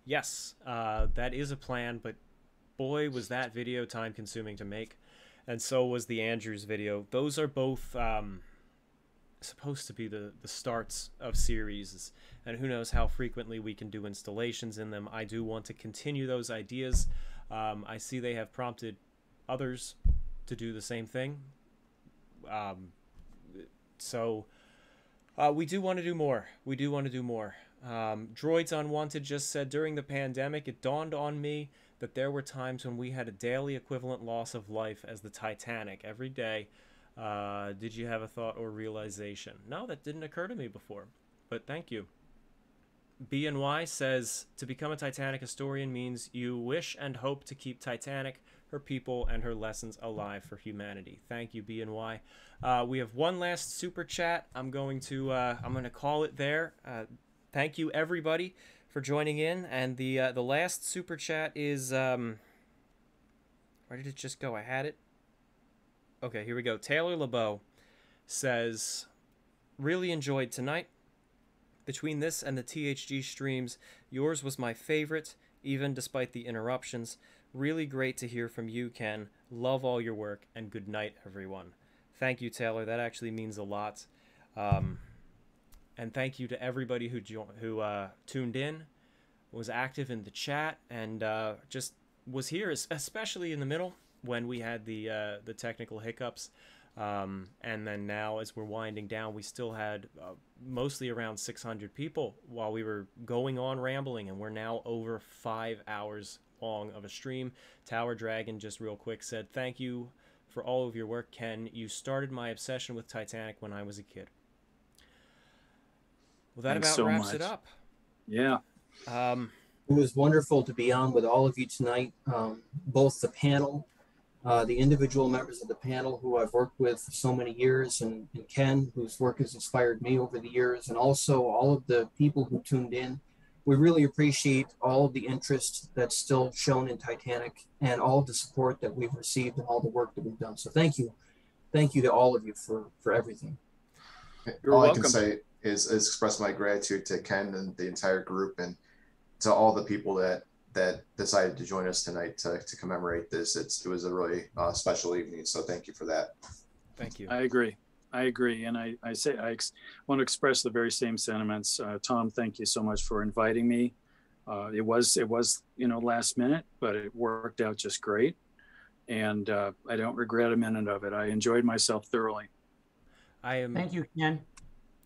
Yes, that is a plan, but boy, was that video time consuming to make. And so was the Andrews video. Those are both supposed to be the starts of series, and who knows how frequently we can do installations in them. I do want to continue those ideas. I see they have prompted others to do the same thing. So we do want to do more. We do want to do more. Droids Unwanted just said, during the pandemic, it dawned on me that there were times when we had a daily equivalent loss of life as the Titanic every day. Did you have a thought or realization? No, that didn't occur to me before, but thank you. BNY says, to become a Titanic historian means you wish and hope to keep Titanic, her people, and her lessons alive for humanity. Thank you, BNY. We have one last super chat. I'm going to call it there. Thank you, everybody, for joining in. And the last super chat is where did it just go? I had it. Okay, here we go. Taylor LeBeau says, really enjoyed tonight. Between this and the THG streams, yours was my favorite, even despite the interruptions. Really great to hear from you, Ken. Love all your work, and good night, everyone. Thank you, Taylor. That actually means a lot. And thank you to everybody who tuned in, was active in the chat, and just was here, especially in the middle when we had the technical hiccups. And then now, as we're winding down, we still had mostly around 600 people while we were going on rambling, and we're now over 5 hours long of a stream. Tower Dragon just real quick said, thank you for all of your work, Ken. You started my obsession with Titanic when I was a kid. Well, that Thanks about so wraps much. it up. Yeah. It was wonderful to be on with all of you tonight, both the panel, the individual members of the panel who I've worked with for so many years, and Ken, whose work has inspired me over the years, and also all of the people who tuned in. We really appreciate all of the interest that's still shown in Titanic and all of the support that we've received and all the work that we've done. So thank you. Thank you to all of you for everything. You're all welcome. I can say is express my gratitude to Ken and the entire group, and to all the people that decided to join us tonight to commemorate this. It was a really special evening, so thank you for that. Thank you. I agree. And I want to express the very same sentiments. Tom, thank you so much for inviting me. It was last minute, but it worked out just great, and I don't regret a minute of it. I enjoyed myself thoroughly. Thank you, Ken.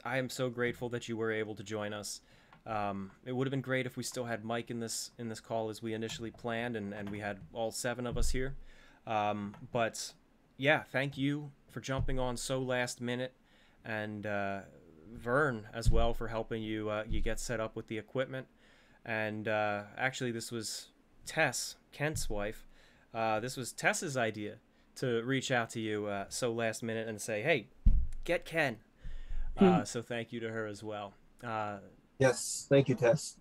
I am so grateful that you were able to join us. It would have been great if we still had Mike in this call as we initially planned, and we had all 7 of us here. But yeah, thank you for jumping on so last minute, and Vern as well for helping you get set up with the equipment. And actually, this was Tess, Kent's wife, this was Tess's idea to reach out to you so last minute and say, hey, get Ken. So thank you to her as well. Yes, thank you, Tess.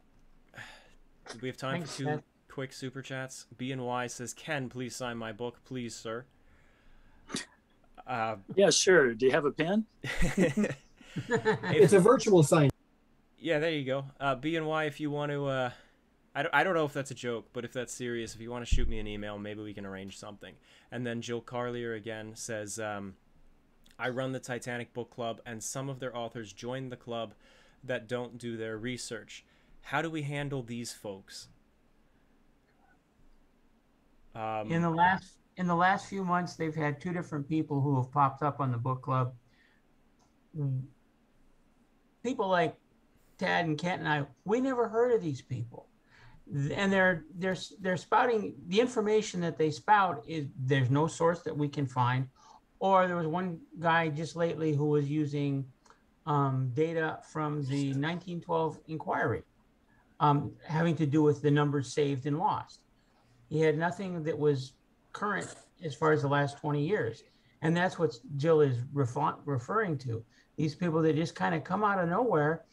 Do we have time Thanks, for two Ted. quick super chats? B&Y says, Ken, please sign my book, please, sir. Yeah, sure. Do you have a pen? It's a virtual sign. Yeah, there you go. B&Y, if you want to, I don't know if that's a joke, but if that's serious, if you want to shoot me an email, maybe we can arrange something. And then Jill Carlier again says, I run the Titanic Book Club, and some of their authors join the club that don't do their research. How do we handle these folks? In the last few months, they've had 2 different people who have popped up on the book club. People like Tad and Kent and I, we never heard of these people, and they're spouting the information that they spout is there's no source that we can find. Or there was one guy just lately who was using data from the 1912 inquiry, having to do with the numbers saved and lost. He had nothing that was current as far as the last 20 years. And that's what Jill is referring to. These people that just kind of come out of nowhere,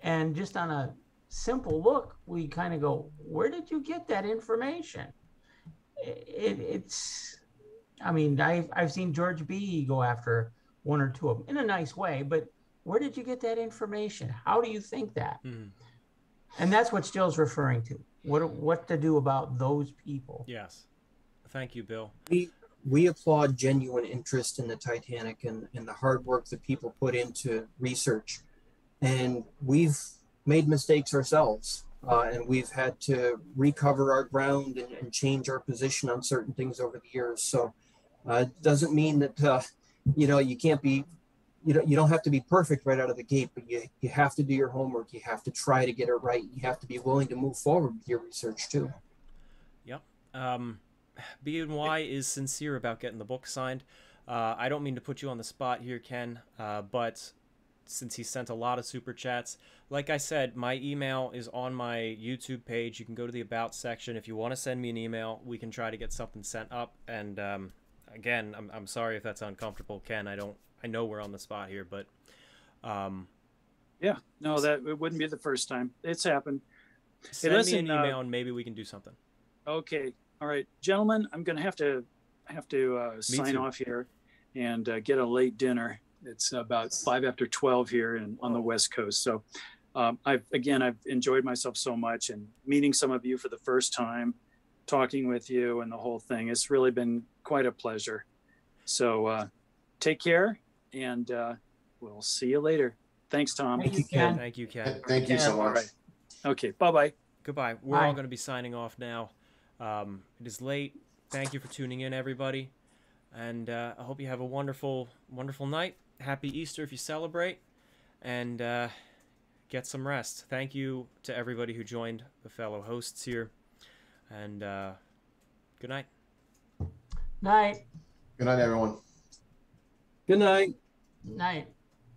and just on a simple look, we kind of go, where did you get that information? It's, I mean, I've seen George B. go after 1 or 2 of them in a nice way, but where did you get that information? How do you think that? And that's what Jill's referring to. What to do about those people? Yes. Thank you, Bill. We applaud genuine interest in the Titanic and the hard work that people put into research. And we've made mistakes ourselves, and we've had to recover our ground and change our position on certain things over the years. So it doesn't mean that, you can't be, you don't have to be perfect right out of the gate, but you have to do your homework. You have to try to get it right. You have to be willing to move forward with your research too. Yep. B&Y is sincere about getting the book signed. I don't mean to put you on the spot here, Ken, but since he sent a lot of super chats, like I said, my email is on my YouTube page. You can go to the About section. If you want to send me an email, we can try to get something sent up. And again, I'm sorry if that's uncomfortable, Ken. I know we're on the spot here, but Yeah, no, that it wouldn't be the first time. It's happened. send listen, me an email and maybe we can do something. Okay. All right, gentlemen, I'm going to have to sign too. off here and get a late dinner. It's about 5 after 12 here on the West Coast. So I've enjoyed myself so much, and meeting some of you for the first time, talking with you and the whole thing. It's really been quite a pleasure. So take care, and we'll see you later. Thanks, Tom. Thank you, Ken. Thank you, Ken. Thank you so All much. right. Okay, bye-bye. Goodbye. We're Bye. all going to be signing off now. It is late. Thank you for tuning in, everybody. And I hope you have a wonderful, wonderful night. Happy Easter if you celebrate. And get some rest. Thank you to everybody who joined, the fellow hosts here. And good night. Night. Good night, everyone. Good night. Night.